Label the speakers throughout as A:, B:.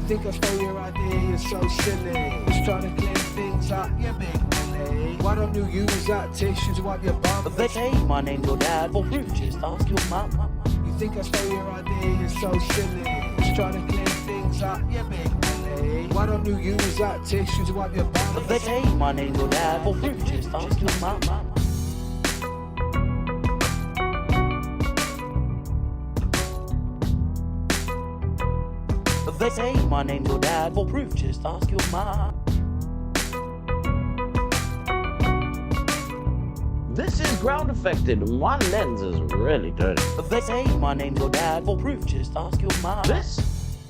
A: think I stole your idea, you're so silly. Just trying to clean things up, you big Willie. Why don't you use that tissue to wipe your bum?
B: They say my name's your dad, for proof just ask your mum.
A: You think I stole your idea, you're so silly. Just trying to clean things up, you big Willie. Why don't you use that tissue to wipe your bum?
B: They say my name's your dad, for proof just ask your mum. They say my name's your dad, for proof just ask your mum.
C: This is ground affected. My lens is really dirty.
B: They say my name's your dad, for proof just ask your mum.
C: This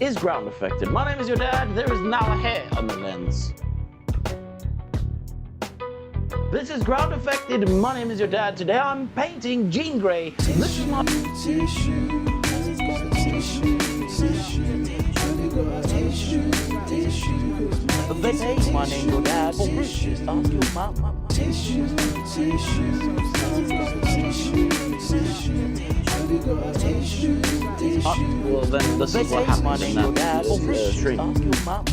C: is ground affected. My name is your dad. There is now a hair on the lens. This is ground affected. My name is your dad. Today I'm painting Jean Grey. This is my
B: They say my name's your dad, for proof just ask your mum.
C: well then this
B: They
C: is what
B: say my
C: happens in
B: name's your dad, for proof
C: that
B: just
C: stream.
B: ask your mum.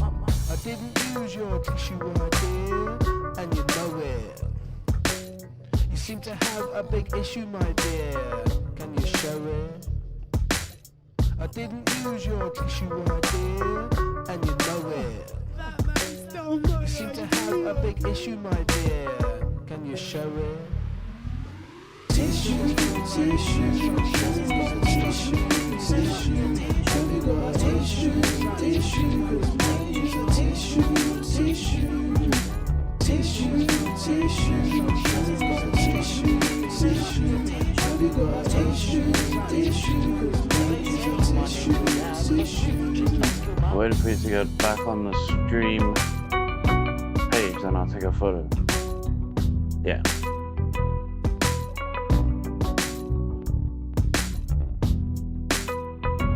A: I didn't use your tissue, I did, and you know it. You seem to have a big issue, my dear. Can you show it? I didn't use your tissue, I did, and you know it. You seem to have a big issue, my dear. Can you show it? Tissue, tissue, tissue, tissue, tissue, tissue,
C: I'm waiting for you to get back on the stream page, then I'll take a photo. Yeah.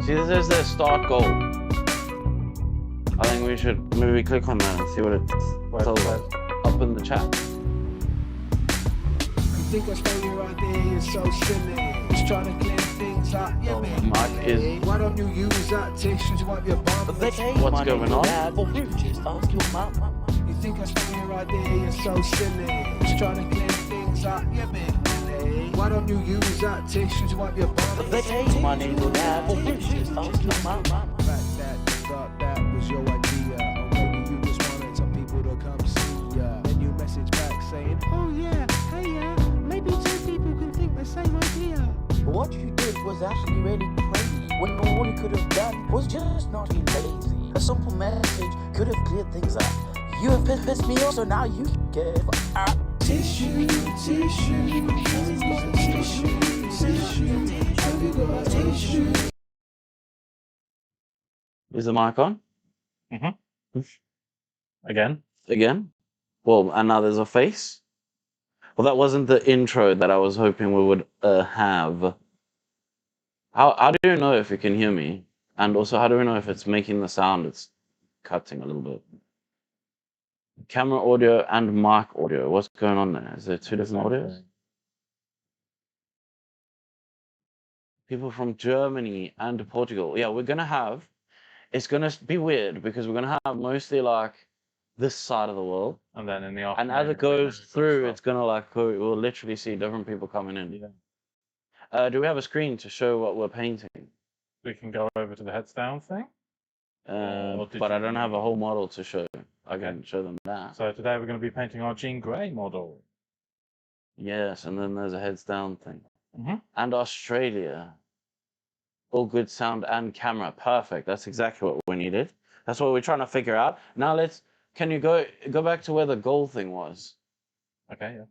C: See, this is the start goal. I think we should maybe click on that and see what it tells us up in the chat.
A: You think I stole your idea, you're so silly. Just trying to clean things up, you
C: Oh,
A: big
C: Mark is-
A: Willie. Why don't you use that tissue to wipe your bum?
B: They say
C: What's
B: my name's
C: going
B: your
C: on?
B: dad, for proof just ask your mum.
A: You think I stole your idea, you're so silly. Just trying to clean things up, you big Willie. Why don't you use that tissue to wipe your bum?
B: They say my name's your dad, for proof just ask your mum.
A: The fact that you thought that was your idea, or maybe you just wanted some people to come see ya. Then you message back saying, oh yeah, hey yeah, maybe two people can think the same idea.
B: But what you did was actually really crazy, when all you could have done was just not be lazy. A simple message could have cleared things up. You have pissed me off, so now you give up.
A: Tissue, tissue, tissue.
C: Is the mic on?
D: Again?
C: Again? Well, and now there's a face? Well, that wasn't the intro that I was hoping we would have. How do you know if you can hear me? And also, how do we know if it's making the sound? It's cutting a little bit. Camera audio and mic audio. What's going on there? Is there two different audios? People from Germany and Portugal. Yeah, we're gonna have. It's gonna be weird because we're gonna have mostly like this side of the world,
D: And then in the
C: and
D: afternoon.
C: as it goes through,
D: stuff.
C: it's gonna like we'll literally see different people coming in. Do we have a screen to show what we're painting?
D: We can go over to the heads down thing. Or did
C: But
D: you-
C: I don't have a whole model to show. I can show them that.
D: So today we're going to be painting our Jean Grey model.
C: Yes, and then there's a heads down thing.
D: Mhm.
C: And Australia. All good sound and camera. Perfect. That's exactly what we needed. That's what we're trying to figure out. Now can you go back to where the goal thing was?
D: Okay,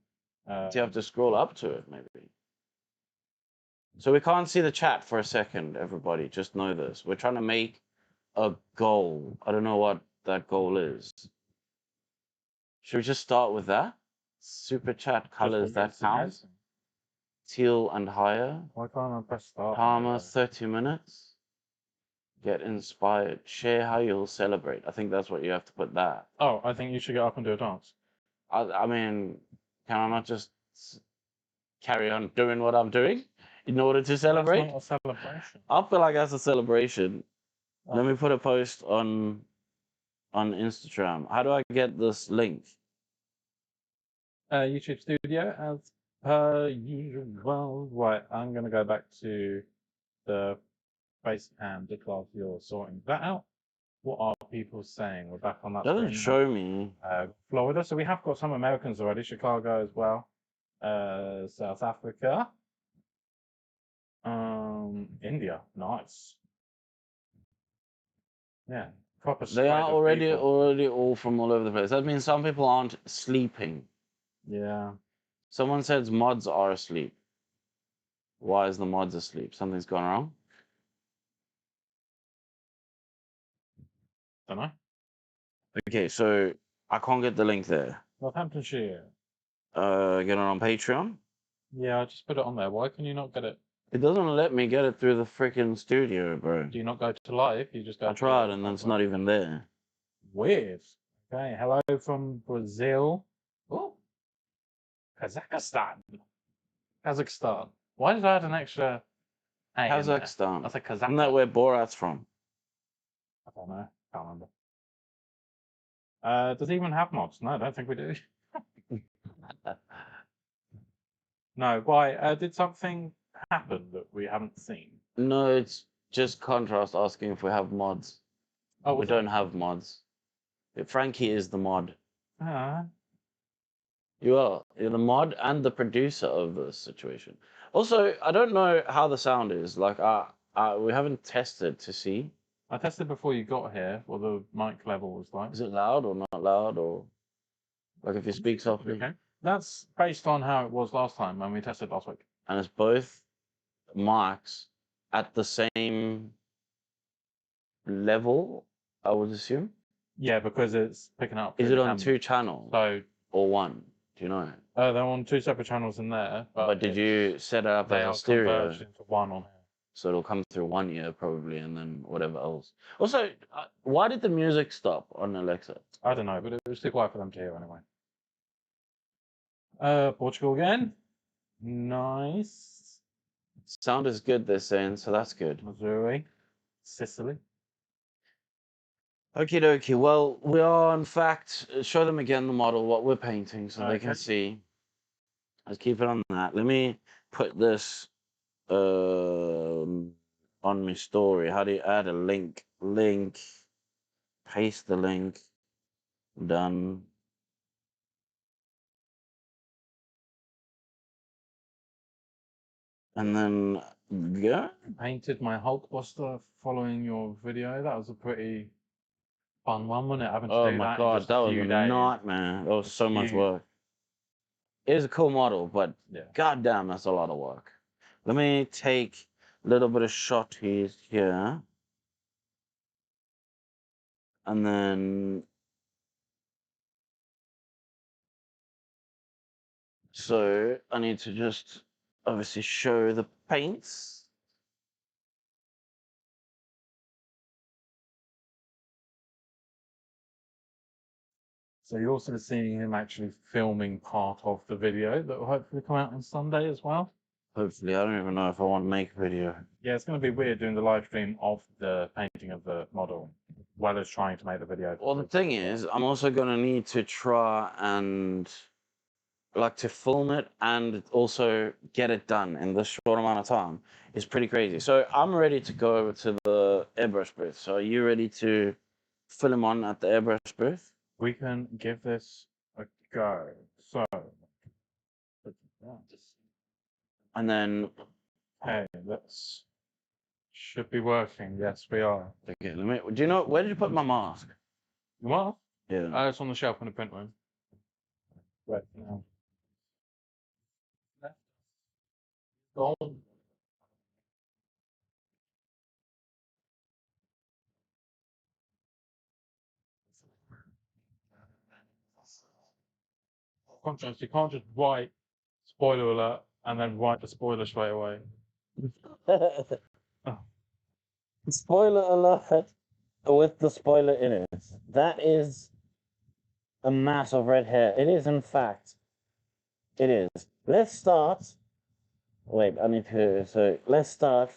D: yeah.
C: Do you have to scroll up to it, maybe? So we can't see the chat for a second, everybody. Just know this. We're trying to make a goal. I don't know what that goal is. Should we just start with that? Super chat colors, that counts. Teal and higher.
D: Why can't I press start?
C: Timer 30 minutes. Get inspired. Share how you'll celebrate. I think that's what you have to put that.
D: Oh, I think you should get up and do a dance.
C: I mean, can I not just carry on doing what I'm doing in order to celebrate?
D: That's not a celebration.
C: I feel like that's a celebration. Let me put a post on on Instagram. How do I get this link?
D: YouTube Studio as per usual. Right, I'm going to go back to the Basecamp class. You're sorting that out. What are people saying? We're back on that
C: Doesn't
D: screen now.
C: show me.
D: Florida. So we have got some Americans already. Chicago as well. South Africa. India. Nice. Yeah. Proper
C: They
D: spread
C: are
D: of
C: already
D: people.
C: all from all over the place. That means some people aren't sleeping.
D: Yeah.
C: Someone says mods are asleep. Why is the mods asleep? Something's gone wrong.
D: Don't know.
C: Okay, so I can't get the link there.
D: Northamptonshire.
C: Get it on Patreon.
D: Yeah, I just put it on there. Why can you not get it?
C: It doesn't let me get it through the freaking studio, bro.
D: Do you not go to live? You just go
C: I
D: to
C: tried and then it's not even there.
D: Weird. Okay, hello from Brazil. Oh, Kazakhstan. Kazakhstan. Why did I add an extra A in there?
C: Kazakhstan.
D: That's a
C: Isn't that
D: Kazakh.
C: where Borat's from?
D: I don't know. Can't remember. Does it even have mods? No, I don't think we do. No, why? Did something happen that we haven't seen?
C: No, it's just Contrast asking if we have mods.
D: Oh,
C: We
D: was it?
C: don't have mods. Frankie is the mod.
D: Ah,
C: You are. You're the mod and the producer of this situation. Also, I don't know how the sound is. Like, we haven't tested to see.
D: I tested before you got here what the mic level was like.
C: Is it loud or not loud, or like if you speak softly?
D: Okay. That's based on how it was last time when we tested last week.
C: And it's both mics at the same level, I would assume.
D: Yeah, because it's picking up.
C: Is
D: through
C: it
D: the
C: on
D: camera.
C: two channels
D: So
C: or one? Do you know?
D: they're on two separate channels in there.
C: But did you set it up
D: They
C: as
D: are
C: a stereo?
D: converged into one on here.
C: So it'll come through one ear probably, and then whatever else. Also, why did the music stop on Alexa?
D: I don't know, but it was too quiet for them to hear anyway. Portugal again. Nice.
C: Sound is good, they're saying, so that's good.
D: Missouri. Sicily.
C: Okie dokie. Well, we are in fact show them again the model, what we're painting, so they can
D: Okay.
C: see. Let's keep it on that. Let me put this on my story. How do you add a link? Link. Paste the link. Done. And then yeah.
D: Painted my Hulkbuster following your video. That was a pretty fun one, wasn't it? Having to
C: Oh
D: do
C: my
D: that in
C: god,
D: just
C: that
D: a
C: was
D: few
C: a
D: days.
C: nightmare. That was so much
D: few-
C: work. It is a cool model, but
D: Yeah.
C: goddamn, that's a lot of work. Let me take a little bit of shot here. And then so I need to just obviously show the paints.
D: So you're also seeing him actually filming part of the video that will hopefully come out on Sunday as well.
C: Hopefully, I don't even know if I want to make a video.
D: Yeah, it's going to be weird doing the live stream of the painting of the model, as well as trying to make the video.
C: Well, the thing is, I'm also going to need to try and like to film it and also get it done in this short amount of time. It's pretty crazy. So I'm ready to go over to the airbrush booth. So are you ready to film on at the airbrush booth?
D: We can give this a go. So,
C: And then,
D: hey, that's should be working. Yes, we are.
C: okay, let me, do you know, where did you put my mask?
D: What?
C: Yeah.
D: It's on the shelf in the print room. Right now. Gold. Contrast, you can't just write spoiler alert and then write the spoiler straight away.
C: Spoiler alert with the spoiler in it. That is a mass of red hair. It is, in fact. It is. Let's start. Wait, I need to. So let's start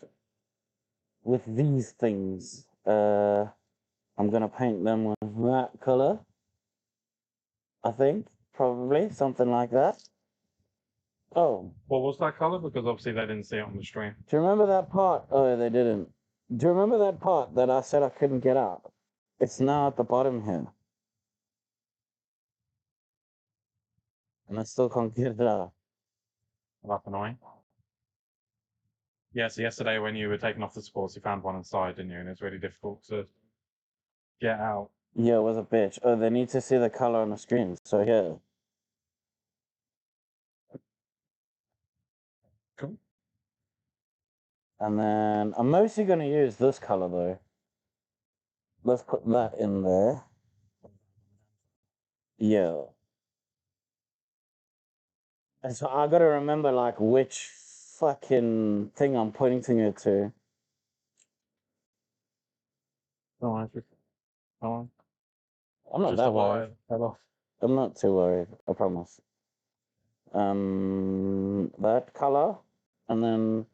C: with these things. I'm gonna paint them with that color. I think probably something like that. Oh,
D: What was that color? Because obviously they didn't see it on the stream.
C: do you remember that part? Oh, they didn't. Do you remember that part that I said I couldn't get out? It's now at the bottom here, and I still can't get it out.
D: That's annoying. Yeah, so yesterday when you were taking off the supports, you found one inside, didn't you? And it's really difficult to get out.
C: Yeah, it was a bitch. Oh, they need to see the color on the screen. So here.
D: Cool.
C: And then I'm mostly going to use this color though. Let's put that in there. Yeah. And so I got to remember like which fucking thing I'm pointing it to.
D: No, I just, no,
C: I'm not
D: just
C: that
D: a
C: worried.
D: wire fell off.
C: I'm not too worried, I promise. That color. And then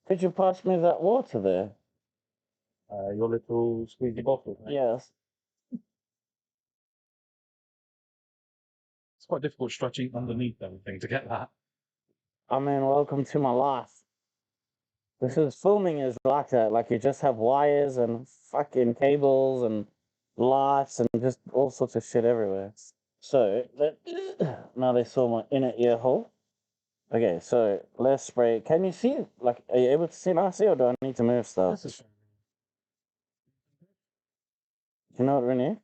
C: could you pass me that water there?
D: Your little squeezy bottle. Mate.
C: Yes.
D: It's quite difficult stretching underneath everything to get that.
C: I mean, welcome to my life. This is filming is like that. Like you just have wires and fucking cables and lights and just all sorts of shit everywhere. So now they saw my inner ear hole. Okay, so let's spray. Can you see? Like, are you able to see nicely, or do I need to move stuff?
D: That's a shame.
C: You know what, Renee?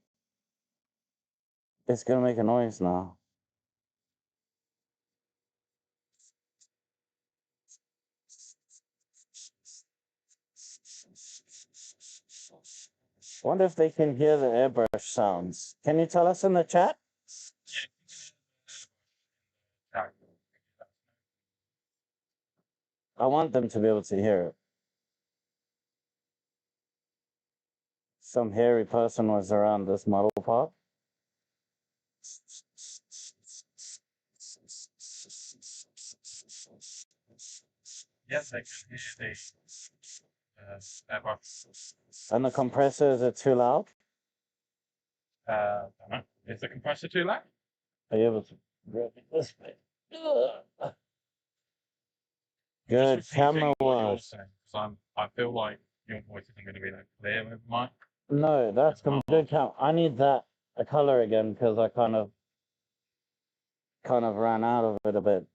C: It's gonna make a noise now. I wonder if they can hear the airbrush sounds. Can you tell us in the chat?
D: Yeah.
C: I want them to be able to hear it. Some hairy person was around this model part.
D: Yes, they can hear the airbrush.
C: And the compressors are too loud.
D: Don't know. Is the compressor too loud?
C: Are you able to grab it this way? Good
D: Just repeating
C: camera
D: what you're
C: work.
D: saying, 'cause I feel like your voice isn't going to be that clear with mine.
C: No, that's some good camera. I need that a color again because I kind of ran out of it a bit.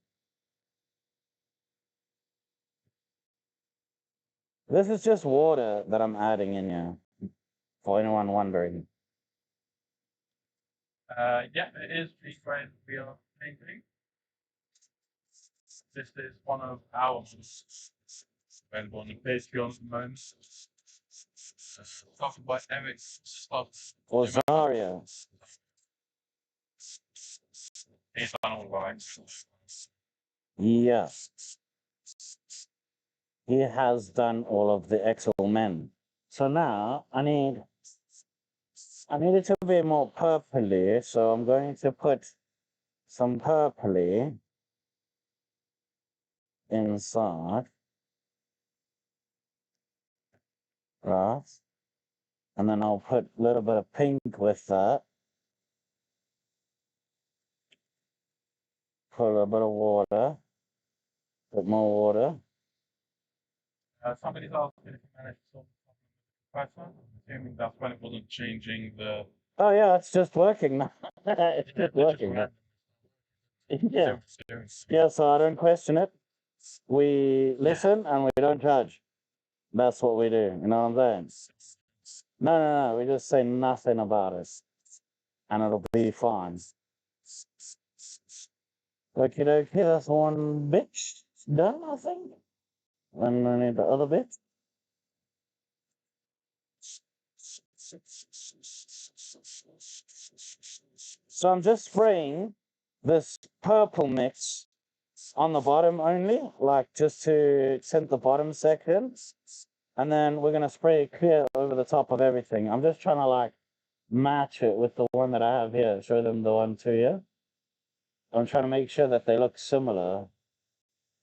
C: This is just water that I'm adding in here. For anyone wondering.
D: Yeah, it is reframe we are painting. This is one of our models available on the Patreon at the moment. Started by Eric Stubbs.
C: Or Zarya.
D: He's done all of our extras.
C: Yeah. He has done all of the Excel men. So now I need it to be more purpley, so I'm going to put some purpley inside. Right. And then I'll put a little bit of pink with that. Put a little bit of water. Put more water.
D: Somebody's asking if you managed to solve the problem with the compressor. I'm assuming that's when it wasn't changing the.
C: Oh yeah, it's just working now. It's just working. Yeah. Yeah, so I don't question it. We listen and we don't judge. That's what we do. You know what I'm saying? No. We just say nothing about it. And it'll be fine. Okie dokie, that's one bit done, I think. And I need the other bit. So I'm just spraying this purple mix on the bottom only, like just to tint the bottom section. And then we're gonna spray it clear over the top of everything. I'm just trying to like match it with the one that I have here. Show them the one too, yeah? I'm trying to make sure that they look similar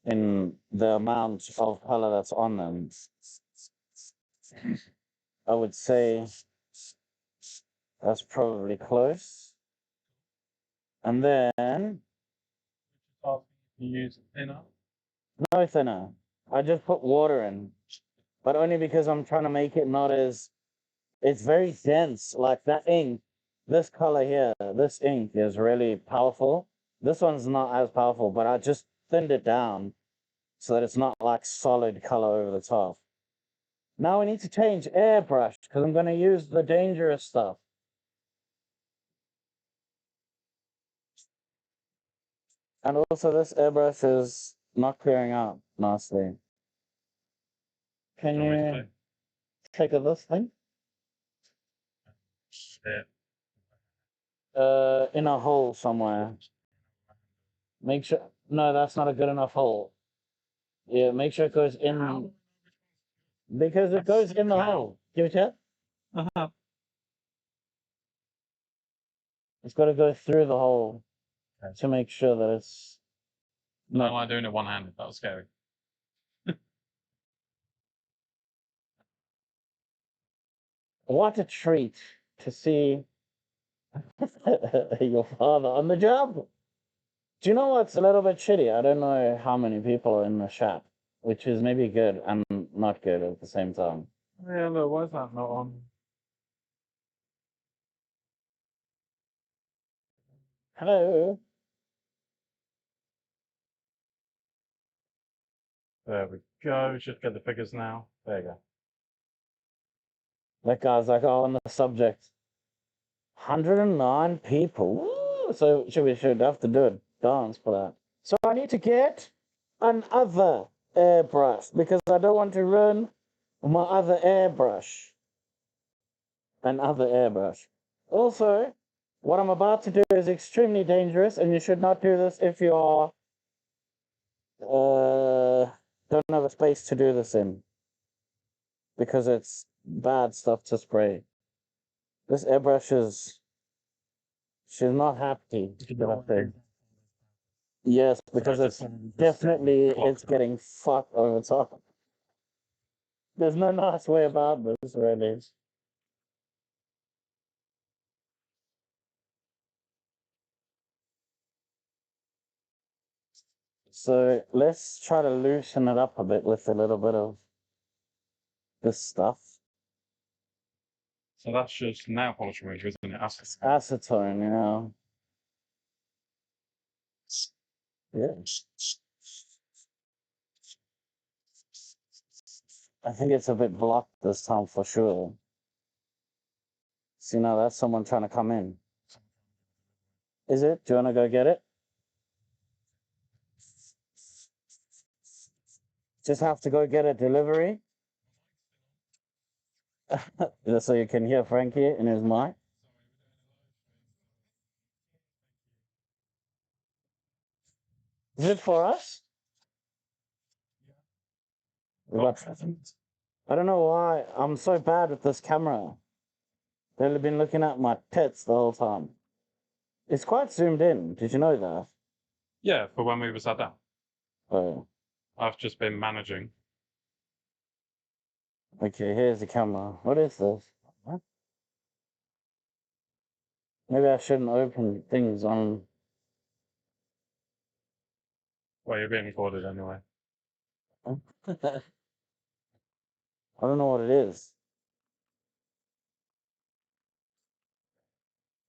C: in the amount of color that's on them. I would say
B: That's probably close. And then
D: You use thinner.
B: no thinner. I just put water in, but only because I'm trying to make it not as. It's very dense, like that ink. This color here, this ink is really powerful. This one's not as powerful, but I just thinned it down so that it's not like solid color over the top. Now we need to change airbrush because I'm going to use the dangerous stuff. And also this airbrush is not clearing out nicely. Can you take a this thing? In a hole somewhere. Make sure, no, that's not a good enough hole. Yeah, make sure it goes in, because it goes in the hole. Give it here.
D: Uh-huh.
B: It's got to go through the hole to make sure that it's
D: No,
B: not.
D: I'm doing it one-handed. That was scary.
B: What a treat to see your father on the job. Do you know what's a little bit shitty? I don't know how many people are in the chat, which is maybe good and not good at the same time.
D: Yeah, look, why is that not on?
B: Hello.
D: There we go. Should get the figures now. There you go.
B: That guy's like, oh, on the subject. 109 people. Woo! So should have to do a dance for that. So I need to get another airbrush because I don't want to ruin my other airbrush. Another airbrush. Also, what I'm about to do is extremely dangerous, and you should not do this if you are don't have a space to do this in, because it's bad stuff to spray. This airbrush is. She's not happy. Yes, because it's definitely it's getting fucked over top. There's no nice way about this, really. So let's try to loosen it up a bit with a little bit of this stuff.
D: So that's just nail polish remover, isn't it?
B: Acetone, you know. Yeah. I think it's a bit blocked this time for sure. See, now that's someone trying to come in. Is it? Do you want to go get it? Just have to go get a delivery. So you can hear Frankie in his mic. Is it for us? I don't know why I'm so bad with this camera. They've been looking at my tits the whole time. It's quite zoomed in. Did you know that?
D: Yeah, for when we were sat down.
B: Oh,
D: I've just been managing.
B: okay. Here's the camera. What is this? What? Maybe I shouldn't open things on.
D: Well, you're being recorded anyway.
B: I don't know what it is.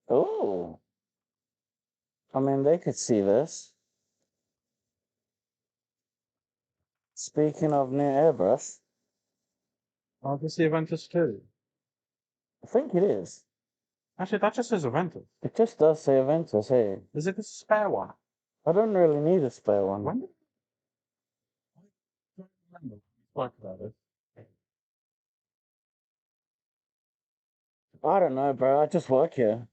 B: Oh, I mean, they could see this. Speaking of new airbrush,
D: Oh, this is the Aventus 2.
B: I think it is.
D: Actually, that just says Aventus.
B: It just does say Aventus, hey.
D: Is it the spare one?
B: I don't really need a spare one.
D: When did I don't remember we spoke about it.
B: I don't know, bro. I just work here.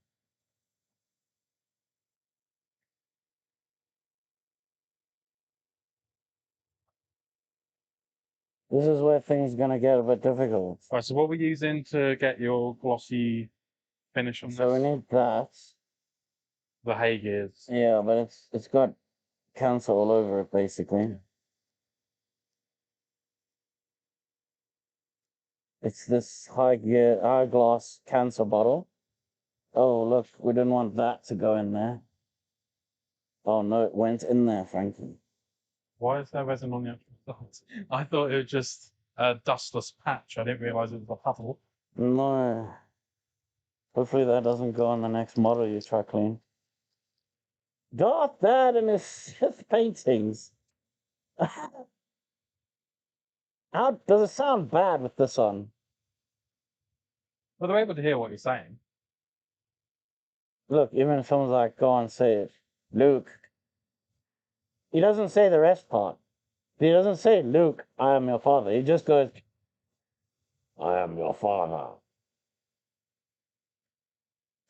B: This is where things gonna get a bit difficult.
D: Right, so what we're using to get your glossy finish on
B: So we
D: this?
B: need that.
D: The hay gears.
B: Yeah, but it's got cancer all over it, basically. It's this high glass cancer bottle. Oh, look, we didn't want that to go in there. Oh no, it went in there, Frankie.
D: Why is there resin on the actual salt? I thought it was just a dustless patch. I didn't realise it was a puddle.
B: No. Hopefully that doesn't go on the next model you try clean. Got that in his paintings. How does it sound bad with this on?
D: But they're able to hear what you're saying.
B: Look, even if someone's like, go on, say it. Luke. He doesn't say the rest part. He doesn't say, Luke, I am your father. He just goes, I am your father.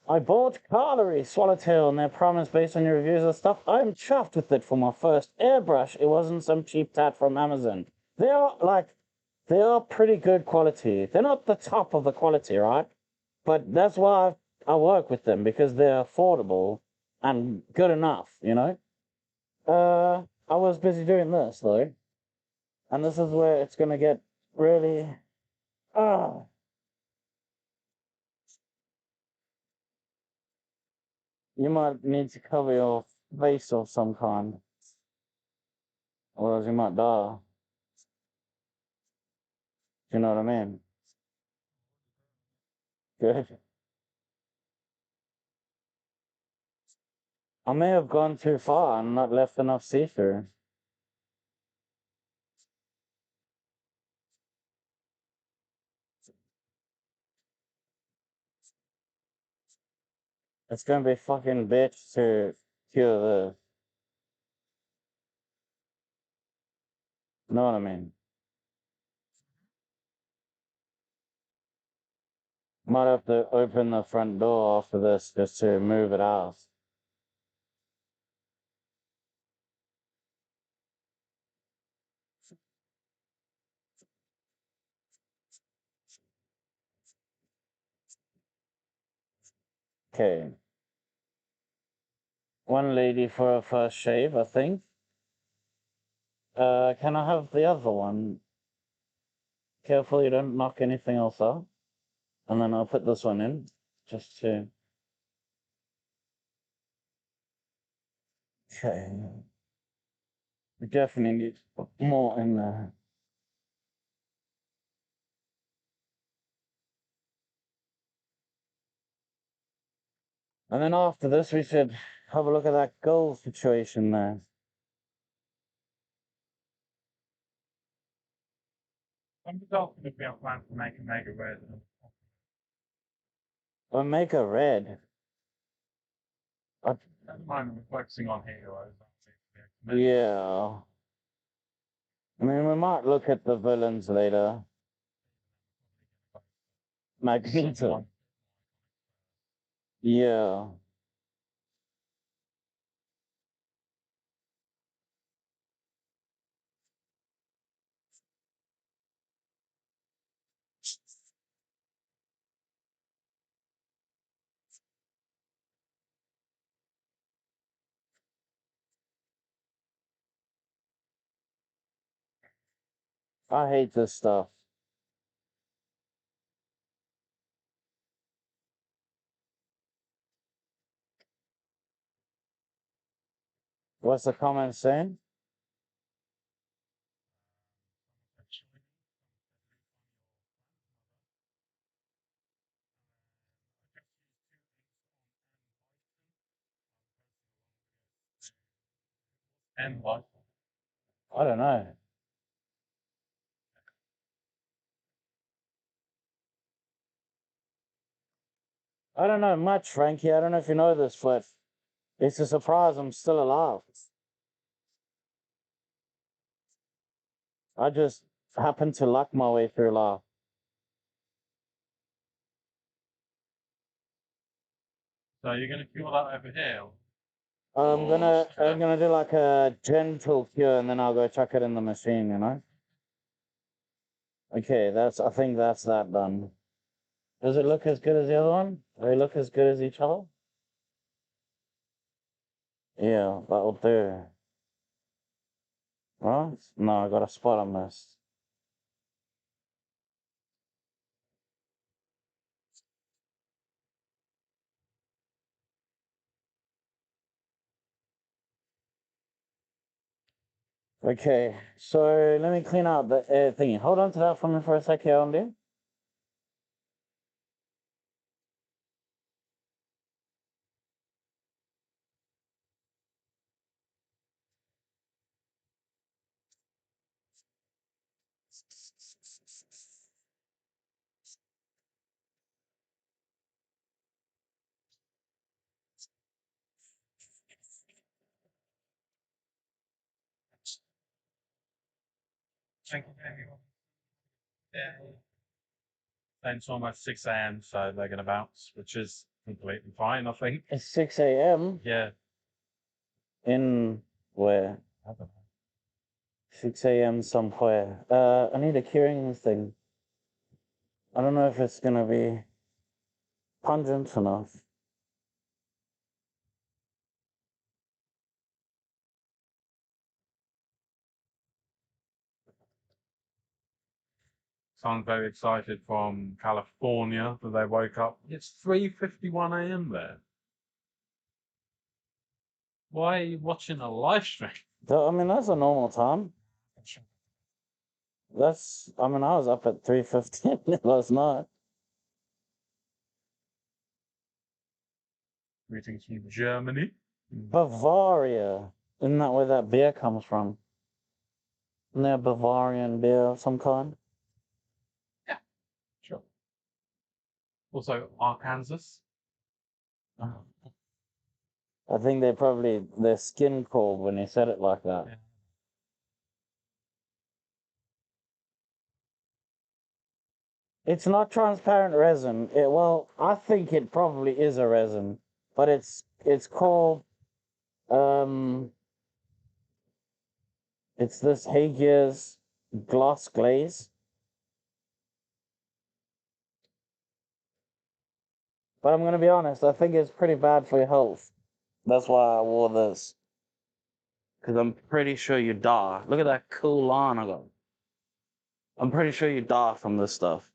B: I bought Carlery Swallowtail and their promise based on your reviews of stuff. I'm chuffed with it for my first airbrush. It wasn't some cheap tat from Amazon. They are pretty good quality. They're not the top of the quality, right? But that's why I work with them, because they're affordable and good enough, you know? I was busy doing this though. And this is where it's gonna get really you might need to cover your face of some kind. Or else you might die. Do you know what I mean? Good. I may have gone too far and not left enough see-through. It's gonna be fucking bitch to cure this. Know what I mean? Might have to open the front door after this just to move it out. Okay. One lady for her first shave, I think. Can I have the other one? Careful you don't knock anything else out. And then I'll put this one in, just to... Okay. We definitely need more in there. And then after this, we should have a look at that goal situation there.
D: I'm just asking if we have plans to make a mega red.
B: Or make a red.
D: At the moment, we're focusing on heroes.
B: Yeah. I mean, we might look at the villains later. Magneto. Yeah. I hate this stuff. What's the comment saying?
D: And what?
B: I don't know. I don't know much, Frankie. I don't know if you know this, but it's a surprise I'm still alive. I just happened to luck my way through life.
D: So you're going to cure that over here?
B: I'm gonna do like a gentle cure and then I'll go chuck it in the machine, you know? Okay, I think that's that done. Does it look as good as the other one? Do they look as good as each other? Yeah, that'll do. Right? No, I got a spot on this. Okay, so let me clean out the thingy. Hold on to that for me for a sec here, Andy.
D: Thank you, everyone. Yeah. And it's almost 6 a.m., so they're going to bounce, which is completely fine, I think.
B: It's 6 a.m.
D: Yeah.
B: in where?
D: I don't know.
B: 6 a.m. somewhere. I need a curing thing. I don't know if it's gonna be pungent enough.
D: Someone's very excited from California that they woke up. It's 3:51 a.m. there. Why are you watching a live stream?
B: I mean, that's a normal time. I mean, I was up at 3:15 last night.
D: Greetings from Germany.
B: Bavaria. Isn't that where that beer comes from? Isn't there Bavarian beer of some kind?
D: Sure. Also, Arkansas.
B: I think their skin crawled when he said it like that.
D: Yeah.
B: It's not transparent resin. Well, I think it probably is a resin, but it's called it's this Hagier's gloss glaze. But I'm gonna be honest, I think it's pretty bad for your health. That's why I wore this. Cause I'm pretty sure you die. Look at that cool line I got. I'm pretty sure you die from this stuff.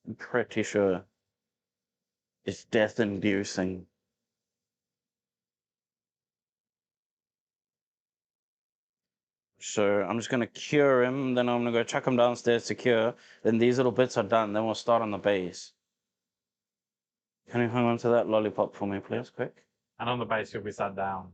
B: I'm pretty sure. It's death inducing. So I'm just gonna cure him, then I'm gonna go chuck him downstairs to cure. Then these little bits are done, then we'll start on the base. Can you hang on to that lollipop for me, please, quick?
D: And on the base, you'll be sat down.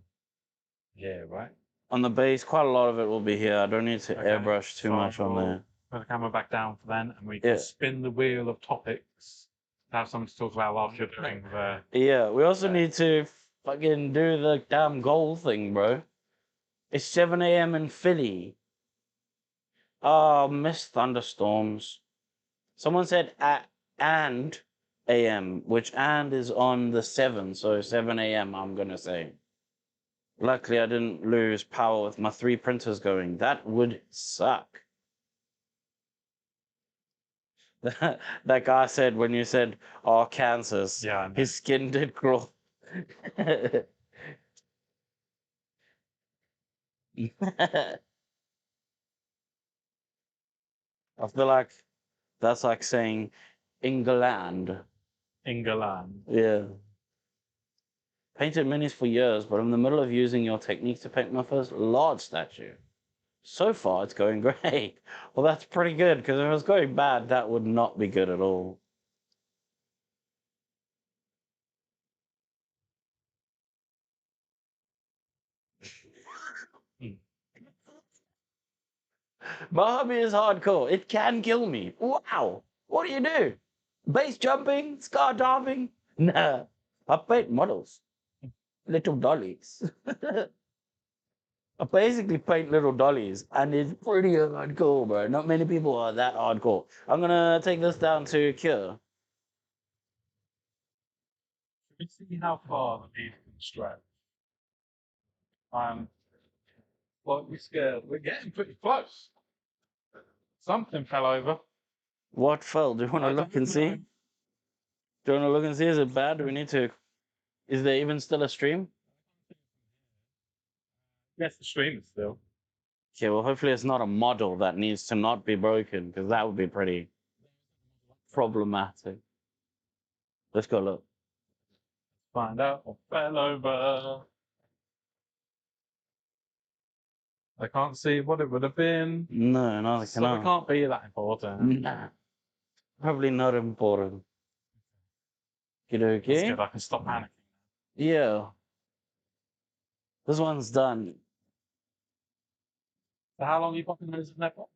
D: Yeah, right?
B: On the base, quite a lot of it will be here. I don't need to
D: Okay,
B: airbrush too
D: so
B: much on
D: we'll
B: there.
D: put the camera back down for then, and we can
B: Yeah.
D: spin the wheel of topics to have something to talk about whilst you're doing the.
B: Yeah, we also
D: Yeah.
B: need to fucking do the damn goal thing, bro. It's 7 a.m. in Philly. Oh, missed thunderstorms. Someone said and a.m., which and is on the 7, so 7 a.m. I'm gonna say. Luckily, I didn't lose power with my 3 printers going. That would suck. That guy said when you said, "Oh, Kansas,"
D: Yeah, I know.
B: his skin did crawl. I feel like that's like saying England.
D: England.
B: Yeah. Painted minis for years, but I'm in the middle of using your technique to paint my first large statue. So far, it's going great. Well, that's pretty good, because if it was going bad, that would not be good at all. My hobby is hardcore. It can kill me. Wow. What do you do? Base jumping? Skydiving? Nah. I paint models. Little dollies. I basically paint little dollies, and it's pretty hardcore, bro. Not many people are that hardcore. I'm gonna take this down to cure.
D: Should we see how far the bead can stretch? Well, we're scared. We're getting pretty close. Something fell over.
B: What fell? Do you want to
D: I
B: look
D: don't
B: and see?
D: know.
B: Do you want to look and see? Is it bad? Do we need to? Is there even still a stream?
D: Yes, the stream is still.
B: Okay, well, hopefully it's not a model that needs to not be broken, because that would be pretty problematic. Let's go look.
D: Find out what fell over. They can't see what it would have been.
C: No, no, they
D: So it
C: cannot.
D: can't be that important.
C: Nah, probably not important.
D: That's
C: Okay.
D: good. I can stop panicking.
C: Yeah. This one's done.
D: So how long are you popping those in there for?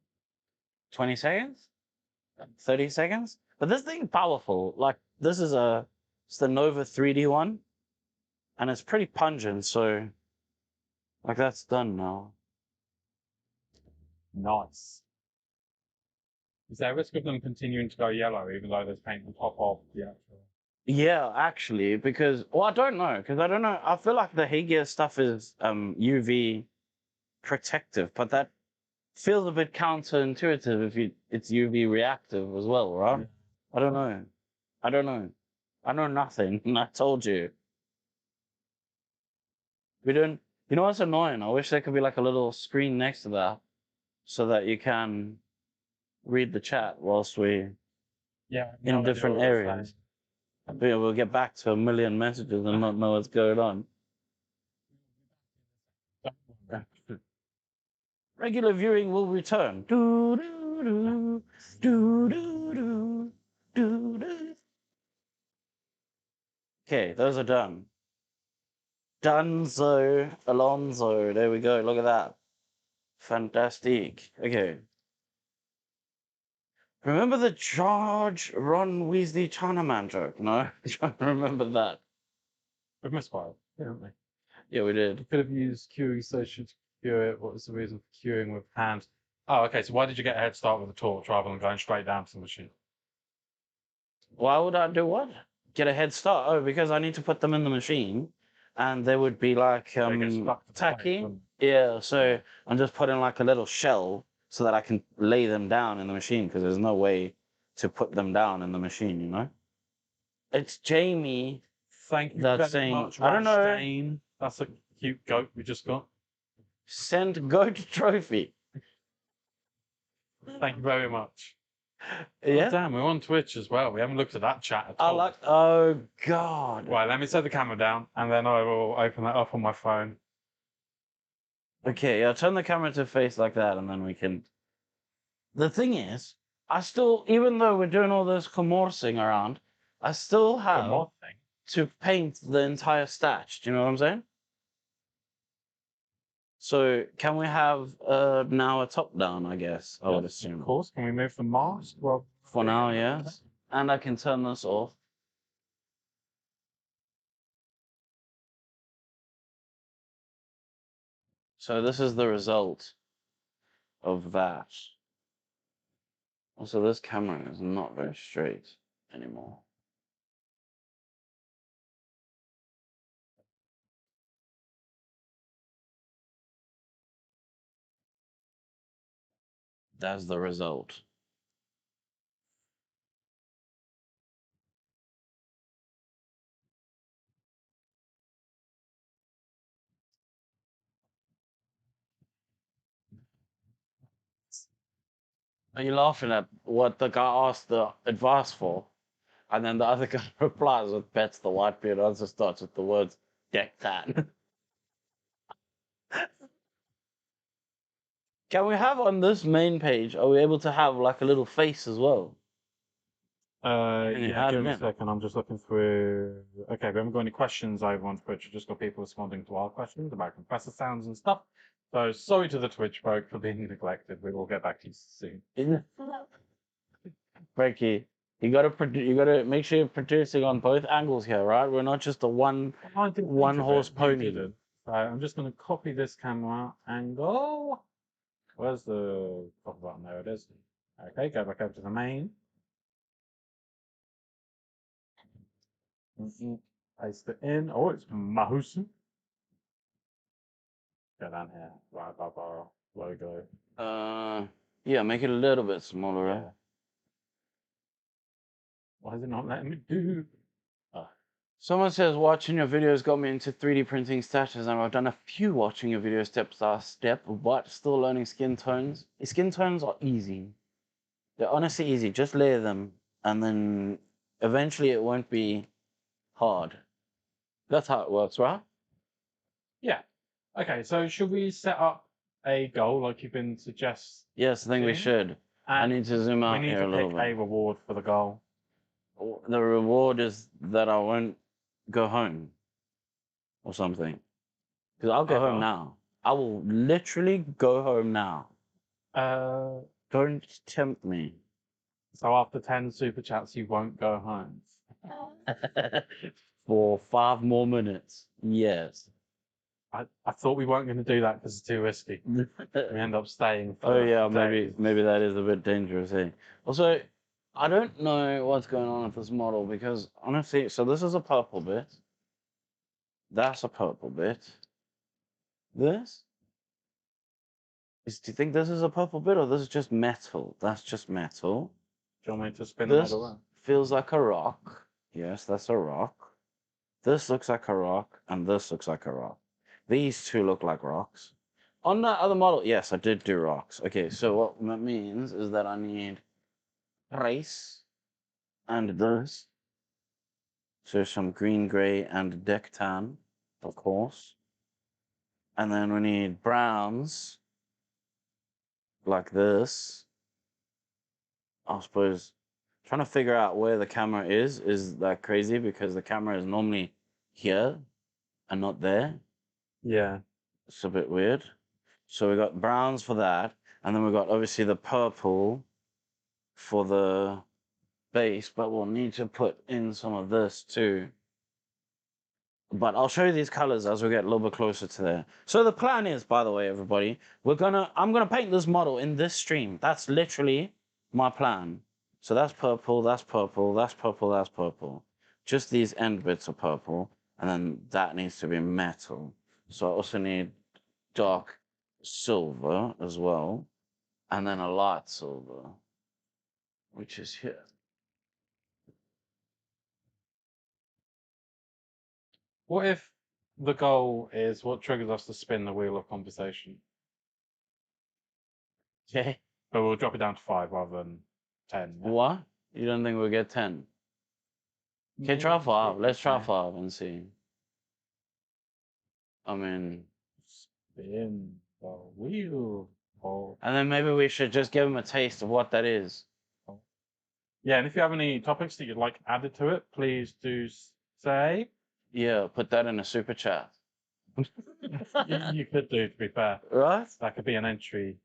C: 20 seconds? 30 seconds? But this thing powerful. Like, this is it's the Nova 3D one. And it's pretty pungent, so like that's done now.
D: Nice. Is there a risk of them continuing to go yellow even though there's paint on top of the actual?
C: Yeah, actually, because well, I don't know, because I don't know. I feel like the Hegear stuff is UV protective, but that feels a bit counterintuitive if it's UV reactive as well, right?
D: Yeah.
C: I don't know. I don't know. I know nothing. And I told you. We don't. You know what's annoying? I wish there could be like a little screen next to that, so that you can read the chat whilst we
D: Yeah.
C: in different areas. Yeah, we'll get back to a million messages and not know what's going on. Regular viewing will return. Do, do, do, do, do, do, do, do. Okay, those are done. Dunzo, Alonso. There we go. Look at that. Fantastic. Okay. Remember the George Ron Weasley Chinaman joke? No? I remember that.
D: We've misfired, haven't we?
C: Yeah, we did.
D: Could have used queuing station to queue it. What was the reason for queuing with hand? Oh, okay. So why did you get a head start with a torch rather than going straight down to the machine?
C: Why would I do what? Get a head start? Oh, because I need to put them in the machine, and they would be like
D: They get stuck to the plate,
C: tacky.
D: wouldn't
C: Yeah, so I'm just putting like a little shell so that I can lay them down in the machine because there's no way to put them down in the machine, you know? It's Jamie.
D: Thank you
C: That's
D: very
C: saying,
D: much,
C: I don't know.
D: Rashane. That's a cute goat we just got.
C: Send goat trophy.
D: Thank you very much.
C: Yeah.
D: Oh, damn, we're on Twitch as well. We haven't looked at that chat at
C: I
D: all.
C: like. Oh God.
D: Right, let me set the camera down and then I will open that up on my phone.
C: Okay, I'll turn the camera to face like that, and then we can. The thing is, I still, even though we're doing all this comorsing around, I still
D: The
C: have
D: mod thing.
C: to paint the entire statue. Do you know what I'm saying? So can we have now a top down? I guess I would
D: Yes,
C: assume.
D: Of course. Can we move the mask? Well,
C: For now, yes. And I can turn this off. So this is the result of that. Also, this camera is not very straight anymore. That's the result. Are you laughing at what the guy asked the advice for? And then the other guy replies with bets the white beard also starts with the words deck that. Can we have on this main page, are we able to have like a little face as well? Can you
D: yeah,
C: add
D: give
C: it
D: me a
C: in?
D: second. I'm just looking through. Okay, we haven't got any questions over on Twitch. We've just got people responding to our questions about compressor sounds and stuff. So sorry to the Twitch folk for being neglected. We will get back to you soon.
C: Frankie, you gotta make sure you're producing on both angles here, right? We're not just a one
D: I didn't
C: one
D: think of
C: horse
D: it. You
C: pony.
D: didn't. So I'm just going to copy this camera angle. Where's the copy button? There it is. Okay, go back over to the main. Paste it in. Oh, it's Mahusu. Go down here. Right above our logo.
C: Yeah, make it a little bit smaller, right?
D: Yeah. Why is it not letting me do?
C: Someone says watching your videos got me into 3D printing statues, and I've done a few watching your video steps last step, but still learning skin tones. Skin tones are easy. They're honestly easy. Just layer them, and then eventually it won't be hard. That's how it works, right?
D: Yeah. Okay, so should we set up a goal like you've been suggesting.
C: Yes, I think we should. I
D: And
C: need to zoom
D: we
C: out
D: need
C: here
D: to
C: a little
D: pick
C: bit.
D: a reward for the goal.
C: The reward is that I won't go home or something. Because I'll go home
D: Ever.
C: now. I will literally go home now.
D: Uh,
C: Don't tempt me.
D: so after 10 super chats, you won't go home.
C: For 5 more minutes. Yes.
D: I thought we weren't going to do that because it's too risky. We end up staying.
C: Oh
D: For
C: yeah,
D: days.
C: maybe that is a bit dangerous. Eh? Also, I don't know what's going on with this model because honestly, so this is a purple bit. That's a purple bit. This? Do you think this is a purple bit or this is just metal? That's just metal.
D: Do you want me to spin the
C: This
D: model around?
C: feels like a rock. Yes, that's a rock. This looks like a rock, and this looks like a rock. These two look like rocks. On that other model, yes, I did do rocks. Okay, so what that means is that I need race and this. So some green, gray, and deck tan, of course. And then we need browns, like this. I suppose trying to figure out where the camera is that crazy because the camera is normally here and not there.
D: Yeah.
C: It's a bit weird. So we got browns for that, and then we got obviously the purple for the base, but we'll need to put in some of this too. But I'll show you these colors as we get a little bit closer to there. So the plan is, by the way, everybody, I'm gonna paint this model in this stream. That's literally my plan. So that's purple, that's purple, that's purple, that's purple. Just these end bits are purple, and then that needs to be metal. So I also need dark silver as well, and then a light silver, which is here.
D: What if the goal is what triggers us to spin the wheel of conversation?
C: Okay.
D: But we'll drop it down to 5 rather than 10. yeah?
C: What? You don't think we'll get 10? Okay, try 5. Let's try 5 and see. I mean,
D: Spin the wheel of.
C: and then maybe we should just give them a taste of what that is.
D: Yeah, and if you have any topics that you'd like added to it, please do say.
C: Yeah, put that in a super chat.
D: You could do, to be fair.
C: Right?
D: That could be an entry.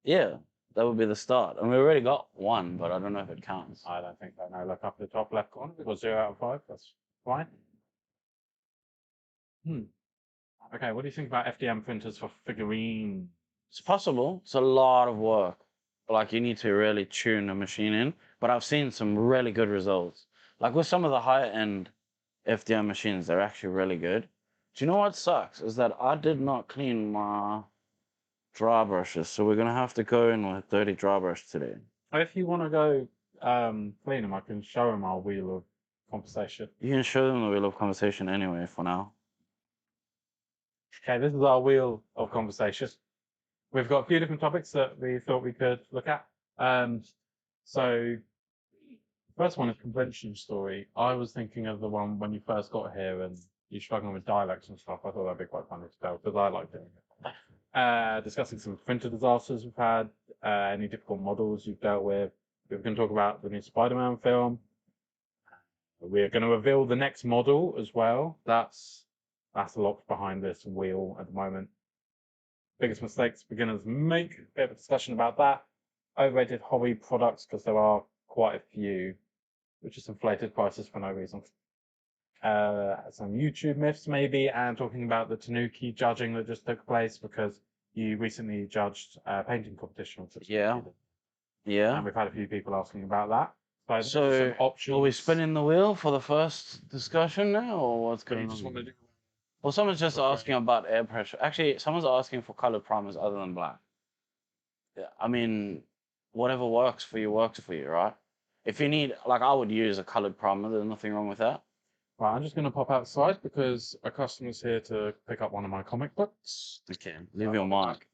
C: Yeah, that would be the start. And we already got 1, but I don't know if it counts.
D: I don't think so. No, look up the top left corner. We've got 0 out of 5. That's fine. Okay, what do you think about FDM printers for figurine?
C: It's possible. It's a lot of work. Like you need to really tune a machine in. But I've seen some really good results. Like with some of the higher end FDM machines, they're actually really good. Do you know what sucks? Is that I did not clean my dry brushes, so we're gonna have to go in with dirty dry brush today.
D: If you want to go clean them, I can show them our wheel of conversation.
C: You can show them the wheel of conversation anyway for now.
D: Okay, this is our wheel of conversation. We've got a few different topics that we thought we could look at. So first one is convention story. I was thinking of the one when you first got here and you're struggling with dialects and stuff. I thought that'd be quite funny to tell because I like doing it. Discussing some printer disasters we've had, any difficult models you've dealt with. We're going to talk about the new Spider-Man film. We're going to reveal the next model as well. That's locked behind this wheel at the moment. Biggest mistakes beginners make. A bit of a discussion about that. Overrated hobby products because there are quite a few, which is inflated prices for no reason. Some YouTube myths maybe, and talking about the Tanuki judging that just took place because you recently judged a painting competition.
C: Yeah. Yeah.
D: And we've had a few people asking about that.
C: So,
D: some options.
C: are we spinning the wheel for the first discussion now, or what's
D: You
C: going
D: just want to
C: on?
D: do.
C: Well, someone's just
D: Okay.
C: asking about air pressure. Actually, someone's asking for colored primers other than black. Yeah, I mean, whatever works for you, right? If you need, like, I would use a colored primer. There's nothing wrong with that.
D: Right, I'm just going to pop outside because a customer's here to pick up one of my comic books.
C: Okay, leave your mark.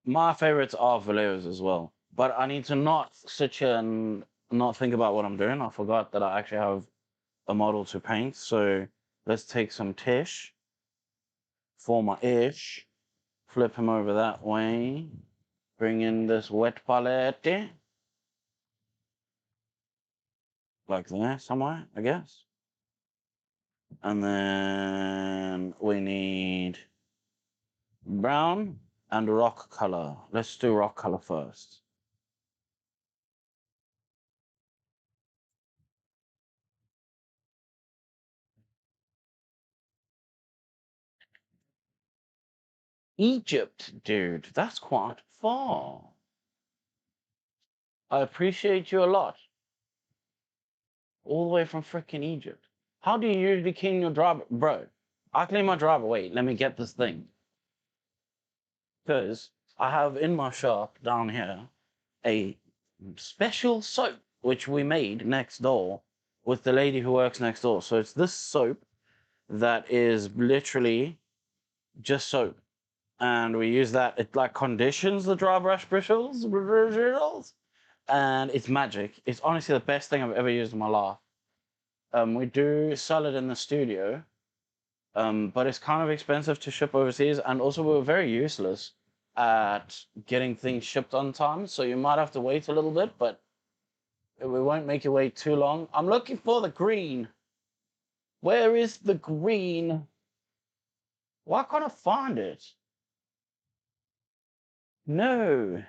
C: My favorites are Valeo's as well, but I need to not sit here and not think about what I'm doing. I forgot that I actually have a model to paint. So let's take some Tish for my Ish, flip him over that way, bring in this wet palette, like there somewhere, I guess. And then we need brown and rock color. Let's do rock color first. Egypt, dude, that's quite far. I appreciate you a lot. All the way from freaking Egypt. How do you usually clean your driver? Bro, I clean my driver. Wait, let me get this thing. Because I have in my shop down here a special soap which we made next door with the lady who works next door. So it's this soap that is literally just soap. And we use that, it like conditions the dry brush bristles, and it's magic. It's honestly the best thing I've ever used in my life. We do sell it in the studio, but it's kind of expensive to ship overseas, and also we're very useless at getting things shipped on time, so you might have to wait a little bit, but we won't make you wait too long. I'm looking for the green. Where is the green? Why can't I find it? No,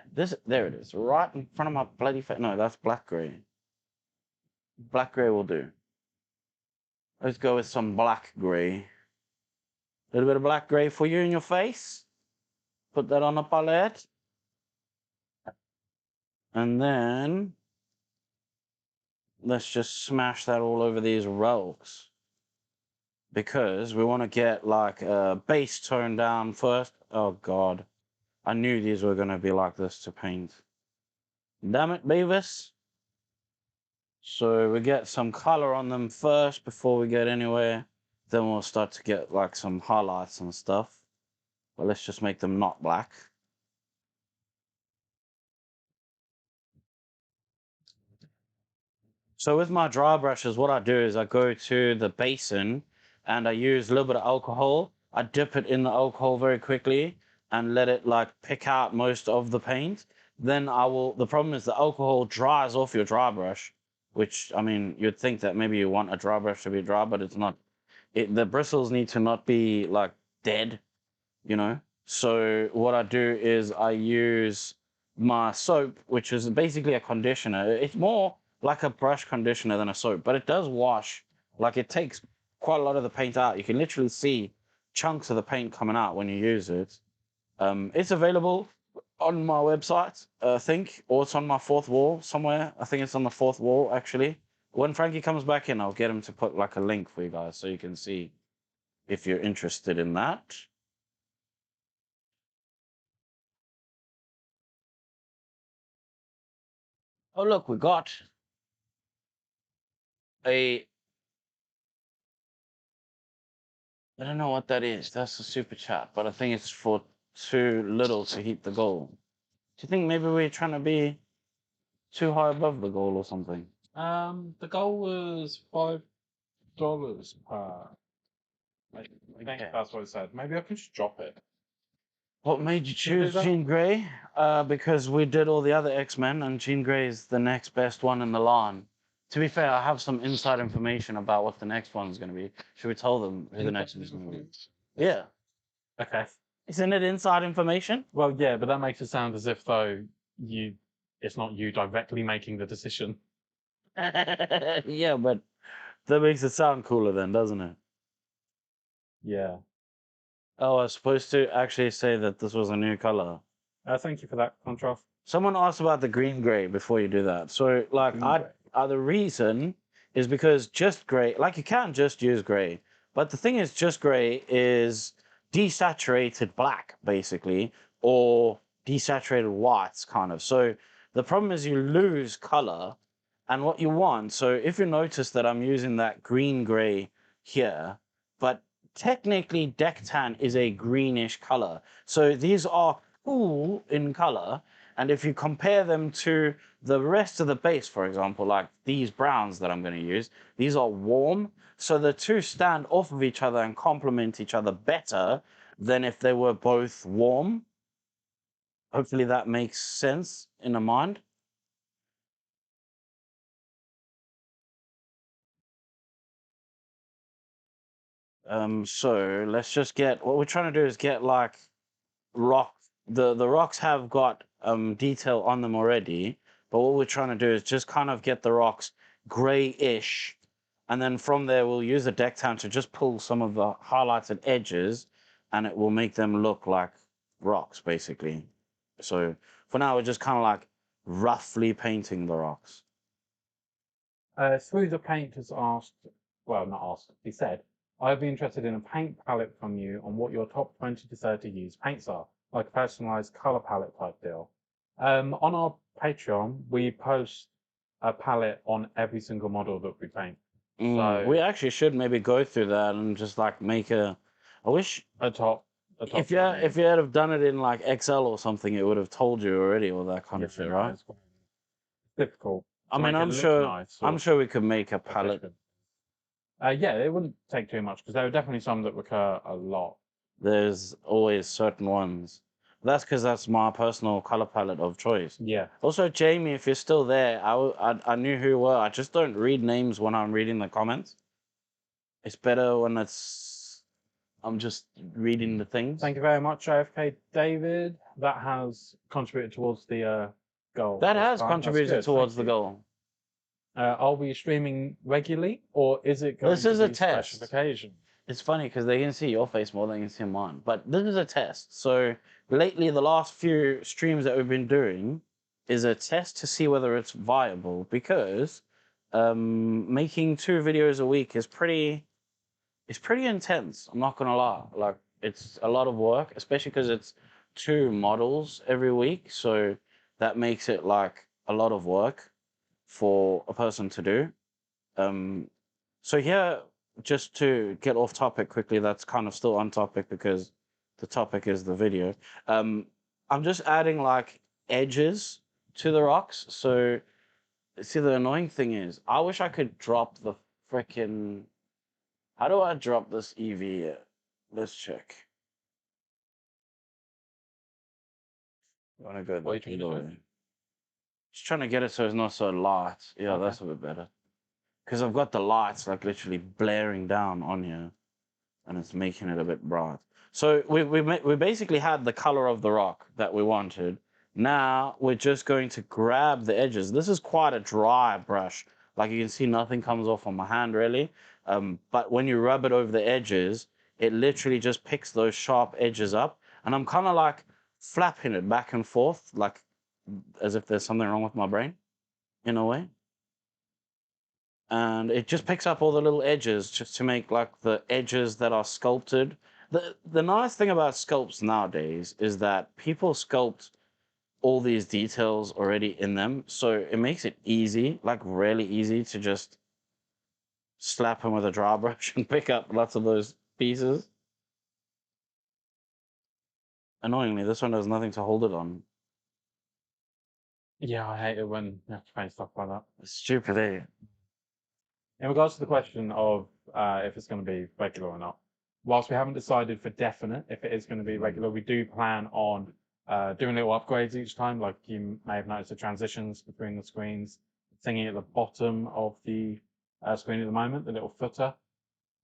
C: there it is, right in front of my bloody face. No, that's black gray. Black gray will do. Let's go with some black gray. A little bit of black gray for you in your face. Put that on the palette. And then let's just smash that all over these rolls. Because we want to get like a base tone down first. Oh God. I knew these were going to be like this to paint. Damn it, Beavis. So we get some color on them first before we get anywhere. Then we'll start to get like some highlights and stuff. But let's just make them not black. So with my dry brushes, what I do is I go to the basin and I use a little bit of alcohol. I dip it in the alcohol very quickly and let it like pick out most of the paint. Then the problem is the alcohol dries off your dry brush, which, I mean, you'd think that maybe you want a dry brush to be dry, but it's not. The bristles need to not be like dead, you know? So what I do is I use my soap, which is basically a conditioner. It's more like a brush conditioner than a soap, but it does wash. Like it takes quite a lot of the paint out. You can literally see chunks of the paint coming out when you use it. It's available on my website, I think, or it's on my fourth wall somewhere. I think it's on the fourth wall, actually. When Frankie comes back in, I'll get him to put like a link for you guys so you can see if you're interested in that. Oh, look, we got I don't know what that is. That's a super chat, but I think it's for too little to hit the goal. Do you think maybe we're trying to be too high above the goal or something?
D: The goal was $5 per. I think
C: Okay.
D: that's what it said. Maybe I can just drop it.
C: What made you
D: Can you do
C: choose
D: that?
C: Jean Grey? Because we did all the other X-Men, and Jean Grey is the next best one in the line. To be fair, I have some inside information about what the next one's going to be. Should we tell them who the next one's going to be? Yeah.
D: Okay.
C: Isn't it inside information?
D: Well, yeah, but that makes it sound as if though it's not you directly making the decision.
C: Yeah, but that makes it sound cooler then, doesn't it?
D: Yeah.
C: Oh, I was supposed to actually say that this was a new color.
D: Thank you for that, Contrast.
C: Someone asked about the green gray before you do that. So, like,
D: Green gray.
C: the reason is because just gray, like, you can't just use gray. But the thing is, just gray is desaturated black, basically, or desaturated whites, kind of. So, the problem is you lose color. And what you want, so if you notice that I'm using that green gray here, but technically Dectan is a greenish color. So these are cool in color, And if you compare them to the rest of the base, for example, like these browns that I'm going to use, these are warm. So the two stand off of each other and complement each other better than if they were both warm. Hopefully that makes sense in the mind. So let's just get, what we're trying to do is get like rock, the rocks have got detail on them already, but what we're trying to do is just kind of get the rocks grayish, and then from there we'll use the deck tan to just pull some of the highlighted edges, and it will make them look like rocks basically. So for now we're just kind of like roughly painting the rocks.
D: Through the Paint has asked, well, not asked, he said, I'd be interested in a paint palette from you on what your top 20 to 30 used paints are, like a personalized color palette type deal. On our Patreon, we post a palette on every single model that we paint. So
C: We actually should maybe go through that and just like make a. I wish
D: a top
C: if you had have done it in like Excel or something, it would have told you already all that kind of shit, right?
D: It's difficult.
C: I
D: to
C: mean,
D: make it
C: I'm
D: look
C: sure.
D: nice
C: I'm
D: or
C: sure we could make a palette.
D: efficient. Yeah, it wouldn't take too much because there are definitely some that recur a lot.
C: There's always certain ones. That's because that's my personal color palette of choice.
D: Yeah.
C: Also, Jamie, if you're still there, I knew who you were. I just don't read names when I'm reading the comments. It's better when I'm just reading the things.
D: Thank you very much, AFK David. That has contributed towards the goal.
C: That
D: this
C: has
D: time. That's
C: contributed
D: good,
C: towards
D: thank
C: the
D: you.
C: goal.
D: Are we streaming regularly, or is it going
C: This
D: to
C: is
D: be
C: a test.
D: special occasion?
C: It's funny because they can see your face more than they can see mine. But this is a test. So lately, the last few streams that we've been doing is a test to see whether it's viable, because making 2 videos a week is pretty intense. I'm not gonna lie. Like, it's a lot of work, especially because it's 2 models every week. So that makes it like a lot of work for a person to do. So here, just to get off topic quickly, that's kind of still on topic because the topic is the video. I'm just adding like edges to the rocks. So see, the annoying thing is, I wish I could drop the freaking. How do I drop this EV? Let's check. I want to go
D: What are you trying to
C: the
D: do?
C: way. Just trying to get it so it's not so light. Yeah,
D: Okay.
C: that's a bit better. Because I've got the lights like literally blaring down on here, and it's making it a bit bright. So we basically had the color of the rock that we wanted. Now we're just going to grab the edges. This is quite a dry brush. Like you can see, nothing comes off on my hand really. But when you rub it over the edges, it literally just picks those sharp edges up. And I'm kind of like flapping it back and forth, like as if there's something wrong with my brain, in a way. And it just picks up all the little edges just to make like the edges that are sculpted. The nice thing about sculpts nowadays is that people sculpt all these details already in them, so it makes it easy, like really easy, to just slap them with a dry brush and pick up lots of those pieces. Annoyingly, this one has nothing to hold it on.
D: Yeah, I hate it when you have to paint stuff like that.
C: It's stupid, eh?
D: In regards to the question of if it's going to be regular or not, whilst we haven't decided for definite if it is going to be regular, we do plan on doing little upgrades each time. Like you may have noticed the transitions between the screens, thingy at the bottom of the screen at the moment, the little footer,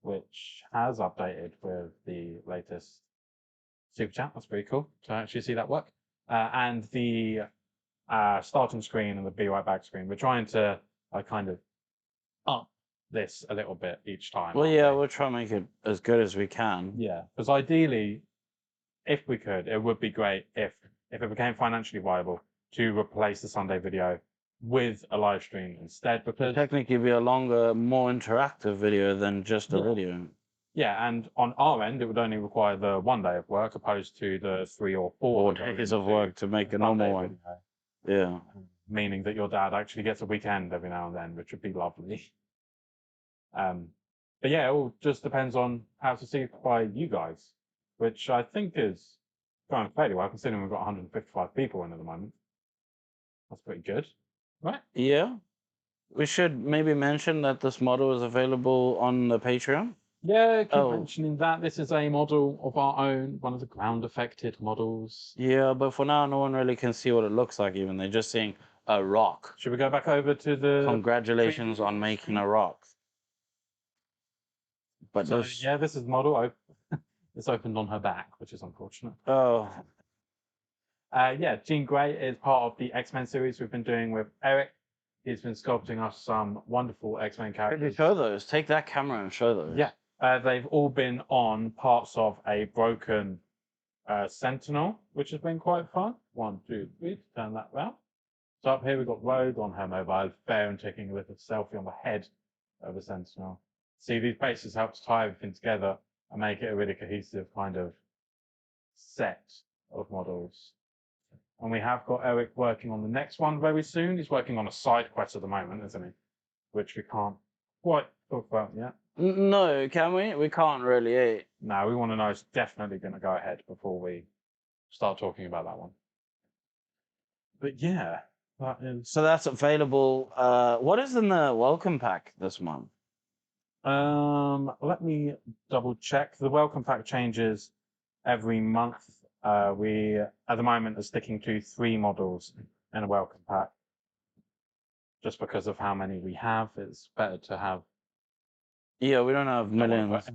D: which has updated with the latest super chat. That's pretty cool to actually see that work. And the starting screen and the Be Right Back screen. We're trying to kind of up this a little bit each time.
C: Well,
D: aren't
C: yeah,
D: we?
C: we'll try and make it as good as we can.
D: Yeah, because ideally, if we could, it would be great if it became financially viable to replace the Sunday video with a live stream instead. Because
C: Technically, be a longer, more interactive video than just a
D: Yeah.
C: video.
D: yeah, and on our end, it would only require the 1 day of work opposed to the 3 or 4
C: 4 days of work to make a normal one. Yeah.
D: Meaning that your dad actually gets a weekend every now and then, which would be lovely. But yeah, it all just depends on how it's received by you guys, which I think is going fairly well, considering we've got 155 people in at the moment. That's pretty good, right?
C: Yeah. We should maybe mention that this model is available on the Patreon.
D: Yeah, keep
C: Oh.
D: mentioning that. This is a model of our own, one of the ground affected models.
C: Yeah, but for now, no one really can see what it looks like even. They're just seeing a rock.
D: Should we go back over to the
C: Congratulations on making a rock. But
D: So,
C: this...
D: yeah, this is the model. It's opened on her back, which is unfortunate.
C: Oh,
D: Yeah, Jean Grey is part of the X-Men series we've been doing with Eric. He's been sculpting us some wonderful X-Men
C: could you
D: characters.
C: show those? Take that camera and show those.
D: Yeah, they've all been on parts of a broken Sentinel, which has been quite fun. 1, 2, 3, turn that round. So up here we've got Rogue on her mobile phone taking a little selfie on the head of a Sentinel. See, these bases help to tie everything together and make it a really cohesive kind of set of models. And we have got Eric working on the next one very soon. He's working on a side quest at the moment, isn't he? Which we can't quite talk about yet.
C: No, can we? We can't really.
D: No, we want to know it's definitely going to go ahead before we start talking about that one. But yeah, that is.
C: So that's available. What is in the welcome pack this month?
D: Let me double check. The welcome pack changes every month. We at the moment are sticking to 3 models in a welcome pack. Just because of how many we have, it's better to have.
C: Yeah, we don't have millions.
D: The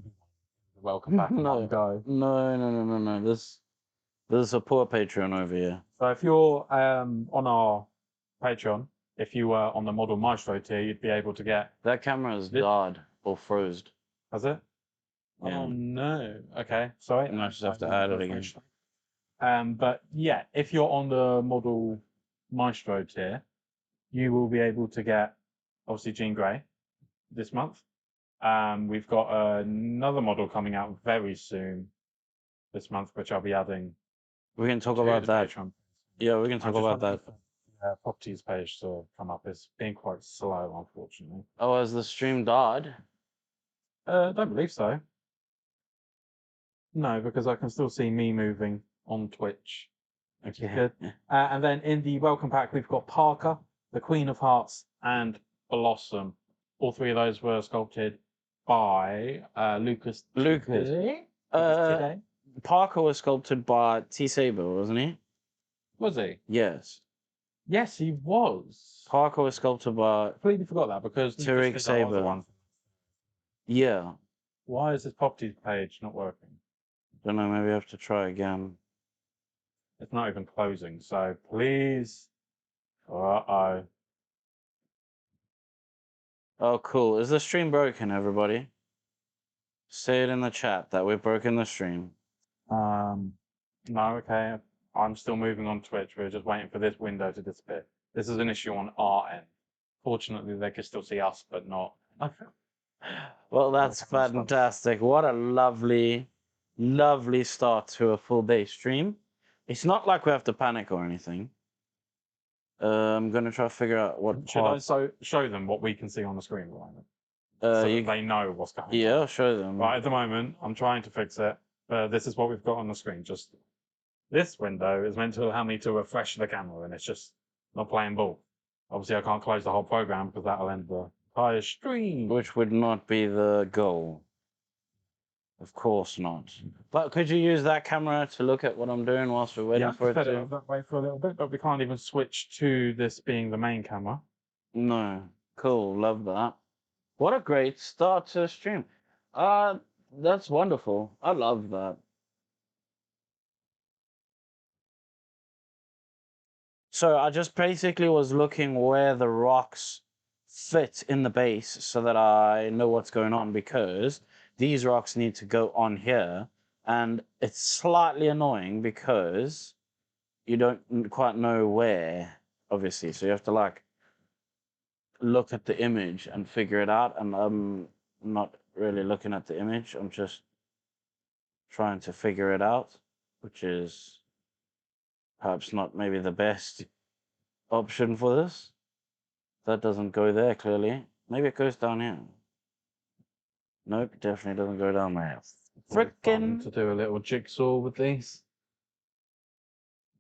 D: welcome pack in
C: No.
D: one go.
C: No. This is a poor Patreon over here.
D: So if you're on our Patreon, if you were on the Model Maestro tier, you'd be able to get.
C: That camera is
D: This-
C: died or froze.
D: Has it?
C: Yeah.
D: Oh no. Okay, sorry.
C: I might just have to add it again.
D: But yeah, if you're on the Model Maestro tier, you will be able to get obviously Jean Grey this month. We've got another model coming out very soon this month, which I'll be adding.
C: We can talk
D: to
C: about
D: the
C: that.
D: Patreon.
C: Yeah, we can
D: I
C: talk
D: just
C: about
D: wanted
C: that.
D: the properties page to come up. It's been quite slow, unfortunately.
C: Oh, has the stream died?
D: Don't believe so. No, because I can still see me moving on Twitch, which is good. And then in the welcome pack, we've got Parker, the Queen of Hearts, and Blossom. All 3 of those were sculpted by Lucas.
C: Lucas.
D: Today.
C: Parker was sculpted by T Saber, wasn't he?
D: Was he?
C: Yes.
D: Yes, he was.
C: Parker was sculpted by...
D: Completely forgot that because
C: Tariq
D: Lucas did the other
C: Saber.
D: one.
C: Yeah.
D: Why is this properties page not working?
C: Don't know, maybe I have to try again.
D: It's not even closing, so please. Uh-oh.
C: Oh, cool. Is the stream broken, everybody? Say it in the chat that we've broken the stream.
D: No, okay. I'm still moving on Twitch. We're just waiting for this window to disappear. This is an issue on our end. Fortunately, they can still see us, but not.
C: Well, that's
D: Welcome, Scott.
C: fantastic. What a lovely, lovely start to a full day stream. It's not like we have to panic or anything. I'm gonna try to figure out what
D: Should I
C: part.
D: show them what we can see on the screen, Ryan?
C: Uh,
D: So
C: you,
D: that they know what's going on.
C: yeah, I'll show them.
D: Right, at the moment, I'm trying to fix it, but this is what we've got on the screen. Just this window is meant to allow me to refresh the camera, and it's just not playing ball. Obviously, I can't close the whole program because that'll end the entire stream.
C: Which would not be the goal. Of course not. But could you use that camera to look at what I'm doing whilst we're waiting
D: Yeah,
C: for it
D: set it
C: to?
D: up that way for a little bit, but we can't even switch to this being the main camera.
C: No. Cool. Love that. What a great start to the stream. That's wonderful. I love that. So I just basically was looking where the rocks fit in the base so that I know what's going on, because these rocks need to go on here, and it's slightly annoying because you don't quite know where, obviously. So you have to like look at the image and figure it out, and I'm not really looking at the image. I'm just trying to figure it out, which is perhaps not maybe the best option for this. That doesn't go there, clearly. Maybe it goes down here. Nope, definitely doesn't go down there.
D: Fun
C: Frickin'.
D: to do a little jigsaw with these.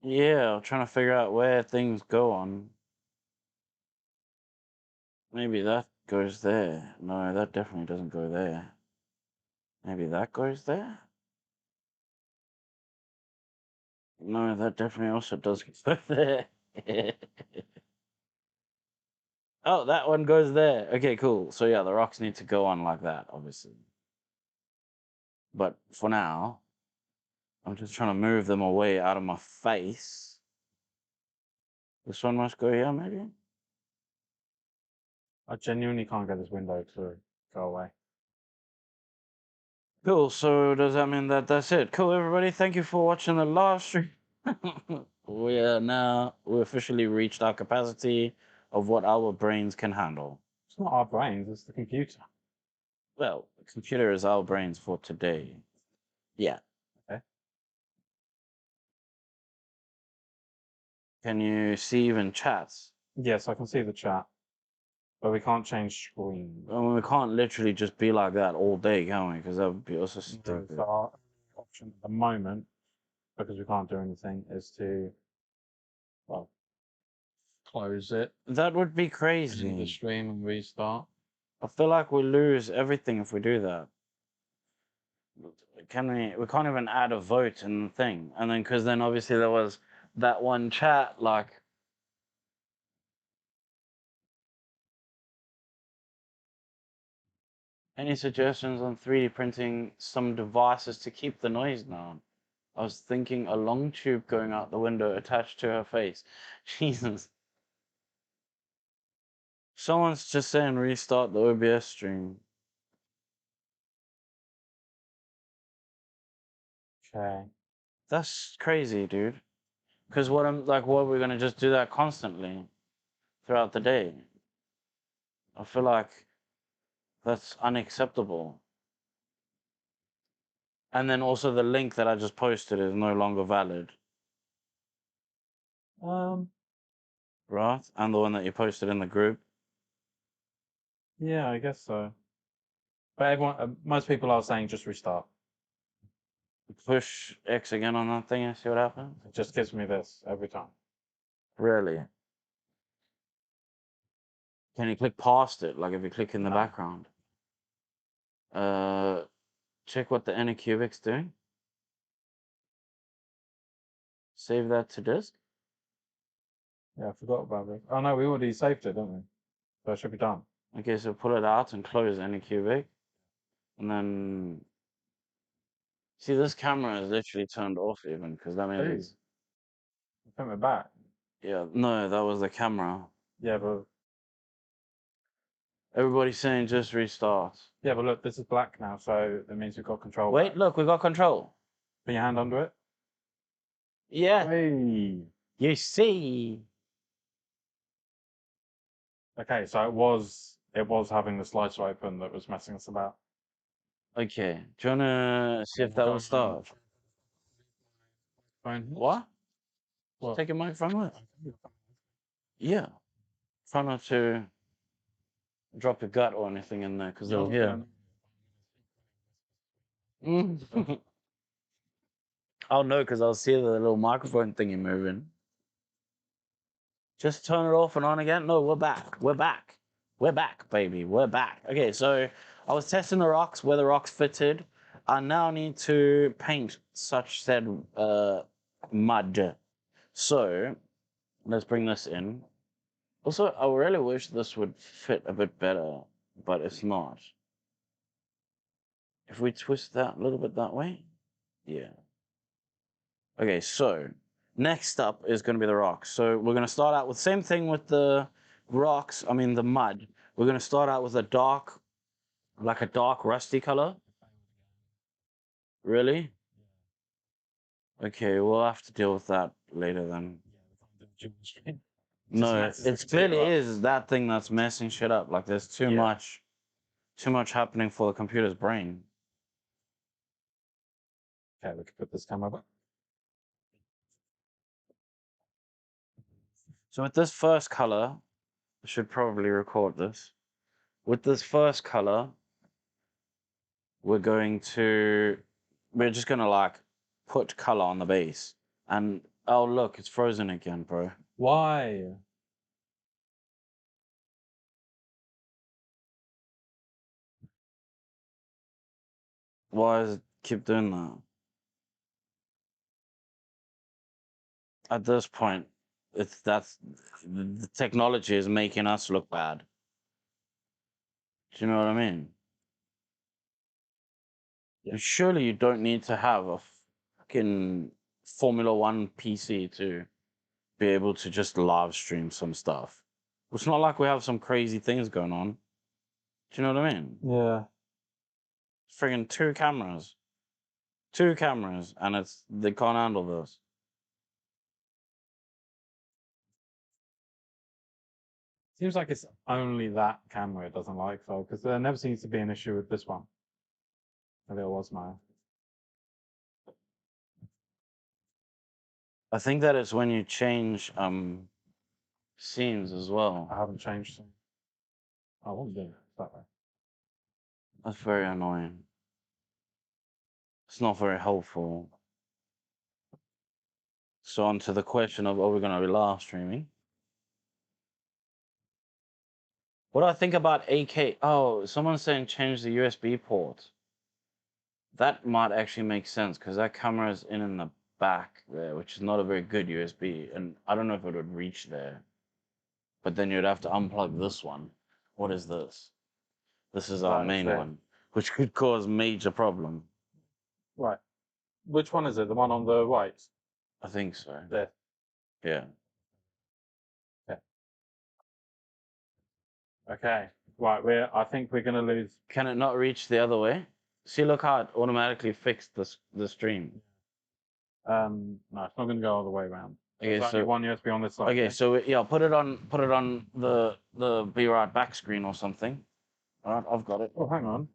C: Yeah, I'm trying to figure out where things go on. Maybe that goes there. No, that definitely doesn't go there. Maybe that goes there? No, that definitely also doesn't go there. Oh, that one goes there. Okay, cool. So yeah, the rocks need to go on like that, obviously. But for now, I'm just trying to move them away out of my face. This one must go here, maybe?
D: I genuinely can't get this window to go away.
C: Cool. So does that mean that that's it? Cool, everybody. Thank you for watching the live stream. We officially reached our capacity of what our brains can handle.
D: It's not our brains, it's the computer.
C: Well, the computer is our brains for today. Yeah.
D: Okay.
C: Can you see even chats?
D: Yes, I can see the chat, but we can't change screen.
C: I mean, we can't literally just be like that all day, can we? Because that would be also stupid.
D: So our option at the moment, because we can't do anything, is to, well, close it,
C: That would be
D: end the
C: crazy.
D: stream and restart.
C: I feel like we lose everything if we do that. Can we? We can't even add a vote in the thing, and then because then obviously there was that one chat like. Any suggestions on 3D printing some devices to keep the noise down? I was thinking a long tube going out the window attached to her face. Jesus. Someone's just saying restart the OBS stream.
D: Okay.
C: That's crazy, dude. Because what we're gonna just do that constantly throughout the day. I feel like that's unacceptable. And then also the link that I just posted is no longer valid, right? And the one that you posted in the group.
D: Yeah, I guess so. But everyone, most people are saying just restart.
C: Push X again on that thing and see what happens.
D: It just gives me this every time.
C: Really? Can you click past it? Like if you click in the
D: No.
C: background. Check what the Anycubic's doing. Save that to disk.
D: Yeah, I forgot about it. Oh no, we already saved it, didn't we? So it should be done.
C: Okay, so pull it out and close Anycubic. And then see this camera is literally turned off even because that means
D: I think we're back.
C: yeah, no, that was the camera.
D: Yeah, but
C: Everybody's saying just restart.
D: look, this is black now, so that means we've got control.
C: Wait,
D: back.
C: look, we got control.
D: Put your hand under it.
C: Yeah,
D: Hey.
C: you see.
D: Okay, so it was having the slicer open that was messing us about.
C: Okay, do you wanna see if that will start?
D: Phone.
C: What?
D: What?
C: Take your microphone with. Yeah. Try not to drop your gut or anything in there because they'll hear. I'll know because I'll see the little microphone thingy moving. Just turn it off and on again. No, we're back. We're back. We're back, baby. We're back. Okay, so I was testing the rocks where the rocks fitted. I now need to paint such said mud. So let's bring this in. Also, I really wish this would fit a bit better, but it's not. If we twist that a little bit that way, yeah. Okay, so next up is going to be the rocks. So we're going to start out with same thing with the rocks. I mean the mud. We're going to start out with a dark, like a dark rusty color. Really? Okay, we'll have to deal with that later then. No, it clearly is that thing that's messing shit up. Like there's too much happening for the computer's brain.
D: Okay, we can put this camera back.
C: So with this first color, I should probably record this. With this first color, we're just gonna like put color on the base. And oh look, it's frozen again, bro.
D: Why?
C: Why does it keep doing that? At this point, the technology is making us look bad. Do you know what I mean?
D: Yeah.
C: Surely you don't need to have a fucking Formula One PC to be able to just live stream some stuff. It's not like we have some crazy things going on. Do you know what I mean?
D: Yeah.
C: Friggin' two cameras, and they can't handle this.
D: Seems like it's only that camera it doesn't like, though, because there never seems to be an issue with this one. Maybe it was mine.
C: I think that it's when you change scenes as
D: I
C: well.
D: haven't changed it. I won't do it that way.
C: That's very annoying. It's not very helpful. So on to the question of, are we going to be live streaming? What do I think about AK? Oh, someone's saying change the USB port. That might actually make sense because that camera is in the back there, which is not a very good USB, and I don't know if it would reach there. But then you'd have to unplug this one. What is this? This is our
D: That is
C: main
D: it.
C: one, which could cause major problem.
D: Right. Which one is it? The one on the right?
C: I think so.
D: There.
C: Yeah.
D: Okay. Right. I think we're gonna lose.
C: Can it not reach the other way? See, look how it automatically fixed the stream.
D: No, it's not gonna go all the way around.
C: Okay,
D: There's only one USB on this side.
C: okay, so yeah, put it on the Be Right Back screen or something. All right, I've got it.
D: Oh, hang on.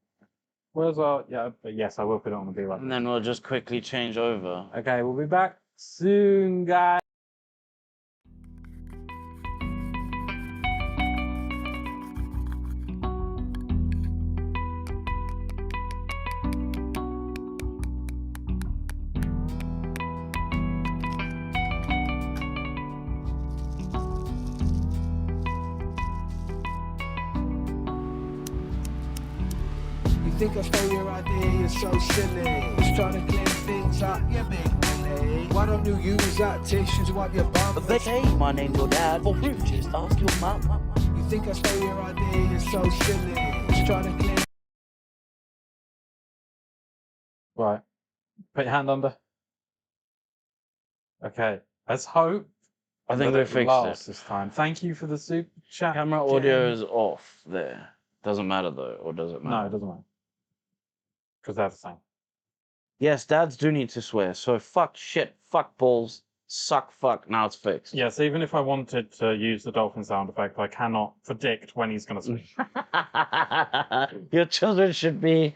D: Where's our? Yeah, but yes, I will put it on the B right.
C: And then we'll just quickly change over.
D: Okay, we'll be back soon, guys.
A: You think I stole your idea, you're so silly. Just trying to clear things up, you big Willie. Why don't you use that tissue to wipe your bum?
E: But hey, my name's your dad. For fruit, just ask your mum.
A: You think I stole your idea, you're so silly. Just trying to clear.
D: Right. Put your hand under. Okay. Let's hope.
C: I think
D: that
C: we
D: it
C: fixed
D: lasts
C: it.
D: this time. Thank you for the super chat.
C: Camera audio is off there. Doesn't matter though, or does it matter?
D: No, it doesn't matter. Because they're the same.
C: Yes, dads do need to swear. So fuck shit, fuck balls, suck fuck. Now it's fixed.
D: Yes, even if I wanted to use the dolphin sound effect, I cannot predict when he's going to speak.
C: Your children should be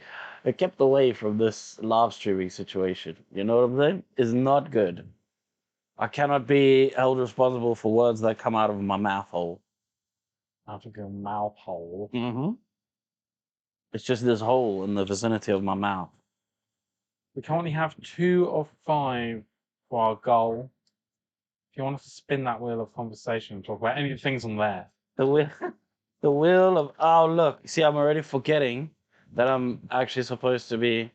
C: kept away from this live streaming situation. You know what I'm saying? It's not good. I cannot be held responsible for words that come out of my mouth hole.
D: Out of your mouth hole.
C: Mm-hmm. It's just this hole in the vicinity of my mouth.
D: We can only have 2 of 5 for our goal. If you want us to spin that wheel of conversation and talk about any of the things on there.
C: The wheel, the wheel of, oh look, see, I'm already forgetting that I'm actually supposed to be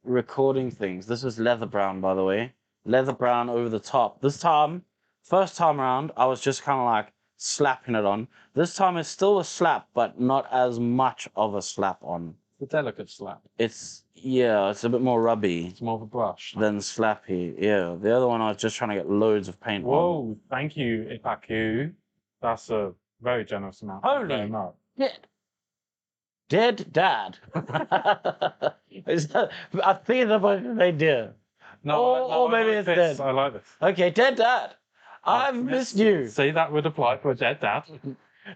C: recording things. This is leather brown, by the way. Leather brown over the top. This time, first time around, I was just kind of like slapping it on. This time it's still a slap, but not as much of a slap on.
D: The delicate slap.
C: It's, yeah, it's a bit more rubby
D: It's more of a brush.
C: than slappy. Yeah, the other one I was just trying to get loads of paint on.
D: Whoa, thank you, Ipaku. That's a very generous amount. Thank you very
C: Holy
D: much.
C: Dead dad. I think it's about an idea. Or
D: I
C: maybe
D: like
C: it's
D: this.
C: dead.
D: I like this.
C: Okay, dead dad. I've missed you.
D: See, that would apply for a dead dad.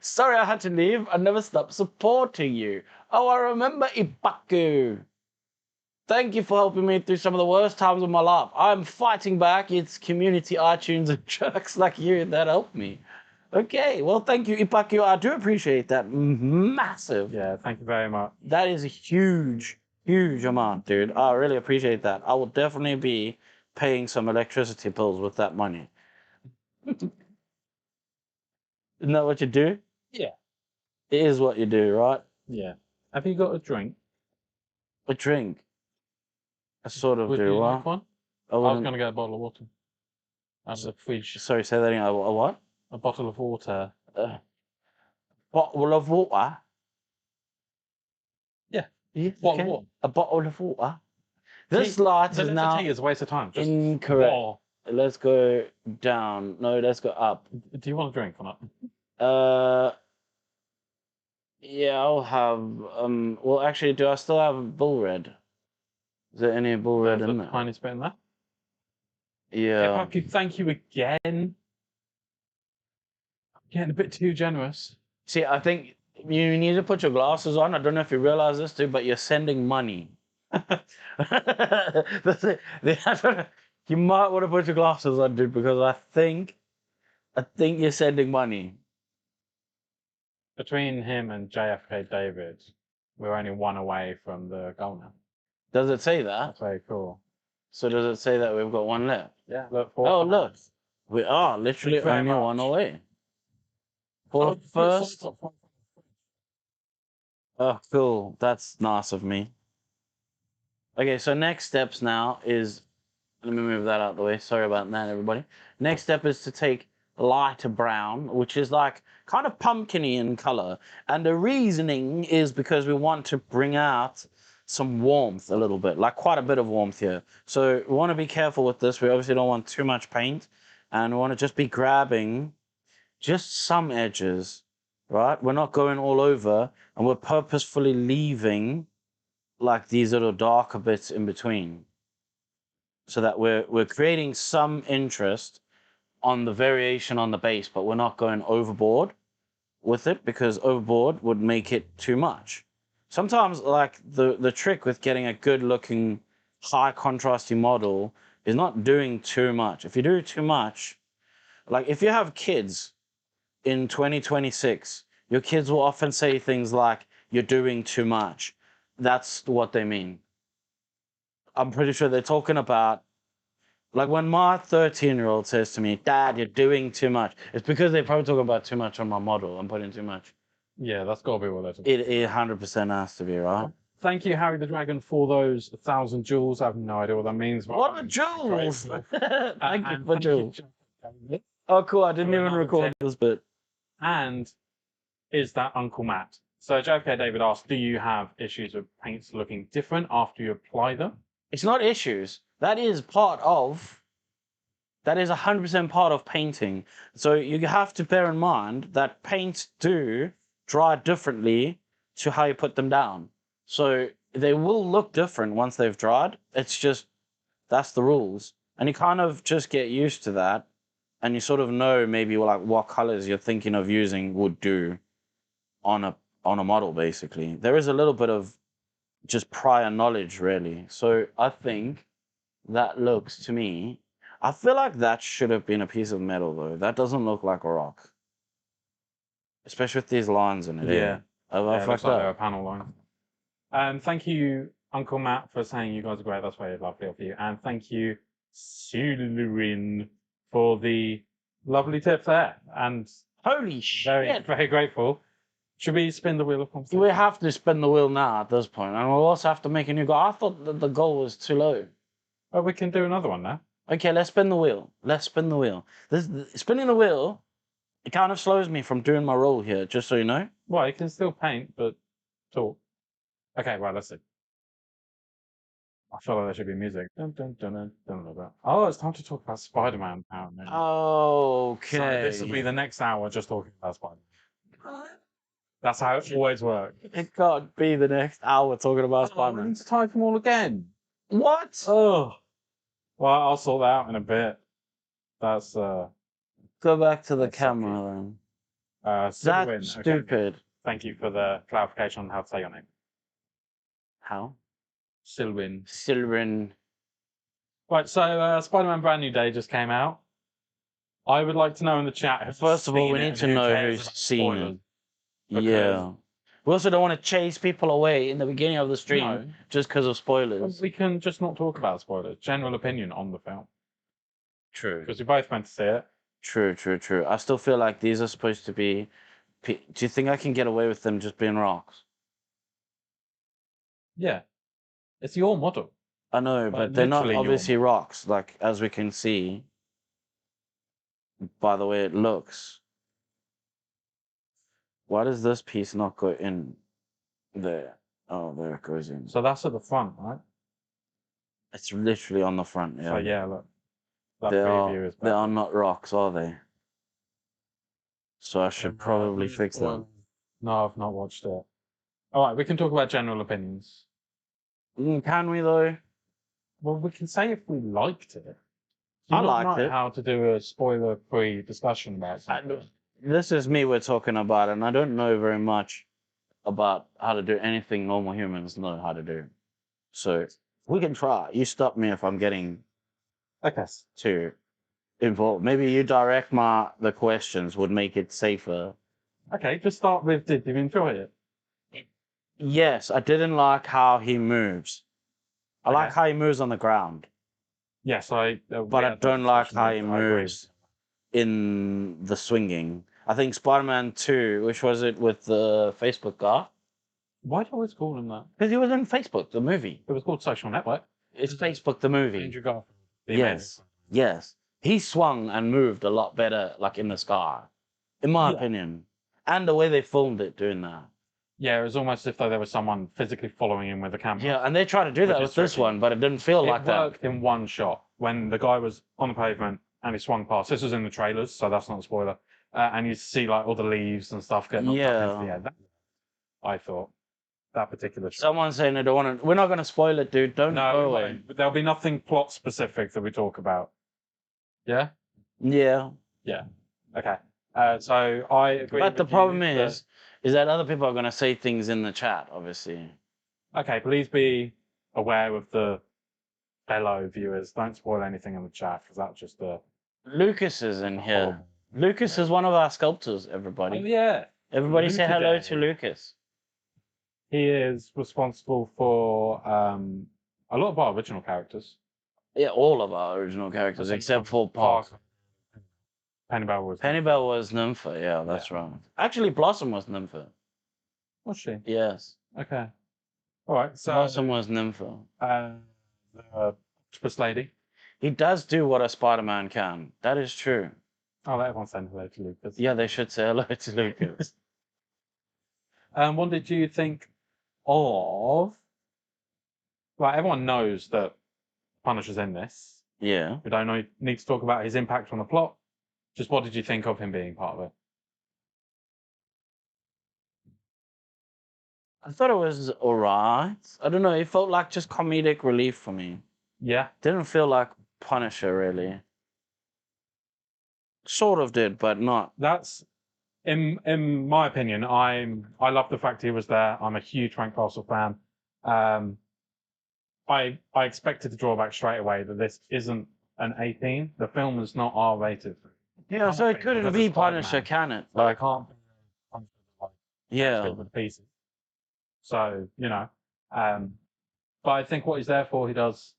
C: Sorry I had to leave. I never stopped supporting you. Oh, I remember Ipaku. Thank you for helping me through some of the worst times of my life. I'm fighting back. It's community iTunes and jerks like you that helped me. Okay, well, thank you, Ipaku. I do appreciate that. Massive.
D: Yeah, thank you very much.
C: That is a huge, huge amount, dude. I really appreciate that. I will definitely be paying some electricity bills with that money. Isn't that what you do?
D: Yeah.
C: It is what you do, right?
D: Yeah. Have you got a drink?
C: A drink. I sort of
D: Would
C: do.
D: you
C: What?
D: like one?
C: I
D: I was
C: wouldn't.
D: going to get a bottle of water. That's a fridge.
C: Sorry, say that again. A what?
D: A bottle of water.
C: A bottle of water.
D: Yeah.
C: Yeah.
D: Bottle of
C: Okay.
D: water.
C: A bottle of water. This
D: Tea-
C: light
D: The
C: is
D: letter
C: now
D: T is a waste of time. Just
C: incorrect.
D: water.
C: Let's go down. No, let's go up.
D: Do you want a drink or not?
C: Yeah, I'll have. Well, actually, do I still have Bull Red? Is there any Bull Red
D: There's
C: in
D: a
C: there?
D: tiny bit in there. If
C: Yeah.
D: I could thank you again. I'm getting a bit too generous.
C: See, I think you need to put your glasses on. I don't know if you realize this too, but you're sending money. That's it. You might want to put your glasses on, dude, because I think you're sending money.
D: Between him and JFK David, we're only one away from the goal now.
C: Does it say that?
D: That's very cool.
C: So does it say that we've got one left?
D: Yeah. Look.
C: Oh, look. We are literally
D: Thank you very
C: only one
D: much.
C: away. For the first. Oh, cool. That's nice of me. Okay, so next steps now is. Let me move that out of the way. Sorry about that, everybody. Next step is to take lighter brown, which is like kind of pumpkiny in color. And the reasoning is because we want to bring out some warmth a little bit, like quite a bit of warmth here. So we want to be careful with this. We obviously don't want too much paint, and we want to just be grabbing just some edges, right? We're not going all over, and we're purposefully leaving like these little darker bits in between, so that we're creating some interest on the variation on the base, but we're not going overboard with it, because overboard would make it too much. Sometimes, like, the trick with getting a good looking high contrasty model is not doing too much. If you do too much, like if you have kids in 2026, your kids will often say things like, "You're doing too much." That's what they mean. I'm pretty sure they're talking about, like when my 13-year-old says to me, "Dad, you're doing too much," it's because they're probably talking about too much on my model. I'm putting too much.
D: Yeah, that's got to be what that's.
C: It 100% has to be, right?
D: Thank you, Harry the Dragon, for those 1,000 jewels. I have no idea what that means. But
C: What
D: I'm
C: are jewels?
D: grateful.
C: Thank you
D: And
C: for jewels.
D: David.
C: Oh, cool. I didn't
D: for
C: even
D: another
C: record
D: tip.
C: this bit.
D: And is that Uncle Matt? So JFK David asked, do you have issues with paints looking different after you apply them?
C: It's not issues. That is 100% part of painting. So you have to bear in mind that paints do dry differently to how you put them down. So they will look different once they've dried. It's just, that's the rules. And you kind of just get used to that. And you sort of know maybe like what colors you're thinking of using would do on a model, basically. There is a little bit of just prior knowledge, really. So I think that looks, to me, I feel like that should have been a piece of metal, though. That doesn't look like a rock. Especially with these lines in it.
D: Yeah.
C: I
D: Yeah, it looks
C: fucked
D: like they're a
C: up.
D: panel line. Thank you, Uncle Matt, for saying you guys are great. That's very lovely of you. And thank you, Sulurin, for the lovely tip there. And
C: Holy
D: very,
C: shit.
D: very grateful. Should we spin the wheel of conversation?
C: We have to spin the wheel now at this point, and we'll also have to make a new goal. I thought that the goal was too low.
D: Oh, we can do another one now.
C: Okay, let's spin the wheel. Let's spin the wheel. Spinning the wheel, it kind of slows me from doing my role here, just so you know.
D: Well, you can still paint, but talk. Okay, right, let's see. I feel like there should be music. Dun, dun, dun, dun, dun, dun, dun. Oh, it's time to talk about Spider-Man now.
C: Okay.
D: So this will be the next hour just talking about Spider-Man. That's how it always works.
C: It can't be the next hour talking about
D: I
C: Spider-Man.
D: need to type them all again.
C: What?
D: Oh. Well, I'll sort that out in a bit. That's
C: Go back to the
D: That's
C: camera then.
D: Silwyn.
C: That's
D: Okay.
C: stupid.
D: Thank you for the clarification on how to say your name.
C: How?
D: Silwyn.
C: Silverin.
D: Right, so Spider-Man Brand New Day just came out. I would like to know in the chat. who's
C: First of all,
D: seen
C: we
D: it
C: need
D: and
C: to
D: who
C: know
D: cares
C: who's
D: about
C: seen
D: spoilers.
C: it.
D: Because-
C: Yeah. We also don't want to chase people away in the beginning of the stream
D: No.
C: just because of spoilers.
D: We can just not talk about spoilers. General opinion on the film.
C: True.
D: Because we both went to see it.
C: True. I still feel like these are supposed to be. Do you think I can get away with them just being rocks?
D: Yeah. It's your model.
C: I know,
D: But
C: but they're not
D: literally
C: obviously rocks, like as we can see by the way it looks. Why does this piece not go in there? Oh, there it goes in.
D: So that's at the front, right?
C: It's literally on the front.
D: So
C: Yeah,
D: yeah, look. That
C: they
D: preview is
C: they
D: better.
C: are not rocks, are they? So I should probably fix them.
D: No, I've not watched it. All right, we can talk about general opinions.
C: Can we though?
D: Well, we can say if we liked it.
C: I
D: Do you not
C: liked
D: know
C: it.
D: how to do a spoiler-free discussion about something?
C: This is me we're talking about, and I don't know very much about how to do anything normal humans know how to do. So we can try. You stop me if I'm getting
D: Okay.
C: too involved. Maybe you direct the questions would make it safer.
D: Okay, just start with, did you enjoy it?
C: Yes, I didn't like how he moves. I like
D: Okay.
C: how he moves on the ground,
D: Yes,
C: but I don't like how he moves in the swinging. I think Spider-Man 2, which was it with the Facebook guy?
D: Why do you always call him that?
C: Because he was in Facebook, the movie.
D: It was called Social Network.
C: It's Facebook, the movie.
D: Andrew Garfield. The
C: Yes, yes. He swung and moved a lot better, like in the sky, in my
D: Yeah.
C: opinion. And the way they filmed it doing that.
D: Yeah, it was almost as though there was someone physically following him with a camera.
C: Yeah, and they tried to do that
D: Which is
C: with this
D: tricky.
C: one, but it didn't feel
D: It
C: like that.
D: worked in one shot when the guy was on the pavement and he swung past. This was in the trailers, so that's not a spoiler. And you see like all the leaves and stuff getting knocked up into the
C: Yeah.
D: air. That, I thought that particular shot.
C: Someone's saying they don't want to. We're not going to spoil it, dude. Don't
D: No,
C: go
D: we
C: away.
D: won't. But there'll be nothing plot specific that we talk about. Yeah.
C: Yeah.
D: Okay. So I agree.
C: But the
D: with you
C: problem
D: that-
C: is that other people are going to say things in the chat, obviously.
D: Okay, please be aware of the fellow viewers. Don't spoil anything in the chat because that's just a
C: Lucas is in here.
D: horrible.
C: Lucas is one of our sculptors,
D: Oh
C: everybody.
D: yeah,
C: Everybody say hello
D: Luca
C: to
D: Day.
C: Lucas.
D: he is responsible for a lot of our original characters.
C: Yeah, all of our original characters, except for Park.
D: Pennybell was.
C: Pennybell was Nympha, yeah, that's right. Actually, Blossom was Nympha.
D: Was she?
C: Yes.
D: Okay. All right. So
C: Blossom was Nympha.
D: the octopus lady.
C: He does do what a Spider-Man can. That is true.
D: I'll let everyone say hello to Lucas.
C: Yeah, they should say hello to Lucas.
D: What did you think of? Right, everyone knows that Punisher's in this.
C: Yeah.
D: We don't need to talk about his impact on the plot. Just what did you think of him being part of it?
C: I thought it was alright. I don't know, it felt like just comedic relief for me.
D: Yeah.
C: Didn't feel like Punisher, really. Sort of did, but not.
D: That's in my opinion, I love the fact he was there. I'm a huge Frank Castle fan. I expected to draw back straight away that this isn't an 18. The film is not R-rated.
C: Yeah, so it couldn't
D: Because
C: be
D: it's Spider-Man.
C: Punisher, can it?
D: But I
C: Like,
D: can't.
C: yeah.
D: With pieces. So but I think what he's there for, he does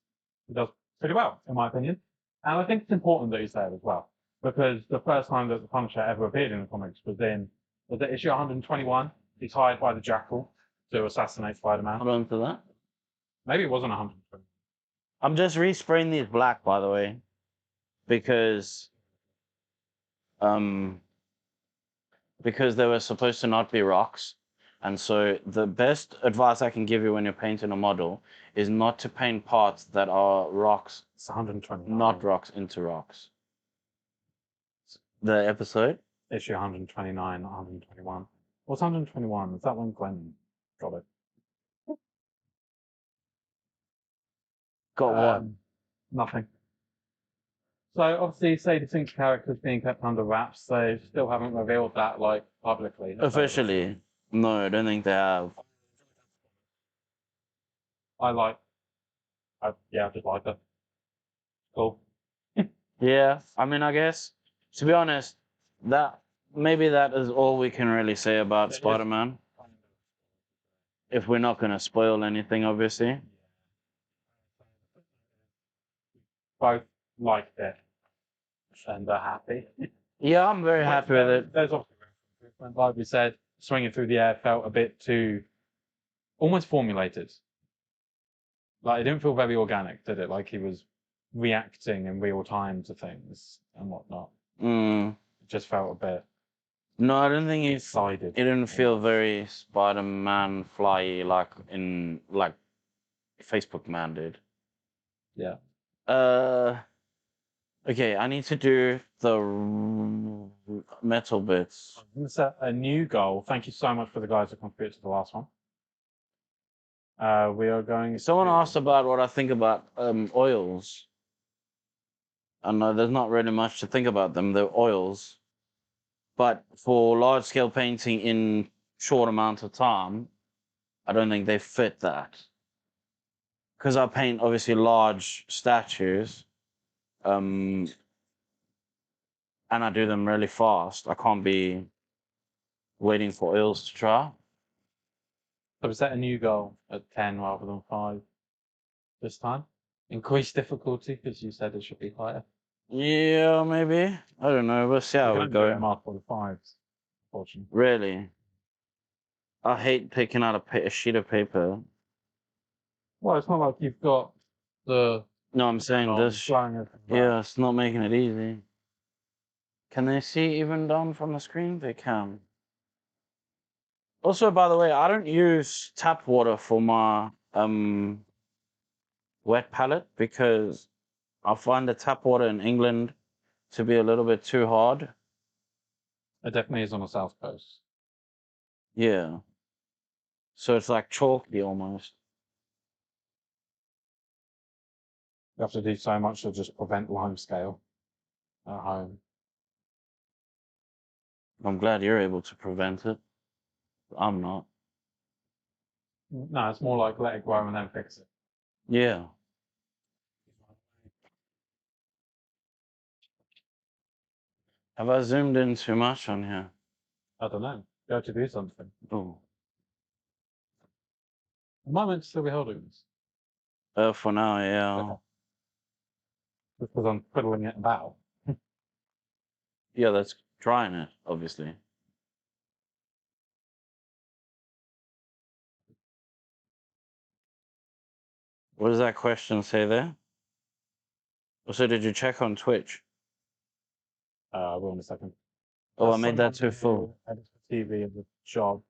D: pretty well, in my opinion. And I think it's important that he's there as well, because the first time that the Punisher ever appeared in the comics was at issue 121. He's hired by the Jackal to assassinate Spider-Man.
C: Hold on to that.
D: Maybe it wasn't 120.
C: I'm just respraying these black, by the way, because they were supposed to not be rocks. And so the best advice I can give you when you're painting a model is not to paint parts that are rocks,
D: It's 120.
C: not rocks, into rocks. The episode?
D: Issue 129, 121. What's 121? Is that when Gwen got it?
C: Got what?
D: Nothing. So obviously, Sadie Sink's character is being kept under wraps. They still haven't revealed that like publicly.
C: Officially. No, I don't think they have.
D: I just like it. Cool.
C: Yeah, I mean, I guess, to be honest, maybe that is all we can really say about
D: It is.
C: Spider-Man. If we're not going to spoil anything, obviously.
D: Both liked it, and they're happy.
C: Yeah, I'm very happy with it.
D: There's obviously improvement. Like we said, swinging through the air felt a bit too almost formulated. Like, it didn't feel very organic, did it? Like he was reacting in real time to things and whatnot.
C: Mm.
D: It just felt a bit
C: No, I don't think it
D: sided.
C: didn't feel very Spider-Man fly like Facebook Man did.
D: Yeah.
C: Okay, I need to do the metal bits.
D: I'm gonna set a new goal. Thank you so much for the guys that contributed to the last one. We are going.
C: Someone
D: to-
C: asked about what I think about oils. I know there's not really much to think about them. They're oils. But for large scale painting in short amount of time, I don't think they fit that. Because I paint obviously large statues, and I do them really fast. I can't be waiting for oils to dry.
D: So we set a new goal at 10 rather than 5 this time. Increase difficulty because you said it should be higher.
C: Yeah, maybe. I don't know. We'll see how
D: We
C: we
D: can only do it
C: go.
D: mark for the 5s, unfortunately.
C: Really. I hate taking out a sheet of paper.
D: Well, it's not like you've got the
C: No, I'm saying this.
D: flying everything around.
C: Yeah, it's not making it easy. Can they see even down from the screen? They can. Also, by the way, I don't use tap water for my wet palette because I find the tap water in England to be a little bit too hard.
D: It definitely is on the south coast.
C: Yeah. So it's like chalky almost.
D: You have to do so much to just prevent lime scale at home.
C: I'm glad you're able to prevent it. I'm not.
D: No, it's more like let it grow and then fix it.
C: Yeah. Have I zoomed in too much on here?
D: I don't know. You have to do something.
C: Oh.
D: Am I meant to still be holding this?
C: For now, yeah.
D: Okay. Because I'm fiddling it about.
C: Yeah, that's drying it, obviously. What does that question say there? Also, did you check on Twitch?
D: I will in a second.
C: Oh, I
D: As
C: made that
D: someone
C: too full.
D: who edits for TV as a job,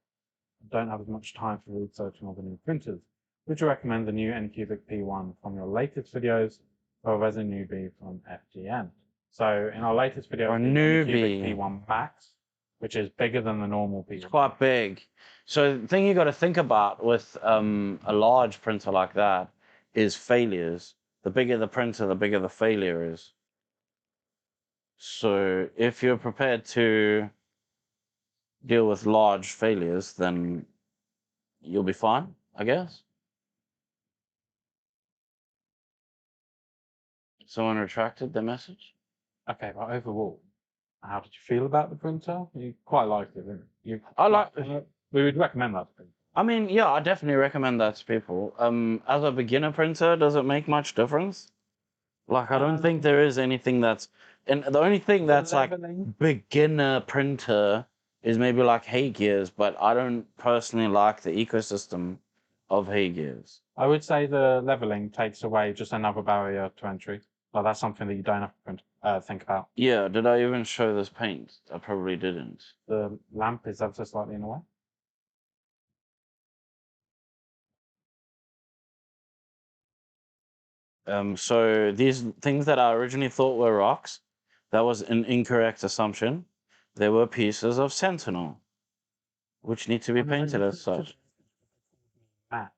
D: I don't have as much time for researching all the new printers. Would you recommend the new Anycubic P1 from your latest videos or a Resin Newbie from FGN? So in our latest video,
C: Or
D: the
C: Newbie.
D: Anycubic P1 Max, which is bigger than the normal P1.
C: It's quite big. So the thing you got to think about with a large printer like that is failures. The bigger the printer, the bigger the failure is. So if you're prepared to deal with large failures, then you'll be fine, I guess. Someone retracted the message?
D: Okay, but overall, how did you feel about the printer? You quite liked it, didn't you?
C: I like.
D: We would recommend that to people.
C: I mean, yeah, I definitely recommend that to people. As a beginner printer, does it make much difference? Like, I don't think there is anything that's, and the only thing that's like
D: Leveling.
C: beginner printer is maybe like Hey Gears, but I don't personally like the ecosystem of Hey Gears.
D: I would say the leveling takes away just another barrier to entry. Well, that's something that you don't have to think about.
C: Yeah, did I even show this paint? I probably didn't.
D: The lamp is ever so slightly in the way.
C: So these things that I originally thought were rocks, that was an incorrect assumption. They were pieces of Sentinel, which need to be painted as such.
D: Matt,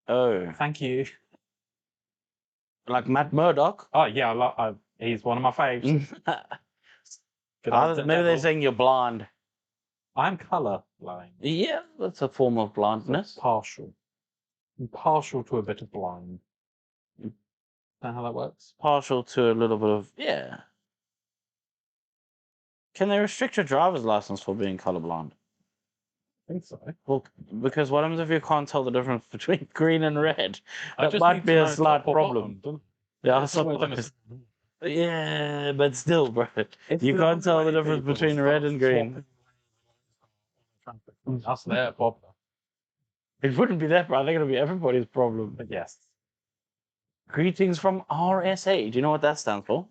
C: Oh,
D: thank you.
C: like Matt Murdock?
D: Oh yeah, he's one of my faves. Good old
C: Maybe they're
D: Devil.
C: saying you're blind.
D: I'm color blind.
C: Yeah, that's a form of blindness.
D: Partial. I'm partial to a bit of blind. Is that how that works?
C: Partial to a little bit of, yeah. Can they restrict your driver's license for being colorblind?
D: I think so.
C: Well, because what happens if you can't tell the difference between green and red?
D: I
C: That
D: just
C: might
D: need
C: be
D: to
C: a
D: know
C: slight
D: top or
C: problem.
D: bottom, don't
C: Yeah,
D: I?
C: I
D: It's always in a-
C: suppose. Yeah, but still, bro.
D: It's
C: You
D: the
C: can't tell the
D: way
C: difference
D: people
C: between
D: start
C: red and green.
D: swapping lanes on traffic. Us there, Bob.
C: It wouldn't be their problem. I think it'll be everybody's problem.
D: But yes.
C: Greetings from RSA. Do you know what that stands for?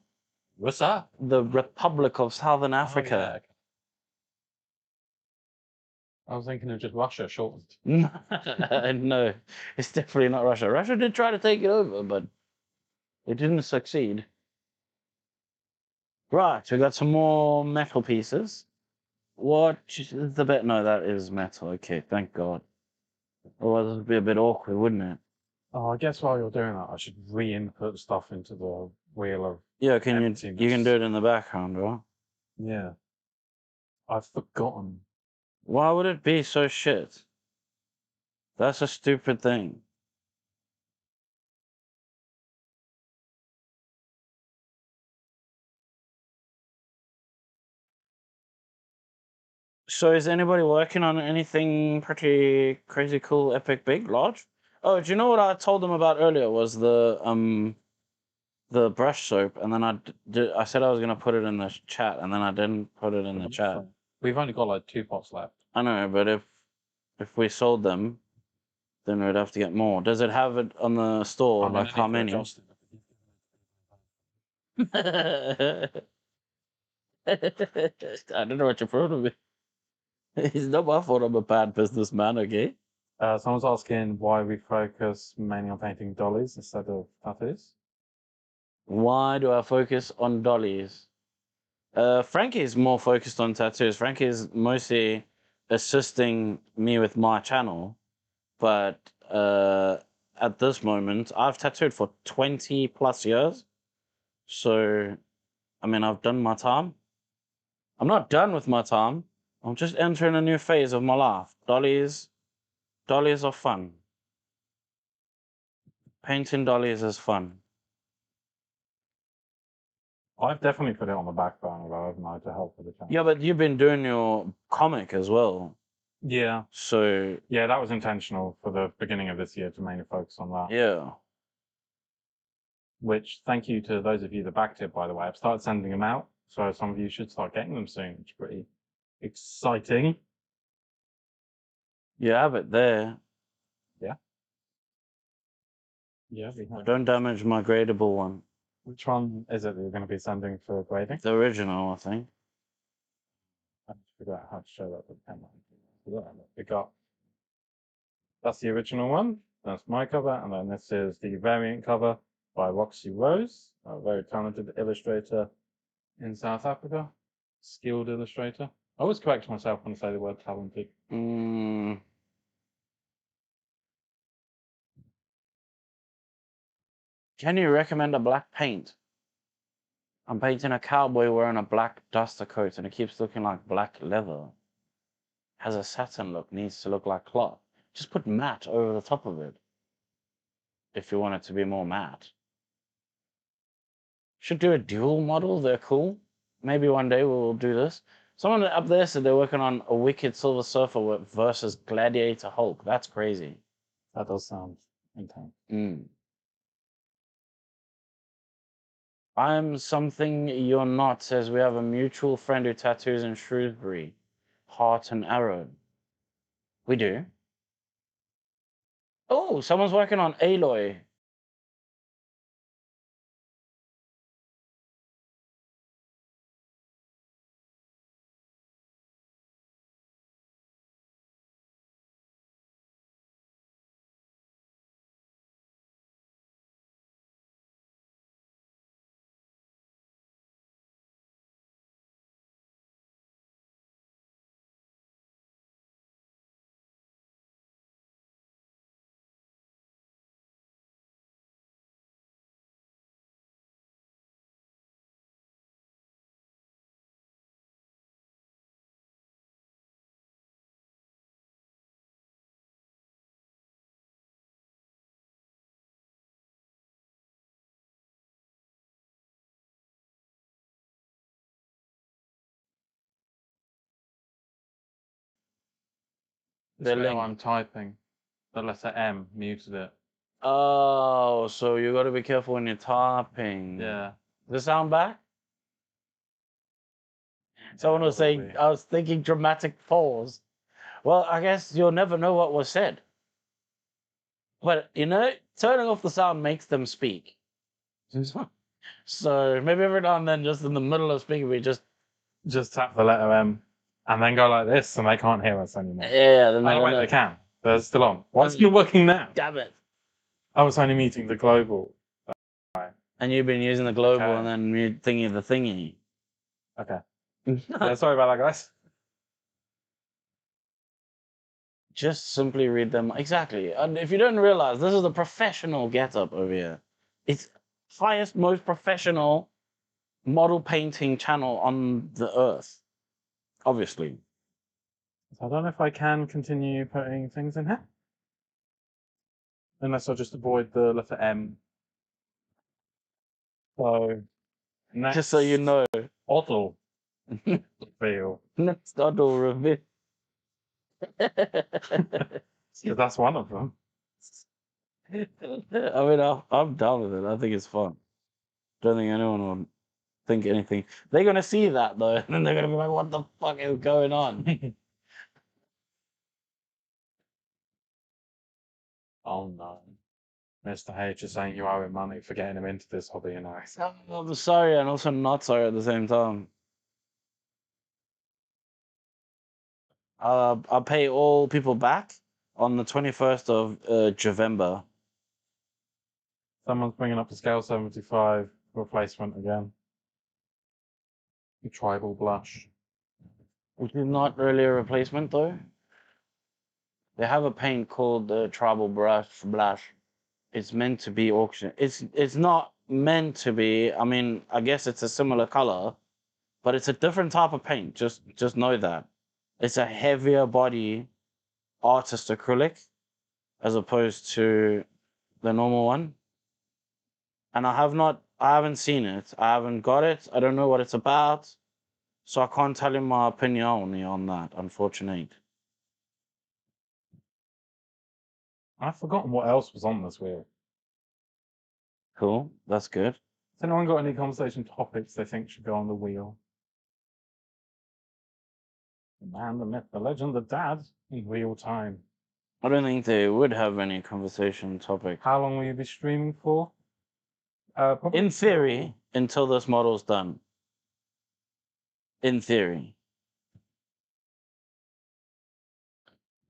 D: What's that?
C: The Republic of Southern Africa.
D: Oh, yeah, okay. I was thinking of just Russia shortened.
C: No, it's definitely not Russia. Russia did try to take it over, but it didn't succeed. Right, we got some more metal pieces. What is the bit? No, that is metal. Okay, thank God. Otherwise, it would be a bit awkward, wouldn't it?
D: Oh, I guess while you're doing that, I should re-input stuff into the wheel of.
C: Yeah, you can
D: Emptiness.
C: do it in the background, right?
D: Yeah. I've forgotten.
C: Why would it be so shit? That's a stupid thing. So is anybody working on anything pretty crazy, cool, epic, big, large? Oh, do you know what I told them about earlier was the brush soap, and then I said I was gonna put it in the chat, and then I didn't put it in the chat.
D: We've only got like 2 pots left.
C: I know, but if we sold them, then we'd have to get more. Does it have it on the store?
D: I'm gonna
C: Like how
D: need to
C: many?
D: adjust
C: I don't know what your problem is. It's not my fault I'm a bad businessman, okay?
D: Someone's asking why we focus mainly on painting dollies instead of tattoos.
C: Why do I focus on dollies? Frankie's more focused on tattoos. Frankie's mostly assisting me with my channel, but at this moment, I've tattooed for 20 plus years. So, I mean, I've done my time. I'm not done with my time. I'm just entering a new phase of my life. Dollies are fun. Painting dollies is fun.
D: I've definitely put it on the back burner though, haven't I, to help with the channel.
C: Yeah, but you've been doing your comic as well.
D: Yeah.
C: So,
D: Yeah, that was intentional for the beginning of this year to mainly focus on that.
C: yeah.
D: Which, thank you to those of you that backed it, by the way. I've started sending them out, so some of you should start getting them soon. It's pretty exciting.
C: You have it there.
D: Yeah, we have.
C: Don't damage my gradable one.
D: Which one is it that you're going to be sending for grading?
C: The original, I think.
D: I have to figure out how to show that with the camera. We got. That's the original one. That's my cover, and then this is the variant cover by Roxy Rose, a very talented illustrator in South Africa, skilled illustrator. I always correct myself when I say the word talented.
C: Can you recommend a black paint? I'm painting a cowboy wearing a black duster coat and it keeps looking like black leather. Has a satin look, needs to look like cloth. Just put matte over the top of it. If you want it to be more matte. Should do a dual model, they're cool. Maybe one day we'll do this. Someone up there said they're working on a Wicked Silver Surfer versus Gladiator Hulk. That's crazy.
D: That does sound intense.
C: I'm something you're not, says we have a mutual friend who tattoos in Shrewsbury. Heart and arrow. We do. Oh, someone's working on Aloy.
D: This way I'm typing. The letter M muted it.
C: Oh, so you got to be careful when you're typing.
D: Yeah.
C: Does it sound bad? Someone was saying, I was thinking dramatic pause. Well, I guess you'll never know what was said. But you know, turning off the sound makes them speak. So maybe every now and then, just in the middle of speaking, we just
D: Just tap the letter M and then go like this, and they can't hear us anymore.
C: yeah. Then
D: Oh, wait, they can. They're still on. Why is it not working now?
C: Damn it!
D: I was only muting the global.
C: And you've been using the global
D: Okay.
C: and then you thingy of the thingy.
D: Okay. Yeah, sorry about that, guys.
C: Just simply read them exactly. And if you don't realize, this is the professional getup over here. It's highest, most professional model painting channel on the earth. Obviously.
D: So I don't know if I can continue putting things in here. Unless I just avoid the letter M. So, next.
C: Just so you know.
D: Otto. Feel.
C: Next auto reveal.
D: Because that's one of them.
C: I mean, I'm down with it. I think it's fun. Don't think anyone will think anything. They're gonna see that though, and then they're gonna be like, "What the fuck is going on?"
D: Oh no. Mr. H is saying you owe him money for getting him into this hobby, you know.
C: I'm sorry and also not sorry at the same time. I'll pay all people back on the 21st of November.
D: Someone's bringing up the scale 75 replacement again. The tribal blush.
C: Which is not really a replacement though. They have a paint called the Tribal Blush. It's meant to be auction. It's not meant to be. I mean, I guess it's a similar color, but it's a different type of paint. Just know that. It's a heavier body artist acrylic as opposed to the normal one. And I haven't seen it. I haven't got it. I don't know what it's about. So I can't tell you my opinion on that, unfortunately.
D: I've forgotten what else was on this wheel.
C: Cool. That's good.
D: Has anyone got any conversation topics they think should go on the wheel? The man, the myth, the legend, the dad in real time.
C: I don't think they would have any conversation topic.
D: How long will you be streaming for? Probably
C: In theory, until this model's done. In theory.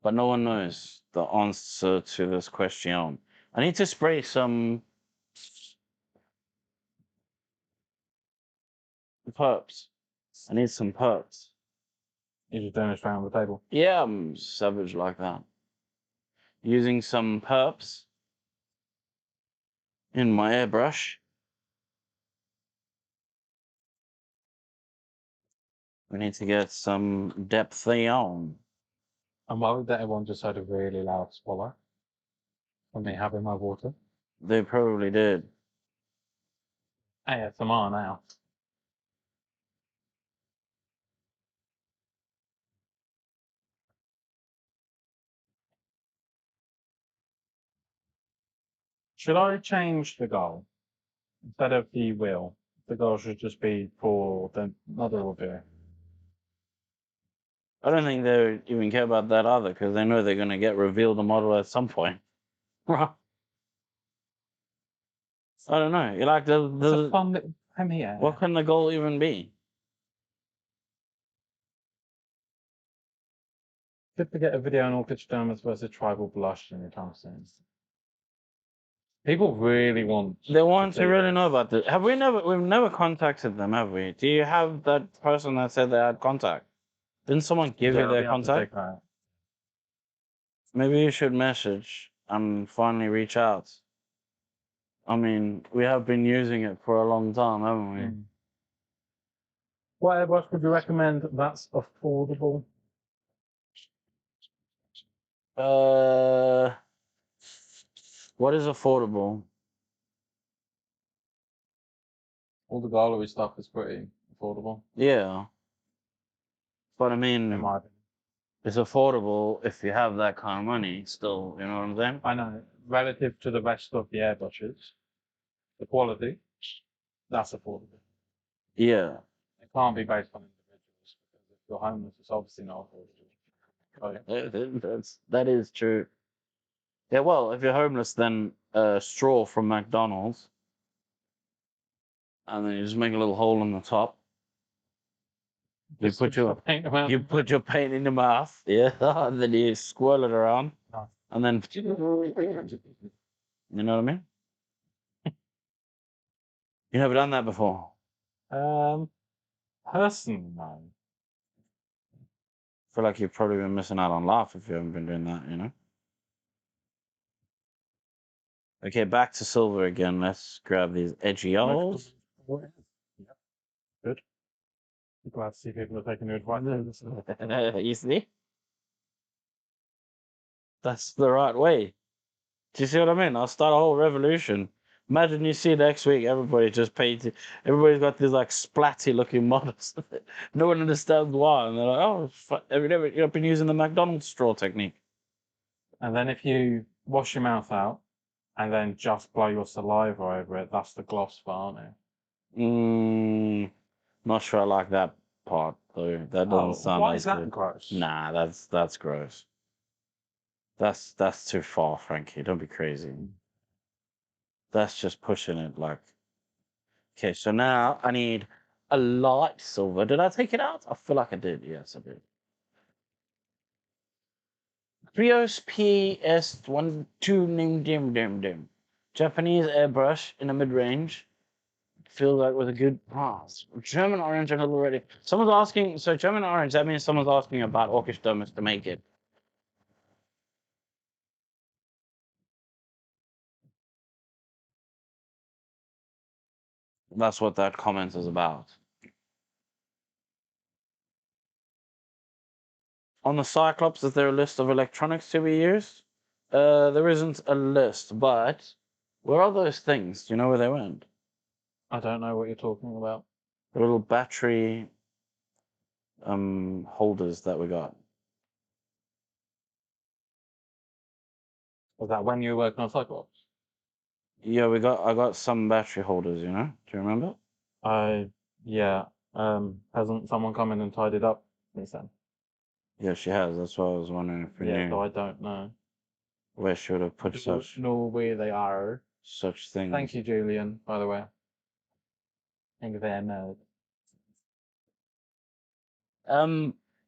C: But no one knows the answer to this question. I need to spray some perps. I need some perps.
D: You're just doing it straight on the table.
C: Yeah, I'm savage like that. Using some perps in my airbrush. We need to get some depth on.
D: I'm worried that everyone just heard a really loud swallow from me having my water.
C: They probably did.
D: ASMR now. Should I change the goal? Instead of the wheel, the goal should just be for the mother review.
C: I don't think they even care about that either because they know they're going to get revealed the model at some point. I don't know. You like
D: It's a fun little premiere.
C: what can the goal even be?
D: Good to get a video on Orchidsdermis versus Tribal Blush in your time soon. People really want.
C: They want to
D: see
C: really
D: this.
C: know about this. We've never contacted them, have we? Do you have that person that said they had contact? Didn't someone give
D: Yeah,
C: you
D: I'll
C: their
D: be able to
C: contact?
D: take that.
C: Maybe you should message and finally reach out. I mean, we have been using it for a long time, haven't we?
D: Mm. What airbrush would you recommend that's affordable?
C: What is affordable?
D: All the gallery stuff is pretty affordable,
C: Yeah. But I
D: in
C: mean,
D: my opinion.
C: it's affordable if you have that kind of money still, you know what I'm saying?
D: I know, relative to the rest of the airbrushes, the quality, that's affordable.
C: Yeah.
D: It can't be based on individuals because if you're homeless, it's obviously not affordable. So,
C: That is true. Yeah, well, if you're homeless, then straw from McDonald's, and then you just make a little hole in the top. You
D: Just
C: put your
D: paint them out.
C: you put your paint in your mouth, yeah, and then you swirl it around,
D: Nice.
C: and then you know what I mean? You never done that before.
D: Person, no.
C: I feel like you've probably been missing out on life if you haven't been doing that, you know? Okay, back to silver again. Let's grab these edgy O's.
D: Yep. Good. Glad to see people are taking your advice.
C: You see? That's the right way. Do you see what I mean? I'll start a whole revolution. Imagine you see next week everybody just painted. Everybody's got these like splatty looking models. No one understands why, and they're like, "Oh, you've been using the McDonald's straw technique."
D: And then if you wash your mouth out and then just blow your saliva over it, that's the gloss part, aren't it?
C: Not sure I like that part though. That doesn't sound
D: why
C: as
D: is that
C: good.
D: gross?
C: Nah, that's gross. That's too far, Frankie. Don't be crazy. That's just pushing it like. Okay, so now I need a light silver. Did I take it out? I feel like I did. Yes, I did. Trios PS12 name dim. Japanese airbrush in the mid range. Feels like with a good pass. German orange and already. Someone's asking. So German orange. That means someone's asking about Orcish Domus to make it. That's what that comment is about. On the Cyclops, is there a list of electronics to be used? There isn't a list, but where are those things? Do you know where they went?
D: I don't know what you're talking about.
C: The little battery holders that we got.
D: Was that when you were working on Cyclops?
C: Yeah, I got some battery holders, you know? Do you remember?
D: Yeah. Hasn't someone come in and tied it up since then?
C: Yeah, she has. That's why I was wondering if you
D: Yeah,
C: knew
D: so I don't know.
C: where she would have put
D: Nor where they are.
C: such things.
D: Thank you, Julian, by the way. Thank you very much.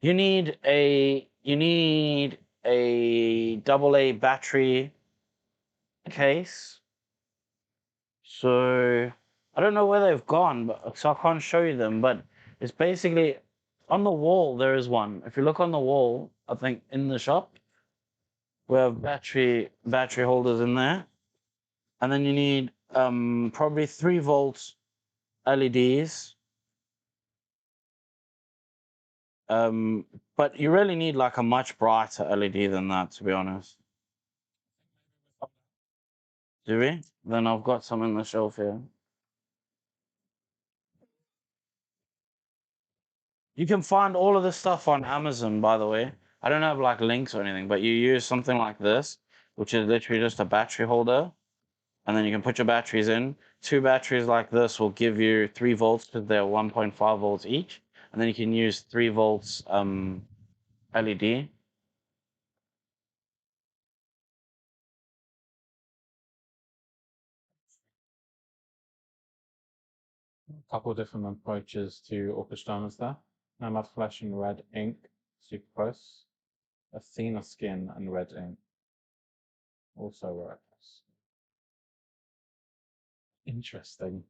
C: You need a double A battery case. So I don't know where they've gone, but so I can't show you them. But it's basically on the wall. There is one. If you look on the wall, I think in the shop, we have battery holders in there, and then you need probably 3 volts LEDs. But you really need like a much brighter LED than that, to be honest. Do we? Then I've got some in the shelf here. You can find all of this stuff on Amazon, by the way. I don't have like links or anything, but you use something like this, which is literally just a battery holder, and then you can put your batteries in. 2 batteries like this will give you 3 volts because they're 1.5 volts each, and then you can use 3 volts LED.
D: A couple of different approaches to Orchestranas there. Nomad Flesh and red ink, super close. Athena skin and red ink, also works. Interesting.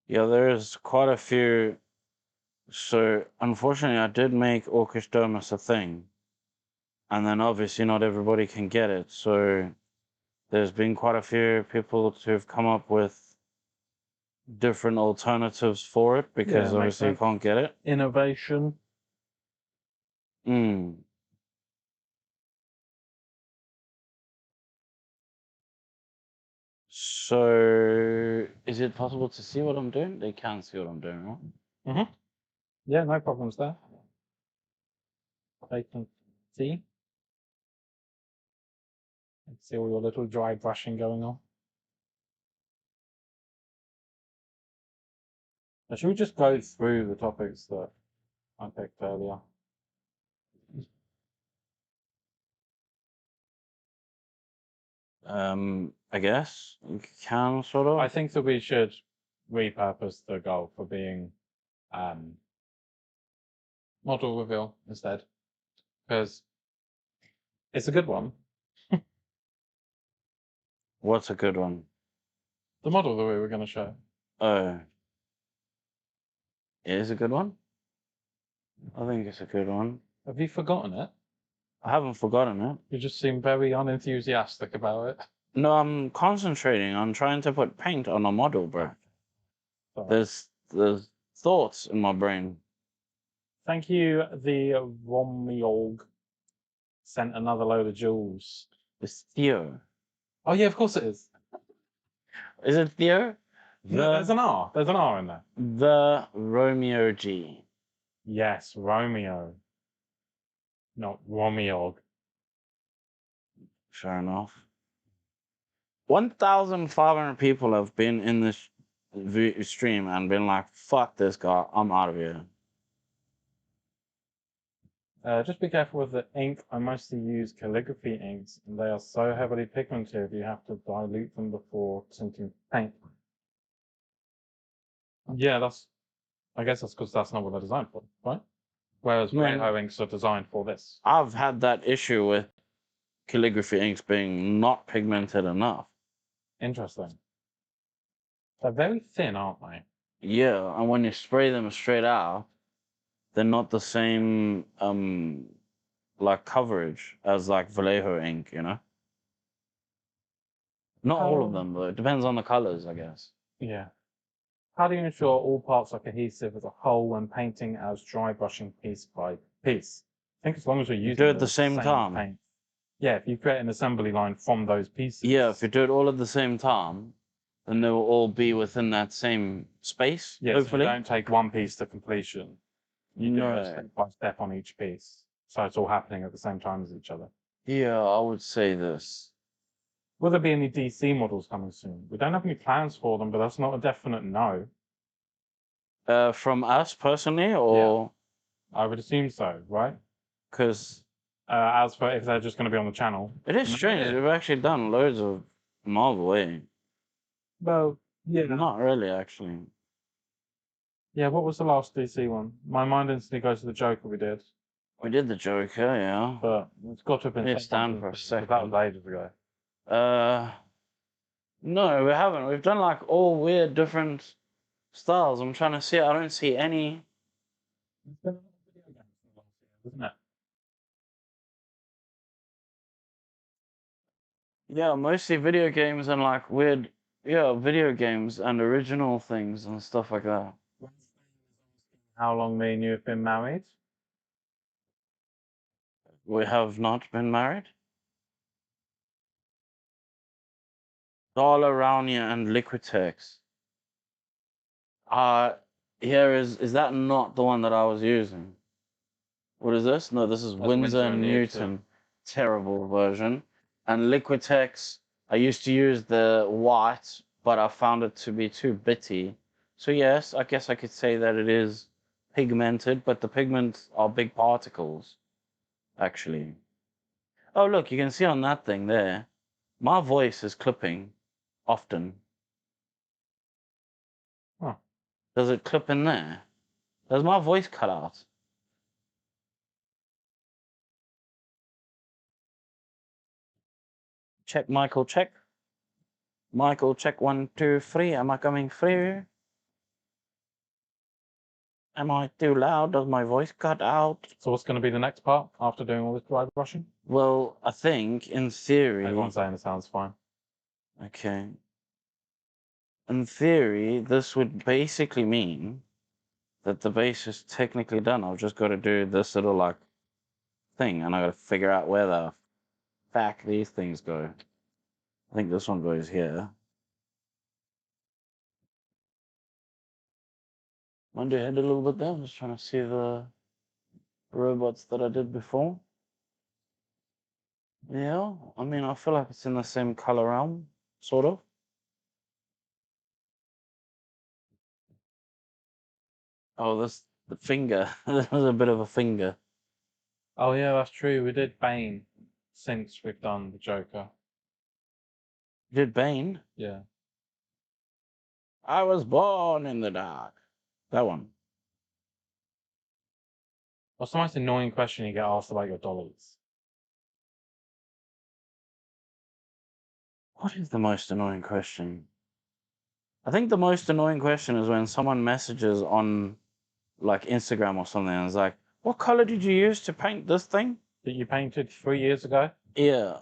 C: Yeah, there's quite a few. So unfortunately, I did make Orcish Domus a thing, and then obviously not everybody can get it. So there's been quite a few people who've come up with different alternatives for it because
D: Yeah, makes
C: obviously you
D: sense.
C: can't get it.
D: Innovation.
C: Mm. So is it possible to see what I'm doing? They can see what I'm doing, right?
D: Mm-hmm. Yeah, no problems there. They can see. See all your little dry brushing going on. Now, should we just go through the topics that I picked earlier?
C: I guess you can sort of.
D: I think that we should repurpose the goal for being model reveal instead, because it's a good one.
C: What's a good one?
D: The model that we were going to show.
C: Oh, it is a good one. I think it's a good one.
D: Have you forgotten it?
C: I haven't forgotten it.
D: You just seem very unenthusiastic about it.
C: No, I'm concentrating on trying to put paint on a model, bro.
D: Sorry.
C: There's thoughts in my brain.
D: Thank you, the Romiog sent another load of jewels.
C: It's Theo.
D: Oh yeah, of course it is.
C: Is it Theo?
D: No, there's an R. There's an R in there.
C: The Romeo G.
D: Yes, Romeo. Not Romiog.
C: Fair enough. 1,500 people have been in this stream and been like, fuck this guy, I'm out of here.
D: Just be careful with the ink. I mostly use calligraphy inks, and they are so heavily pigmented you have to dilute them before tinting paint. Yeah, I guess that's because that's not what they're designed for, right? Whereas
C: Man.
D: rainbow inks are designed for this.
C: I've had that issue with calligraphy inks being not pigmented enough.
D: Interesting. They're very thin, aren't they?
C: Yeah, and when you spray them straight out, they're not the same like coverage as like Vallejo ink, you know? Not all of them, though. It depends on the colors, I guess.
D: Yeah. How do you ensure all parts are cohesive as a whole when painting as dry brushing piece by piece? I think as long as you're using
C: do it at the same time.
D: paint. Yeah, if you create an assembly line from those pieces.
C: Yeah, if you do it all at the same time, then they will all be within that same space,
D: yes,
C: hopefully.
D: you don't take one piece to completion. You do it step by step on each piece. So it's all happening at the same time as each other.
C: Yeah, I would say this.
D: Will there be any DC models coming soon? We don't have any plans for them, but that's not a definite no.
C: From us personally, or
D: I would assume so, right?
C: because
D: As for if they're just going to be on the channel.
C: it is strange. We've actually done loads of Marvel, eh?
D: Well, yeah.
C: Not really, actually.
D: Yeah, what was the last DC one? My mind instantly goes to the Joker we did,
C: We did the Joker, yeah.
D: but it's got to have been.
C: Let me stand
D: someone
C: for a
D: because
C: second.
D: That was ages ago.
C: No, we haven't. We've done like all weird different styles. I'm trying to see. I don't see any.
D: It's been a lot of video games in the last year, isn't it?
C: Yeah, mostly video games and like weird, yeah, video games and original things and stuff like that.
D: How long me and you have been married?
C: We have not been married. Dollar Raunia and Liquitex. Here is that not the one that I was using? What is this? No, this is
D: That's
C: Windsor and Newton. Terrible version. And Liquitex, I used to use the white, but I found it to be too bitty. So yes, I guess I could say that it is pigmented, but the pigments are big particles, actually. Oh, look, you can see on that thing there, my voice is clipping often.
D: Huh.
C: Does it clip in there? Does my voice cut out? Check, Michael, check. Michael, check 1, 2, 3. Am I coming through? Am I too loud? Does my voice cut out?
D: So what's going to be the next part after doing all this dry brushing?
C: Well, I think in theory.
D: Everyone's saying it sounds fine.
C: Okay. In theory, this would basically mean that the base is technically done. I've just got to do this little like thing, and I got to figure out where the fuck these things go. I think this one goes here. Undo head a little bit there. I'm just trying to see the robots that I did before. Yeah, I mean, I feel like it's in the same color realm, sort of. Oh, the finger. There's a bit of a finger.
D: Oh yeah, that's true. We did Bane since we've done the Joker.
C: Did Bane?
D: Yeah.
C: I was born in the dark. That one.
D: What's the most annoying question you get asked about your dollies?
C: What is the most annoying question? I think the most annoying question is when someone messages on like Instagram or something and is like, what color did you use to paint this thing?
D: That you painted 3 years ago?
C: Yeah.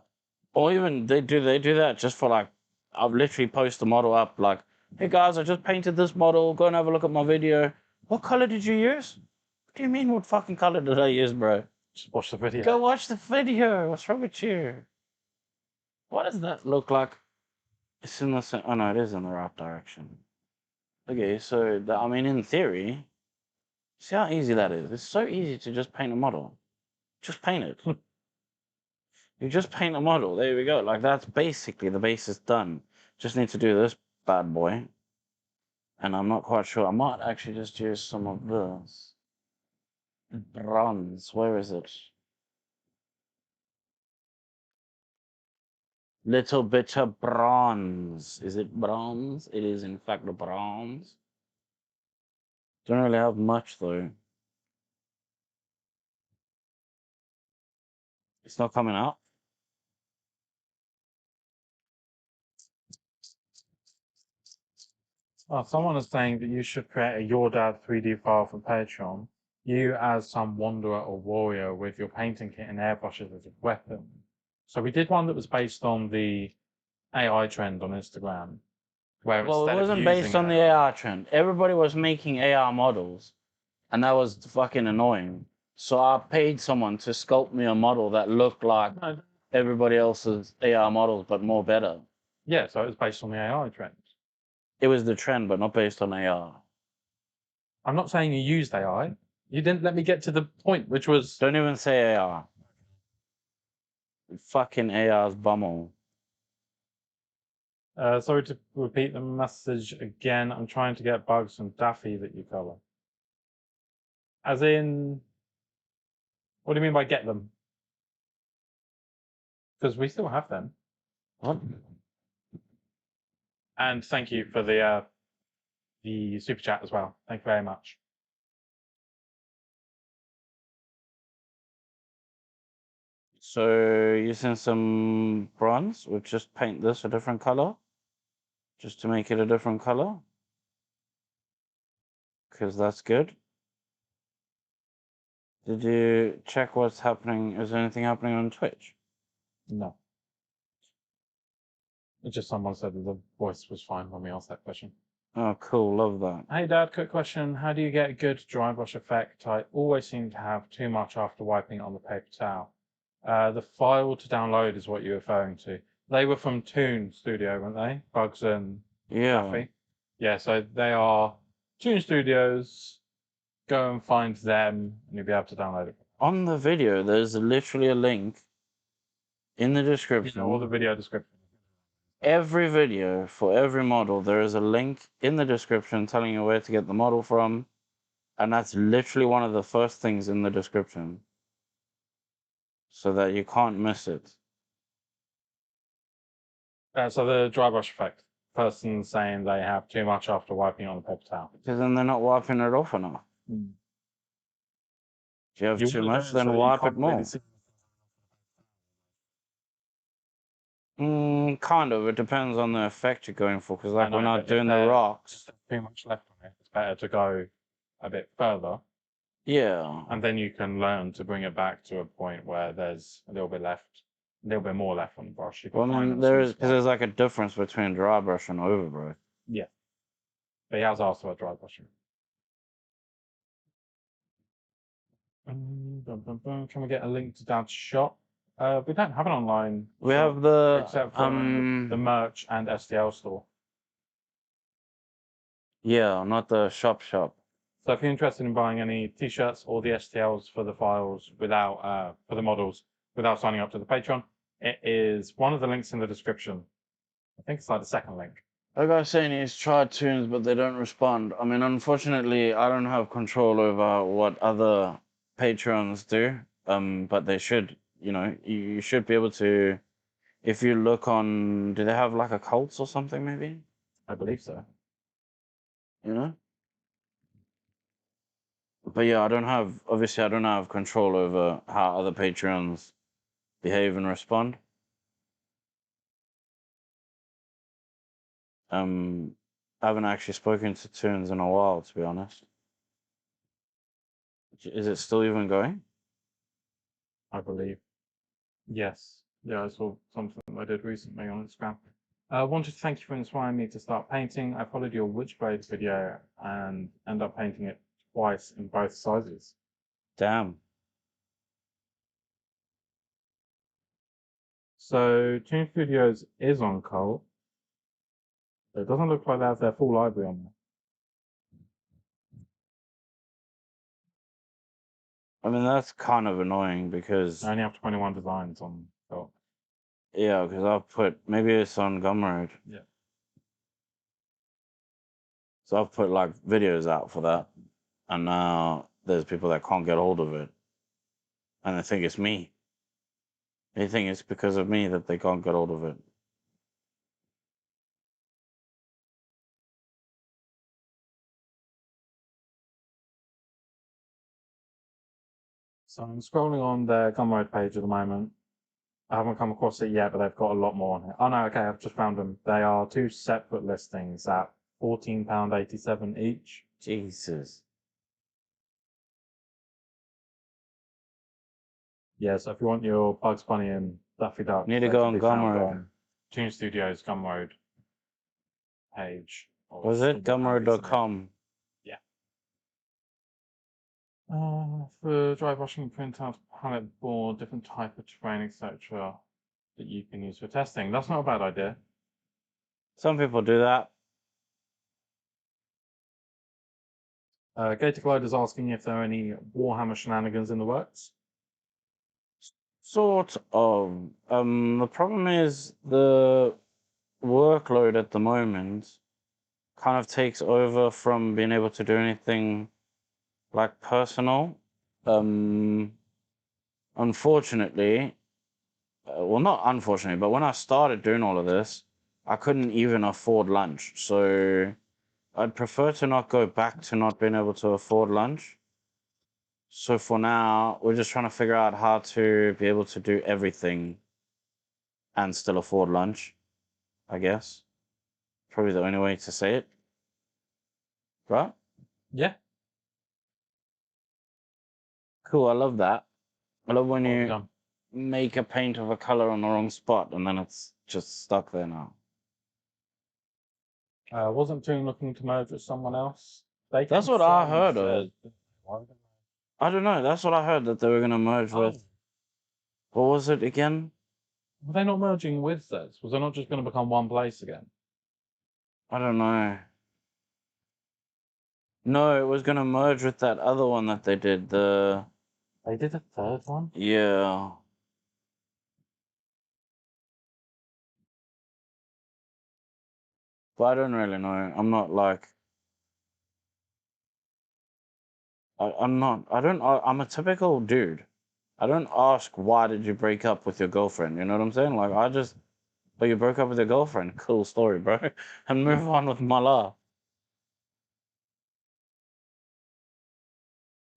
C: Or even they do that just for like, I've literally posted the model up like, hey guys, I just painted this model. Go and have a look at my video. What color did you use? What do you mean? What fucking color did I use, bro?
D: Just watch the video.
C: Go watch the video. What's wrong with you? What does that look like? It's in the same. Oh no, it is in the right direction. Okay, so I mean, in theory, see how easy that is. It's so easy to just paint a model. Just paint it. You just paint a model. There we go. Like that's basically the base is done. Just need to do this bad boy. And I'm not quite sure. I might actually just use some of this bronze. Where is it? Little bit of bronze. Is it bronze? It is in fact the bronze. Don't really have much though. It's not coming out.
D: Oh, someone is saying that you should create a Your Dad 3D file for Patreon. You as some wanderer or warrior with your painting kit and airbrushes as a weapon. So we did one that was based on the AI trend on Instagram. Where
C: Well, it
D: instead of
C: wasn't based
D: using
C: on the AR trend. Everybody was making AR models, and that was fucking annoying. So I paid someone to sculpt me a model that looked like
D: No,
C: everybody else's AR models, but more better.
D: yeah, so it was based on the AI trend.
C: It was the trend, but not based on AR.
D: I'm not saying you used AI. You didn't let me get to the point, which was
C: Don't even say AR. Fucking AR's bumhole.
D: sorry to repeat the message again. I'm trying to get Bugs and Daffy that you color. As in, what do you mean by get them? Because we still have them.
C: What?
D: And thank you for the super chat as well. Thank you very much.
C: So using some bronze, we'll just paint this a different color. Just to make it a different color. Because that's good. Did you check what's happening? Is there anything happening on Twitch?
D: No. It's just someone said that the voice was fine when we asked that question.
C: Oh, cool. Love that.
D: Hey Dad, quick question. How do you get a good dry brush effect? I always seem to have too much after wiping it on the paper towel. The file to download is what you're referring to. They were from Toon Studio, weren't they? Bugs and
C: Yeah.
D: Daffy. Yeah, so they are Toon Studios. Go and find them and you'll be able to download it.
C: On the video, there's literally a link in the
D: You
C: description.
D: know, all the video description.
C: Every video for every model, there is a link in the description telling you where to get the model from. And that's literally one of the first things in the description. So that you can't miss it.
D: So the dry brush effect. Person saying they have too much after wiping it on the paper towel.
C: Because then they're not wiping it off enough. If you have
D: You
C: too
D: wanna
C: much,
D: do it
C: then
D: so you
C: wipe it
D: can't really
C: more.
D: see-
C: Kind of. It depends on the effect you're going for. Because like
D: know,
C: when I'm
D: but if
C: doing the
D: there's
C: rocks,
D: too much left on it, it's better to go a bit further,
C: yeah.
D: and then you can learn to bring it back to a point where there's a little bit more left on the brush. You can
C: Well, I
D: find
C: mean,
D: them
C: there
D: some
C: is because
D: spots.
C: there's like a difference between dry brush and overbrush.
D: Yeah, but he has asked about dry brushing. Can we get a link to Dad's shop? We don't have an online.
C: We
D: shop,
C: have the
D: except for the merch and STL store.
C: yeah, not the shop.
D: So if you're interested in buying any t-shirts or the STLs for the files without for the models without signing up to the Patreon, it is one of the links in the description. I think it's like the second link.
C: A guy saying he's tried tunes, but they don't respond. I mean, unfortunately, I don't have control over what other patrons do. But they should. You know, you should be able to if you look on, do they have like a cults or something maybe?
D: I believe so.
C: You know? But yeah, obviously I don't have control over how other Patreons behave and respond. I haven't actually spoken to Toons in a while, to be honest. Is it still even going?
D: I believe. Yes. Yeah, I saw something I did recently on Instagram. I wanted to thank you for inspiring me to start painting. I followed your Witchblade video and end up painting it twice in both sizes.
C: Damn.
D: So Toon Studios is on Cult. It doesn't look like they have their full library on there.
C: I mean, that's kind of annoying because,
D: They only have 21 designs on Cult.
C: yeah, because I've put, maybe it's on Gumroad.
D: Yeah.
C: So I've put like videos out for that. And now there's people that can't get hold of it. And they think it's me. They think it's because of me that they can't get hold of it.
D: So I'm scrolling on their Gumroad page at the moment. I haven't come across it yet, but they've got a lot more on it. Oh no, okay, I've just found them. They are two separate listings at £14.87 each.
C: Jesus.
D: Yeah, so if you want your Bugs Bunny and Daffy Duck,
C: Need to
D: they
C: go
D: can
C: on
D: be found
C: Gumroad.
D: on Toon Studios Gumroad page. or
C: Was it
D: something like this, isn't it?
C: Gumroad.com?
D: For dry brushing, print out palette board, different type of terrain, etc. that you can use for testing. That's not a bad idea.
C: Some people do that.
D: Gator Glide is asking if there are any Warhammer shenanigans in the works.
C: Sort of. The problem is the workload at the moment kind of takes over from being able to do anything like personal. Unfortunately, well, not unfortunately, but when I started doing all of this, I couldn't even afford lunch. So I'd prefer to not go back to not being able to afford lunch. So for now, we're just trying to figure out how to be able to do everything and still afford lunch, I guess. Probably the only way to say it. Right?
D: Yeah.
C: Cool, I love that. I love when
D: What have you
C: you
D: done?
C: make a paint of a color on the wrong spot and then it's just stuck there now.
D: Wasn't Toon looking to merge with someone else? They
C: That's what I
D: confirmed
C: heard of.
D: that- Why would they
C: I don't know. That's what I heard that they were gonna merge
D: merge?
C: with. What was it again?
D: Were they not merging with Zeds? Was they not just going to become one place again?
C: I don't know. No, it was gonna merge with that other one that they did.
D: They did a third one?
C: Yeah. But I don't really know. I'm not like. I'm not. I'm a typical dude. I don't ask why did you break up with your girlfriend. You know what I'm saying? Like I just. But you broke up with your girlfriend. Cool story, bro. And move on with my life.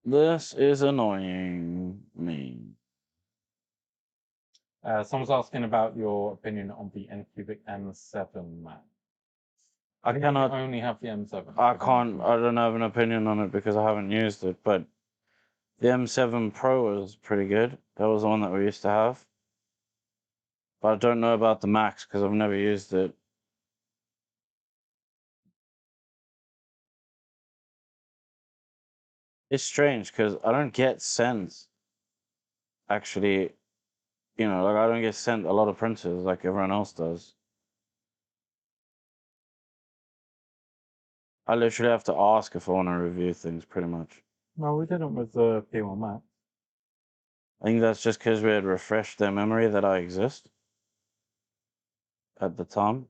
C: This is annoying me.
D: Someone's asking about your opinion on the Ncubic M7 map.
C: I
D: think
C: cannot.
D: you only have the M7.
C: I can't. I don't have an opinion on it because I haven't used it. But the M7 Pro was pretty good. That was the one that we used to have. But I don't know about the Max because I've never used it. It's strange because I don't get sent. Actually, like I don't get sent a lot of printers like everyone else does. I literally have to ask if I want to review things, pretty much.
D: No, we didn't with the P1 Max.
C: I think that's just because we had refreshed their memory that I exist at the time.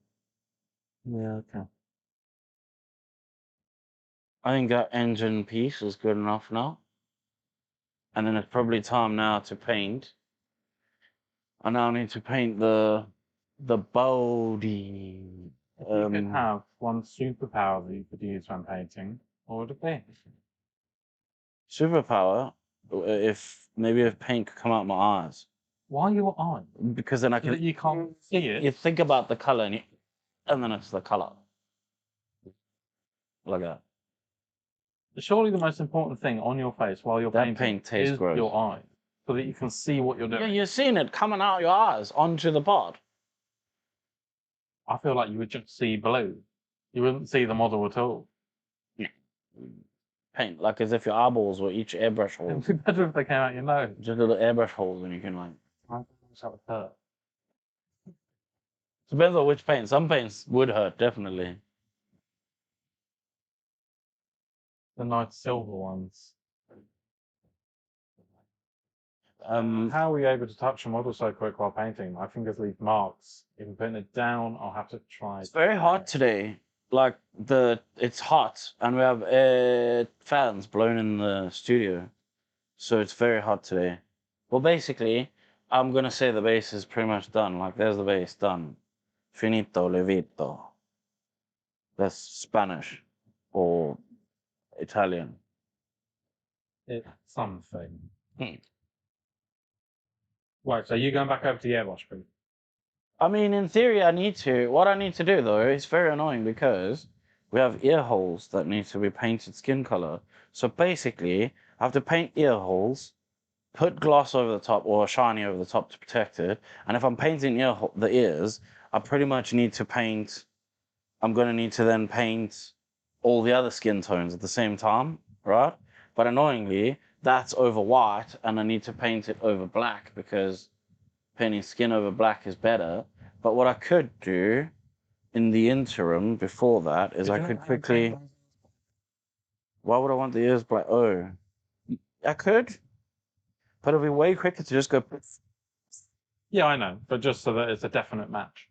D: Yeah, okay.
C: I think that engine piece is good enough now. And then it's probably time now to paint. I now need to paint the The Bodhi.
D: If you could have one superpower that you could use when painting, what would it be?
C: Superpower. If paint could come out my eyes,
D: Why your eye?
C: because then I
D: So that
C: can.
D: you can't see
C: You
D: it.
C: think about the color and then it's the color. Like that.
D: Surely the most important thing on your face while you're
C: That
D: painting
C: paint tastes
D: is
C: gross.
D: your eye, so that you can see what you're
C: Yeah,
D: doing.
C: you're seeing it coming out your eyes onto the pot.
D: I feel like you would just see blue. You wouldn't see the model at all.
C: Paint like as if your eyeballs were each airbrush
D: It would
C: holes.
D: be better if they came out your nose.
C: Just little airbrush holes, and you can like.
D: That would hurt.
C: Depends on which paint. Some paints would hurt, definitely.
D: The nice silver ones.
C: How
D: How are we able to touch a model so quick while painting? My fingers leave marks. Even putting it down, I'll have to try.
C: it's very hot today. Like it's hot, and we have fans blowing in the studio, so it's very hot today. Well, basically, I'm gonna say the base is pretty much done. Like there's the base done. Finito, levito. That's Spanish or Italian.
D: It's something.
C: Hmm.
D: Right, so you're going back over to the airbrush booth.
C: I mean, in theory, I need to. What I need to do, though, is very annoying because we have ear holes that need to be painted skin color. So basically, I have to paint ear holes, put gloss over the top or shiny over the top to protect it. And if I'm painting the ears, I pretty much need to paint. I'm going to need to then paint all the other skin tones at the same time, right? But annoyingly, that's over white, and I need to paint it over black because painting skin over black is better. But what I could do in the interim before that is I could quickly. Why would I want the ears black? Oh, I could, but it'll be way quicker to just go.
D: Yeah, I know, but just so that it's a definite match.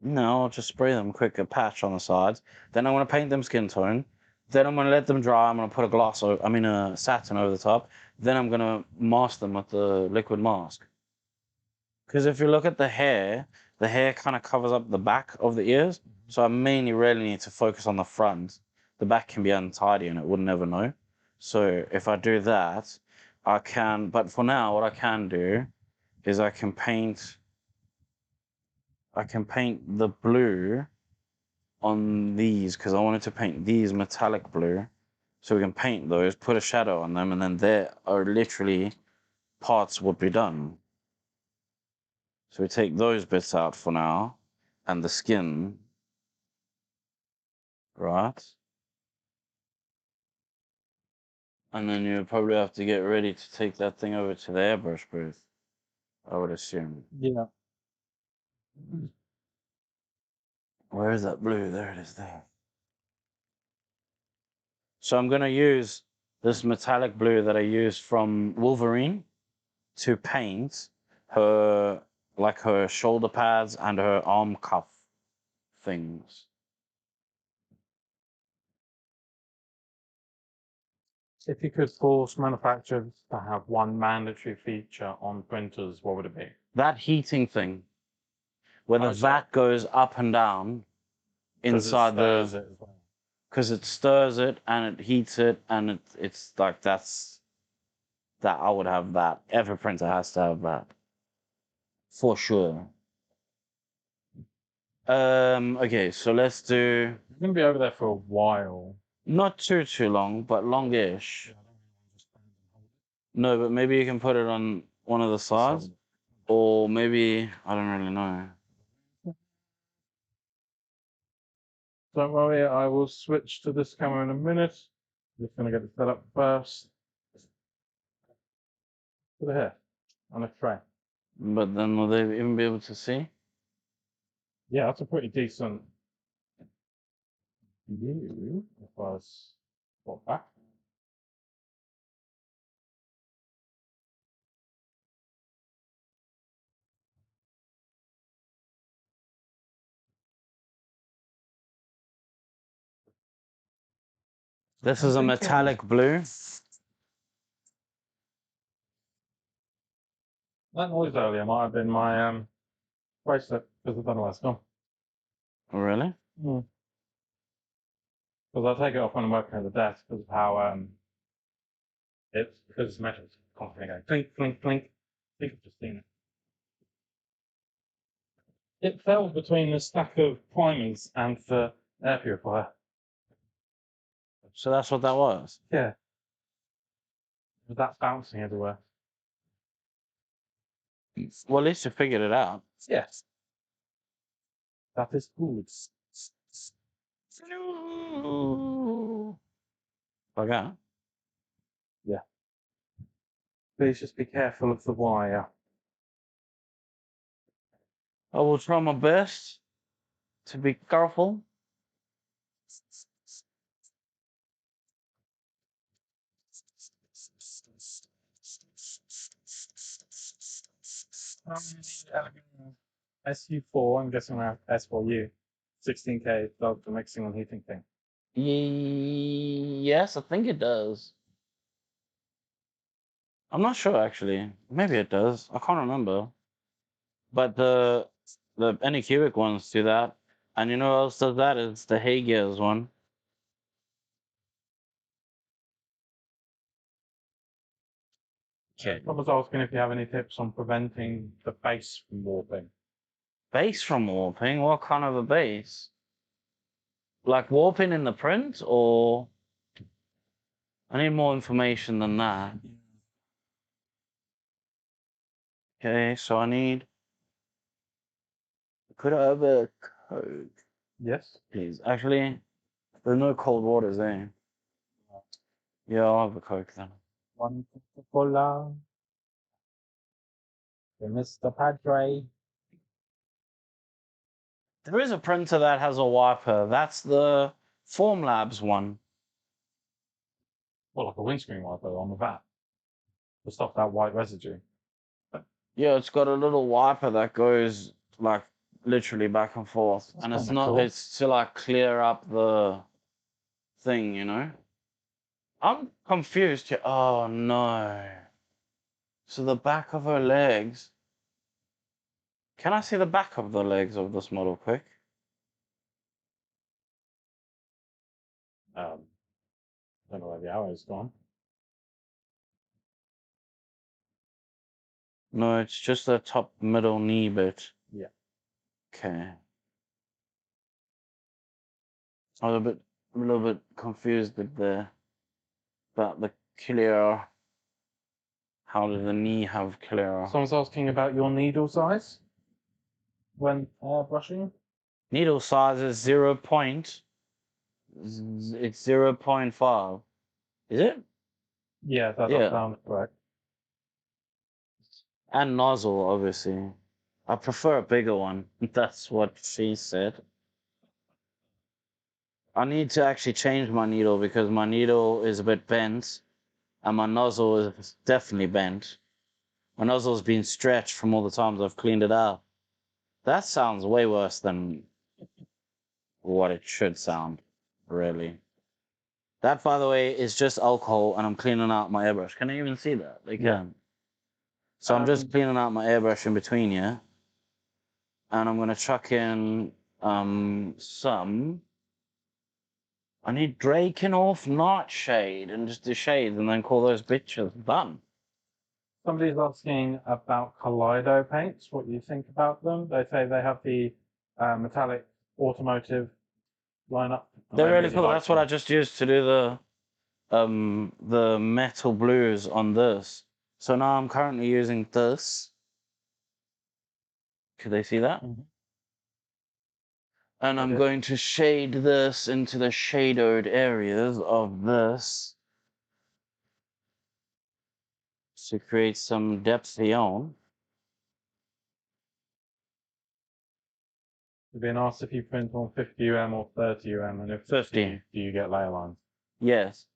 C: No, I'll just spray them quick, a patch on the sides. Then I'm gonna paint them skin tone. Then I'm gonna let them dry. I'm gonna put a satin over the top. Then I'm gonna mask them with the liquid mask. Because if you look at the hair kind of covers up the back of the ears. So I mainly really need to focus on the front. The back can be untidy and it would never know. So if I do that, I can, but for now, what I can do is I can paint the blue on these because I wanted to paint these metallic blue. So we can paint those, put a shadow on them, and then there are literally parts would be done. So we take those bits out for now, and the skin, right? And then you probably have to get ready to take that thing over to the airbrush booth, I would assume.
D: Yeah.
C: Where is that blue? There it is there. So I'm going to use this metallic blue that I used from Wolverine to paint her shoulder pads and her arm cuff things.
D: If you could force manufacturers to have one mandatory feature on printers, what would it be?
C: That heating thing, where the
D: Oh, so-
C: vat goes up and down
D: 'Cause it
C: inside
D: stirs
C: the,
D: it as well.
C: because it stirs it and it heats it, and it's like that I would have that. Every printer has to have that. For sure. Okay, so let's do
D: You're going to be over there for a while.
C: not too long, but longish. No, but maybe you can put it on one of the sides, or maybe I don't really know.
D: Don't worry, I will switch to this camera in a minute. Just going to get it set up first. Put it here on a tray.
C: But then will they even be able to see?
D: Yeah, that's a pretty decent view. If I was swap back.
C: This is a metallic blue.
D: That noise earlier might have been my bracelet because I don't know where it's gone.
C: Really?
D: Because I take it off when I'm working at the desk because of how because it's metal. It's constantly going clink, clink, clink. I think I've just seen it. It fell between the stack of primers and the air purifier.
C: So that's what that was.
D: Yeah. That's bouncing everywhere.
C: Well, at least you figured it out.
D: Yes. That is good.
C: Okay.
D: Please just be careful of the wire.
C: I will try my best to be careful.
D: SU4, I'm guessing around S4U. 16K dog for mixing and heating thing.
C: Yes, I think it does. I'm not sure actually. Maybe it does. I can't remember. But the Anycubic ones do that. And you know what else does that? It's the Hay Gears one. Okay.
D: I was asking if you have any tips on preventing the base from warping.
C: Base from warping? What kind of a base? Like warping in the print, or I need more information than that. Okay, so I need. Could I have a Coke,
D: Yes.
C: please? Actually, there's no cold waters there. Yeah, I'll have a Coke then.
D: One Coca-Cola. Mr. Padre.
C: There is a printer that has a wiper. That's the Formlabs one.
D: Well, like a windscreen wiper on the VAT. To stop that white residue.
C: Yeah, it's got a little wiper that goes like literally back and forth,
D: That's
C: and it's
D: kinda
C: not.
D: cool.
C: It's to like clear up the thing, you know. I'm confused here. Oh no. So the back of her legs. Can I see the back of the legs of this model quick?
D: Don't know where the arrow's gone.
C: No, it's just the top middle knee bit.
D: Yeah.
C: Okay. I was a little bit confused with about the clear. How does the knee have clear?
D: Someone's asking about your needle size when brushing.
C: Needle size is 0. It's 0.5. Is it?
D: Yeah, that
C: Yeah.
D: does sound correct.
C: And nozzle, obviously. I prefer a bigger one. That's what she said. I need to actually change my needle because my needle is a bit bent and my nozzle is definitely bent. My nozzle's been stretched from all the times I've cleaned it out. That sounds way worse than what it should sound, really. That, by the way, is just alcohol and I'm cleaning out my airbrush. Can you even see that? They can.
D: Yeah.
C: So I'm just cleaning out my airbrush in between here. And I'm gonna chuck in some. I need Drakenhof Nightshade and just do shades and then call those bitches done.
D: Somebody's asking about Kaleido paints, what you think about them. They say they have the metallic automotive lineup.
C: They're really cool. That's what I just used to do the metal blues on this. So now I'm currently using this. Could they see that?
D: Mhm.
C: And I'm
D: Okay.
C: going to shade this into the shadowed areas of this to create some depth beyond.
D: You've been asked if you print on 50 UM or 30 UM, and if
C: 50.
D: do you get layer lines?
C: Yes.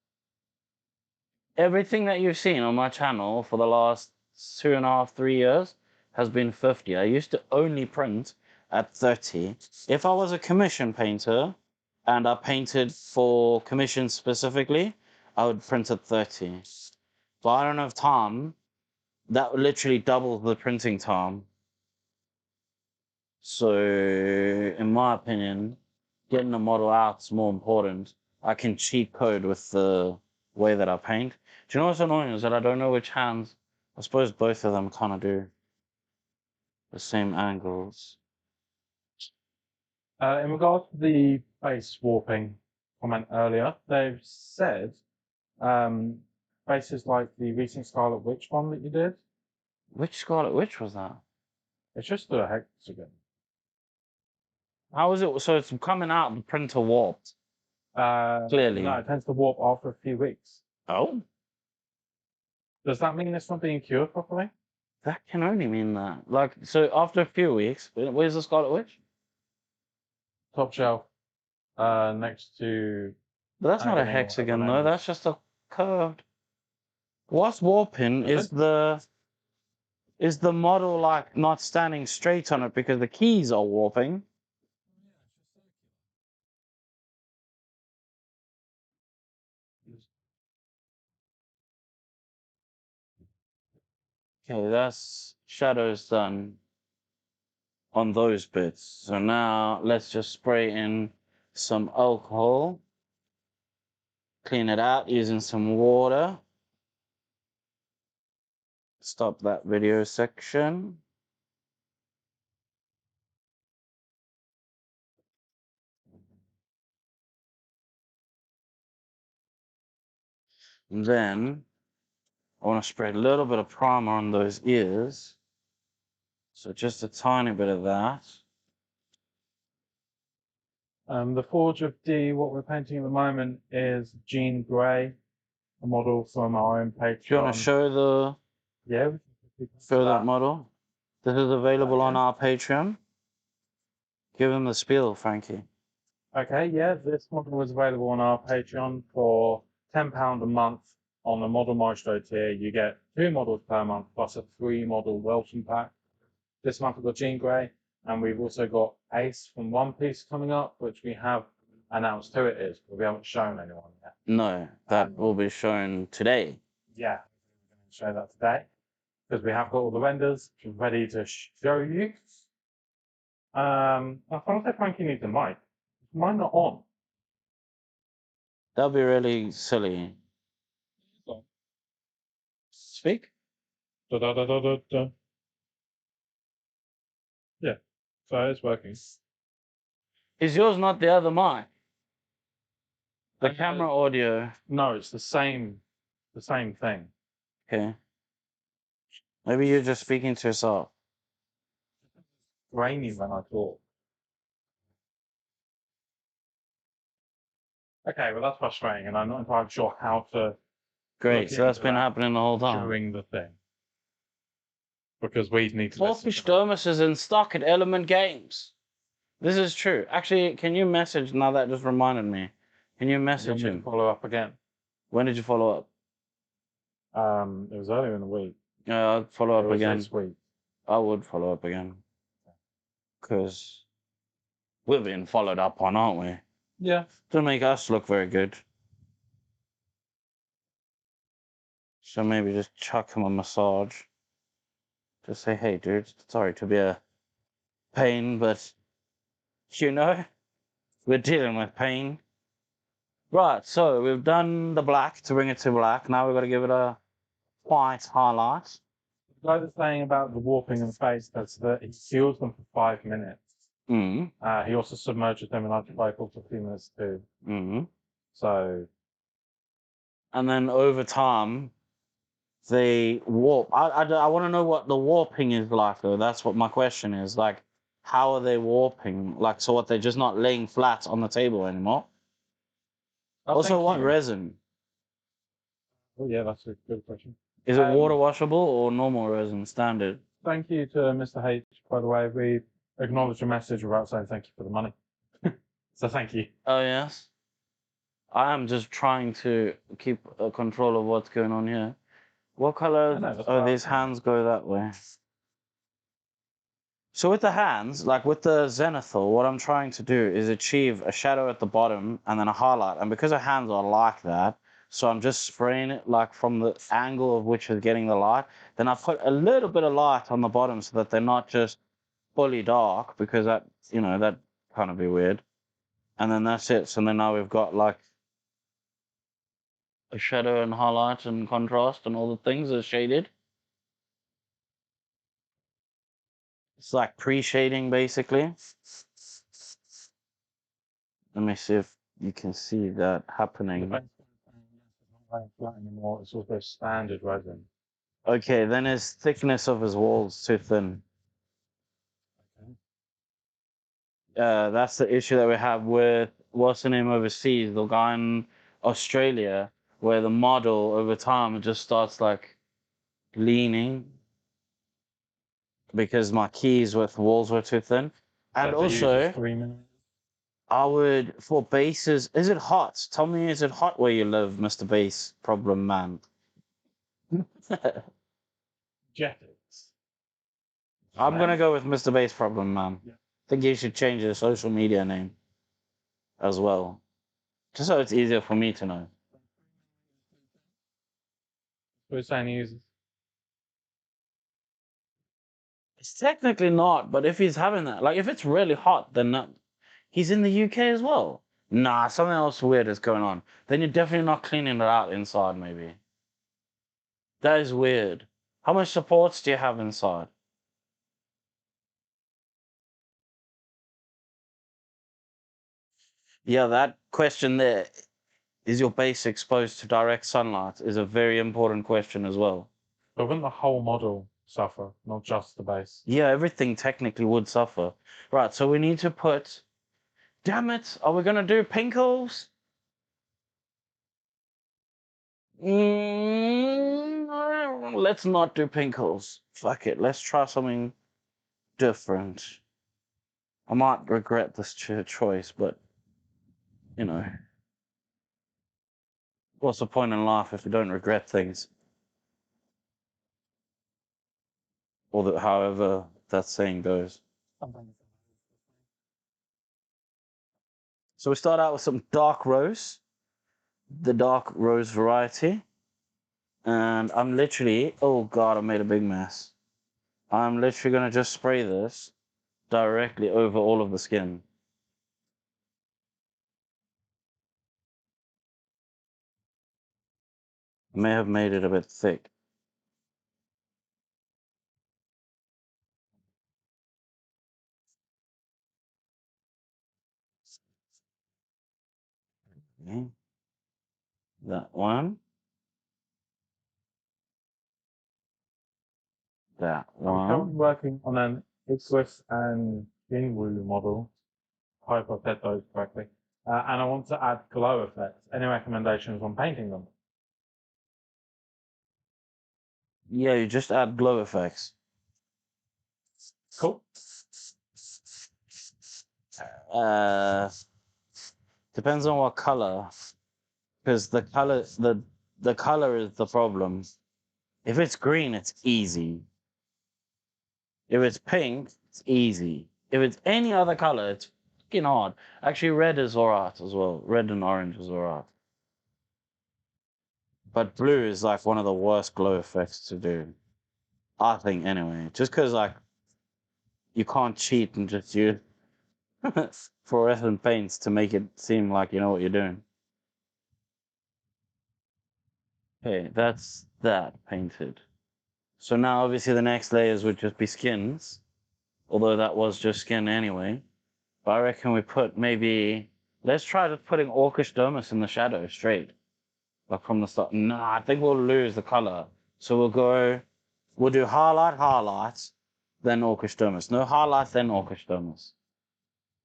C: Everything that you've seen on my channel for the last 2.5, 3 years has been 50. I used to only print at 30. If I was a commission painter and I painted for commission specifically, I would print at 30. But I don't have time. That literally doubles the printing time.
B: So, in my opinion, getting the model out is more important. I can cheat code with the way that I paint. Do you know what's annoying is that I don't know which hands. I suppose both of them kind of do the same angles.
D: In regards to the face warping comment earlier, they've said faces like the recent Scarlet Witch one that you did,
B: Which Scarlet Witch was that?
D: it's just a hexagon.
B: How is it? So it's coming out the printer warped. Clearly.
D: No, it tends to warp after a few weeks.
B: Oh,
D: Does that mean it's not being cured properly?
B: that can only mean that. Like, so after a few weeks, where's the Scarlet Witch?
D: Top shelf, next to.
B: But that's not a
D: Agony or whatever
B: hexagon,
D: the
B: though.
D: name is.
B: That's just a curved. What's warping
D: Is
B: is the model like not standing straight on it because the keys are warping. Okay, that's shadows done on those bits. So now let's just spray in some alcohol. Clean it out using some water. Stop that video section. And then I want to spray a little bit of primer on those ears. So just a tiny bit of that.
D: The Forge of D, what we're painting at the moment is Jean Grey, a model from our own Patreon.
B: Do you want to show
D: Yeah.
B: that model? This is available on our Patreon. Give them the spiel, Frankie.
D: Okay, yeah, this model is available on our Patreon for £10 a month on the Model Maestro tier. You get 2 models per month plus a 3-model welcome pack. This month we've got Jean Grey, and we've also got Ace from One Piece coming up, which we have announced who it is, but we haven't shown anyone yet.
B: No, that will be shown today.
D: Yeah, we're going to show that today because we have got all the renders ready to show you. I thought that Frankie needs a mic. Is mine not on?
B: That'll be really silly. Speak.
D: Da, da, da, da, da, da. Yeah, so it's working.
B: Is yours not the other mic? The camera audio.
D: No, it's the same thing.
B: Okay. Maybe you're just speaking to yourself.
D: Rainy when I talk. Okay, well that's frustrating, and I'm not entirely sure how to
B: Great.
D: Look
B: So that's
D: into
B: been
D: that
B: happening the whole time.
D: during the thing. Because we need to listen
B: Wolfish
D: to them.
B: Domus is in stock at Element Games. This is true. Actually, can you message? Now that just reminded me. Can you
D: You want
B: message
D: me to
B: him?
D: follow up again.
B: When did you follow up?
D: It was earlier in the week.
B: Yeah, I'll follow
D: It
B: up
D: was
B: again.
D: this week.
B: I would follow up again. Because we're being followed up on, aren't we?
D: Yeah.
B: Doesn't make us look very good. So maybe just chuck him a massage. Just say, hey, dude, sorry to be a pain, but you know, we're dealing with pain. Right, so we've done the black to bring it to black. Now we've got to give it a white highlight.
D: The guy that's saying about the warping in the face, that's that he seals them for 5 minutes.
B: Mm.
D: He also submerges them in ultraviolet for a few minutes too.
B: Mm.
D: So
B: And then over time, they warp. I want to know what the warping is like, though. That's what my question is. Like, how are they warping? Like, so what, they're just not laying flat on the table anymore? Also, what resin?
D: Oh yeah, that's a good question.
B: Is it water washable or normal resin, standard?
D: Thank you to Mr. H, by the way. We acknowledged your message without saying thank you for the money. So thank you.
B: Oh, yes. I am just trying to keep control of what's going on here. What color?
D: I know, that's
B: Oh,
D: what I
B: these
D: was saying.
B: hands go that way. So with the hands, like with the Zenithal, what I'm trying to do is achieve a shadow at the bottom and then a highlight. And because the hands are like that, so I'm just spraying it like from the angle of which is getting the light. Then I put a little bit of light on the bottom so that they're not just
C: fully dark because that, you know, that kind of be weird. And then that's it. So then now we've got like a shadow and highlight and contrast and all the things are shaded. It's like pre-shading basically. Let me see if you can see that
D: The
C: happening.
D: base is not very flat anymore. It's also standard resin.
C: Okay, then his thickness of his walls too thin.
D: Okay.
C: That's the issue that we have with what's the name overseas, the guy in Australia, where the model over time just starts like leaning because my keys with walls were too thin. And
D: So if it uses
C: also,
D: 3mm.
C: I would for bases. Is it hot? Tell me, is it hot where you live, Mr. Bass Problem Man?
D: Jetix.
C: I'm gonna go with Mr. Bass Problem Man.
D: Yeah.
C: Think you should change your social media name as well, just so it's easier for me to know.
D: We're saying he uses.
C: It's technically not, but if he's having that, like if it's really hot, then that, he's in the UK as well. Nah, something else weird is going on. Then you're definitely not cleaning it out inside, maybe. That is weird. How much supports do you have inside? Yeah, that question there, is your base exposed to direct sunlight, is a very important question as well.
D: But wouldn't the whole model suffer, not just the base?
C: Yeah, everything technically would suffer. Right, so we need to put. Damn it, are we gonna do pinkles? Let's not do pinkles. Fuck it, let's try something different. I might regret this choice, but you know, what's the point in life if we don't regret things? Or that, however that saying goes. So we start out with some dark rose, the dark rose variety. And I'm literally, oh God, I made a big mess. I'm literally gonna just spray this directly over all of the skin. I may have made it a bit thick. Okay. That one. That
D: I'm currently
C: one.
D: working on an Ipswich and Jinwoo model. Hope I've said those correctly. And I want to add glow effects. Any recommendations on painting them?
C: Yeah, you just add glow effects.
D: Cool.
C: Depends on what color. Because the color is the problem. If it's green, it's easy. If it's pink, it's easy. If it's any other color, it's fucking hard. Actually, red is alright as well. Red and orange is alright. But blue is like one of the worst glow effects to do. I think anyway. Just because like you can't cheat and just use fluorescent paints to make it seem like you know what you're doing. Okay, that's that painted. So now obviously the next layers would just be skins. Although that was just skin anyway. But I reckon we put maybe, let's try just putting Orcish Domus in the shadow straight. Like from the start. Nah, I think we'll lose the color. So we'll do highlight, then Orcish Domus. No highlight, then Orcish Domus.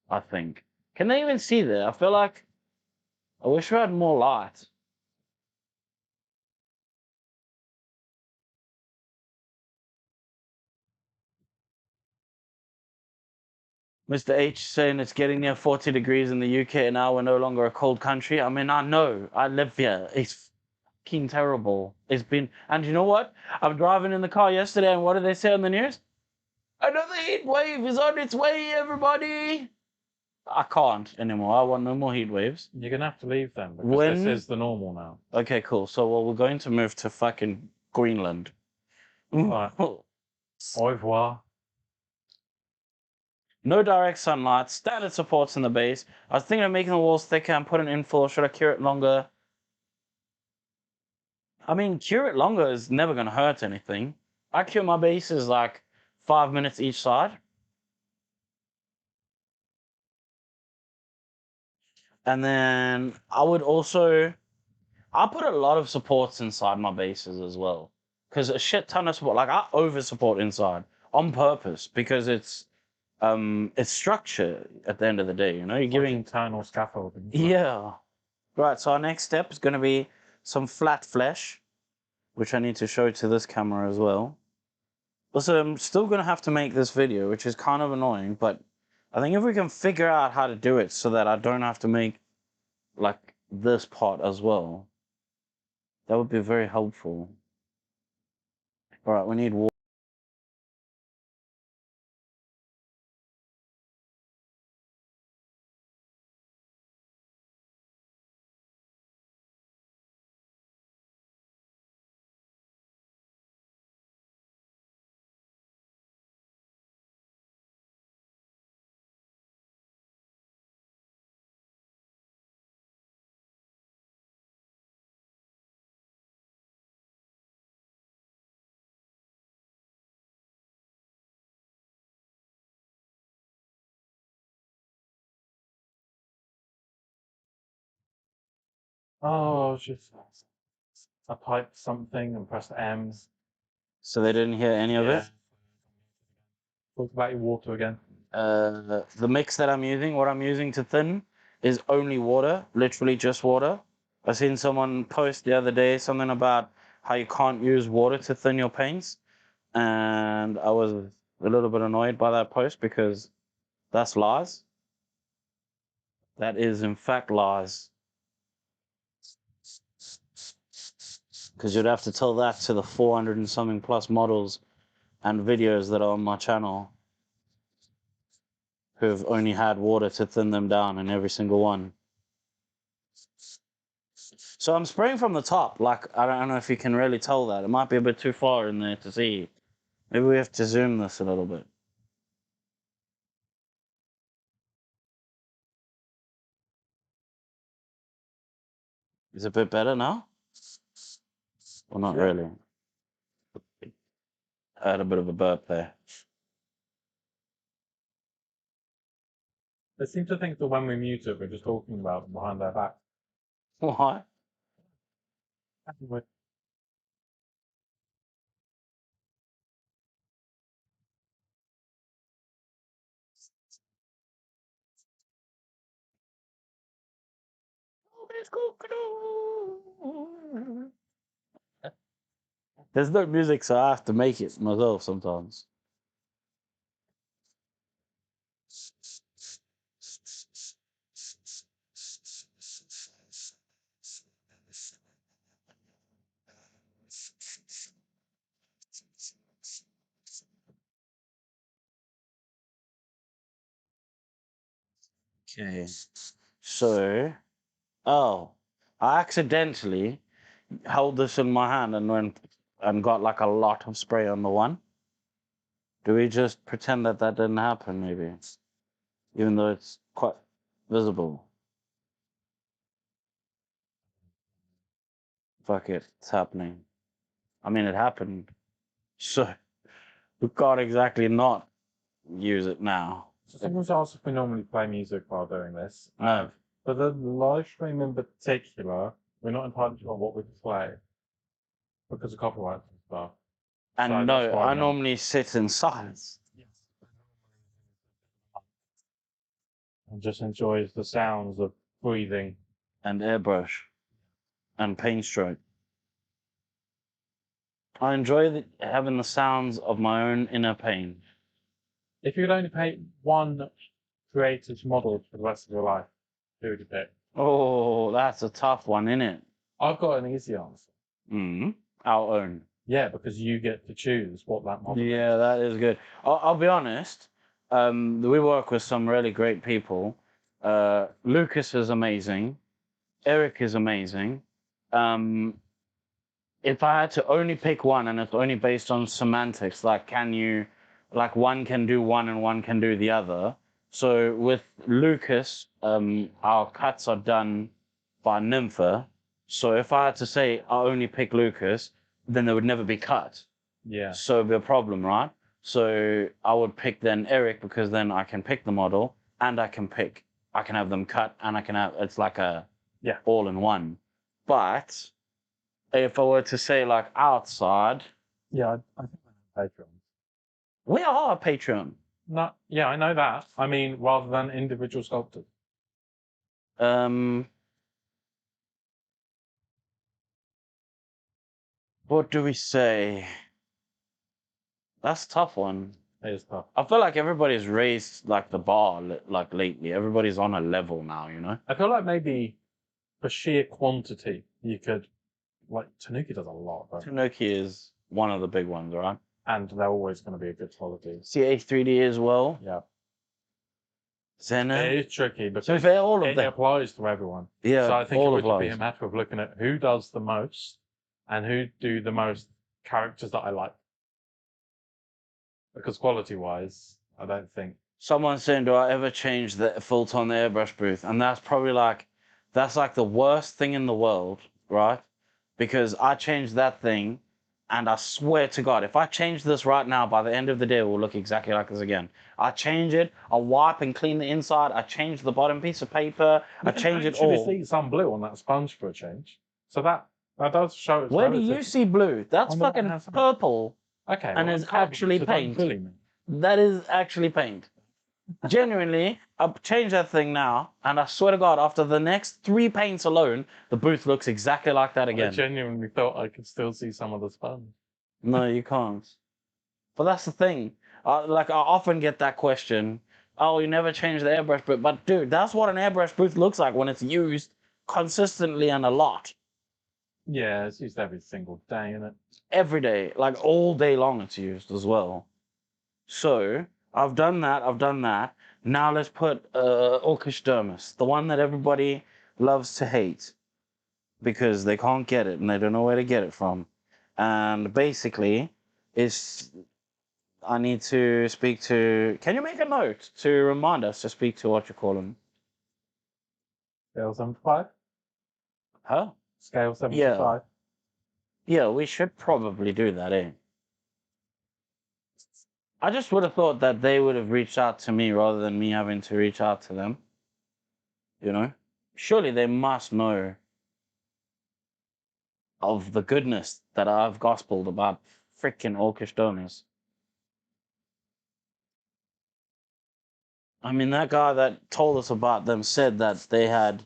C: I think. Can they even see that? I feel like, I wish we had more light. Mr. H saying it's getting near 40 degrees in the UK now. We're no longer a cold country. I mean, I know. I live here. It's fucking terrible. It's been, and you know what? I'm driving in the car yesterday, and what did they say on the news? Another heat wave is on its way, everybody. I can't anymore. I want no more heat waves.
D: You're going to have to leave them because
C: When-
D: this is the normal now.
C: Okay, cool. So, well, we're going to move to fucking Greenland.
D: Right. Au revoir.
C: No direct sunlight, standard supports in the base. I was thinking of making the walls thicker and put an infill. Should I cure it longer? I mean, cure it longer is never going to hurt anything. I cure my bases like 5 minutes each side. And then I would also, I put a lot of supports inside my bases as well. Because a shit ton of support, like I over support inside on purpose because it's structure at the end of the day, you know, you're
D: Like
C: giving,
D: internal scaffolding.
C: yeah. Right, so our next step is going to be some flat flesh, which I need to show to this camera as well. Also, I'm still going to have to make this video, which is kind of annoying, but I think if we can figure out how to do it so that I don't have to make like this part as well, that would be very helpful. All right, we need water.
D: Oh, just I typed something and pressed M.
C: So they didn't hear any of it.
D: Talk about your water again.
C: The mix that I'm using, what I'm using to thin, is only water, literally just water. I seen someone post the other day something about how you can't use water to thin your paints, and I was a little bit annoyed by that post because that's lies. That is in fact lies. Because you'd have to tell that to the 400 and something plus models and videos that are on my channel who've only had water to thin them down in every single one. So I'm spraying from the top, like, I don't know if you can really tell that. It might be a bit too far in there to see. Maybe we have to zoom this a little bit. Is it a bit better now? Well, not
D: Yeah.
C: really. I had a bit of a burp there.
D: They seem to think that when we mute it, we're just talking about them behind their back.
C: Why?
D: Anyway,
C: There's no music, so I have to make it myself sometimes. Okay. So, oh, I accidentally held this in my hand and went and got like a lot of spray on the one. Do we just pretend that that didn't happen, maybe? Even though it's quite visible. Fuck it, it's happening. I mean, it happened. So, we can't exactly not use it now.
D: so someone's asked if we normally play music while doing this.
C: No.
D: For the live stream in particular, we're not entirely sure what we play because of copyright and stuff.
C: And
D: So
C: no,
D: that's why
C: I
D: no.
C: normally sit in silence.
D: And just enjoys the sounds of breathing.
C: And airbrush. And paint stroke. I enjoy having the sounds of my own inner pain.
D: If you could only paint one creator's model for the rest of your life, who would you pick?
C: Oh, that's a tough one, isn't it?
D: I've got an easy answer.
C: Our own.
D: Yeah, because you get to choose what that model is.
C: Yeah, that is good. I'll be honest. We work with some really great people. Lucas is amazing. Eric is amazing. If I had to only pick one, and it's only based on semantics, like can you
B: like one can do one and one can do the other. So with Lucas, our cuts are done by Nympha. So if I had to say I only pick Lucas, then they would never be cut.
D: Yeah.
B: So it'd be a problem, right? So I would pick then Eric because then I can pick the model and I can have them cut and I can have, it's like a
D: Yeah.
B: all in one. But if I were to say like outside,
D: Yeah, I think I have Patreon.
B: we are a Patreon.
D: No, yeah, I know that. I mean, rather than individual sculptors.
B: What do we say? That's a tough one.
D: It is tough.
B: I feel like everybody's raised like the bar like lately. Everybody's on a level now, you know?
D: I feel like maybe for sheer quantity, you could, like, Tanuki does a lot, though.
B: Tanuki is one of the big ones, right?
D: And they're always going to be a good quality.
B: CA3D as well.
D: Yeah.
B: Xena.
D: It is tricky
B: To be
D: because
B: fair, all of
D: it
B: them.
D: applies to everyone.
B: Yeah,
D: So I think it
B: all
D: would
B: of
D: be a
B: those.
D: matter of looking at who does the most and who do the most characters that I like. Because quality-wise, I don't think.
B: Someone's saying, do I ever change the filter on the airbrush booth? And that's probably like, that's like the worst thing in the world, right? Because I changed that thing and I swear to God, if I change this right now, by the end of the day, it will look exactly like this again. I change it, I wipe and clean the inside, I change the bottom piece of paper, I change it all.
D: You can see some blue on that sponge for a change. So that does show it's
B: Where do you
D: relative.
B: see blue? That's
D: On the one
B: fucking
D: hand side.
B: purple.
D: Okay.
B: and
D: well,
B: it's
D: I'm colourblind,
B: actually
D: so don't
B: paint.
D: bully me.
B: That is actually paint. Genuinely, I've changed that thing now, and I swear to God, after the next 3 paints alone, the booth looks exactly like that
D: I
B: again.
D: genuinely thought I could still see some of the sponge.
B: No, you can't. But that's the thing. I often get that question. Oh, you never change the airbrush booth. But dude, that's what an airbrush booth looks like when it's used consistently and a lot.
D: Yeah, it's used every single day, isn't it?
B: Every day, like all day long it's used as well. So I've done that. Now let's put Orchesdermis, the one that everybody loves to hate because they can't get it and they don't know where to get it from. And basically, I need to speak to. Can you make a note to remind us to speak to what you call him?
D: Scale 75?
B: Huh?
D: Scale 75?
B: Yeah, we should probably do that, eh? I just would have thought that they would have reached out to me rather than me having to reach out to them. You know? Surely they must know of the goodness that I've gospeled about freaking Orchesdermis. I mean, that guy that told us about them said that they had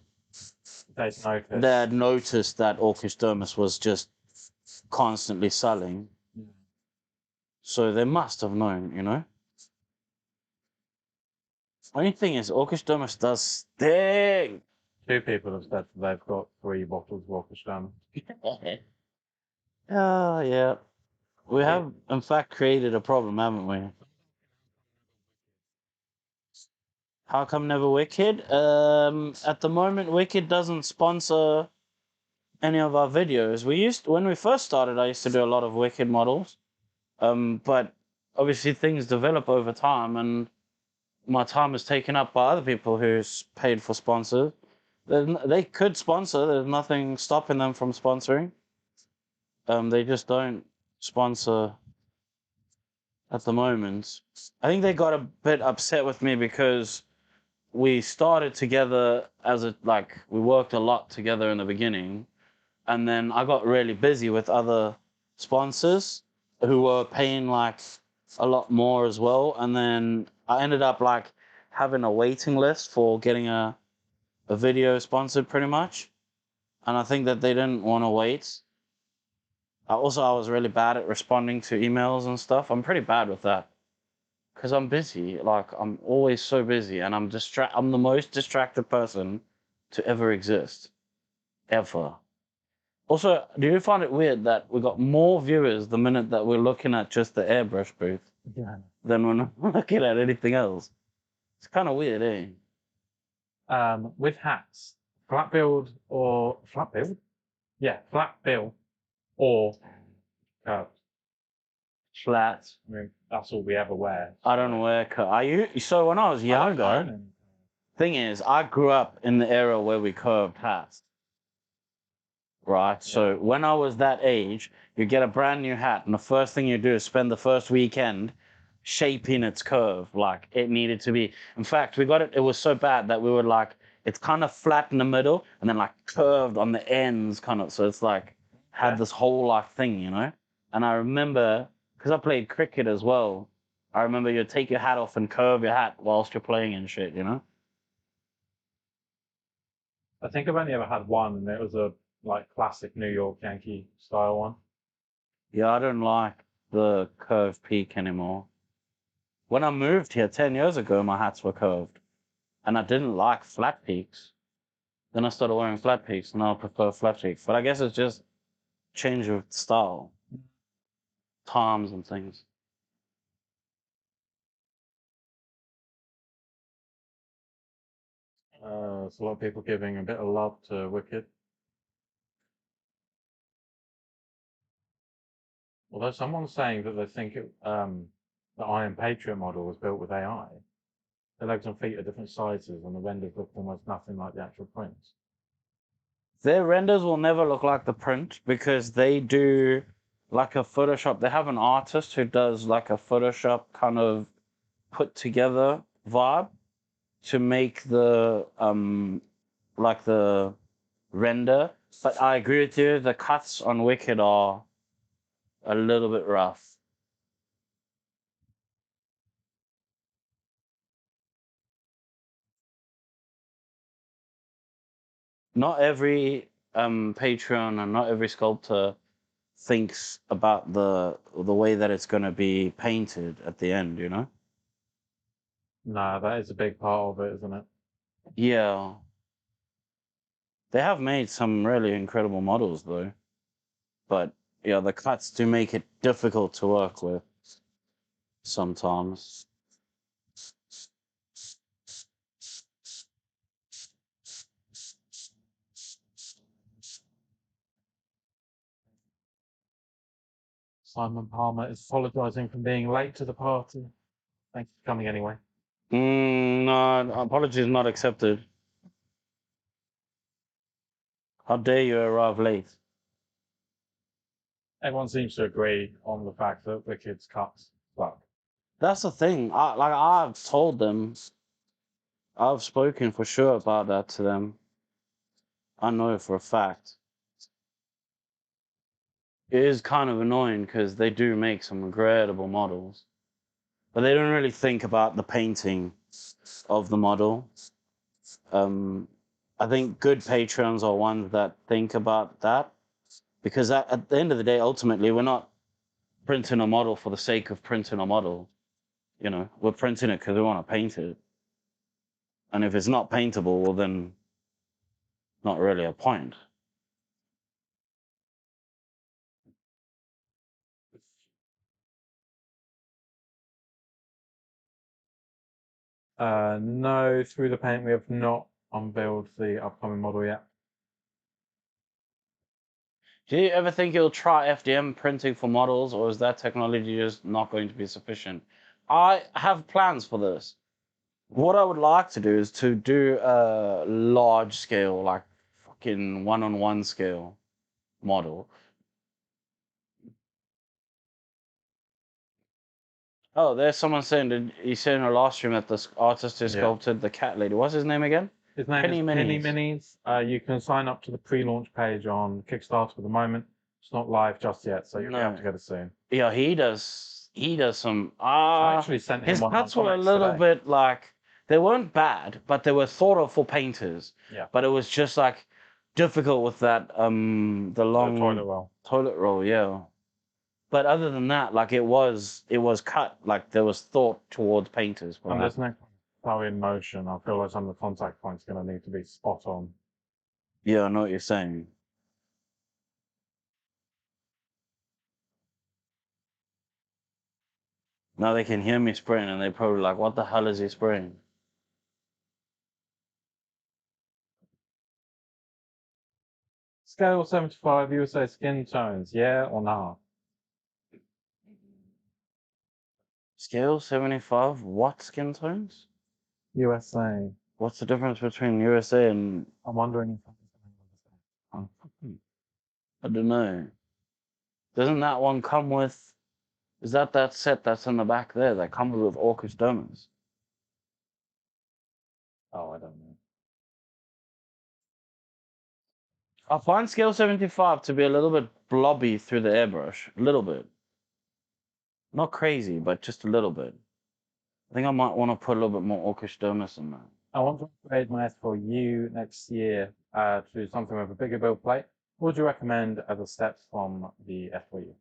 B: noticed that Orchesdermis was just constantly selling.
D: Yeah.
B: So they must have known, you know? Only thing is, Orchesdermis does stink.
D: 2 people have said that they've got 3 bottles of Orchestra.
B: Oh, yeah. We have, in fact, created a problem, haven't we? How come never Wicked? At the moment, Wicked doesn't sponsor any of our videos. When we first started, I used to do a lot of Wicked models. But obviously things develop over time and my time is taken up by other people who's paid for sponsors. They could sponsor, there's nothing stopping them from sponsoring. They just don't sponsor at the moment. I think they got a bit upset with me because we started together we worked a lot together in the beginning, and then I got really busy with other sponsors who were paying like a lot more as well, and then I ended up like having a waiting list for getting a video sponsored pretty much, and I think that they didn't want to wait. I was really bad at responding to emails and stuff. I'm pretty bad with that. Because I'm busy. Like, I'm always so busy. And I'm the most distracted person to ever exist. Ever. Also, do you find it weird that we got more viewers the minute that we're looking at just the airbrush booth than when we're looking at anything else? It's kind of weird, eh?
D: With hats, flat build or flat build? Yeah, flat bill or curved.
B: flat.
D: I mean, that's all we ever wear.
B: I don't wear so when I was
D: I like
B: younger,
D: ironing.
B: thing is, I grew up in the era where we curved hats. Right. So when I was that age, you get a brand new hat, and the first thing you do is spend the first weekend shaping its curve like it needed to be. In fact, we got it. It was so bad that we were like, it's kind of flat in the middle and then like curved on the ends, kind of. So it's like had
D: Yeah.
B: this whole like thing, you know. And I remember because I played cricket as well. I remember you'd take your hat off and curve your hat whilst you're playing and shit, you know.
D: I think I've only ever had one, and it was a like classic New York Yankee style one.
B: Yeah, I don't like the curved peak anymore. When I moved here 10 years ago, my hats were curved. And I didn't like flat peaks. Then I started wearing flat peaks, and now I prefer flat peaks. But I guess it's just change of style, times and things.
D: There's a lot of people giving a bit of love to Wicked. Although someone's saying that they think the Iron Patriot model was built with AI. The legs and feet are different sizes, and the renders look almost nothing like the actual prints.
B: Their renders will never look like the print because they do like a Photoshop. They have an artist who does like a Photoshop kind of put together vibe to make the like the render. But I agree with you, the cuts on Wicked are a little bit rough. Not every Patreon and not every sculptor thinks about the way that it's going to be painted at the end, you know?
D: No, that is a big part of it, isn't it?
B: Yeah. They have made some really incredible models though. But yeah, the cuts do make it difficult to work with sometimes.
D: Simon Palmer is apologising for being late to the party. Thanks for coming anyway.
B: No, apologies not accepted. How dare you arrive late?
D: Everyone seems to agree on the fact that Wicked's cuts suck.
B: That's the thing. I've told them, I've spoken for sure about that to them. I know for a fact. It is kind of annoying because they do make some incredible models, but they don't really think about the painting of the model. I think good patrons are ones that think about that because at the end of the day, ultimately, we're not printing a model for the sake of printing a model. You know, we're printing it because we want to paint it. And if it's not paintable, well, then not really a point.
D: No, through the paint we have not unveiled the upcoming model yet.
B: Do you ever think you'll try FDM printing for models, or is that technology just not going to be sufficient? I have plans for this. What I would like to do is to do a large scale, like fucking one-on-one scale model. Oh, there's someone saying that he said in a last stream that this artist who
D: Yeah.
B: sculpted the cat lady. What's his name again?
D: His name
B: Penny
D: is Penny
B: Minis.
D: Minis. You can sign up to the pre-launch page on Kickstarter at the moment. It's not live just yet, so you'll be able
B: No.
D: to get it soon.
B: Yeah, he does. He does some.
D: I actually sent him
B: His
D: one of my
B: cuts were a
D: comics
B: little
D: today.
B: bit like they weren't bad, but they were thought of for painters.
D: Yeah.
B: But it was just like difficult with that the long
D: toilet roll.
B: toilet roll, yeah. But other than that, like it was cut like there was thought towards painters.
D: And there's no pow in motion. I feel like some of the contact points are going to need to be spot on.
B: Yeah, I know what you're saying. Now they can hear me spraying and they're probably like, what the hell is he spraying?
D: Scale 75 USA skin tones, yeah or no?
C: Scale 75. What skin tones?
D: USA.
C: What's the difference between USA and
D: I'm wondering if I'm
C: oh, I don't know. Doesn't that one come with? Is that set that's in the back there that comes with Orcus Domus?
D: Oh, I don't know.
C: I find scale 75 to be a little bit blobby through the airbrush. A little bit. Not crazy, but just a little bit. I think I might want to put a little bit more Orcus Domus in there.
D: I want to upgrade my S4U next year to something with a bigger build plate. What would you recommend as a step from the S4U?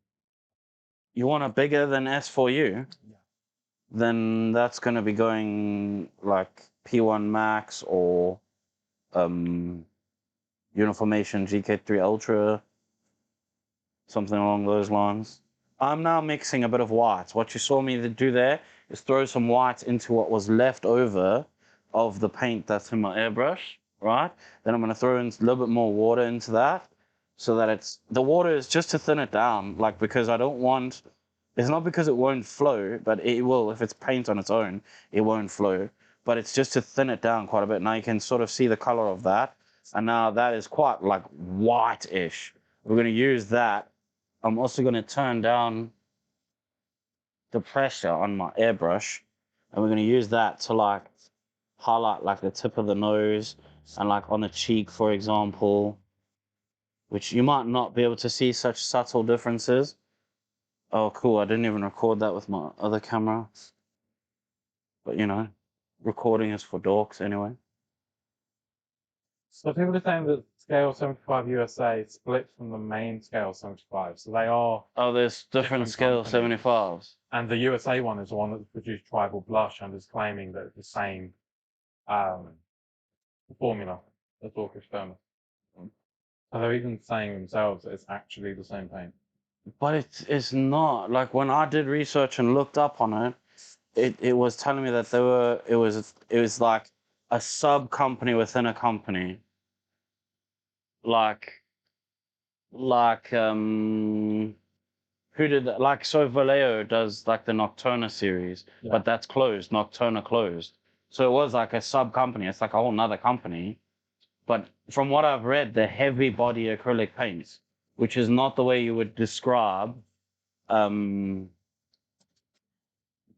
C: You want a bigger than S4U?
D: Yeah.
C: Then that's going to be going like P1 Max or Uniformation GK3 Ultra, something along those lines. I'm now mixing a bit of whites. What you saw me do there is throw some whites into what was left over of the paint that's in my airbrush, right? Then I'm going to throw in a little bit more water into that so that the water is just to thin it down, like because I don't want, it's not because it won't flow, but it will, if it's paint on its own, it won't flow. But it's just to thin it down quite a bit. Now you can sort of see the color of that. And now that is quite like white-ish. We're going to use that. I'm also going to turn down the pressure on my airbrush, and we're going to use that to like highlight like the tip of the nose and like on the cheek, for example, which you might not be able to see such subtle differences. Oh, cool. I didn't even record that with my other camera. But you know, recording is for dorks anyway.
D: So people are saying that scale 75 USA splits from the main scale 75. So they are,
C: Oh, there's different scale
D: companies.
C: 75s.
D: and the USA one is the one that produced Tribal Blush and is claiming that it's the same formula as Orcus Domus. So they're even saying themselves that it's actually the same paint.
C: But it's not. Like when I did research and looked up on it was telling me that it was like a sub company within a company. Like who did that? Like so Vallejo does like the Nocturna series,
D: Yeah.
C: but that's closed, Nocturna closed. So it was like a sub company, it's like a whole nother company. But from what I've read, the heavy body acrylic paints, which is not the way you would describe the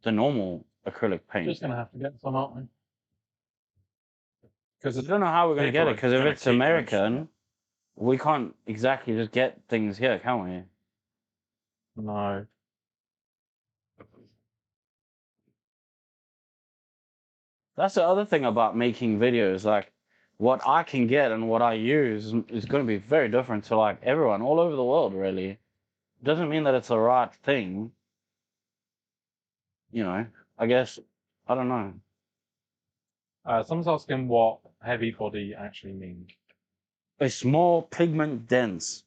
C: normal acrylic paint.
D: Just gonna have to get some, aren't we? Because
C: I don't know how we're going to get it, because if
D: gonna
C: it's
D: keep mentioning
C: American, we can't exactly just get things here, can we?
D: No.
C: That's the other thing about making videos. Like, what I can get and what I use is going to be very different to like everyone all over the world, really. Doesn't mean that it's the right thing. You know, I guess, I don't know.
D: Someone's asking what heavy body actually means.
C: It's more pigment dense.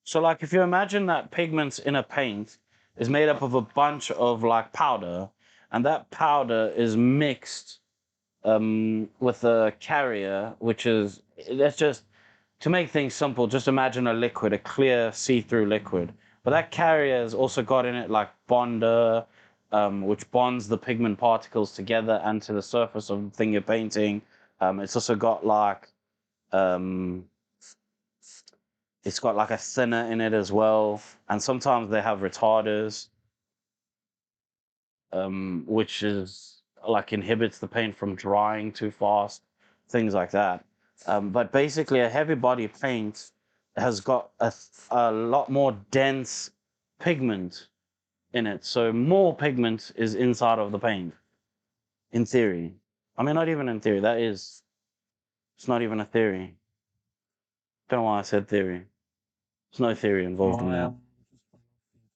C: So like if you imagine that pigments in a paint is made up of a bunch of like powder, and that powder is mixed with a carrier, which is, that's just, to make things simple, just imagine a liquid, a clear see-through liquid. But that carrier has also got in it like bonder, which bonds the pigment particles together and to the surface of the thing you're painting. It's also got like, it's got like a thinner in it as well. And sometimes they have retarders, which is like inhibits the paint from drying too fast, things like that. But basically a heavy body paint has got a lot more dense pigment in it. So more pigment is inside of the paint, in theory. I mean, not even in theory, it's not even a theory. Don't know why I said theory. There's no theory involved in that.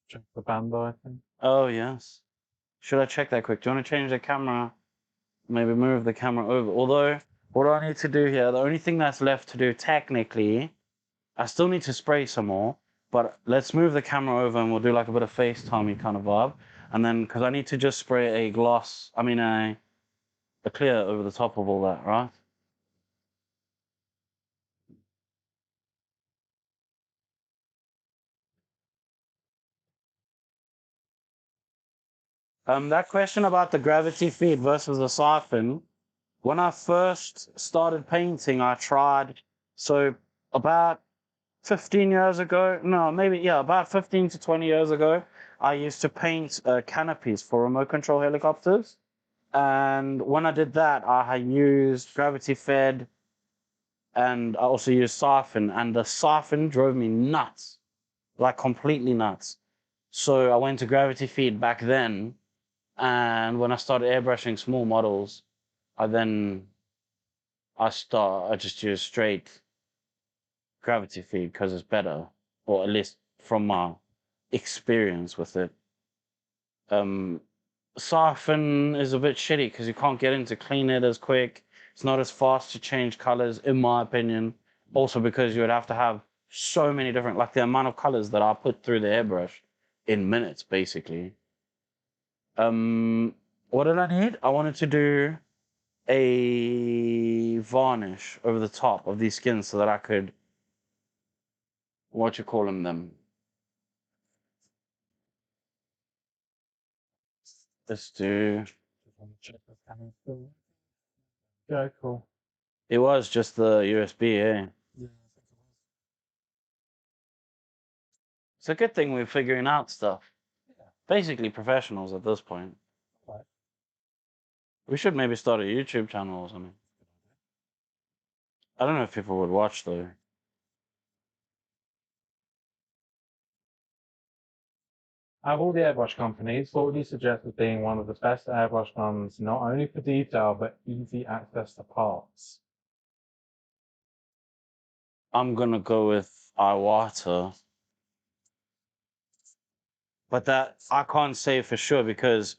D: Check the Bandai, I think.
C: Oh, yes. Should I check that quick? Do you want to change the camera? Maybe move the camera over. Although, what do I need to do here? The only thing that's left to do technically, I still need to spray some more, but let's move the camera over and we'll do like a bit of FaceTime kind of vibe. And then, because I need to just spray a gloss, I mean a clear over the top of all that, right? That question about the gravity feed versus the siphon. When I first started painting, I tried. So about 15 years ago, no, maybe, yeah, about 15 to 20 years ago, I used to paint canopies for remote control helicopters. And when I did that, I used gravity fed and I also used siphon, and the siphon drove me nuts, like completely nuts. So I went to gravity feed back then, and when I started airbrushing small models, I just use straight gravity feed because it's better, or at least from my experience with it. Um, Siphon is a bit shitty because you can't get in to clean it as quick. It's not as fast to change colors, in my opinion. Also because you would have to have so many different, like the amount of colors that I put through the airbrush in minutes, basically. What did I need? I wanted to do a varnish over the top of these skins so that I could, what you call them? Let's do.
D: Yeah, cool.
C: It was just the USB, eh? It's a good thing we're figuring out stuff. Basically professionals at this point.
D: Right.
C: We should maybe start a YouTube channel or something. I don't know if people would watch though.
D: Out of all the airbrush companies, what would you suggest as being one of the best airbrush guns, not only for detail, but easy access to parts?
C: I'm gonna go with Iwata. But that I can't say for sure because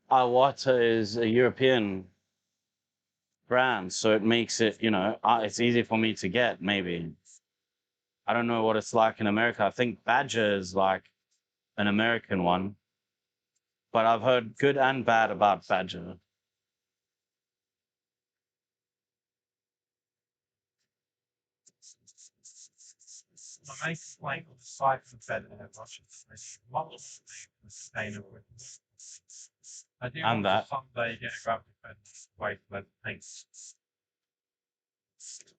C: Iwata is a European brand, so it makes it, it's easy for me to get, maybe. I don't know what it's like in America. I think Badger is like an American one. But I've heard good and bad about Badger.
D: My main complaint with the siphon fed airbrush is it's much sustainable. I do
C: And
D: want to
C: that.
D: someday get a gravity fed way to paint.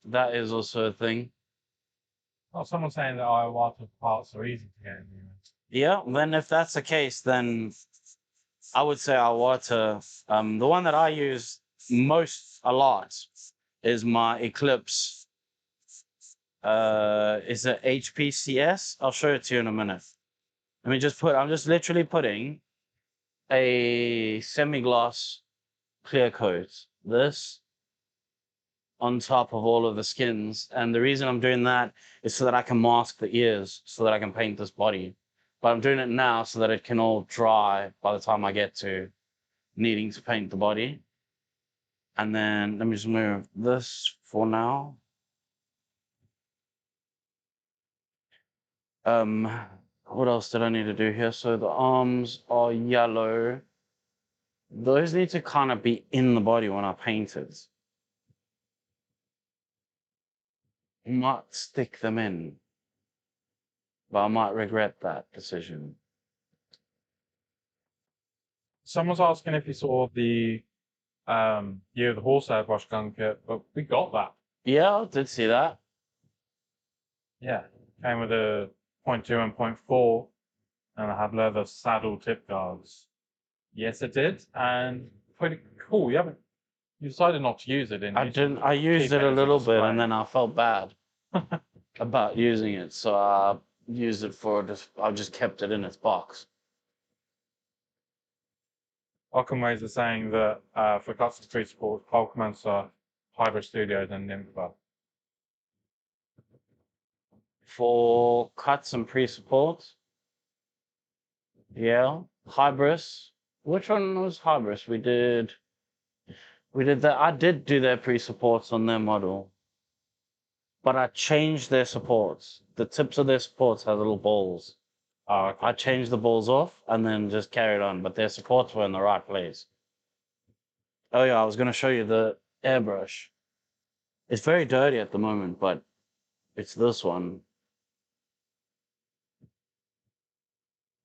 C: That is also a thing.
D: Well, someone saying that Iwata parts are easy to get in the US.
C: Yeah, then if that's the case, then I would say Iwata. The one that I use a lot is my Eclipse. Is it HPCS? I'll show it to you in a minute. I'm just literally putting a semi-gloss clear coat. This on top of all of the skins. And the reason I'm doing that is so that I can mask the ears so that I can paint this body. But I'm doing it now so that it can all dry by the time I get to needing to paint the body. And then let me just move this for now. What else did I need to do here? So the arms are yellow. Those need to kind of be in the body when I paint it. I might stick them in, but I might regret that decision.
D: Someone's asking if you saw the Year of the Horse airbrush gun kit, but we got that.
C: Yeah, I did see that.
D: Yeah, came with a 0.2 and 0.4, and I had leather saddle tip guards. Yes, it did, and pretty cool. You decided not to use it, didn't you?
C: I didn't. I used
D: Keep
C: it
D: it
C: a
D: as a
C: little bit,
D: display.
C: and then I felt bad about using it, so I used it for I just kept it in its box.
D: Occamways are saying that for custom tree support, Hulkmans are Hybrid Studios and Nympha.
C: For cuts and pre-support, yeah, Hybris. Which one was Hybris? We did that. I did do their pre-supports on their model, but I changed their supports. The tips of their supports had little balls.
D: Oh, okay.
C: I changed the balls off and then just carried on, but their supports were in the right place. Oh yeah, I was going to show you the airbrush. It's very dirty at the moment, but it's this one.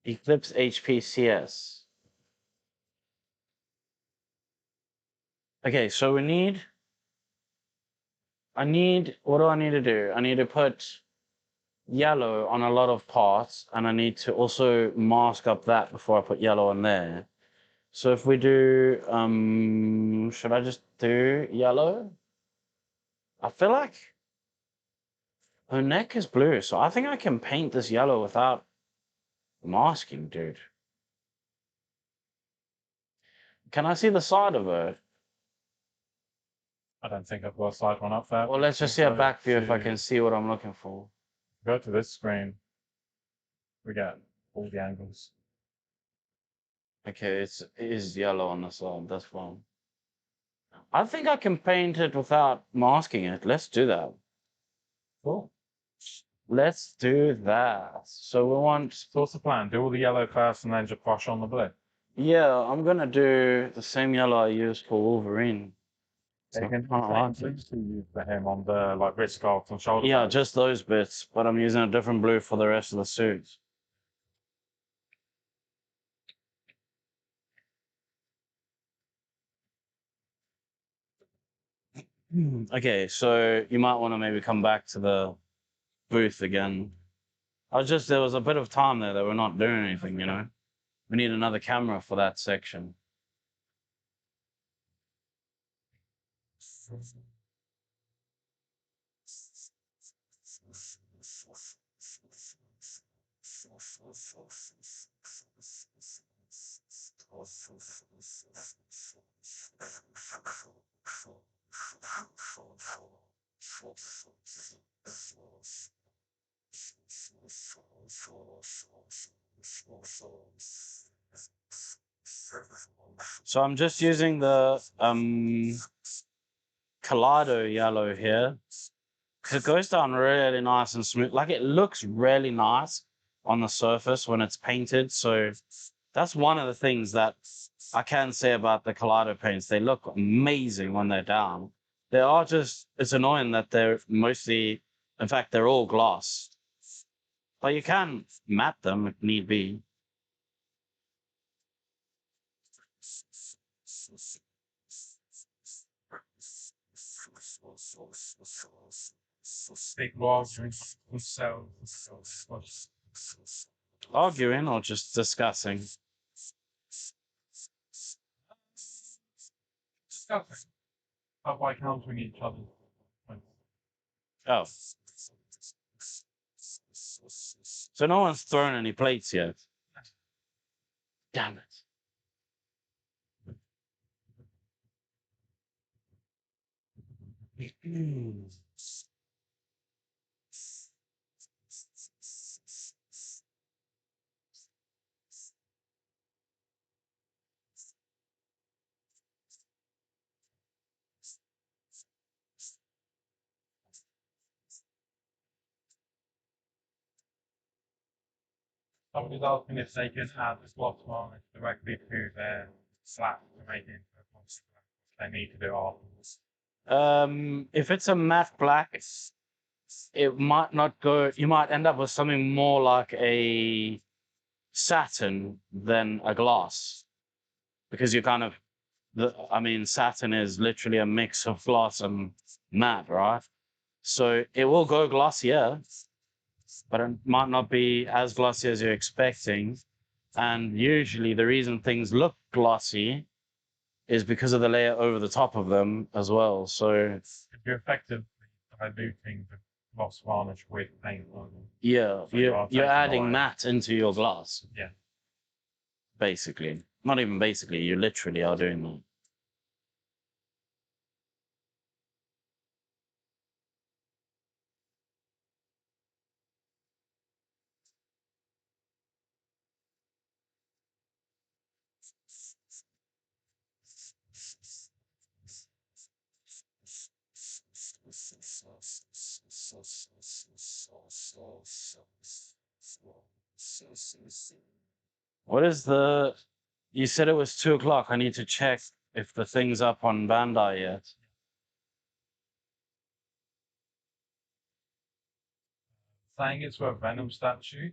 C: Eclipse HPCS. Okay, so we need. What do I need to do? I need to put yellow on a lot of parts, and I need to also mask up that before I put yellow on there. So if we do, should I just do yellow? I feel like her neck is blue, so I think I can paint this yellow without masking, dude. Can I see the side of her?
D: I don't think I've got a side one up there.
C: Well, let's just see a back view if I can see what I'm looking for.
D: Go to this screen. We get all the angles.
C: Okay, it is yellow on the side. That's fine. I think I can paint it without masking it. Let's do that.
D: Cool.
C: Let's do that. So we want.
D: So what's the plan? Do all the yellow first and then just brush on the blue.
C: Yeah, I'm gonna do the same yellow I used for Wolverine. So
D: You can
C: I kinda like it.
D: use for him on the like wrist sculpt and shoulder.
C: Yeah,
D: pads.
C: just those bits, but I'm using a different blue for the rest of the suits. Okay, so you might want to maybe come back to the booth again. There was a bit of time there that we're not doing anything, you know? We need another camera for that section. So I'm just using the Kaleido yellow here because it goes down really nice and smooth. Like it looks really nice on the surface when it's painted. So that's one of the things that I can say about the Kaleido paints. They look amazing when they're down. They are just, it's annoying that they're mostly, in fact, they're all gloss. But you can matte them if need be.
D: People arguing themselves.
C: Arguing or just discussing?
D: Discussing. But by countering each other.
C: Oh. So no one's thrown any plates yet. Damn it.
D: Somebody's asking if they can add this gloss varnish directly to their slab to make it into a gloss. They need to do afterwards.
C: If it's a matte black, it might not go. You might end up with something more like a satin than a gloss, because you kind of. Satin is literally a mix of gloss and matte, right? So it will go glossier, but it might not be as glossy as you're expecting. And usually the reason things look glossy is because of the layer over the top of them as well. So
D: If you're effectively diluting the gloss varnish with paint on them.
C: yeah,
D: So you are
C: you're
D: taking
C: adding
D: away.
C: matte into your glass.
D: Yeah.
C: Basically. Not even basically, you literally are doing that. What is the... You said it was 2 o'clock. I need to check if the thing's up on Bandai yet.
D: Saying it's for a Venom statue.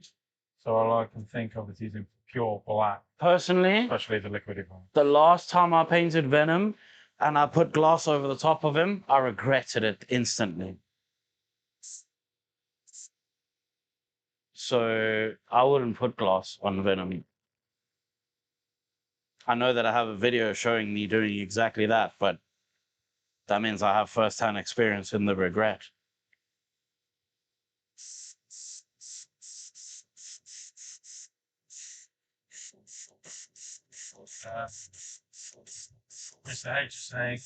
D: So all I can think of is using pure black,
C: Personally,
D: especially the liquid one.
C: the last time I painted Venom,
B: and I put glass over the top of him, I regretted it instantly. So I wouldn't put glass on Venom. I know that I have a video showing me doing exactly that, but that means I have first-hand experience in the regret.
D: Mr. H is saying,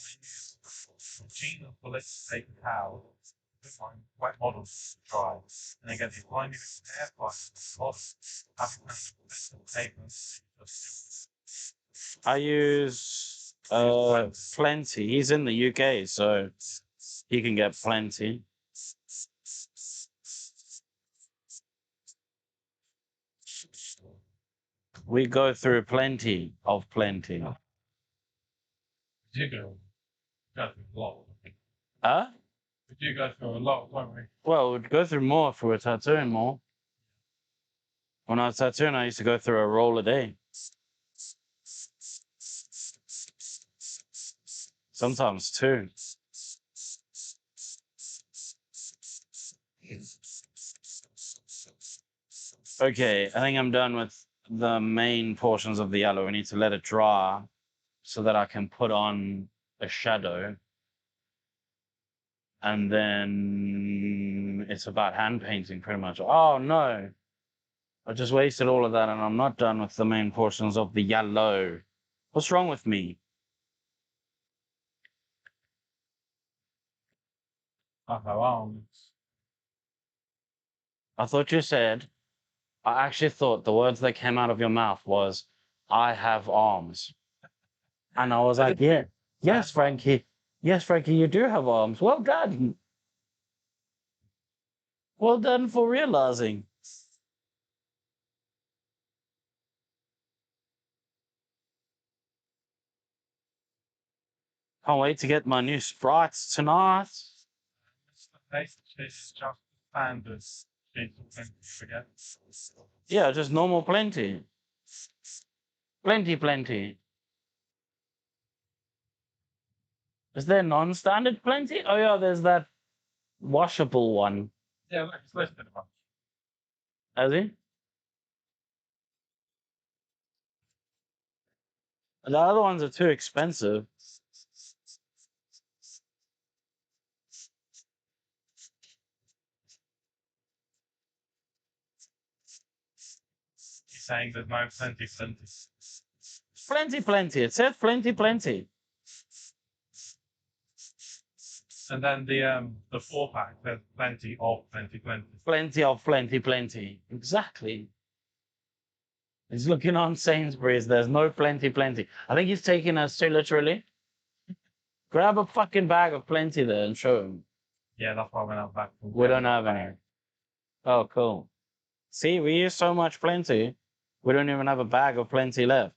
D: Gina bullets take power. Find wet models to try, and they get these tiny little air flights of papers.
B: I use plenty. He's in the UK, so he can get plenty. We go through plenty of plenty.
D: We do go through a lot.
B: Huh?
D: We do go through a lot, don't we?
B: Well, we'd go through more if we were tattooing more. When I was tattooing, I used to go through a roll a day. Sometimes two. Okay, I think I'm done with the main portions of the yellow. We need to let it dry so that I can put on a shadow. And then it's about hand painting pretty much. Oh no, I just wasted all of that and I'm not done with the main portions of the yellow. What's wrong with me?
D: I have arms.
B: I thought you said, I actually thought the words that came out of your mouth was, I have arms. And I was like, yeah, yes, Frankie. Yes, Frankie, you do have arms. Well done. Well done for realizing. Can't wait to get my new sprites tonight.
D: Mr. H is just standard. Forget.
B: Yeah, just normal plenty. Plenty. Is there non-standard plenty? Oh yeah, there's that washable one.
D: Yeah, look, it's listed a bunch.
B: Has he? The other ones are too expensive.
D: He's saying there's no plenty.
B: Plenty. It said plenty.
D: And then the 4-pack, there's plenty of plenty.
B: Plenty of plenty. Exactly. He's looking on Sainsbury's. There's no plenty. I think he's taking us too literally. Grab a fucking bag of plenty there and show him.
D: Yeah, that's why I went out back.
B: We don't have any. Oh, cool. See, we use so much plenty. We don't even have a bag of plenty left.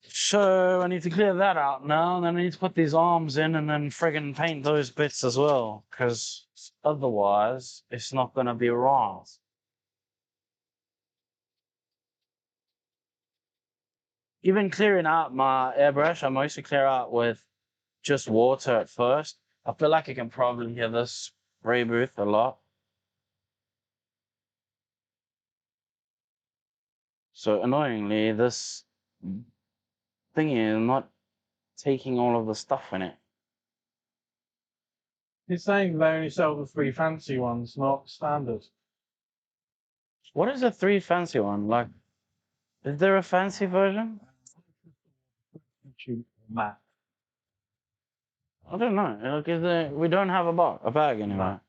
B: So I need to clear that out now, and then I need to put these arms in and then friggin' paint those bits as well, because otherwise it's not gonna be right. Even clearing out my airbrush, I mostly clear out with just water at first. I feel like I can probably hear this spray booth a lot. So annoyingly, this thingy is not taking all of the stuff in it.
D: He's saying they only sell the 3 fancy ones, not standard.
B: What is a 3 fancy one? Like, is there a fancy version?
D: Matte.
B: I don't know. Like, we don't have a bag anymore. No.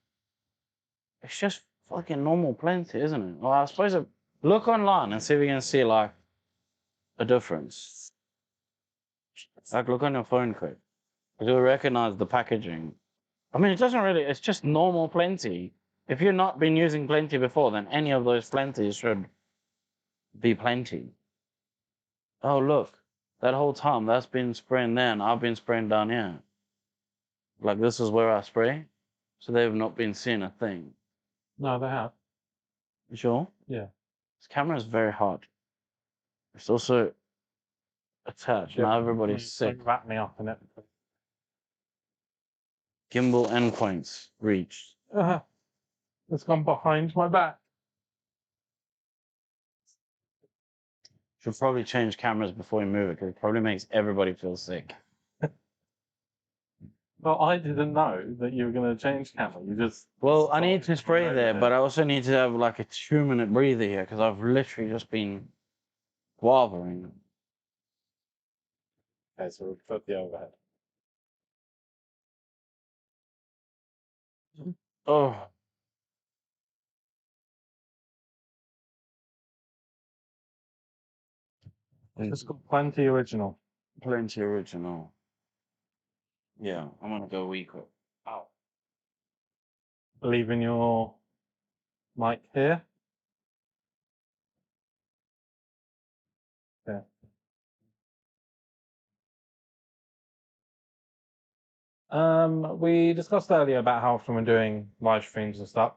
B: It's just fucking normal plenty, isn't it? Well, I suppose look online and see if you can see like a difference. Like, look on your phone quick. You'll recognize the packaging. I mean, it doesn't really. It's just normal plenty. If you've not been using plenty before, then any of those plenties should be plenty. Oh, look. That whole time, that's been spraying there, and I've been spraying down here. Like, this is where I spray. So they've not been seeing a thing.
D: No, they have.
C: You sure?
D: Yeah.
C: This camera is very hot. It's also attached. Now everybody's sick.
D: Don't wrap me up in it.
C: Gimbal endpoints reached.
D: It's gone behind my back.
C: Should probably change cameras before we move it because it probably makes everybody feel sick.
D: Well, I didn't know that you were going to change camera. You just.
C: Well, I need to spray
D: over
C: there,
D: there.
C: but I also need to have like a 2-minute breather here because I've literally just been wavering.
D: Okay, so we'll put the overhead.
C: Oh,
D: It's got plenty original.
C: plenty original. Yeah, I'm gonna go weak. Ow.
D: Leaving your mic here. Yeah. We discussed earlier about how often we're doing live streams and stuff.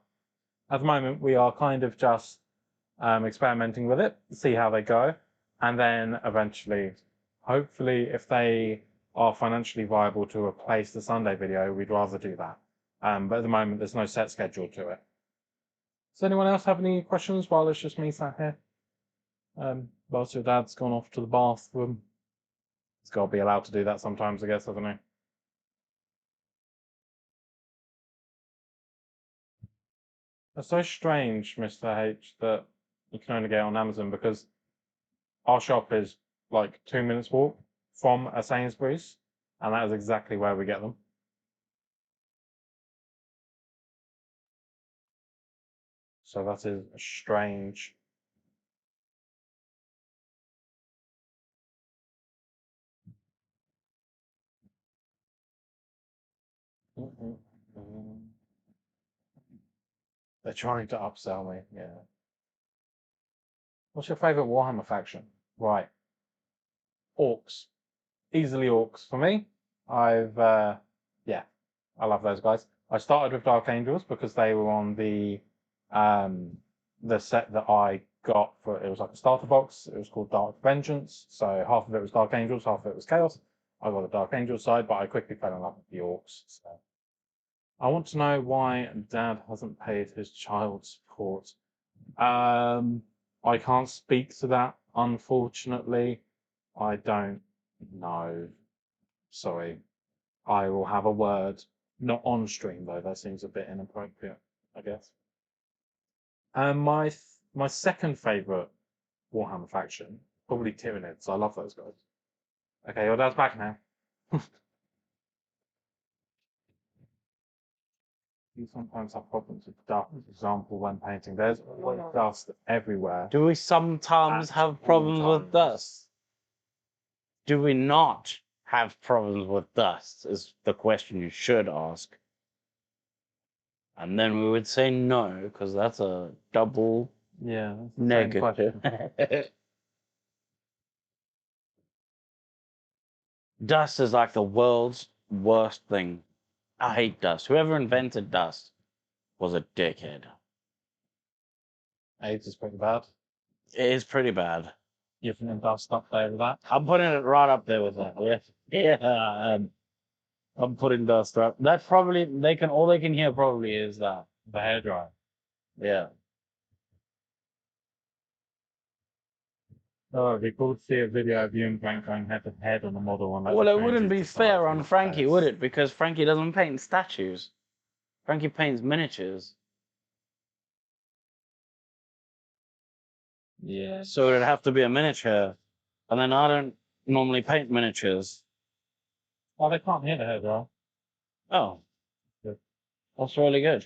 D: At the moment, we are kind of just experimenting with it, see how they go, and then eventually, hopefully, if they are financially viable to replace the Sunday video, we'd rather do that. But at the moment, there's no set schedule to it. Does anyone else have any questions while it's just me sat here? Whilst your dad's gone off to the bathroom. He's got to be allowed to do that sometimes, I guess, hasn't he? It's so strange, Mr. H, that you can only get on Amazon because our shop is like 2 minutes walk from a Sainsbury's, and that is exactly where we get them. So that is strange. They're trying to upsell me, yeah. What's your favorite Warhammer faction? Right. Orcs. Easily Orcs for me. Yeah, I love those guys. I started with Dark Angels because they were on the set that I got for, it was like a starter box. It was called Dark Vengeance. So half of it was Dark Angels, half of it was Chaos. I got the Dark Angel side, but I quickly fell in love with the Orcs. So. I want to know why Dad hasn't paid his child support. I can't speak to that, unfortunately. I don't know. Sorry. I will have a word. Not on stream, though. That seems a bit inappropriate, I guess. My second favourite Warhammer faction, probably Tyranids. I love those guys. Okay, your dad's back now. You sometimes have problems with dust, for example, when painting. There's always dust everywhere.
C: Do we sometimes
D: At
C: have problems
D: all
C: with dust? Do we not have problems with dust? Is the question you should ask. And then we would say no, because that's a double
D: Yeah, that's the same question.
C: negative. Dust is like the world's worst thing. I hate dust. Whoever invented dust was a dickhead.
D: AIDS is pretty bad.
C: It is pretty bad.
D: You putting dust up there with that?
C: I'm putting it right up there with that. Yeah. I'm putting dust up. That probably all they can hear probably is that.
D: The hairdryer.
C: Yeah.
D: Oh, it'd be cool to see a video of you and Frank going head to head on a model on that.
C: Well, it wouldn't be fair on Frankie, would it? Because Frankie doesn't paint statues. Frankie paints miniatures.
D: Yeah.
C: So it'd have to be a miniature. And then I don't normally paint miniatures.
D: Oh, they can't hear the hairdryer.
C: Oh.
D: Good.
C: That's really good.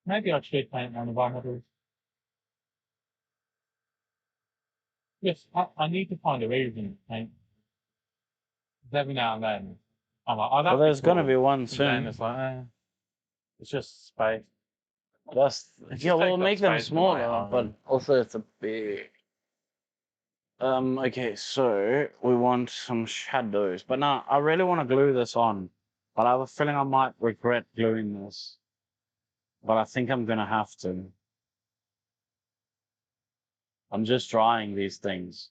D: Maybe I should paint one of our models. Yes, I need to find a reason to paint. 'Cause every now and then, I'm like, oh,
C: Well, there's going to be one
D: Then
C: soon.
D: it's like, it's just space.
C: That's,
D: Just
C: yeah, we'll
D: take up
C: make them
D: space in my
C: smaller,
D: home.
C: but also it's a big. Okay, so we want some shadows, but now I really want to glue this on, but I have a feeling I might regret gluing this.
B: but I think I'm gonna have to. I'm just trying these things.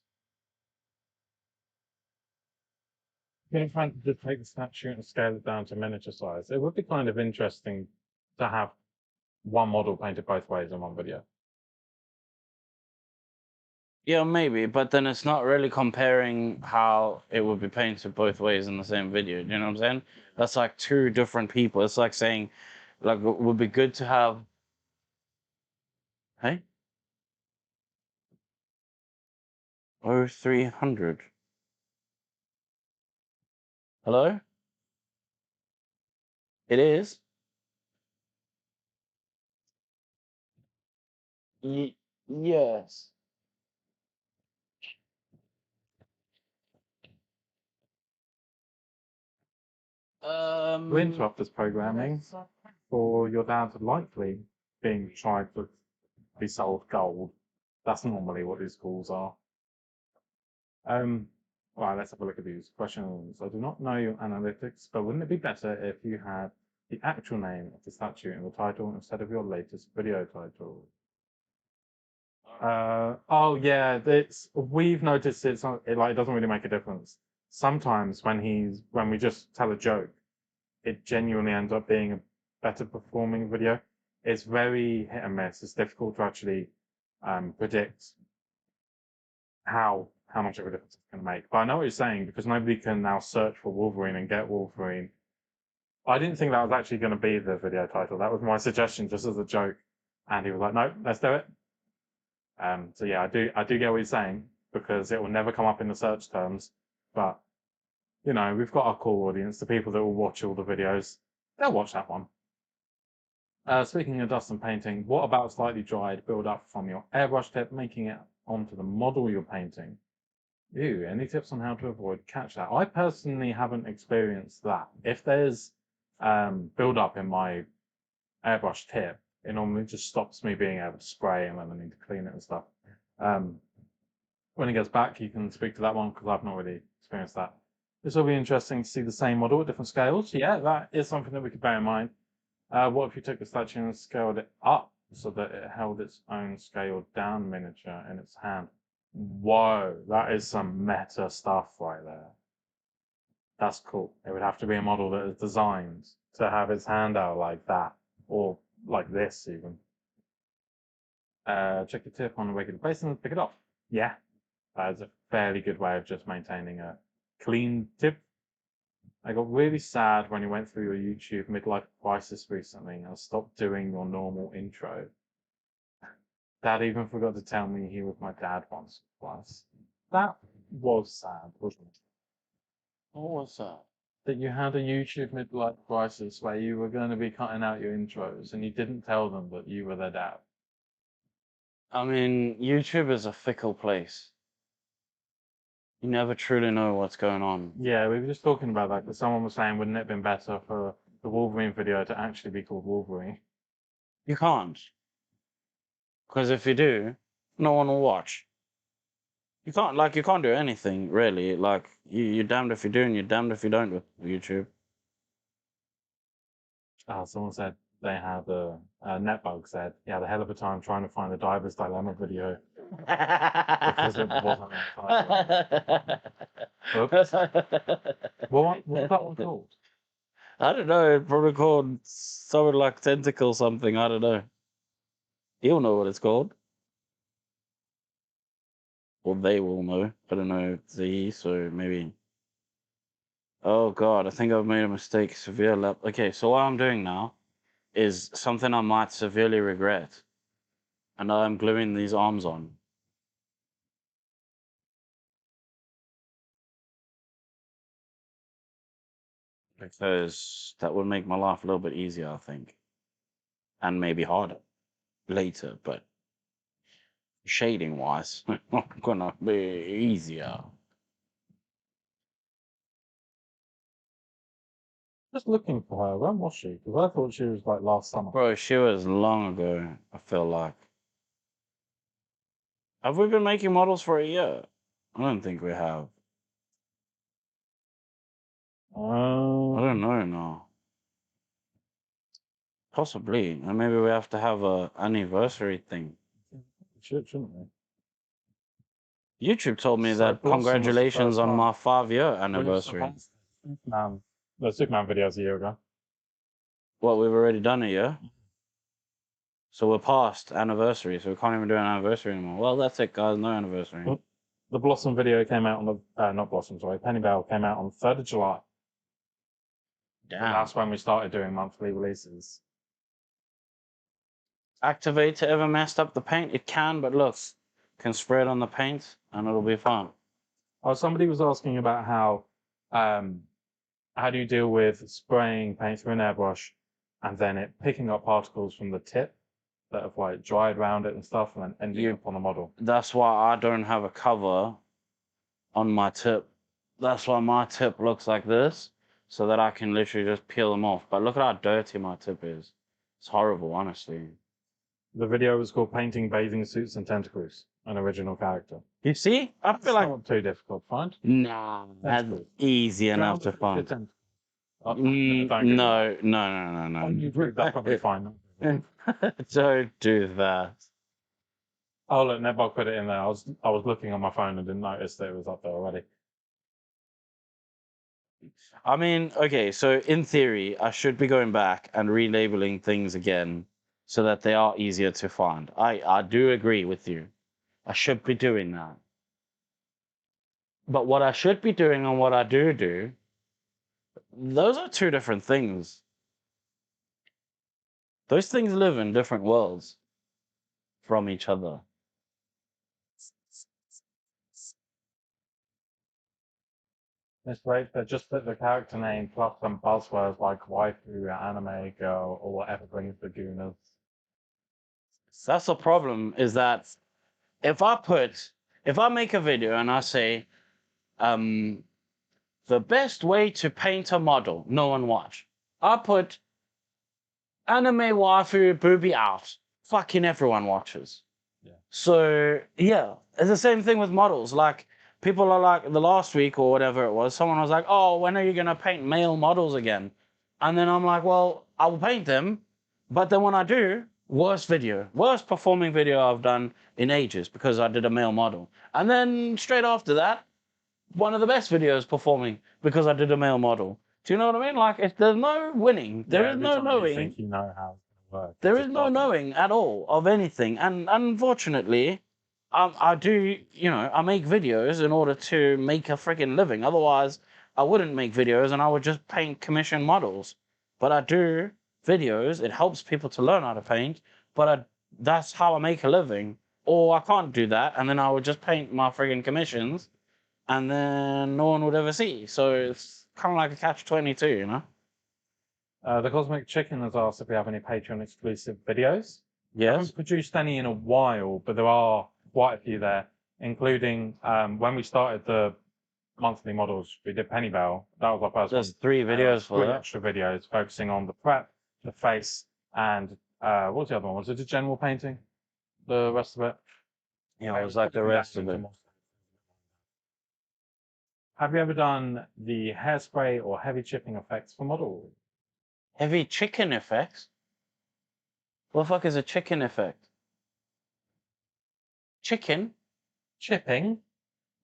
D: Getting trying to just take the statue and scale it down to miniature size. It would be kind of interesting to have one model painted both ways in one video.
B: Yeah, maybe, but then it's not really comparing how it would be painted both ways in the same video. You know what I'm saying? That's like two different people. It's like saying, like, it would be good to have. Hey? Oh, 300. Hello? It is? Yes.
D: To interrupt this programming, for your dad likely being tried to be sold gold. That's normally what these calls are. Well, let's have a look at these questions. I do not know your analytics, but wouldn't it be better if you had the actual name of the statue in the title instead of your latest video title? Oh yeah, we've noticed it doesn't really make a difference. Sometimes when we just tell a joke, it genuinely ends up being a better performing video. It's very hit and miss. It's difficult to actually predict how much of a difference it's going to make. But I know what you're saying, because nobody can now search for Wolverine and get Wolverine. I didn't think that was actually going to be the video title. That was my suggestion, just as a joke. And he was like, "No, let's do it." So yeah, I do get what you're saying, because it will never come up in the search terms. But you know, we've got our core audience, the people that will watch all the videos. They'll watch that one. Speaking of dust and painting, what about slightly dried build up from your airbrush tip, making it onto the model you're painting? Ew, any tips on how to avoid catch that? I personally haven't experienced that. If there's build up in my airbrush tip, it normally just stops me being able to spray, and then I need to clean it and stuff. When it gets back, you can speak to that one, because I've not really experienced that. This will be interesting to see the same model at different scales. Yeah, that is something that we could bear in mind. What if you took the statue and scaled it up so that it held its own scaled down miniature in its hand? Whoa, that is some meta stuff right there. That's cool. It would have to be a model that is designed to have its hand out like that, or like this even. Check the tip on a regular basis and pick it up. Yeah, that is a fairly good way of just maintaining a clean tip. I got really sad when you went through your YouTube midlife crisis recently and stopped doing your normal intro. Dad even forgot to tell me he was my dad once or twice. That was sad, wasn't it?
B: What was that?
D: That you had a YouTube midlife crisis where you were going to be cutting out your intros and you didn't tell them that you were their dad.
B: I mean, YouTube is a fickle place. You never truly know what's going on.
D: Yeah, we were just talking about that, because someone was saying, wouldn't it have been better for the Wolverine video to actually be called Wolverine?
B: You can't. Because if you do, no one will watch. You can't do anything, really. Like, you're damned if you do and you're damned if you don't with YouTube.
D: Someone said they had Netbug said, he had a hell of a time trying to find the Diver's Dilemma video. Because it wasn't that Oops. What was that one called?
B: I don't know. It's probably called something like Tentacle something. I don't know. He'll know what it's called. Or they will know. I don't know. So maybe. Oh god, I think I've made a mistake. Severe lap. Okay, so what I'm doing now is something I might severely regret. And I'm gluing these arms on. Because that would make my life a little bit easier, I think. And maybe harder later, but shading wise, not gonna be easier.
D: Just looking for her. When was she? Because I thought she was like last summer.
B: Bro, she was long ago, I feel like. Have we been making models for a year? I don't think we have. I don't know now.
C: Possibly. And maybe we have to have a anniversary thing.
D: Shouldn't we?
C: YouTube told me
D: So
C: that
D: Blossom was the
C: congratulations
D: first
C: on
D: one.
C: my 5-year
D: We've
C: anniversary.
D: surpassed the Superman videos a year ago.
C: What, we've already done it, yeah? So we're past anniversary, so we can't even do an anniversary anymore. Well, that's it, guys. No anniversary.
D: Well, The Blossom video came out on the not Blossom, sorry, Penny Bell came out on the 3rd of July. So
C: Damn.
D: that's when we started doing monthly releases.
C: Activator ever messed up the paint? It can, but look, can spray it on the paint and it'll be fine.
D: Oh, somebody was asking about how do you deal with spraying paint through an airbrush and then it picking up particles from the tip that have like dried around it and stuff and then ending
C: You-
D: up on the model.
C: That's why I don't have a cover on my tip. That's why my tip looks like this, so that I can literally just peel them off. But look at how dirty my tip is. It's horrible, honestly.
D: The video was called Painting Bathing Suits and Tentacles, an original character.
C: You see? I
D: It's
C: feel like
D: not too difficult to find.
C: nah, that's
D: cool.
C: easy enough to
D: Your
C: find.
D: tentacles. Oh,
C: No,
D: don't do that.
C: no.
D: On YouTube, that's probably fine.
C: Don't do that.
D: Oh look, Netbog put it in there. I was looking on my phone and didn't notice that it was up there already.
C: I mean, okay, so in theory, I should be going back and relabeling things again so that they are easier to find. I do agree with you. I should be doing that. But what I should be doing and what I do, those are two different things. Those things live in different worlds from each other.
D: It's great that just put the character name plus some buzzwords like waifu, anime girl, or whatever brings the gooners.
C: That's the problem, is that if I make a video and I say, the best way to paint a model, no one watch. I put anime waifu booby out. Fucking everyone watches.
D: Yeah.
C: So yeah, it's the same thing with models. Like people are like, the last week or whatever it was, someone was like, "Oh, when are you gonna paint male models again?" And then I'm like, "Well, I will paint them, but then when I do, worst performing video I've done in ages because I did a male model. And then straight after that, one of the best videos performing because I did a male model. Do you know what I mean? Like, there's no winning. There is
D: every
C: no
D: time you
C: knowing.
D: think you know how it's gonna work.
C: There
D: it's
C: is
D: just
C: no
D: not.
C: knowing at all of anything. And unfortunately, I do, I make videos in order to make a freaking living. Otherwise, I wouldn't make videos and I would just paint commission models. But I do videos. It helps people to learn how to paint. But that's how I make a living. Or I can't do that. And then I would just paint my friggin' commissions. And then no one would ever see. So it's kind of like a catch-22, you know?
D: The Cosmic Chicken has asked if we have any Patreon exclusive videos. I
C: Yes.
D: haven't produced any in a while, but there are quite a few there, including when we started the monthly models, we did Penny Bell. That was our first
C: There's
D: one.
C: 3 videos for
D: Three
C: that.
D: extra videos focusing on the prep, the face, and what was the other one? Was it the general painting? The rest of it?
C: Yeah, it was like the rest of it.
D: Have you ever done the hairspray or heavy chipping effects for models?
C: Heavy chicken effects? What the fuck is a chicken effect? Chicken?
D: Chipping?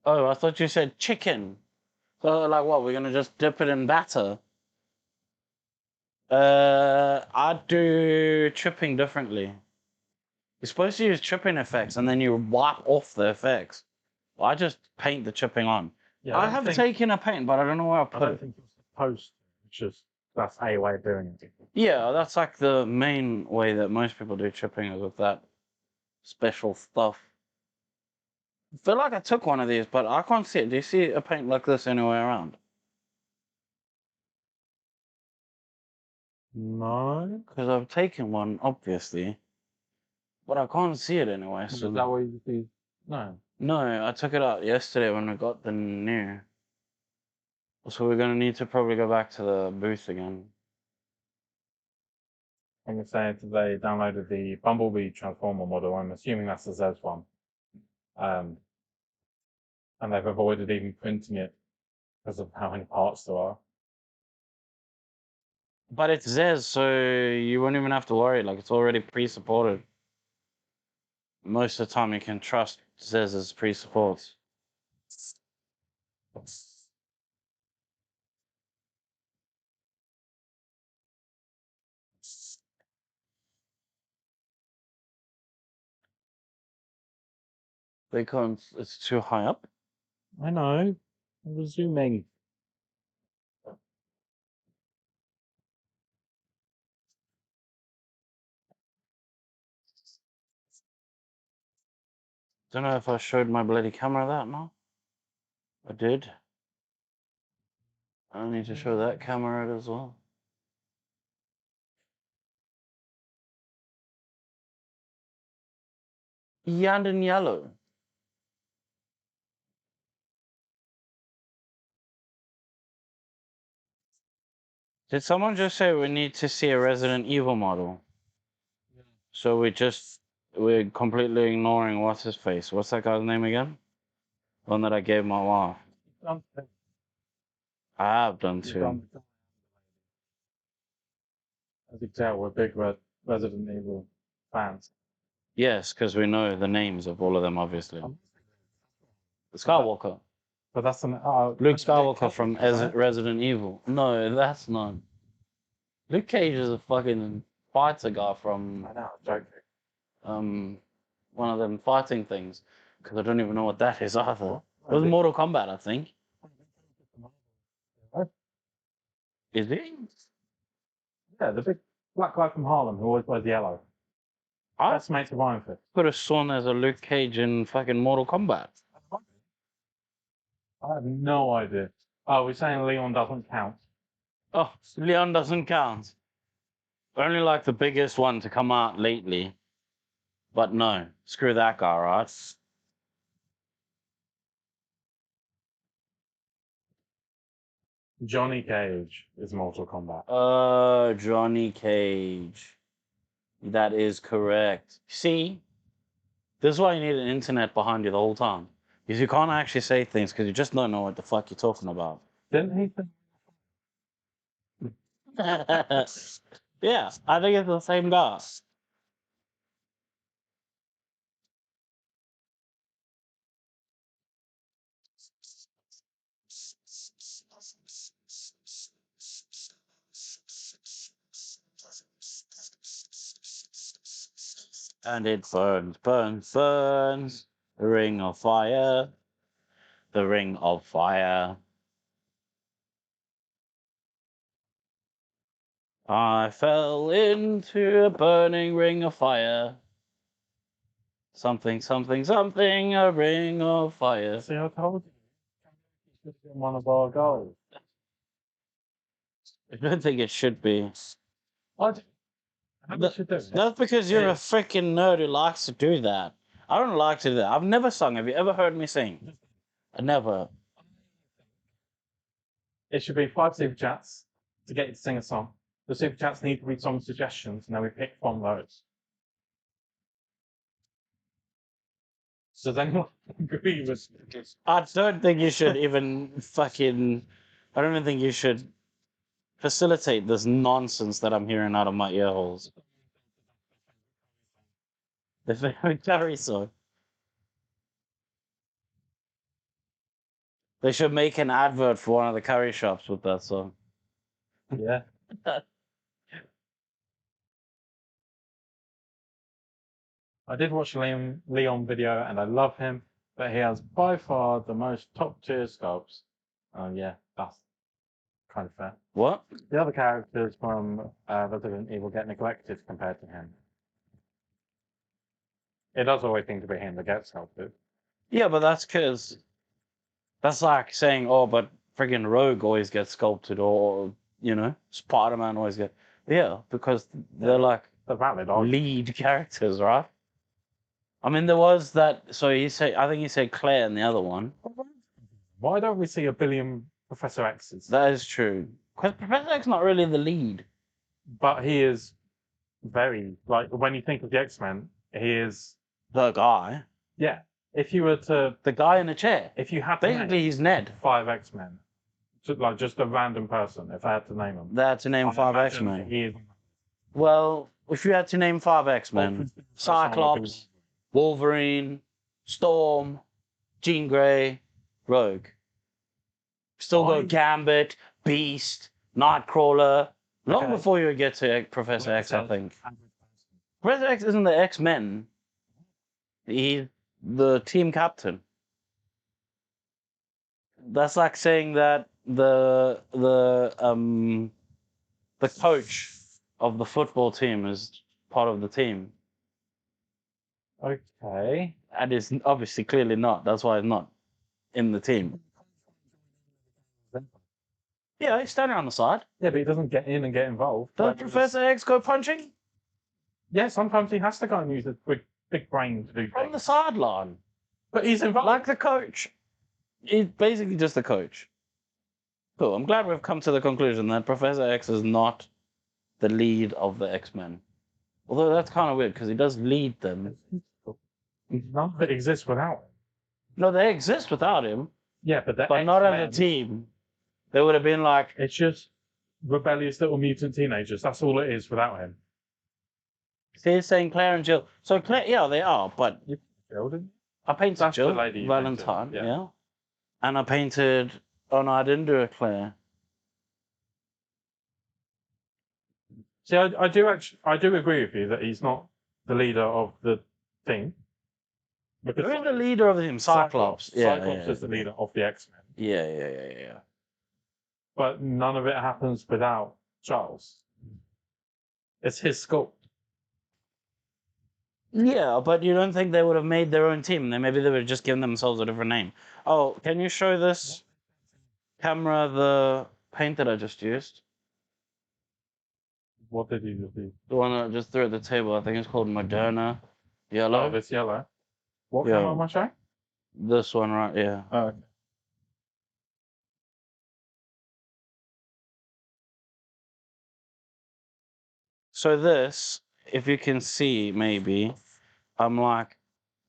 C: Oh, I thought you said chicken. So, like, what? We're gonna just dip it in batter? I do chipping differently. You're supposed to use chipping effects and then you wipe off the effects. Well, I just paint the chipping on.
D: Yeah,
C: I have taken a paint, but I don't know where I
D: I
C: put
D: don't
C: it.
D: think you're supposed to. It's just that's a way of doing it.
C: Yeah, that's like the main way that most people do chipping is with that special stuff. I feel like I took one of these, but I can't see it. Do you see a paint like this anywhere around?
D: No.
C: Because I've taken one, obviously, but I can't see it anywhere.
D: Is
C: So
D: that what you do? No.
C: no, I took it out yesterday when we got the new. So we're gonna need to probably go back to the booth again.
D: I'm saying that they downloaded the Bumblebee Transformer model. I'm assuming that's the Zez one. And they've avoided even printing it because of how many parts there are.
C: But it's Zez, so you won't even have to worry. Like, it's already pre-supported. Most of the time, you can trust Zez's pre-supports. They can't. It's too high up.
D: I know. I was zooming.
C: Don't know if I showed my bloody camera that now. I did. I need to show that camera it as well. Yandan yellow. Did someone just say we need to see a Resident Evil model? So we're completely ignoring what's his face. What's that guy's name again? One that I gave my wife. I have done too.
D: As you can tell, we're big Resident Evil fans.
C: Yes, because we know the names of all of them, obviously. Skywalker.
D: But that's an
C: Luke Skywalker from Resident Evil. No, that's not. Luke Cage is a fucking fighter guy from
D: I know, I'm joking.
C: one of them fighting things. Because I don't even know what that is either. It was Mortal Kombat, I think. Is it?
D: Yeah, the big black guy from Harlem who always wears yellow. That's mates of Iron Fist.
C: Could have sworn there's a Luke Cage in fucking Mortal Kombat.
D: I have no idea. Oh, we're saying Leon doesn't count.
C: Oh, Leon doesn't count. Only like the biggest one to come out lately. But no, screw that guy, right?
D: Johnny Cage is Mortal Kombat.
C: Johnny Cage. That is correct. See? This is why you need an internet behind you the whole time. Because you can't actually say things because you just don't know what the fuck you're talking about.
D: Didn't he think?
C: Yeah, I think it's the same guy. And it burns, burns, burns. The ring of fire. The ring of fire. I fell into a burning ring of fire. Something, something, something, a ring of fire.
D: See, I told you. He should have been one of our goals.
C: I don't think it should be.
D: I think we should do it.
C: That's because you're a freaking nerd who likes to do that. I don't like to do that. I've never sung. Have you ever heard me sing? I never.
D: It should be 5 super chats to get you to sing a song. The super chats need to read song suggestions, and then we pick from those. Does anyone agree with this?
C: I don't think you should even fucking. I don't even think you should facilitate this nonsense that I'm hearing out of my ear holes. The favorite curry song. They should make an advert for one of the curry shops with that song.
D: Yeah. I did watch Leon video and I love him, but he has by far the most top tier sculpts. Yeah, that's kind of fair.
C: What?
D: The other characters from Resident Evil get neglected compared to him. It does always seem to be him that gets sculpted.
C: Yeah, but that's because that's like saying, oh, but friggin' Rogue always gets sculpted, or Spider-Man always get. Yeah, because they're like
D: The valid argument.
C: lead characters, right? I mean, there was that. So I think he said Claire in the other one.
D: Why don't we see a billion Professor X's?
C: That is true. Because Professor X's not really the lead.
D: But he is very, like, when you think of the X-Men, he is,
C: The guy.
D: yeah. If you were to,
C: The guy in the chair.
D: if you had to
C: Basically,
D: name
C: he's Ned.
D: 5 X-Men, Just a random person, if I had to name them.
B: They had to name
D: I
B: 5
D: imagine
B: X-Men.
D: he is-
B: Well, if you had to name 5 X-Men, Cyclops, Wolverine, Storm, Jean Grey, Rogue. Still go Gambit, Beast, Nightcrawler. Long
D: Okay.
B: before you get to Professor X, I think. Professor X isn't the X-Men. He's the team captain. That's like saying that the coach of the football team is part of the team.
D: Okay.
B: And it's obviously clearly not. That's why it's not in the team. Yeah, he's standing on the side.
D: Yeah, but he doesn't get in and get involved.
B: Does
D: Like,
B: Professor X go punching?
D: Yeah, sometimes he has to go and use his big brain to do
B: From the
D: things.
B: sideline.
D: But he's involved.
B: Like the coach. He's basically just the coach. Cool. I'm glad we've come to the conclusion that Professor X is not the lead of the X-Men. Although that's kind of weird because he does lead them.
D: None of it exists without him.
B: No, they exist without him,
D: Yeah, but
B: but not as a team. They would have been like,
D: It's just rebellious little mutant teenagers. That's all it is without him.
B: see, he's saying Claire and Jill. So Claire, yeah, they are, but
D: Sheldon?
B: I painted
D: That's the
B: Jill
D: lady you
B: Valentine,
D: painted,
B: yeah. And I painted, oh no, I didn't do a Claire.
D: See, I do agree with you that he's not the leader of the team. Because
B: Who's the leader of the team? Cyclops. Yeah,
D: Cyclops
B: yeah,
D: is the leader of the X-Men.
B: yeah.
D: But none of it happens without Charles. It's his school.
B: Yeah, but you don't think they would have made their own team? Then maybe they would have just given themselves a different name. Oh, can you show this camera the paint that I just used?
D: What did he do?
B: The one that I just threw at the table. I think it's called Moderna Yellow.
D: Oh, this yellow. What
B: Yeah.
D: camera am I showing?
B: This one right here.
D: Oh,
B: So this, if you can see, maybe, I'm like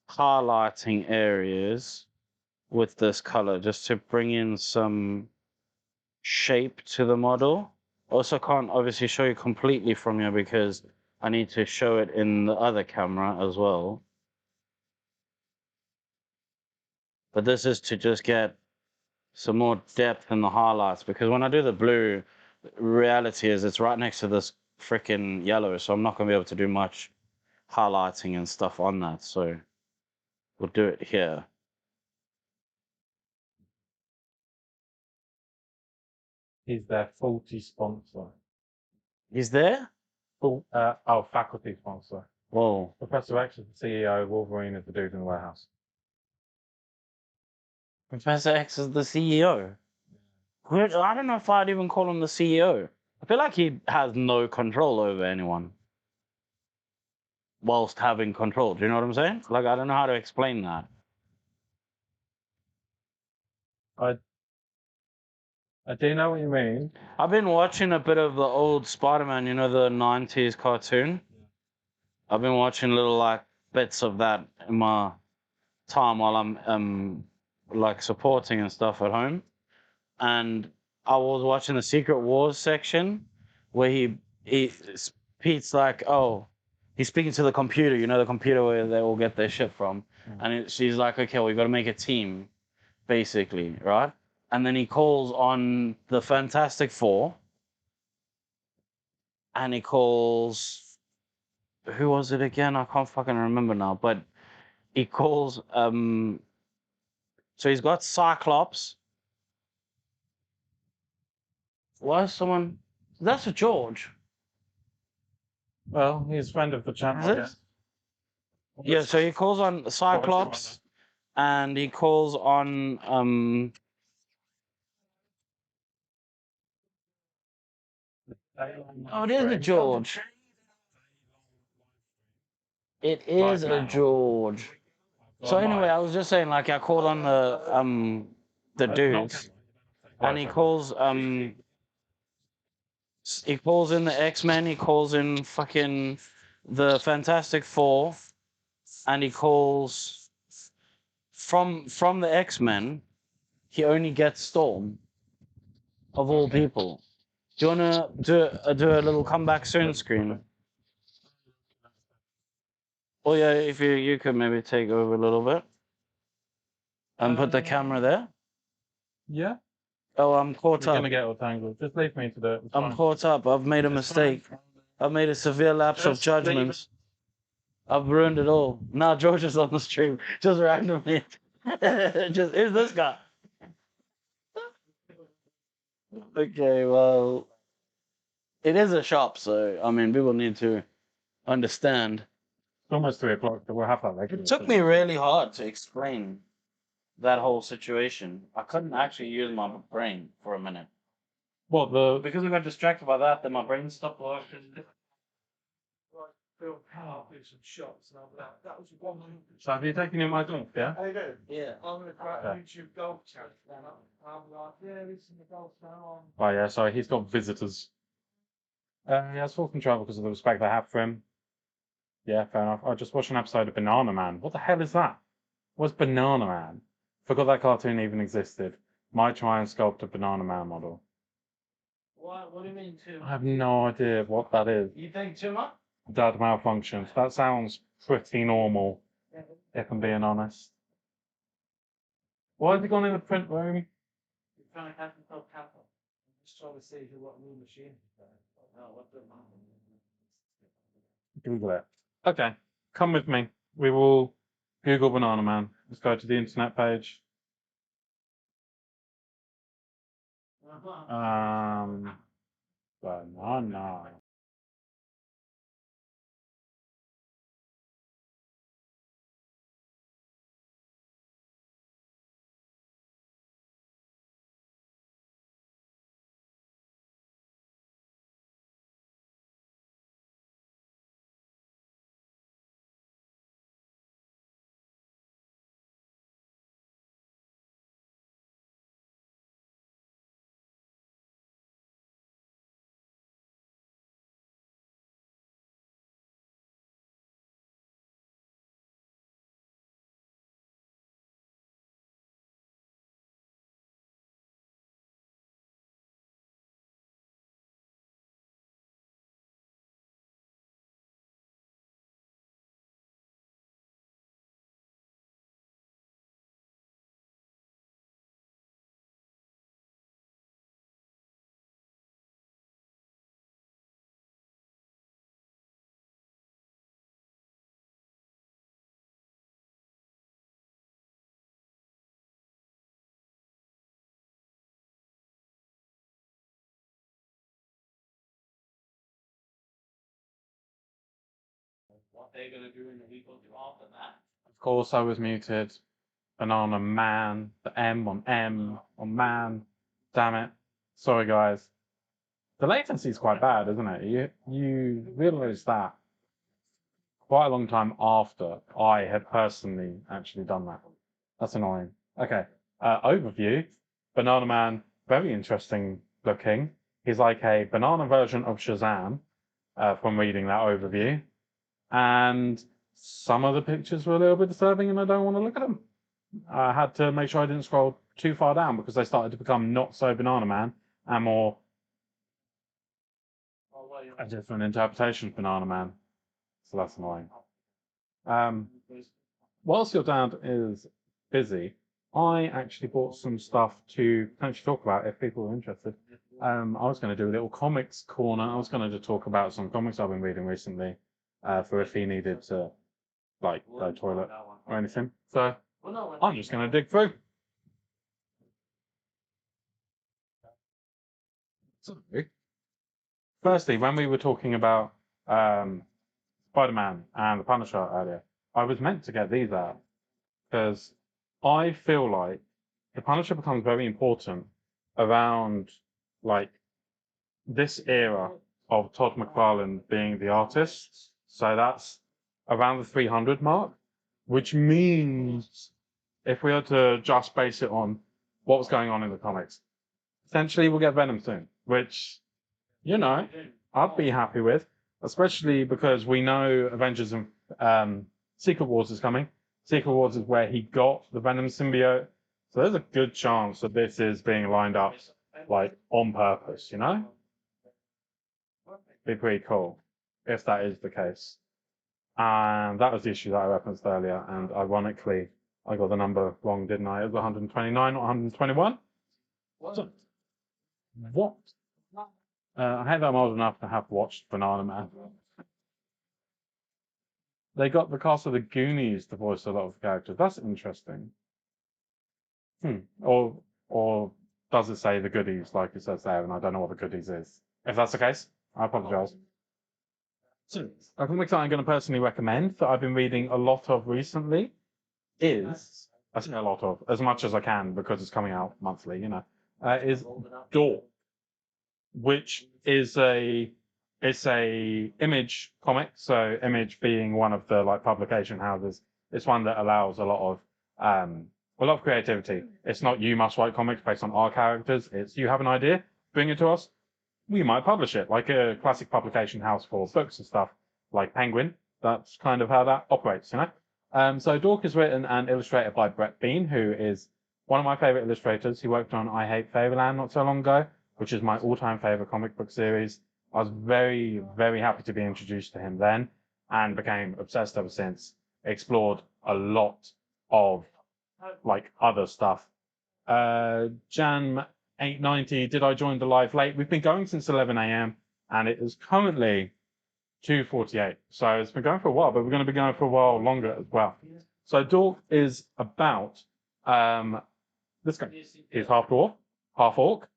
B: highlighting areas with this color just to bring in some shape to the model. Also can't obviously show you completely from here because I need to show it in the other camera as well. But this is to just get some more depth in the highlights because when I do the blue, reality is it's right next to this freaking yellow, so I'm not going to be able to do much highlighting and stuff on that. So we'll do it here.
D: he's their faulty sponsor.
B: He's there?
D: Faculty sponsor.
B: Whoa.
D: Professor X is the CEO, Wolverine is the dude in the warehouse.
B: Professor X is the CEO. Weird. I don't know if I'd even call him the CEO. I feel like he has no control over anyone whilst having control. Do you know what I'm saying? Like, I don't know how to explain that.
D: I do know what you mean.
B: I've been watching a bit of the old Spider-Man, you know, the 90s cartoon. I've been watching little, like, bits of that in my time while I'm, like, supporting and stuff at home. And I was watching the Secret Wars section where Pete's like, oh, he's speaking to the computer, you know, the computer where they all get their shit from. And she's like, okay, we got to make a team, basically, right? And then he calls on the Fantastic Four. And he calls, who was it again? I can't fucking remember now. But he calls, so he's got Cyclops. Why is someone, that's a George.
D: Well, he's a friend of the channel.
B: Is it? Yeah, so he calls on Cyclops. And he calls on, oh, it is a George. It is a George. So anyway, I was just saying, like, I called on the dudes, and he calls in the X-Men, he calls in fucking the Fantastic Four, and he calls from the X-Men, he only gets Storm.
C: of all people. Do you wanna do a little comeback soon screen? Oh yeah, if you could maybe take over a little bit and put the camera there.
D: Yeah.
C: Oh, I'm caught
D: You're
C: up.
D: gonna get all tangled. Just leave me to do it. It's
C: I'm
D: fine.
C: caught up. I've made a
D: It's
C: mistake.
D: fine.
C: I've made a severe lapse of
D: Just leave
C: judgment. I've ruined it all. Now George is on the stream, just randomly. Just who's this guy? Okay, well, it is a shop, so I mean, people need to understand.
D: It's almost 3 o'clock, so we'll have that later.
C: It took me really hard to explain that whole situation. I couldn't actually use my brain for a minute
D: What the?
C: because I got distracted by that. Then my brain stopped working.
D: So have you taken in my golf? Yeah.
C: Yeah.
D: Okay.
A: YouTube golf channel. I'm like, yeah, listen to golf now.
D: Oh yeah. Sorry, he's got visitors. Yeah, it's full control because of the respect I have for him. Yeah, fair enough. I just watched an episode of Banana Man. What the hell is that? What's Banana Man? Forgot that cartoon even existed. Might try and sculpt a Banana Man model.
C: What do you mean too?
D: I have no idea what that is.
C: You think too much?
D: Dad malfunctions. That sounds pretty normal, if I'm being honest. Why has he gone in the print room?
C: You're trying to catch yourself capital.
A: I'm just trying to see what new machine is there. Oh, what the
D: Google it. Okay, come with me. We will Google Banana Man. Let's go to the internet page. Banana.
C: What they're gonna do in the week or two after that?
D: Of course, I was muted. Banana Man. The M on man. Damn it. Sorry, guys. The latency is quite bad, isn't it? You realise that quite a long time after I had personally actually done that. That's annoying. Okay. Overview. Banana Man, very interesting looking. He's like a banana version of Shazam from reading that overview. And some of the pictures were a little bit disturbing and I don't want to look at them. I had to make sure I didn't scroll too far down because they started to become not so Banana Man and more a different interpretation of Banana Man. So that's annoying. Whilst your dad is busy, I actually bought some stuff to potentially talk about if people are interested. I was going to do a little comics corner. I was going to talk about some comics I've been reading recently for if he needed to, like, go toilet or anything. So I'm just going to dig through. So, firstly, when we were talking about Spider-Man and the Punisher earlier, I was meant to get these out because I feel like the Punisher becomes very important around like this era of Todd McFarlane being the artist. So that's around the 300 mark, which means if we were to just base it on what was going on in the comics, essentially we'll get Venom soon, which, you know, I'd be happy with, especially because we know Avengers and Secret Wars is coming. Secret Wars is where he got the Venom symbiote. So there's a good chance that this is being lined up like on purpose, you know? Be pretty cool if that is the case. And that was the issue that I referenced earlier. And ironically, I got the number wrong, didn't I? It was 129 or 121. So, what? I hate that I'm old enough to have watched Banana Man. They got the cast of the Goonies to voice a lot of the characters. That's interesting. Or does it say the goodies like it says there, and I don't know what the goodies is? If that's the case, I apologise. So, a comic that I'm going to personally recommend that I've been reading a lot of recently is, I say a lot of, as much as I can because it's coming out monthly, you know, is Door, which is it's a Image comic. So Image being one of the like publication houses, it's one that allows a lot of creativity. It's not you must write comics based on our characters. It's you have an idea, bring it to us. We might publish it like a classic publication house for books and stuff, like Penguin. That's kind of how that operates, you know. So Dork is written and illustrated by Brett Bean, who is one of my favorite illustrators. He worked on I Hate Fairyland not so long ago, which is my all-time favorite comic book series. I was very, very happy to be introduced to him then and became obsessed ever since. Explored a lot of like other stuff. Jan 8:90, did I join the live late? We've been going since 11 a.m. and it is currently 2:48. So it's been going for a while, but we're going to be going for a while longer as well. So Dork is about this guy. He's half dwarf, half orc,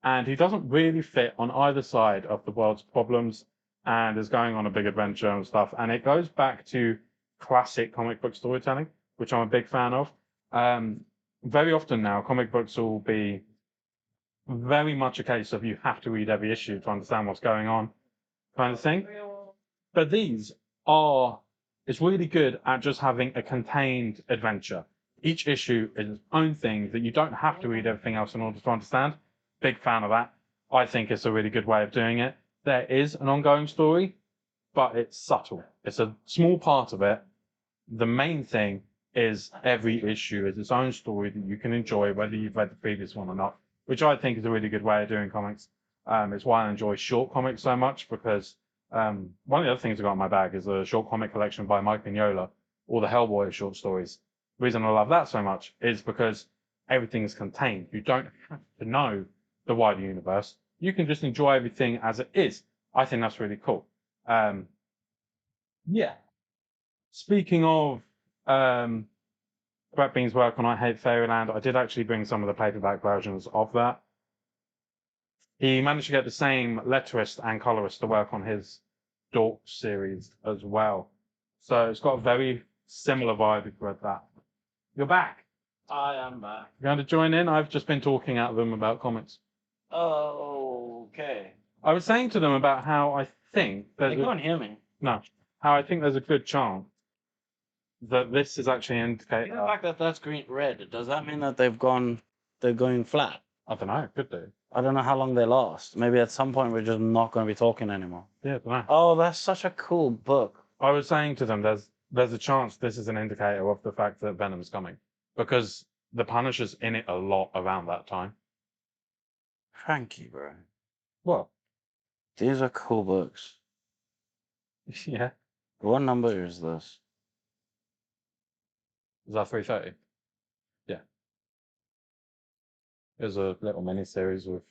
D: and he doesn't really fit on either side of the world's problems and is going on a big adventure and stuff. And it goes back to classic comic book storytelling, which I'm a big fan of. Very often now, comic books will be very much a case of you have to read every issue to understand what's going on, kind of thing. But these are, it's really good at just having a contained adventure. Each issue is its own thing that you don't have to read everything else in order to understand. Big fan of that. I think it's a really good way of doing it. There is an ongoing story, but it's subtle. It's a small part of it. The main thing is every issue is its own story that you can enjoy, whether you've read the previous one or not, which I think is a really good way of doing comics. It's why I enjoy short comics so much, because one of the other things I got in my bag is a short comic collection by Mike Mignola, all the Hellboy short stories. The reason I love that so much is because everything is contained. You don't have to know the wider universe. You can just enjoy everything as it is. I think that's really cool. Yeah. Speaking of Brett Bean's work on I Hate Fairyland, I did actually bring some of the paperback versions of that. He managed to get the same letterist and colorist to work on his Dork series as well. So it's got a very similar vibe if you read that. You're back.
B: I am back.
D: You're going to join in? I've just been talking at them about comics.
B: Okay.
D: I was saying to them about how I think
B: They can't hear me.
D: No. How I think there's a good chance that this is actually an indicator.
B: The fact that that's red, does that mean that they're going flat?
D: I don't know, it could do.
B: I don't know how long they last. Maybe at some point we're just not going to be talking anymore.
D: Yeah, I don't know.
B: Oh, that's such a cool book.
D: I was saying to them there's a chance this is an indicator of the fact that Venom's coming. Because the Punisher's in it a lot around that time.
B: Frankie, bro.
D: What?
B: These are cool books.
D: Yeah.
B: What number is this?
D: Is that 330? Yeah. There's a little mini series with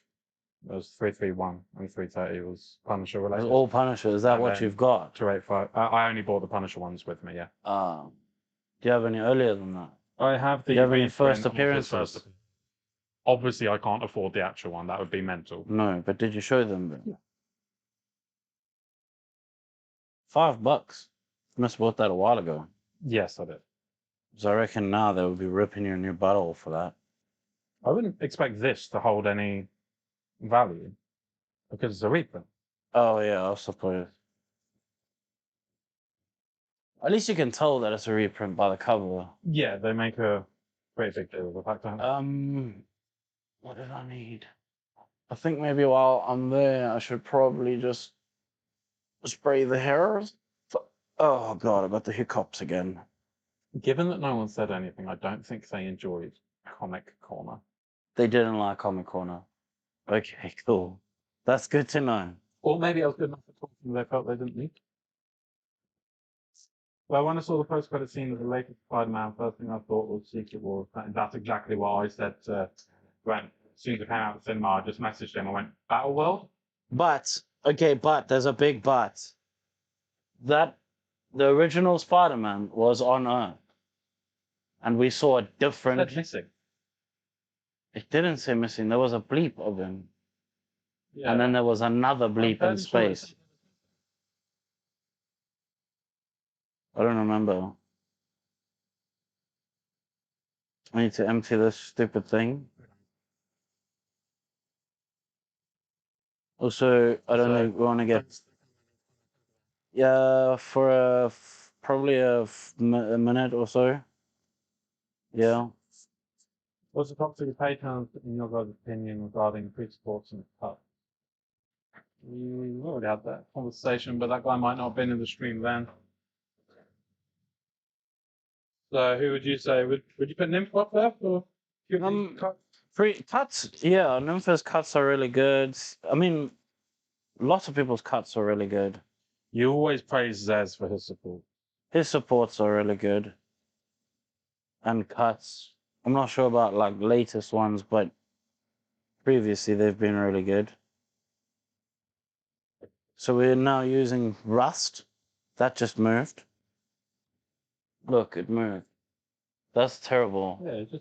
D: it was 331 and 330 was Punisher
B: It's
D: related.
B: all Punisher. Is that
D: And
B: what
D: then
B: you've got?
D: 285. I only bought the Punisher ones with me, yeah.
B: Do you have any earlier than that?
D: I have the.
B: Do you have any
D: reprint
B: first
D: of the
B: appearances?
D: Obviously, I can't afford the actual one. That would be mental.
B: No, but did you show them? Yeah. $5. You must have bought that a while ago.
D: Yes, I did.
B: So I reckon now they would be ripping your new butthole for that.
D: I wouldn't expect this to hold any value because it's a reprint.
B: Oh yeah, I suppose. At least you can tell that it's a reprint by the cover.
D: Yeah, they make a pretty big deal of the fact that.
B: What did I need? I think maybe while I'm there, I should probably just spray the hairs. Oh god, I got the hiccups again.
D: Given that no one said anything, I don't think they enjoyed Comic Corner.
B: They didn't like Comic Corner.
C: Okay, cool. That's good to know.
D: Or maybe I was good enough for talking they felt they didn't need to. Well, when I saw the post-credit scene of the latest Spider-Man, first thing I thought was Secret Wars. That's exactly what I said to Brent. As soon as it came out of the cinema, I just messaged him. I went, Battle World?
C: But, okay, but, there's a big but. That, the original Spider-Man was on Earth. And we saw a
D: It
C: different...
D: said missing.
C: It didn't say missing, there was a bleep of him.
D: Yeah.
C: And then there was another
D: I'm
C: bleep in
D: fairly sure it
C: space.
D: said-
C: I don't remember. I need to empty this stupid thing. Also, I don't
D: So-
C: think we want to get... Yeah, for probably a minute or so. Yeah.
D: What's the top three patrons in your guys' opinion regarding free sports and cup? We already had that conversation, but that guy might not have been in the stream then. So who would you say? Would you put Nympho up there for cuts?
C: Free cuts, yeah, Nympho's cuts are really good. I mean, lots of people's cuts are really good.
D: You always praise Zez for his support.
C: His supports are really good. And cuts. I'm not sure about like latest ones, but previously they've been really good. So we're now using Rust. That just moved. Look, it moved. That's terrible.
D: Yeah,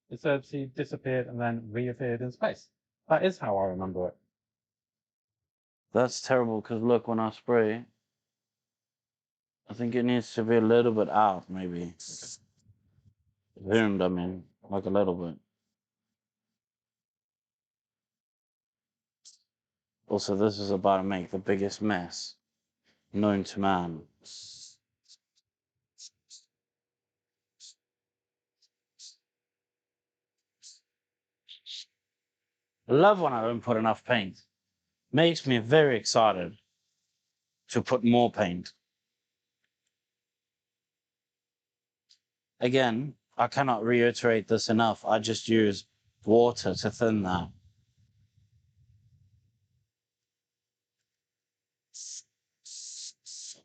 D: it says he disappeared and then reappeared in space. That is how I remember it.
C: That's terrible because look, when I spray, I think it needs to be a little bit out, maybe. Zoomed, I mean, like a little bit. Also, this is about to make the biggest mess known to man. I love when I don't put enough paint. Makes me very excited to put more paint. Again, I cannot reiterate this enough. I just use water to thin that.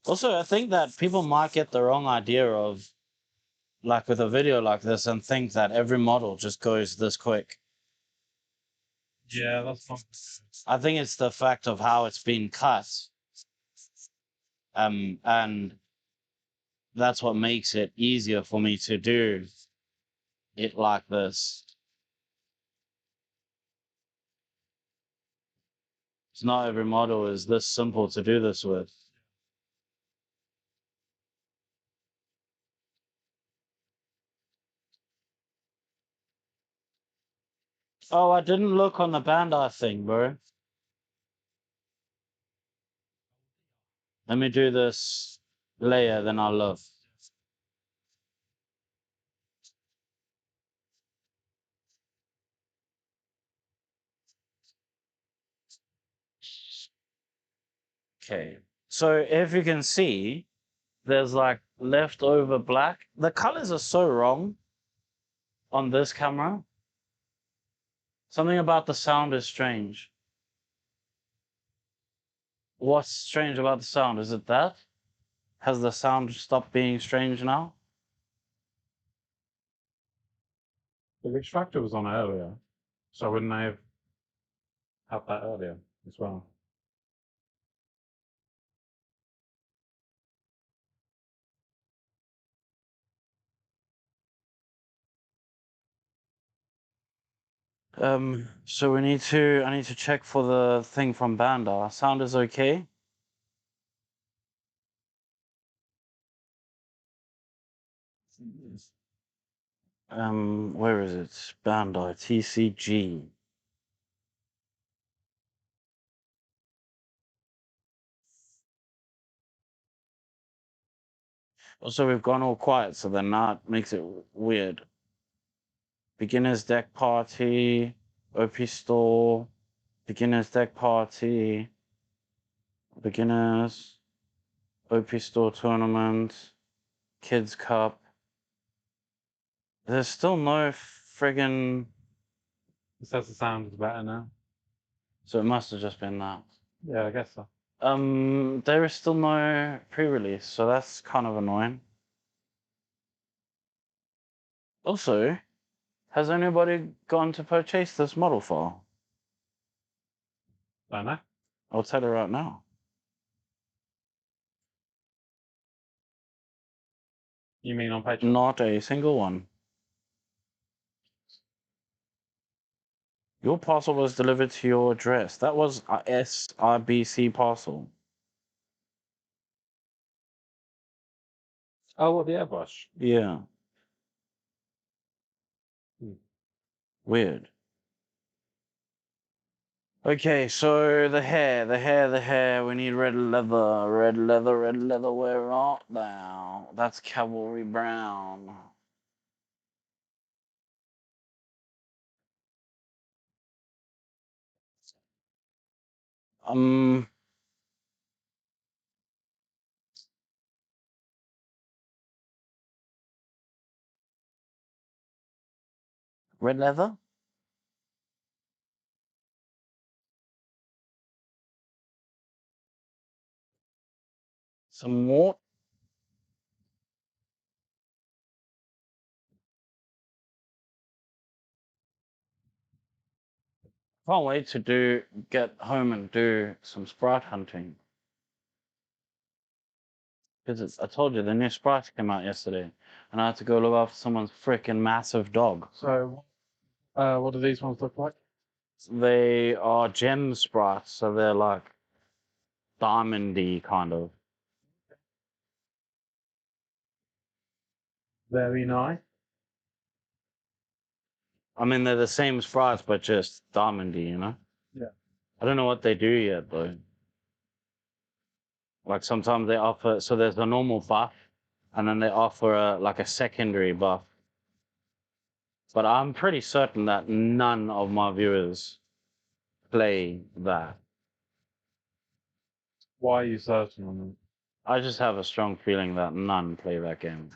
C: Also, I think that people might get the wrong idea of, like with a video like this, and think that every model just goes this quick.
D: Yeah, that's fun.
C: I think it's the fact of how it's been cut. And that's what makes it easier for me to do it like this. It's not every model is this simple to do this with. Oh, I didn't look on the Bandai thing, bro. Let me do this layer, then I'll look. Okay. So if you can see, there's like leftover black. The colors are so wrong on this camera. Something about the sound is strange. What's strange about the sound? Is it that? Has the sound stopped being strange now?
D: The extractor was on earlier, so wouldn't they have had that earlier as well?
C: So I need to check for the thing from Bandai. Sound is okay. Where is it? Bandai TCG. Also, we've gone all quiet, so then that makes it weird. Beginner's deck party, OP store, beginner's deck party, beginners, OP store tournament, kids cup. There's still no friggin'.
D: It says the sound is better now.
C: So it must have just been that.
D: Yeah, I guess so.
C: There is still no pre-release, so that's kind of annoying. Also, has anybody gone to purchase this model file?
D: Don't know.
C: I'll tell you right now.
D: You mean on Patreon?
C: Not a single one. Your parcel was delivered to your address. That was a SRBC parcel.
D: Oh, what, the airbrush?
C: Yeah.
D: Hmm.
C: Weird. Okay, so the hair. We need red leather, red leather, red leather. Where art thou? That's cavalry brown. Um, red leather? Some more? Can't wait to get home and do some sprite hunting. Because I told you the new sprites came out yesterday, and I had to go look after someone's freaking massive dog.
D: So, what do these ones look like?
C: They are gem sprites, so they're like diamondy kind of.
D: Very nice.
C: I mean, they're the same sprites, but just diamondy, you know?
D: Yeah.
C: I don't know what they do yet, though. Like sometimes they offer, so there's a normal buff, and then they offer like a secondary buff. But I'm pretty certain that none of my viewers play that.
D: Why are you searching on them?
C: I just have a strong feeling that none play that game.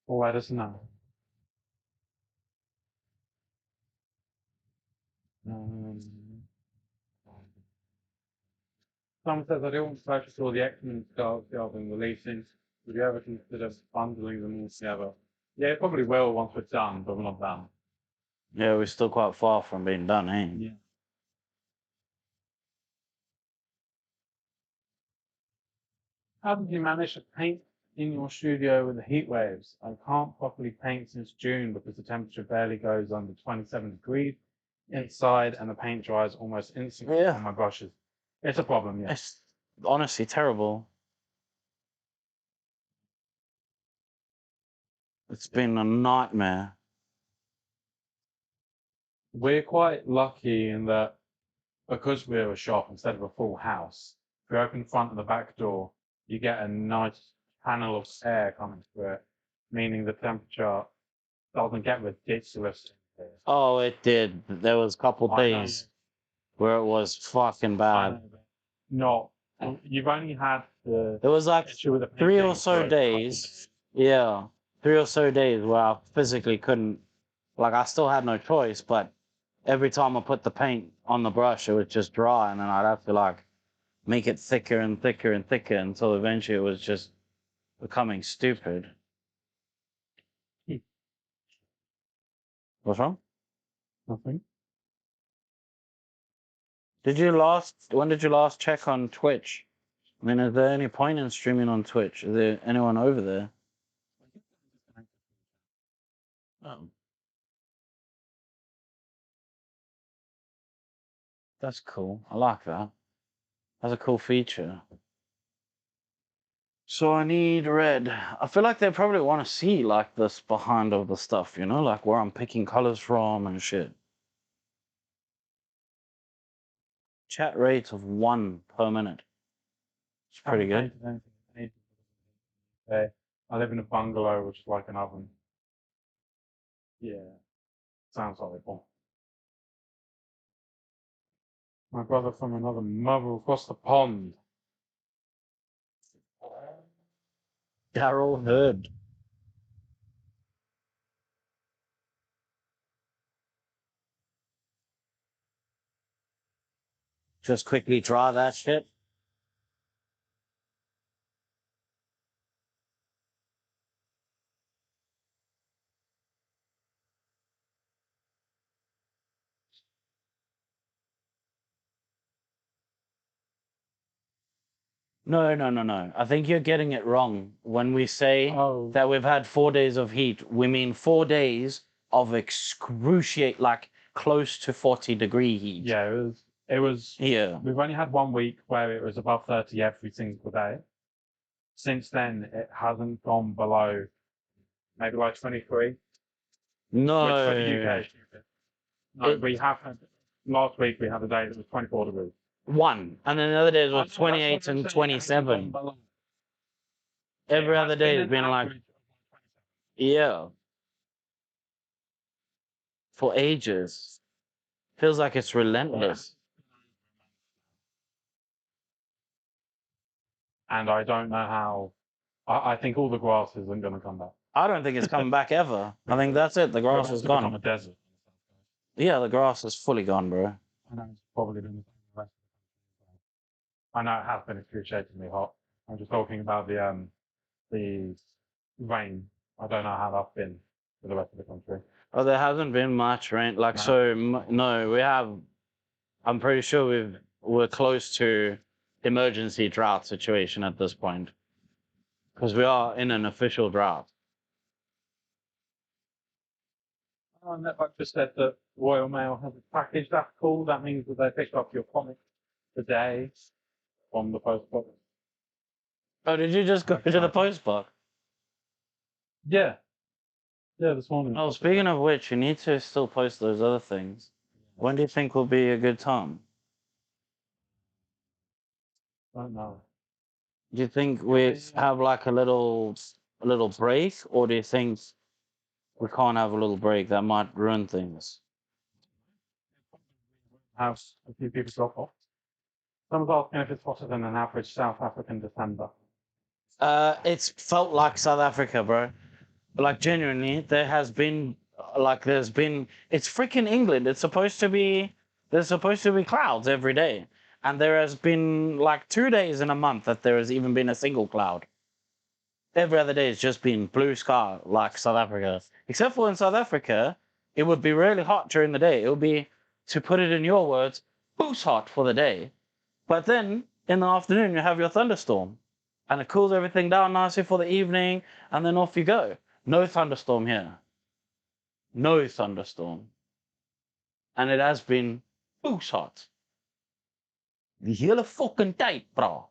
D: Well, let us know. Um, Someone says I don't purchase all the X-Men stars job and releasing. Would you ever consider bundling them all together? Yeah, it probably will once we're done, but we're not done.
C: Yeah, we're still quite far from being done, eh?
D: Yeah. How did you manage to paint in your studio with the heat waves? I can't properly paint since June because the temperature barely goes under 27 degrees inside and the paint dries almost instantly
C: Yeah.
D: on my brushes. It's a problem, yeah.
C: It's honestly terrible. It's been a nightmare.
D: We're quite lucky in that because we're a shop instead of a full house, if you open the front and the back door, you get a nice panel of air coming through it, meaning the temperature doesn't get ridiculous.
C: Oh, it did. There was a couple
D: I know.
C: days where it was fucking
D: I
C: bad.
D: know, but not. You've only had the
C: There was like
D: issue with the
C: 3 or
D: painting
C: so
D: for a couple
C: days. Yeah, 3 or so days where I physically couldn't. Like I still had no choice, but every time I put the paint on the brush, it would just dry, and then I'd have to like make it thicker and thicker and thicker until eventually it was just becoming stupid. What's wrong?
D: Nothing.
C: When did you last check on Twitch? I mean, is there any point in streaming on Twitch? Is there anyone over there? Oh. That's cool. I like that. That's a cool feature. So I need red. I feel like they probably want to see like this behind of the stuff, you know, like where I'm picking colors from and shit. Chat rate of 1 per minute. It's pretty good.
D: Okay. I live in a bungalow, which is like an oven. Yeah. Sounds horrible. My brother from another mother across the pond.
C: Daryl Hurd.
B: Just quickly dry that shit. No, no, no, no. I think you're getting it wrong. When we say
D: Oh.
B: that we've had 4 days of heat, we mean 4 days of excruciate, like close to 40-degree heat.
D: Yeah, it was.
B: Yeah.
D: We've only had 1 week where it was above 30 every single day. Since then, it hasn't gone below maybe like 23, which for the UK
B: No.
D: is stupid. No,
B: It-
D: we have had, last week we had a day that was 24 degrees.
B: One. And then the other days
D: Oh, no,
B: were
D: that's
B: 28
D: what I'm
B: and
D: saying, it hasn't
B: 27.
D: gone below.
B: Every
D: It
B: other
D: has
B: day
D: been
B: has
D: an
B: been like,
D: average of
B: yeah, for ages. Feels like it's relentless.
D: and I don't know how. I think all the grass isn't going to come back.
B: I don't think it's coming back ever. I think that's it. The grass
D: It's
B: is
D: become a
B: gone.
D: desert.
B: Yeah, the grass is fully gone, bro.
D: I know it's probably been the same for the rest of the country. I know it has been excruciatingly hot. I'm just talking about the rain. I don't know how that's been for the rest of the country.
B: Oh, there hasn't been much rain. Like,
D: No.
B: so, no, we have, I'm pretty sure we're close to emergency drought situation at this point. Because we are in an official drought.
D: Oh, and that just said that Royal Mail has a package. That's cool. That means that they picked up your comic today from the post box.
B: Oh, did you just go
D: Okay.
B: to the post box?
D: Yeah. Yeah, this morning.
B: Oh, speaking of which, you need to still post those other things. When do you think will be a good time?
D: I don't know.
B: Do you think we have like a little break, or do you think we can't have a little break? That might ruin things.
D: Have a few people drop off. Someone's asking if it's hotter than an average South African December.
B: It's felt like South Africa, bro. Like genuinely, it's freaking England. There's supposed to be clouds every day. And there has been like 2 days in a month that there has even been a single cloud. Every other day it's just been blue sky like South Africa. Except for in South Africa, it would be really hot during the day. It would be, to put it in your words, boost hot for the day. But then in the afternoon you have your thunderstorm. And it cools everything down nicely for the evening, and then off you go. No thunderstorm here. No thunderstorm. And it has been boost hot. The hele fucking tijd, bro.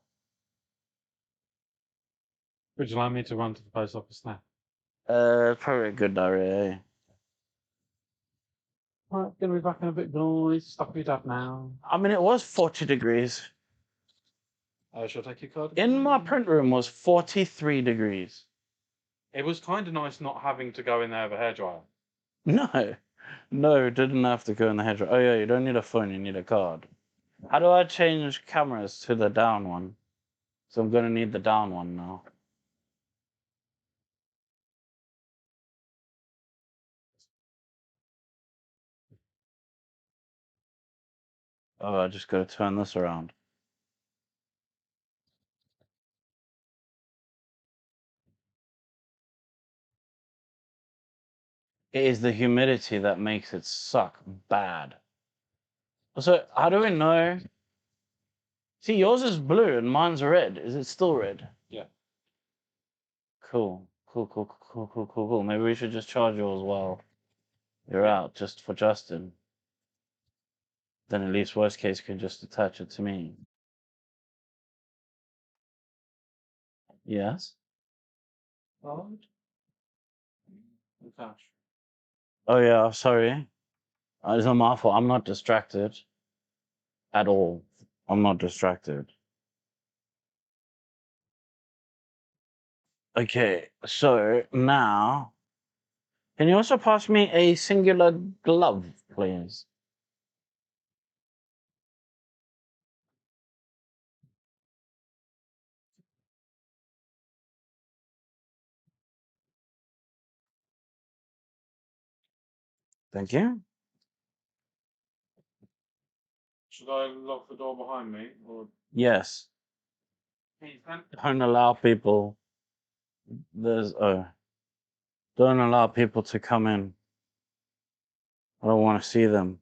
D: Would you like me to run to the post office now?
B: Probably a good idea.
D: Right, gonna be back in a bit, boys. Stop your dad now.
B: I mean, it was 40 degrees.
D: Shall I take your card?
B: In my print room was 43 degrees.
D: It was kind of nice not having to go in there with a hairdryer.
B: No, didn't have to go in the hairdryer. Oh yeah, you don't need a phone, you need a card. How do I change cameras to the down one? So I'm gonna need the down one now. Oh, I just gotta turn this around. It is the humidity that makes it suck bad. So, how do we know? See, yours is blue and mine's red. Is it still red?
D: Yeah.
B: Cool. Cool. Maybe we should just charge yours while you're out, just for Justin. Then at least worst case you can just attach it to me. Yes?
D: Card? Attach.
B: Oh yeah, sorry. It's not my fault. I'm not distracted. At all. I'm not distracted. Okay, so now, can you also pass me a singular glove, please? Thank you.
D: Should I lock the door behind me, or
C: Yes. Don't allow people. Don't allow people to come in. I don't want to see them.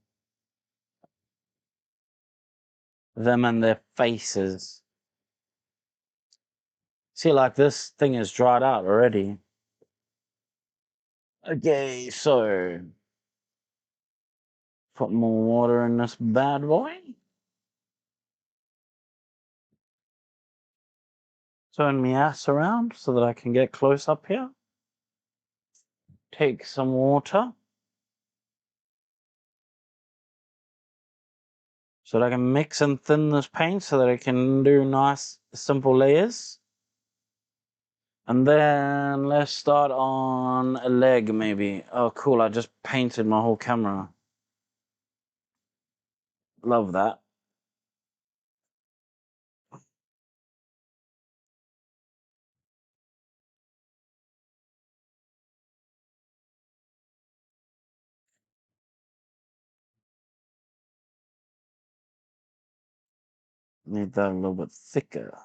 C: Them and their faces. See, like this thing is dried out already. Okay, so put more water in this bad boy. Turn my ass around so that I can get close up here. Take some water so that I can mix and thin this paint so that I can do nice, simple layers. And then let's start on a leg, maybe. Oh, cool. I just painted my whole camera. Love that. Need that a little bit thicker.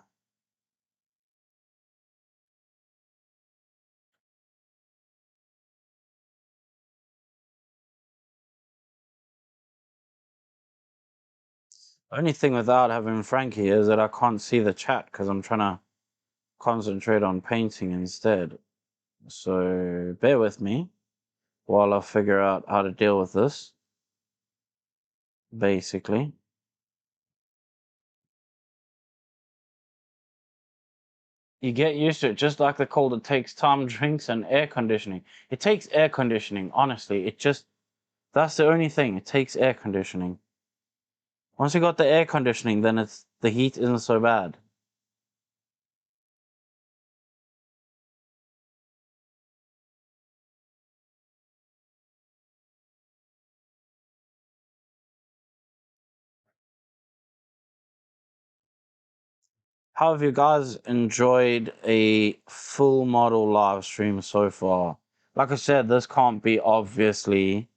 C: Only thing without having Frankie is that I can't see the chat because I'm trying to concentrate on painting instead. So bear with me while I figure out how to deal with this. Basically. You get used to it, just like the cold. It takes time, drinks, and air conditioning. It takes air conditioning, honestly. That's the only thing. It takes air conditioning. Once you got the air conditioning, then the heat isn't so bad. How have you guys enjoyed a full model live stream so far? Like I said, this can't be obviously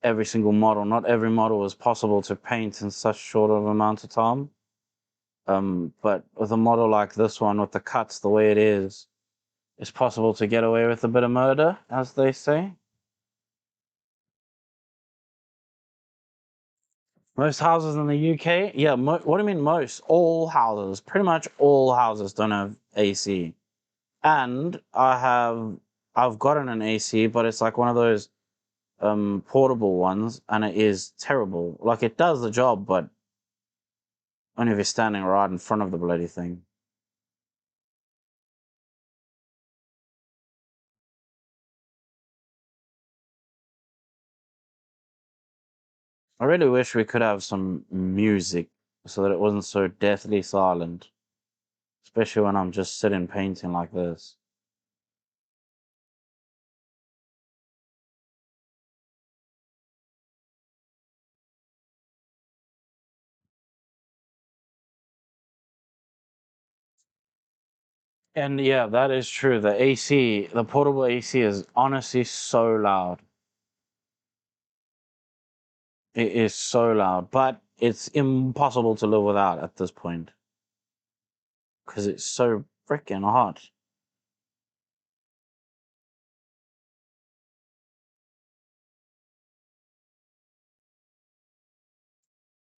C: every single model. Not every model is possible to paint in such short of amount of time. But with a model like this one, with the cuts the way it is, it's possible to get away with a bit of murder, as they say. Most houses in the UK, yeah. What do you mean most? All houses, pretty much all houses don't have AC. And I've gotten an AC, but it's like one of those portable ones, and it is terrible. Like it does the job, but only if you're standing right in front of the bloody thing. I really wish we could have some music so that it wasn't so deathly silent, especially when I'm just sitting painting like this. And yeah, that is true. The AC, the portable AC is honestly so loud. It is so loud, but it's impossible to live without at this point because it's so freaking hot.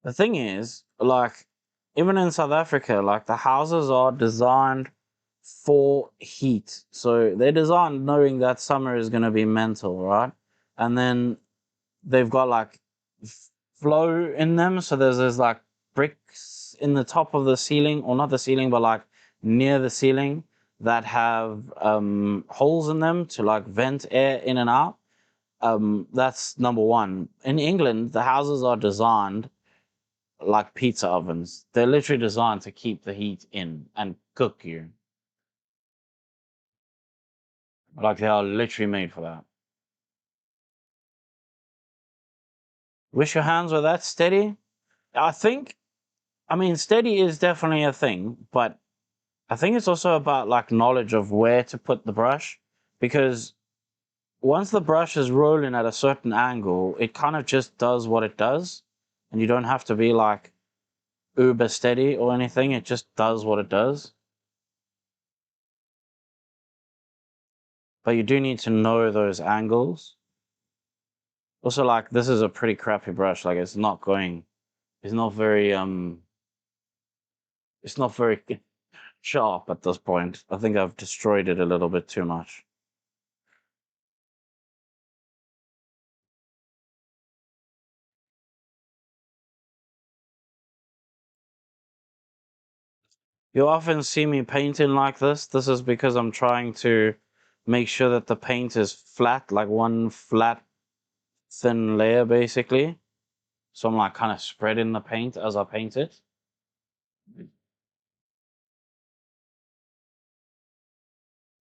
C: The thing is, like, even in South Africa, like the houses are designed for heat. So they're designed knowing that summer is going to be mental, right? And then they've got like flow in them. So there's like bricks in the top of the ceiling, or not the ceiling, but like near the ceiling that have holes in them to like vent air in and out. That's number one. In England, the houses are designed like pizza ovens. They're literally designed to keep the heat in and cook you. Like they are literally made for that. Wish your hands were that steady? I mean, steady is definitely a thing, but I think it's also about like knowledge of where to put the brush, because once the brush is rolling at a certain angle, it kind of just does what it does. And you don't have to be like uber steady or anything. It just does what it does. But you do need to know those angles. Also, like, this is a pretty crappy brush. Like, it's not very it's not very sharp at this point. I think I've destroyed it a little bit too much. You often see me painting like this. This is because I'm trying to make sure that the paint is flat, like one flat, thin layer, basically. So I'm like kind of spreading the paint as I paint it.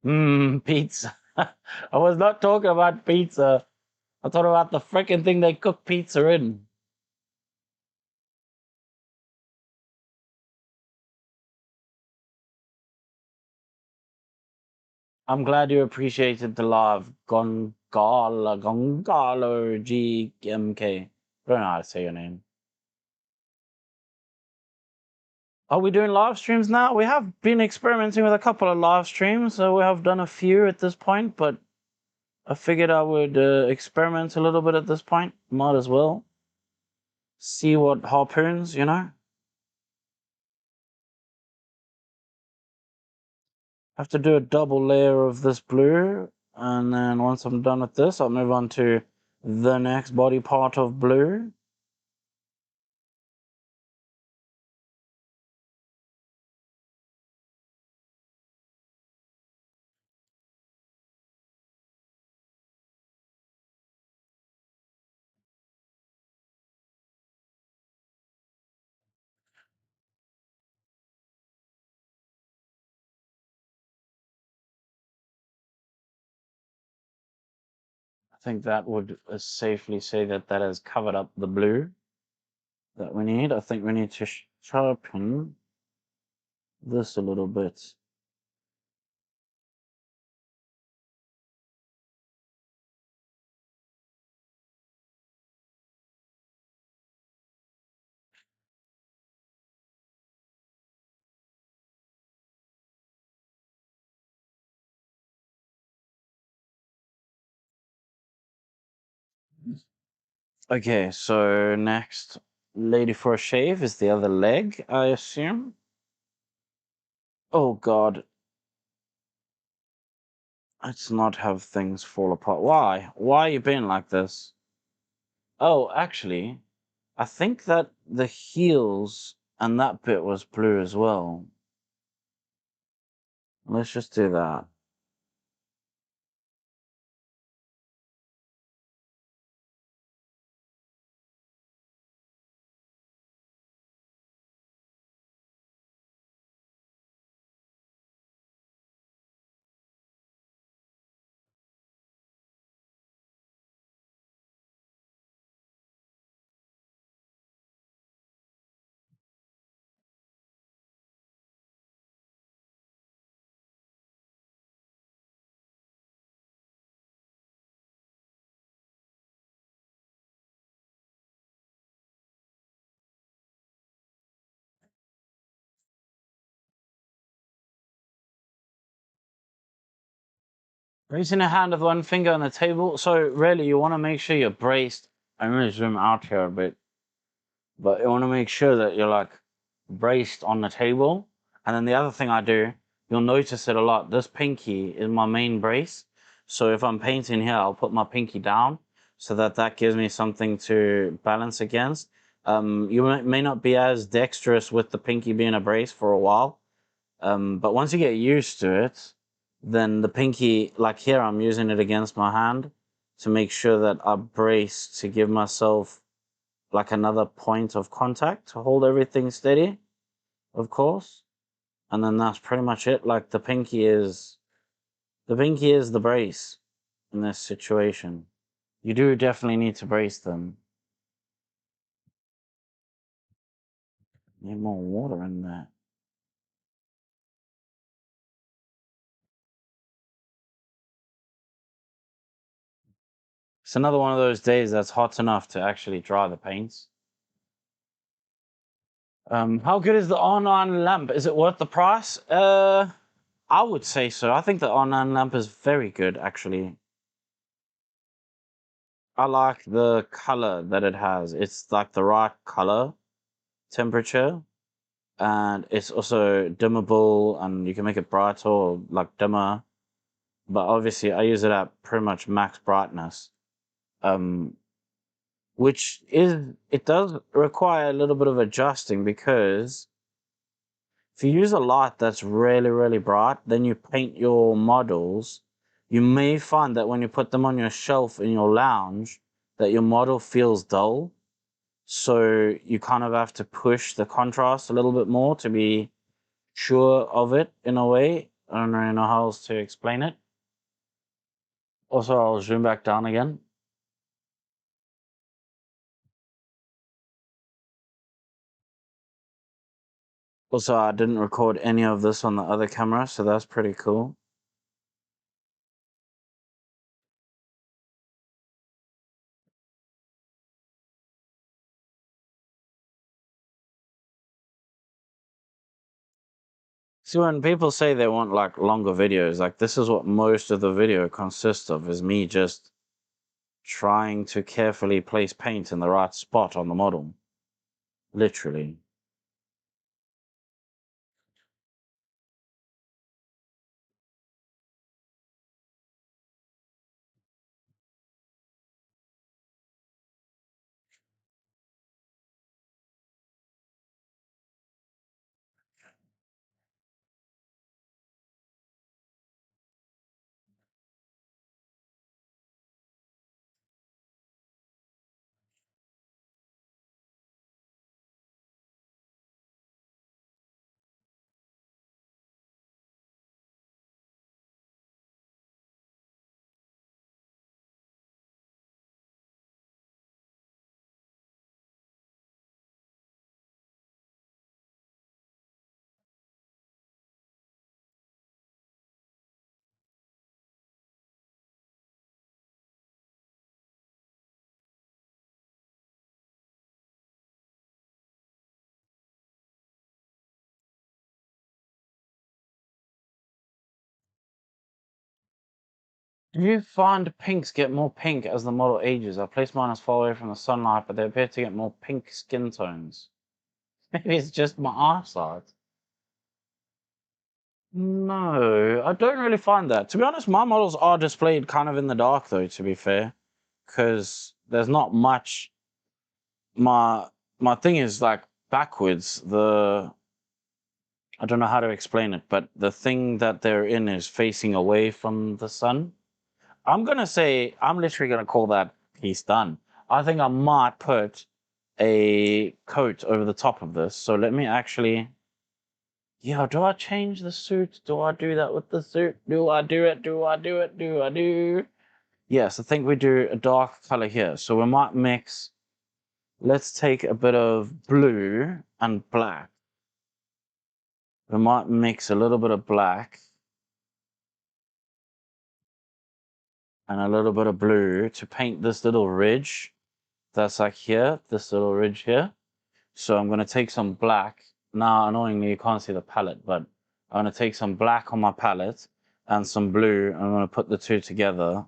C: Pizza. I was not talking about pizza. I'm talking about the freaking thing they cook pizza in. I'm glad you appreciated the love. Gongalo GMK. I don't know how to say your name. Are we doing live streams now? We have been experimenting with a couple of live streams, so we have done a few at this point, but I figured I would experiment a little bit at this point. Might as well. See what harpoons, you know? Have to do a double layer of this blue, and then once I'm done with this, I'll move on to the next body part of blue. I think that would safely say that that has covered up the blue that we need. I think we need to sharpen this a little bit. Okay, so next, Lady for a Shave is the other leg, I assume. Oh god. Let's not have things fall apart. Why? Why are you being like this? Oh, actually, I think that the heels and that bit was blue as well. Let's just do that. Raising a hand with one finger on the table. So really, you want to make sure you're braced. I'm going to zoom out here a bit. But you want to make sure that you're like braced on the table. And then the other thing I do, you'll notice it a lot. This pinky is my main brace. So if I'm painting here, I'll put my pinky down so that that gives me something to balance against. You may not be as dexterous with the pinky being a brace for a while. But once you get used to it, then the pinky, like here, I'm using it against my hand to make sure that I brace to give myself like another point of contact to hold everything steady, of course. And then that's pretty much it. Like the pinky is the brace in this situation. You do definitely need to brace them. Need more water in there. It's another one of those days that's hot enough to actually dry the paints. How good is the R9 lamp? Is it worth the price? I would say so. I think the R9 lamp is very good, actually. I like the color that it has. It's like the right color temperature, and it's also dimmable, and you can make it brighter or like dimmer. But obviously, I use it at pretty much max brightness. Which is, it does require a little bit of adjusting, because if you use a light that's really, really bright, then you paint your models, you may find that when you put them on your shelf in your lounge, that your model feels dull. So you kind of have to push the contrast a little bit more to be sure of it in a way. I don't really know how else to explain it. Also, I'll zoom back down again. Also, I didn't record any of this on the other camera, so that's pretty cool. See, when people say they want like longer videos, like this is what most of the video consists of, is me just trying to carefully place paint in the right spot on the model. Literally. Do you find pinks get more pink as the model ages? I place mine as far away from the sunlight, but they appear to get more pink skin tones. Maybe it's just my eyesight. No, I don't really find that. To be honest, my models are displayed kind of in the dark, though, to be fair, because there's not much. My thing is like backwards. I don't know how to explain it, but the thing that they're in is facing away from the sun. I'm gonna say, I'm literally gonna call that piece done. I think I might put a coat over the top of this. So let me actually, yeah, do I change the suit? Do I do that with the suit? Do I do it? Do I do it? Do I do? Yes, I think we do a dark color here. So we might mix, let's take a bit of blue and black. We might mix a little bit of black and a little bit of blue to paint this little ridge that's like here, this little ridge here. So I'm going to take some black. Now, annoyingly, you can't see the palette, but I'm going to take some black on my palette and some blue, and I'm going to put the two together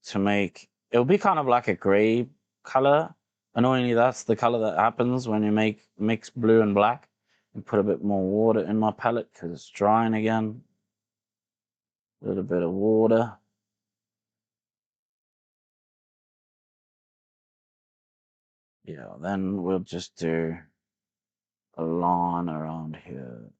C: to make, it'll be kind of like a gray color. Annoyingly, that's the color that happens when you mix blue and black. And put a bit more water in my palette because it's drying again. A little bit of water. Yeah, then we'll just do a line around here.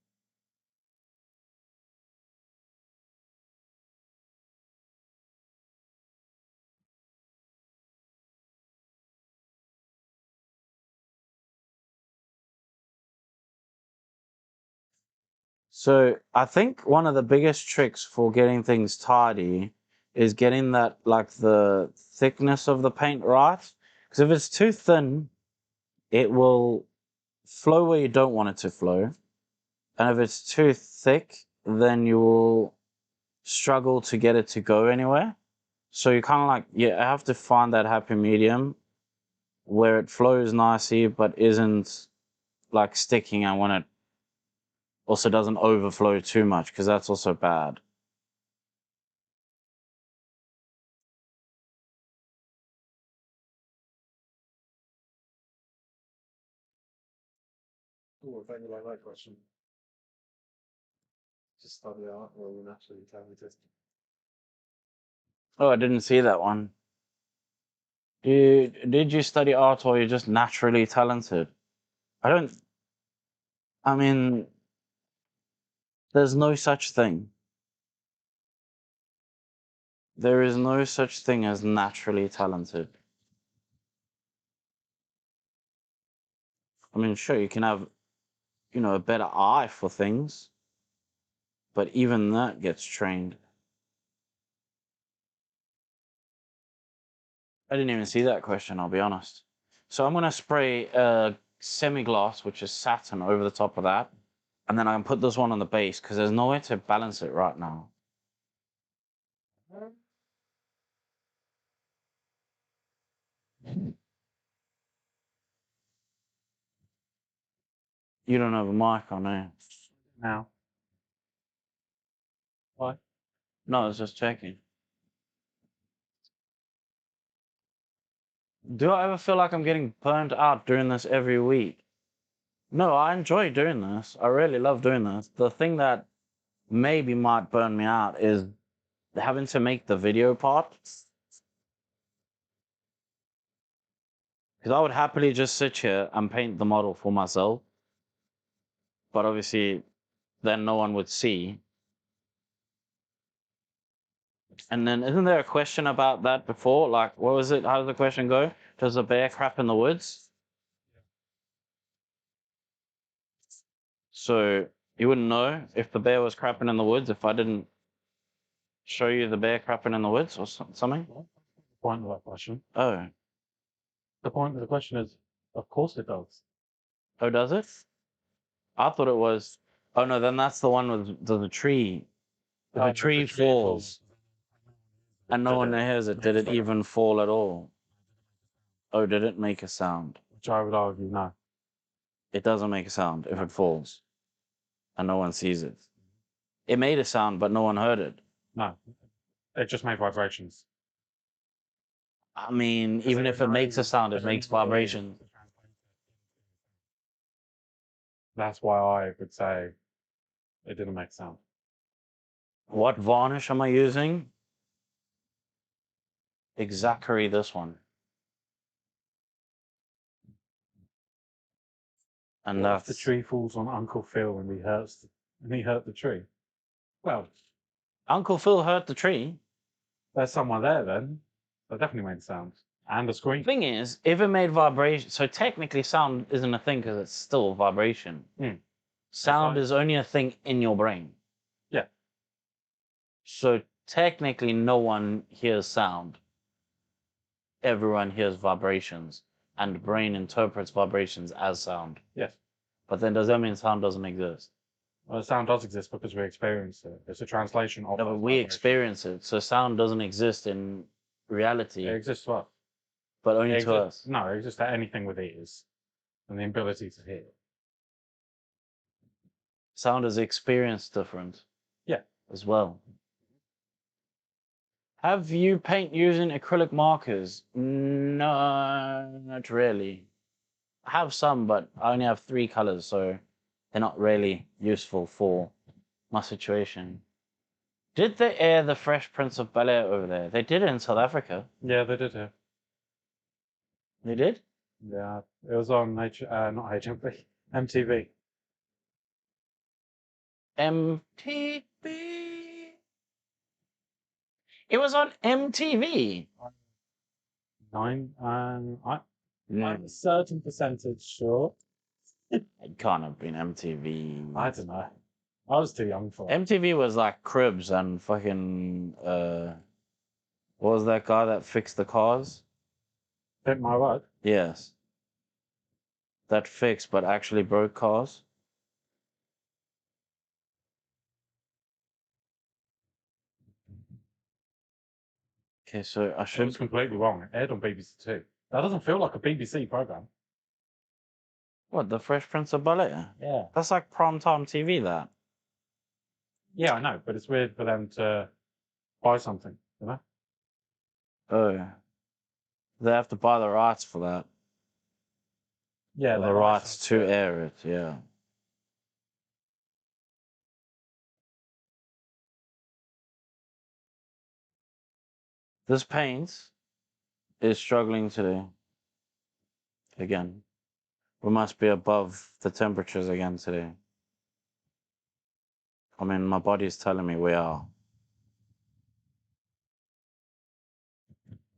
C: So I think one of the biggest tricks for getting things tidy is getting that, like, the thickness of the paint right. Because if it's too thin, it will flow where you don't want it to flow. And if it's too thick, then you will struggle to get it to go anywhere. So you kind of like, you have to find that happy medium where it flows nicely but isn't like sticking and when it also doesn't overflow too much, because that's also bad.
D: Oh, I think like that question. Just study art or you naturally talented.
C: Oh, I didn't see that one. Did you study art or you're just naturally talented? I don't. I mean, there's no such thing. There is no such thing as naturally talented. I mean, sure, you can have, a better eye for things, but even that gets trained. I didn't even see that question, I'll be honest. So I'm going to spray semi-gloss, which is satin, over the top of that. And then I can put this one on the base because there's no way to balance it right now. You don't have a mic on there.
D: Now. Why?
C: No, I was just checking. Do I ever feel like I'm getting burnt out doing this every week? No, I enjoy doing this. I really love doing this. The thing that maybe might burn me out is having to make the video part. Because I would happily just sit here and paint the model for myself. But obviously, then no one would see. And then, isn't there a question about that before? Like, what was it? How does the question go? Does a bear crap in the woods? So you wouldn't know if the bear was crapping in the woods if I didn't show you the bear crapping in the woods or something?
D: Point of that question.
C: Oh.
D: The point of the question is, of course it does.
C: Oh, does it? I thought it was. Oh no, then that's the one with the tree. If a tree falls and no one hears it, did it even fall at all? Oh, did it make a sound?
D: Which I would argue, no.
C: It doesn't make a sound if it falls and no one sees it. It made a sound, but no one heard it.
D: No. It just made vibrations.
C: I mean, even if it makes a sound, it makes vibrations.
D: That's why I would say it didn't make sound.
C: What varnish am I using? Exactly this one. And
D: What if
C: that's
D: the tree falls on Uncle Phil and he hurt the tree? Well,
C: Uncle Phil hurt the tree.
D: there's someone there then. That definitely made sound. And a scream.
C: Thing is, if it made vibration, so technically sound isn't a thing because it's still vibration. Sound is only a thing in your brain.
D: Yeah.
C: So technically, no one hears sound. Everyone hears vibrations, and the brain interprets vibrations as sound.
D: Yes.
C: But then does that mean sound doesn't exist?
D: Well, sound does exist because we experience it. It's a translation of
C: No, but
D: those
C: we
D: vibrations.
C: experience it, so sound doesn't exist in reality,
D: It exists to us.
C: but only
D: It
C: to
D: exists-
C: us.
D: No, it exists to anything with ears and the ability to hear.
C: Sound is experienced different.
D: Yeah.
C: As well. Have you paint using acrylic markers? No, not really. I have some, but I only have 3 colors, so they're not really useful for my situation. Did they air The Fresh Prince of Bel-Air over there? They did it in South Africa.
D: Yeah, they did it.
C: They did?
D: Yeah, it was on not HMV, MTV.
C: MTV. It was on MTV.
D: I'm a certain percentage sure.
C: It can't have been MTV.
D: I don't know. I was too young for it.
C: MTV was like Cribs and fucking what was that guy that fixed the cars?
D: Hit my word.
C: Yes. That fixed but actually broke cars. Okay, so I
D: I
C: should
D: was completely wrong. It aired on BBC Two. That doesn't feel like a BBC program.
C: What, the Fresh Prince of Bel-Air?
D: Yeah.
C: That's like primetime TV, that.
D: Yeah, I know, but it's weird for them to buy something, you know?
C: Oh. They have to buy the rights for that.
D: Yeah,
C: Or
D: they
C: the rights
D: license
C: to
D: it.
C: air it, yeah. This paint is struggling today. Again. We must be above the temperatures again today. I mean, my body's telling me we are.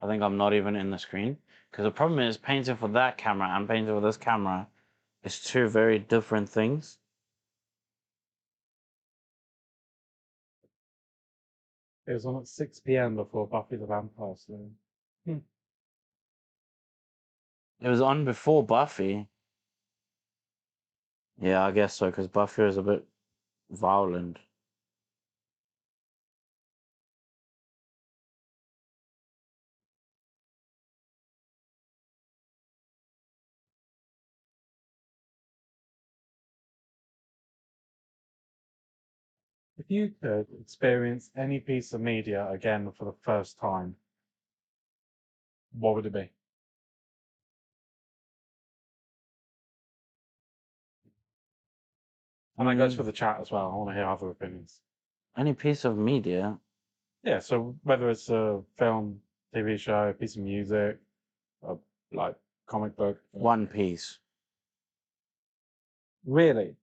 C: I think I'm not even in the screen. Because the problem is painting for that camera and painting for this camera is two very different things.
D: It was on at 6 p.m. before Buffy the Vampire Slayer.
C: It was on before Buffy. Yeah, I guess so, because Buffy is a bit violent.
D: If you could experience any piece of media again for the first time, what would it be? And that goes for the chat as well. I want to hear other opinions.
C: Any piece of media.
D: Yeah, so whether it's a film, TV show, piece of music, a like comic book.
C: One Piece.
D: Really?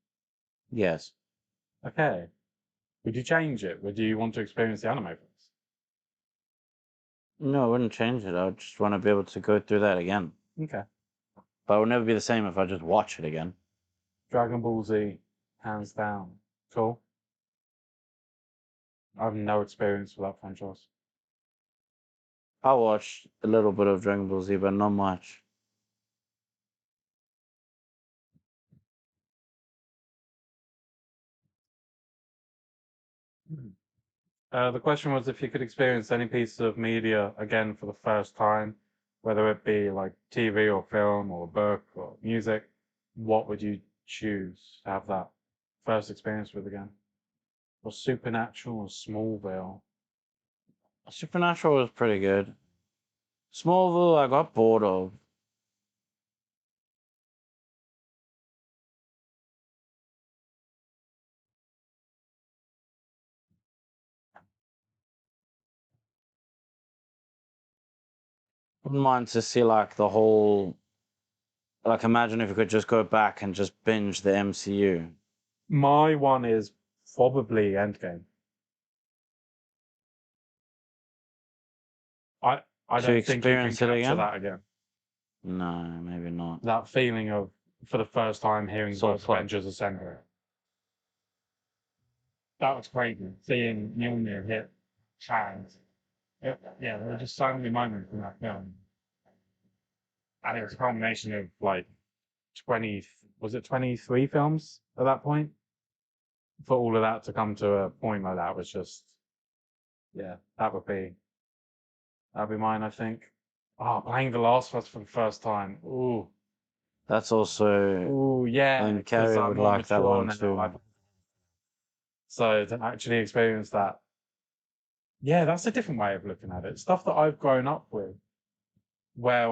C: Yes.
D: Okay. Would you change it? Would you want to experience the anime first?
C: No, I wouldn't change it. I would just want to be able to go through that again.
D: Okay.
C: But it would never be the same if I just watch it again.
D: Dragon Ball Z, hands down. Cool. I have no experience with that franchise.
C: I watched a little bit of Dragon Ball Z, but not much.
D: The question was if you could experience any piece of media again for the first time, whether it be like TV or film or book or music, what would you choose to have that first experience with again? Or Supernatural or Smallville?
C: Supernatural was pretty good. Smallville, I got bored of. Wouldn't mind to see like the whole. Like, imagine if you could just go back and just binge the MCU.
D: My one is probably Endgame. I I
C: To
D: don't think you can
C: experience it
D: capture
C: again?
D: that again.
C: No, maybe not.
D: That feeling of for the first time hearing
C: So
D: both
C: fun.
D: Avengers Assemble. That was crazy. Seeing Mjolnir hit Chaz. Yeah, there were just so many moments in that film. And it was a combination of like 20, was it 23 films at that point? For all of that to come to a point like that was just, yeah, that'd be mine, I think. Oh, playing The Last of Us for the first time. Ooh,
C: That's also.
D: ooh, yeah.
C: And
D: 'cause
C: Carrie
D: I'm
C: would
D: more
C: like that
D: mature
C: one
D: now.
C: too.
D: So to actually experience that, yeah, that's a different way of looking at it. Stuff that I've grown up with, where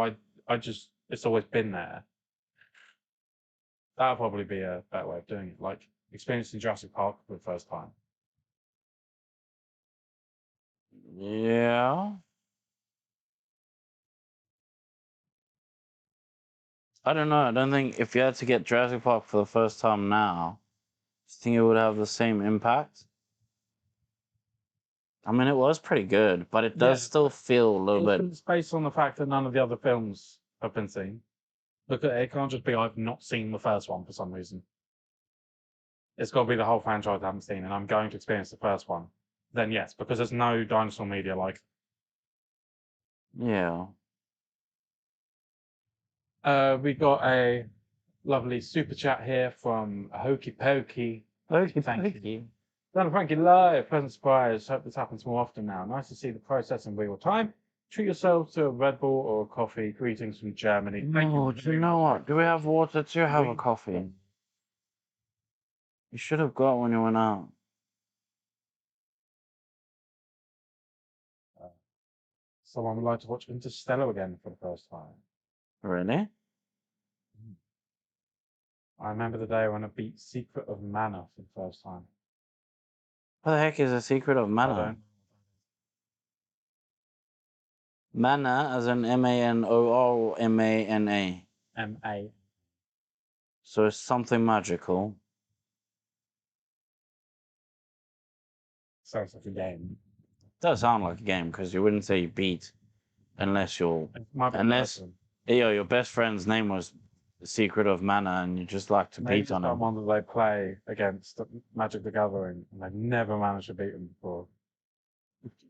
D: I just, it's always been there. That'd probably be a better way of doing it. Like experiencing Jurassic Park for the first time.
C: Yeah. I don't know. I don't think if you had to get Jurassic Park for the first time now, do you think it would have the same impact? I mean, it was pretty good, but it does
D: Yeah,
C: still feel a little bit.
D: It's based on the fact that none of the other films have been seen. Look at it, it can't just be I've not seen the first one for some reason. It's got to be the whole franchise I haven't seen, and I'm going to experience the first one. Then yes, because there's no dinosaur media like.
C: Yeah.
D: We got a lovely super chat here from Hokey Pokey.
C: Okay,
D: Thank you. Dan and Frankie live, pleasant surprise. Hope this happens more often now. Nice to see the process in real time. Treat yourself to a Red Bull or a coffee. Greetings from Germany. Thank
C: No,
D: for
C: do you know what? Do we have water too? Have a coffee. You should have got when you went out.
D: Someone would like to watch Interstellar again for the first time.
C: Really?
D: I remember the day when I beat Secret of Mana for the first time.
C: What the heck is the secret of
D: I
C: mana?
D: don't.
C: Mana as in M-A-N-O-R or M-A-N-A.
D: M-A.
C: So it's something magical.
D: Sounds like a game.
C: Does sound like a game because you wouldn't say you beat unless you're
D: It might be a
C: unless
D: person.
C: your best friend's name was Secret of Mana and you just like to
D: Maybe
C: beat on
D: just
C: him.
D: someone that they play against at Magic the Gathering and they've never managed to beat him before.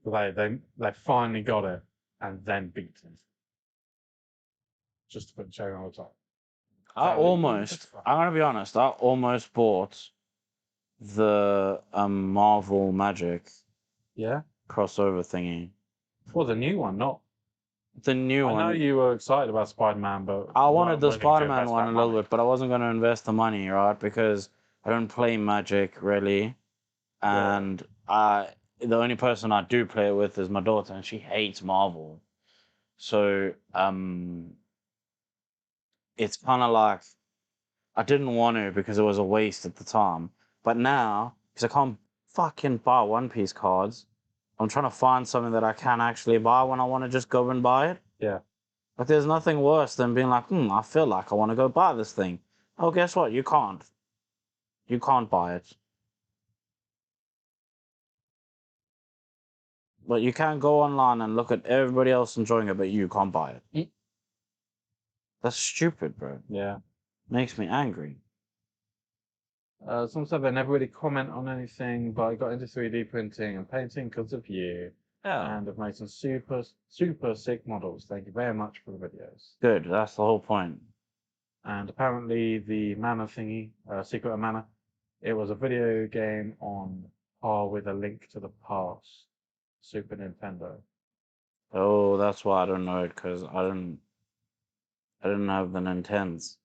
D: They finally got it and then beat him. Just to put the cherry on the top.
C: I'm gonna be honest, I almost bought the Marvel Magic
D: Yeah?
C: crossover thingy.
D: Well, the new one, not.
C: The new
D: I know
C: one.
D: you were excited about Spider-Man, but
C: I
D: you
C: wanted
D: weren't
C: the
D: willing to
C: Spider-Man
D: invest
C: one
D: that
C: a little
D: money.
C: bit, but I wasn't gonna invest the money, right? Because I don't play Magic really.
D: Yeah.
C: And the only person I do play it with is my daughter, and she hates Marvel. So it's kind of like I didn't want to because it was a waste at the time. But now, because I can't fucking buy One Piece cards, I'm trying to find something that I can actually buy when I want to just go and buy it.
D: Yeah.
C: But there's nothing worse than being like, I feel like I want to go buy this thing. Oh, guess what? You can't. You can't buy it. But you can go online and look at everybody else enjoying it, but you can't buy it.
D: Mm.
C: That's stupid, bro.
D: Yeah.
C: Makes me angry.
D: Some said they never really comment on anything, but I got into 3D printing and painting because of you.
C: Yeah.
D: And I've made some super sick models. Thank you very much for the videos.
C: Good. That's the whole point.
D: And apparently the Mana thingy, Secret of Mana, it was a video game on par with A Link to the Past, Super Nintendo.
C: Oh, that's why I don't know it, because I didn't have the Nintends.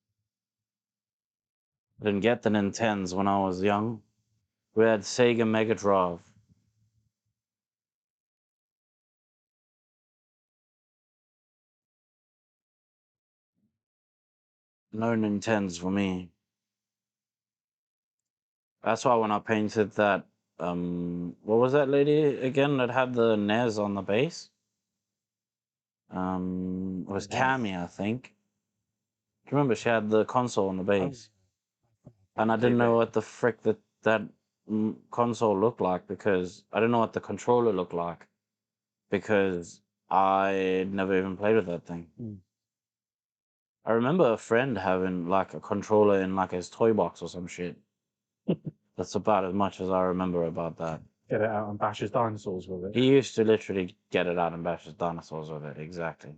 C: I didn't get the Nintends when I was young. We had Sega Mega Drive. No Nintends for me. That's why when I painted that, what was that lady again that had the NES on the base? It was
D: NES.
C: Cammy, I think. Do you remember she had the console on the base? And I didn't know what the frick that console looked like because I didn't know what the controller looked like because I never even played with that thing.
D: Mm.
C: I remember a friend having like a controller in like his toy box or some shit. That's about as much as I remember about that.
D: Get it out and bash his dinosaurs with it.
C: He used to literally get it out and bash his dinosaurs with it. Exactly.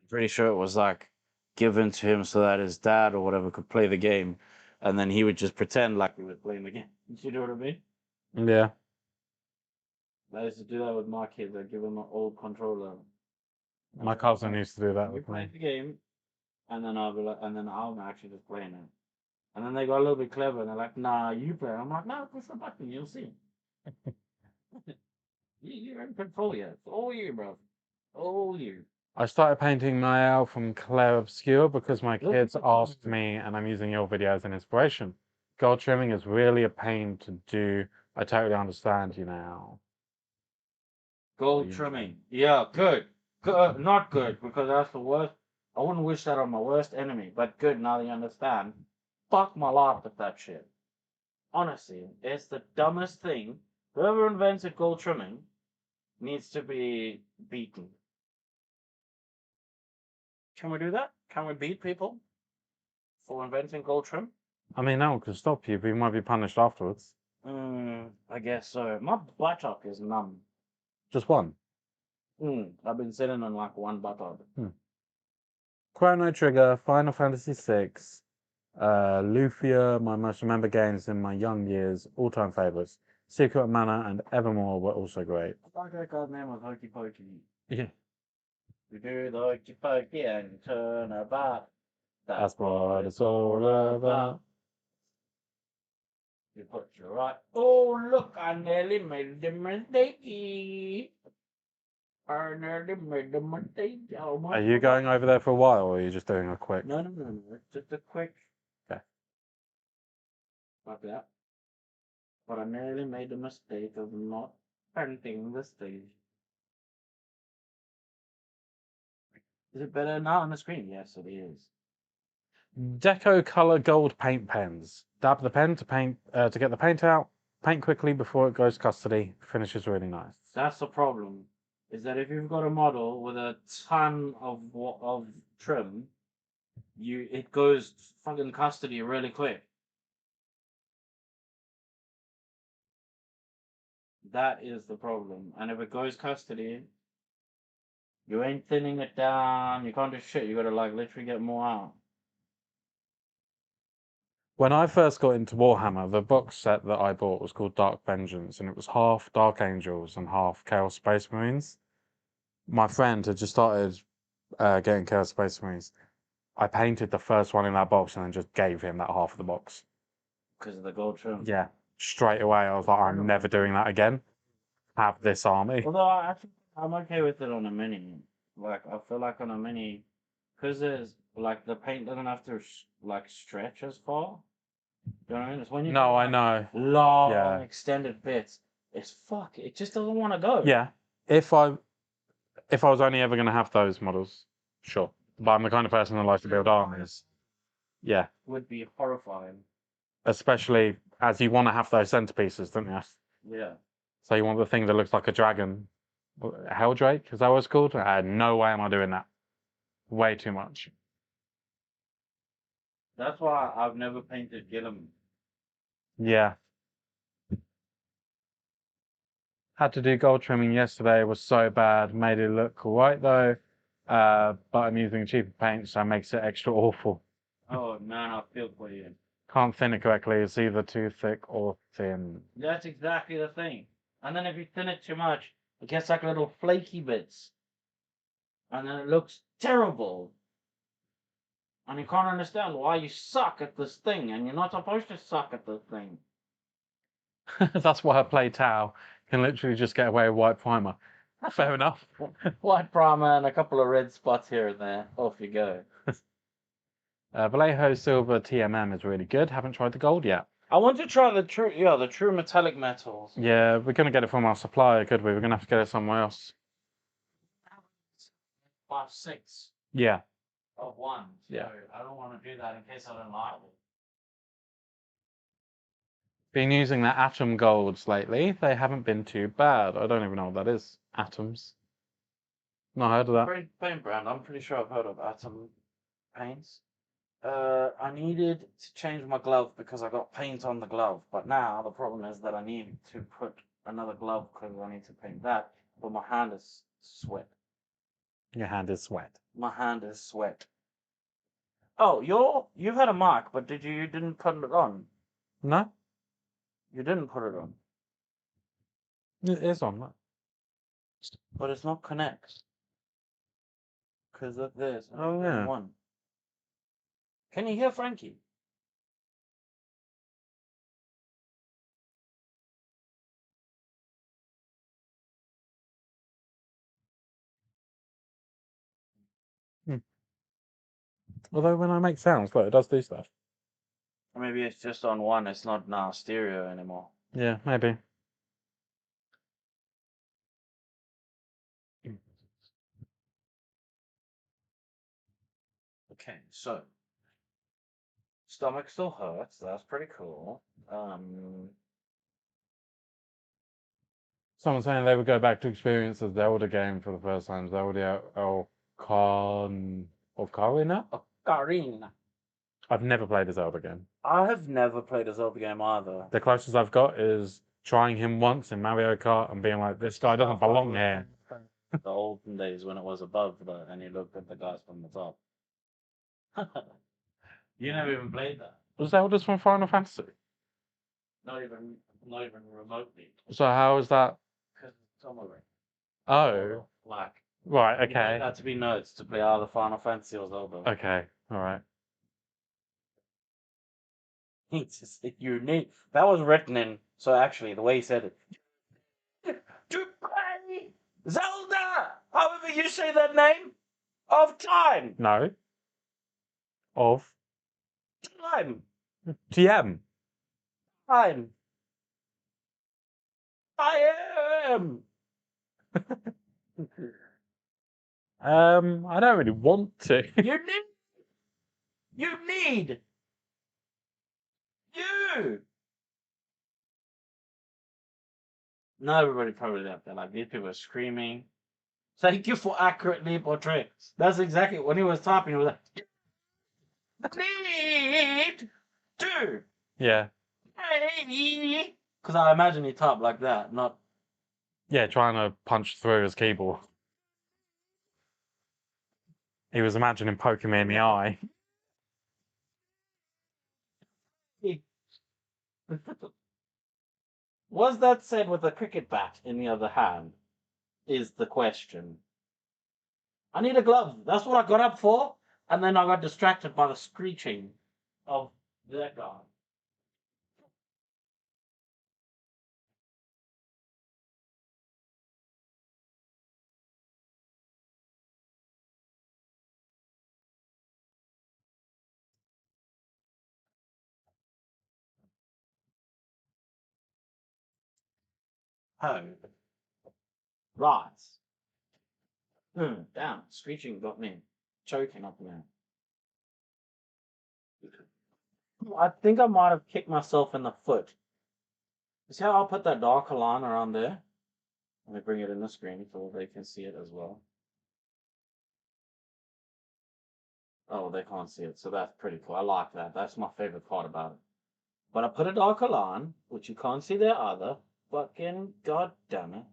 C: Pretty sure it was like given to him so that his dad or whatever could play the game, and then he would just pretend like he was playing the game. You know what I mean?
D: Yeah.
C: I used to do that with my kids. I'd give them an old controller.
D: My cousin used to do that
C: You
D: with
C: play
D: me.
C: the game, and then I'll be like, and then I'm actually just playing it. And then they got a little bit clever, and they're like, "Nah, you play." I'm like, "No, push the button, you'll see." You're in control yet. It's all you, bro. All you.
D: I started painting Mael from Claire Obscure because my
C: Look
D: kids
C: at the
D: asked
C: color.
D: me, and I'm using your video as an inspiration. Gold trimming is really a pain to do. I totally understand you now.
C: Gold
D: You-
C: trimming. Yeah, good. Good. Not good, because that's the worst. I wouldn't wish that on my worst enemy, but good now that you understand. Fuck my life with that shit. Honestly, it's the dumbest thing. Whoever invented gold trimming needs to be beaten. Can we do that? Can we beat people for inventing gold trim?
D: I mean, no one can stop you, but you might be punished afterwards.
C: I guess so. My buttock is numb.
D: Just one.
C: I've been sitting on like one buttock.
D: Chrono Trigger, Final Fantasy VI, Lufia, my most remembered games in my young years, all-time favorites. Secret of Mana and Evermore were also great.
B: I thought that guy's name was Hokey Pokey.
D: Yeah.
B: We do the hokey pokey and turn about.
D: That's what it's all about.
B: You put your right. Oh, look, I nearly made the mistake. I nearly made the mistake. Oh, my
D: Are you going over there for a while, or are you just doing a quick?
B: No. It's just a quick.
D: Okay.
B: Like that. But I nearly made the mistake of not painting the stage. Is it better now on the screen? Yes, it is.
D: Deco Color Gold paint pens. Dab the pen to paint to get the paint out. Paint quickly before it goes custody. Finishes really nice.
B: That's the problem. Is that if you've got a model with a ton of trim, it goes fucking custody really quick. That is the problem. And if it goes custody, you ain't thinning it down. You can't do shit. You gotta like literally get more out.
D: When I first got into Warhammer, the box set that I bought was called Dark Vengeance, and it was half Dark Angels and half Chaos Space Marines. My friend had just started getting Chaos Space Marines. I painted the first one in that box and then just gave him that half of the box.
B: Because of the gold trim.
D: Yeah. Straight away, I was like, I'm never doing that again. Have this army.
B: Although I'm okay with it on a mini. Like I feel like on a mini, because there's like the paint doesn't have to like stretch as far. You know what I mean? It's when you
D: No,
B: do,
D: I
B: like,
D: know.
B: long
D: Yeah.
B: extended bits. It's fuck. It just doesn't want to go.
D: Yeah. If I was only ever going to have those models, sure. But I'm the kind of person that likes to build armies. Yeah.
B: Would be horrifying.
D: Especially as you want to have those centerpieces, don't you?
B: Yeah.
D: So you want the thing that looks like a dragon. Helldrake, is that what it's called? No way am I doing that. Way too much.
B: That's why I've never painted Gilliman.
D: Yeah. Had to do gold trimming yesterday. It was so bad. Made it look alright though. But I'm using cheaper paint, so it makes it extra awful.
B: Oh man, I feel for you.
D: Can't thin it correctly. It's either too thick or thin.
B: That's exactly the thing. And then if you thin it too much, it gets like little flaky bits. And then it looks terrible. And you can't understand why you suck at this thing, and you're not supposed to suck at this thing.
D: That's why I play Tau. Can literally just get away with white primer. Fair enough.
B: White primer and a couple of red spots here and there. Off you go.
D: Vallejo Silver TMM is really good. Haven't tried the gold yet.
B: I want to try the true metallic metals.
D: Yeah, we're going to get it from our supplier, could we? We're going to have to get it somewhere else.
B: 5, 6
D: Yeah.
B: of 1. So
D: Yeah.
B: I don't want to do that in case I don't like it.
D: Been using the Atom Golds lately. They haven't been too bad. I don't even know what that is. Atoms. Not heard of that.
B: Great paint brand. I'm pretty sure I've heard of Atom paints. I needed to change my glove because I got paint on the glove. But now the problem is that I need to put another glove because I need to paint that. But my hand is sweat.
D: Your hand is sweat.
B: My hand is sweat. Oh, you've had a mark, but you didn't put it on?
D: No?
B: You didn't put it on.
D: It is on. Look.
B: But it's not connect. Because of this.
D: Oh, yeah.
B: One. Can you hear Frankie?
D: Although when I make sounds, look, it does do stuff.
B: Or maybe it's just on one, it's not now stereo anymore.
D: Yeah, maybe.
B: Okay, so stomach still hurts, that's pretty cool.
D: Someone saying they would go back to experience the Zelda game for the first time. Zelda Ocarina?
B: Ocarina.
D: I've never played a Zelda game.
B: I have never played a Zelda game either.
D: The closest I've got is trying him once in Mario Kart and being like, this guy doesn't belong here.
B: The olden days when it was above and you looked at the guys from the top. You never even played that.
D: Was Zelda's from Final Fantasy?
B: Not even
C: Not even remotely.
D: So how is that?
C: Because it's summary.
D: Oh,
C: Like,
D: right.
C: you need
D: Okay.
C: that to be notes to play either Final Fantasy or Zelda.
D: Okay. All right.
C: It's just, you need. That was written in. So actually, the way he said it. To play Zelda! However you say that name. Of time!
D: No. Of
C: Time!
D: TM.
C: Time! I am!
D: I don't really want to.
C: You need. You need. You! Not everybody probably left there. Like, these people are screaming. Thank you for accurately portraying. That's exactly when he was typing. He was like, need to.
D: Yeah.
C: Because I imagine he typed like that, not.
D: Yeah. Trying to punch through his keyboard. He was imagining poking me in the eye.
C: Was that said with a cricket bat in the other hand? Is the question. I need a glove. That's what I got up for. And then I got distracted by the screeching of that guy. Oh. Right. Damn. Screeching got me choking up now. I think I might have kicked myself in the foot. You see how I'll put that darker line around there? Let me bring it in the screen so they can see it as well. Oh, they can't see it, so that's pretty cool. I like that. That's my favorite part about it. But I put a darker line, which you can't see there either. Fucking god damn it.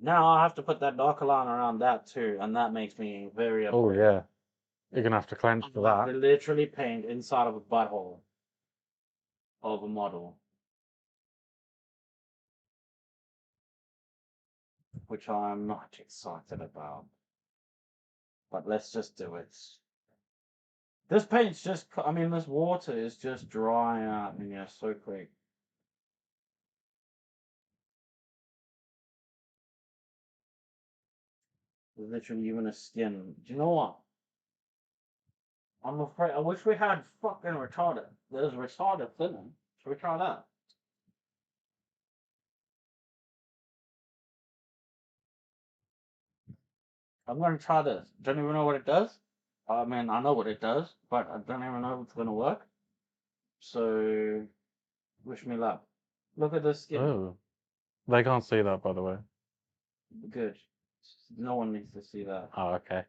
C: Now I have to put that darker line around that too, and that makes me very
D: Oh
C: upset.
D: yeah. You're gonna have to clench for
C: I have to
D: that.
C: literally paint inside of a butthole of a model. Which I'm not excited about. But let's just do it. This paint's just, I mean, this water is just drying out in here so quick. There's literally even a skin. Do you know what? I'm afraid, I wish we had fucking retarded. There's retarded thinner. Should we try that? I'm gonna try this. Don't even know what it does. I mean, I know what it does, but I don't even know if it's gonna work. So, wish me luck. Look at this skin.
D: Oh. They can't see that, by the way.
C: Good. No one needs to see that.
D: Oh, okay.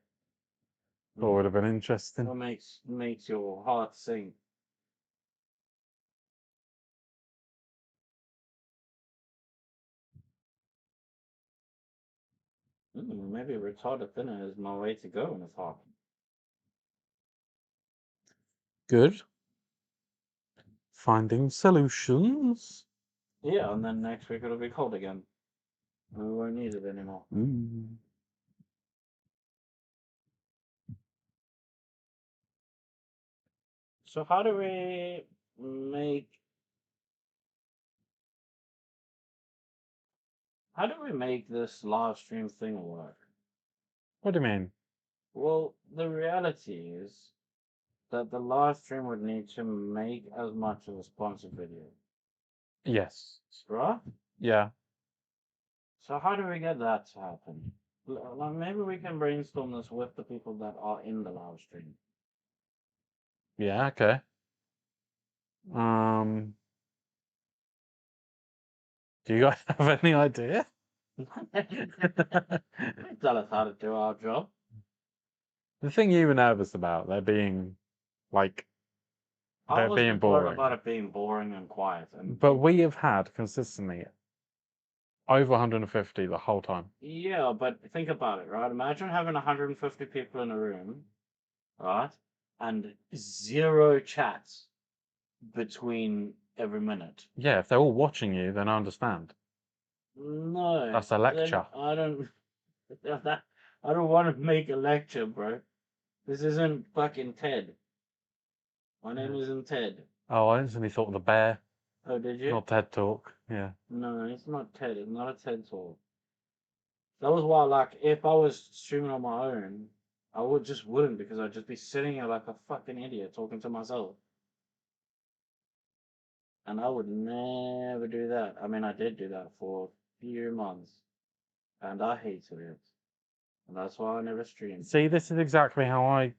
D: That would have been interesting.
C: What makes your heart sing? Maybe retarded thinner is my way to go in this heart.
D: Good. Finding solutions.
C: Yeah, and then next week it'll be cold again. And we won't need it anymore.
D: Mm.
C: So how do we make this live stream thing work?
D: What do you mean?
C: Well, the reality is that the live stream would need to make as much of a sponsored video,
D: Yes.
C: right?
D: Yeah.
C: So how do we get that to happen? Like maybe we can brainstorm this with the people that are in the live stream.
D: Yeah, okay. Um, do you guys have any idea?
C: Tell us how to do our job.
D: The thing you were nervous about, they're being like
C: I
D: they're
C: was
D: being
C: just worried
D: boring.
C: about it being boring and quiet.
D: But we have had consistently over 150 the whole time.
C: Yeah, but think about it, right? Imagine having 150 people in a room, right? And zero chats between
B: every minute.
D: Yeah, if they're all watching you, then I understand.
B: No.
D: That's a
B: then
D: lecture.
B: I don't. I don't want to make a lecture, bro. This isn't fucking TED. My name isn't TED.
D: Oh, I instantly thought of the bear,
B: Oh, did you?
D: not TED Talk. Yeah.
B: No, it's not TED. It's not a TED talk. That was why, like, if I was streaming on my own, I wouldn't because I'd just be sitting here like a fucking idiot talking to myself. And I would never do that. I mean, I did do that for a few months, and I hated it. And that's why I never streamed.
D: See, this is exactly how I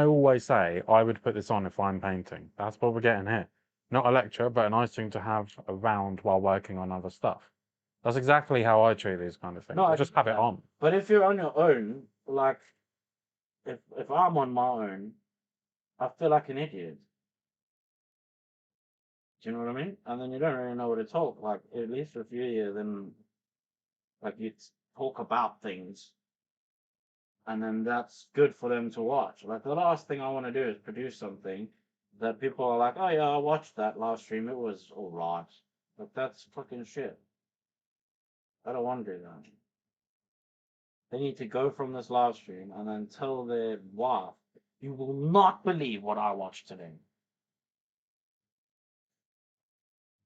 D: always say I would put this on if I'm painting. That's what we're getting here. Not a lecture, but a nice thing to have around while working on other stuff. That's exactly how I treat these kind of things.
B: No,
D: I
B: I
D: just
B: get
D: have it
B: that.
D: on.
B: But if you're on your own, like, if I'm on my own, I feel like an idiot. Do you know what I mean? And then you don't really know what to talk. Like, at least for a few years, then, like, you talk about things, and then that's good for them to watch. Like, the last thing I want to do is produce something that people are like, oh yeah, I watched that last stream, it was alright. Like, that's fucking shit. I don't want to do that. They need to go from this live stream and then tell their wife, you will not believe what I watched today.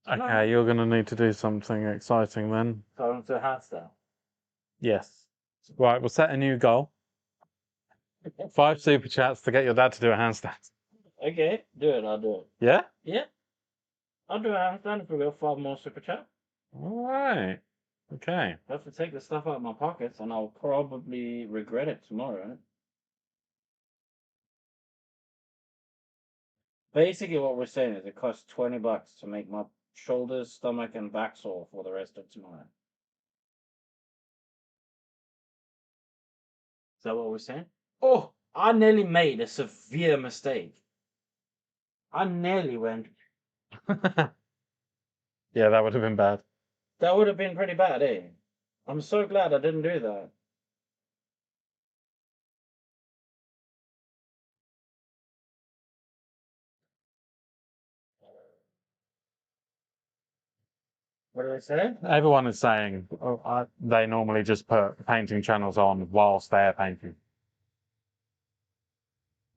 B: No.
D: Okay, you're going to need to do something exciting then.
B: Tell them to hat style.
D: Yes. Right, we'll set a new goal. 5 super chats to get your dad to do a handstand.
B: Okay, do it, I'll do it.
D: Yeah?
B: Yeah. I'll do a handstand if we got 5 more super chat.
D: All right. Okay.
B: I have to take the stuff out of my pockets and I'll probably regret it tomorrow. Basically, what we're saying is it costs $20 to make my shoulders, stomach, and back sore for the rest of tomorrow. Is that what we're saying? Oh, I nearly made a severe mistake. I nearly went.
D: Yeah, that would have been bad.
B: That would have been pretty bad, eh? I'm so glad I didn't do that. What did I say?
D: Everyone is saying they normally just put painting channels on whilst they're painting.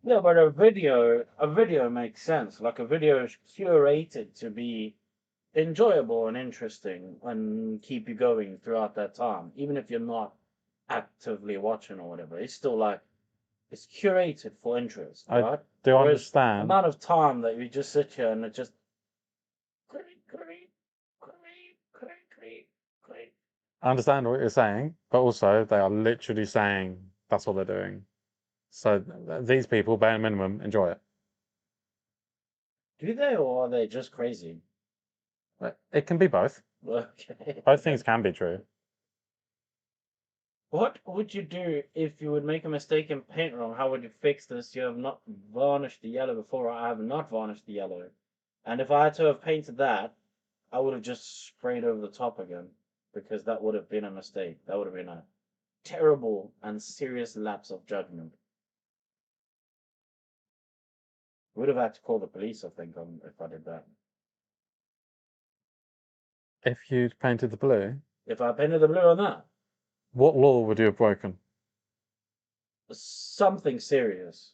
B: Yeah, but a video makes sense. Like a video is curated to be enjoyable and interesting and keep you going throughout that time, even if you're not actively watching or whatever. It's still like it's curated for interest,
D: I
B: right?
D: do
B: Whereas
D: understand.
B: the amount of time that you just sit here and it just
D: I understand what you're saying, but also they are literally saying that's what they're doing. So these people, bare minimum, enjoy it.
B: Do they, or are they just crazy?
D: It can be both.
B: Okay.
D: Both things can be true.
B: What would you do if you would make a mistake in paint wrong? How would you fix this? You have not varnished the yellow before. I have not varnished the yellow. And if I had to have painted that, I would have just sprayed over the top again. Because that would have been a mistake. That would have been a terrible and serious lapse of judgment. Would have had to call the police, I think, if I did that.
D: If you'd painted the blue,
B: If I painted the blue on that,
D: what law would you have broken?
B: something serious.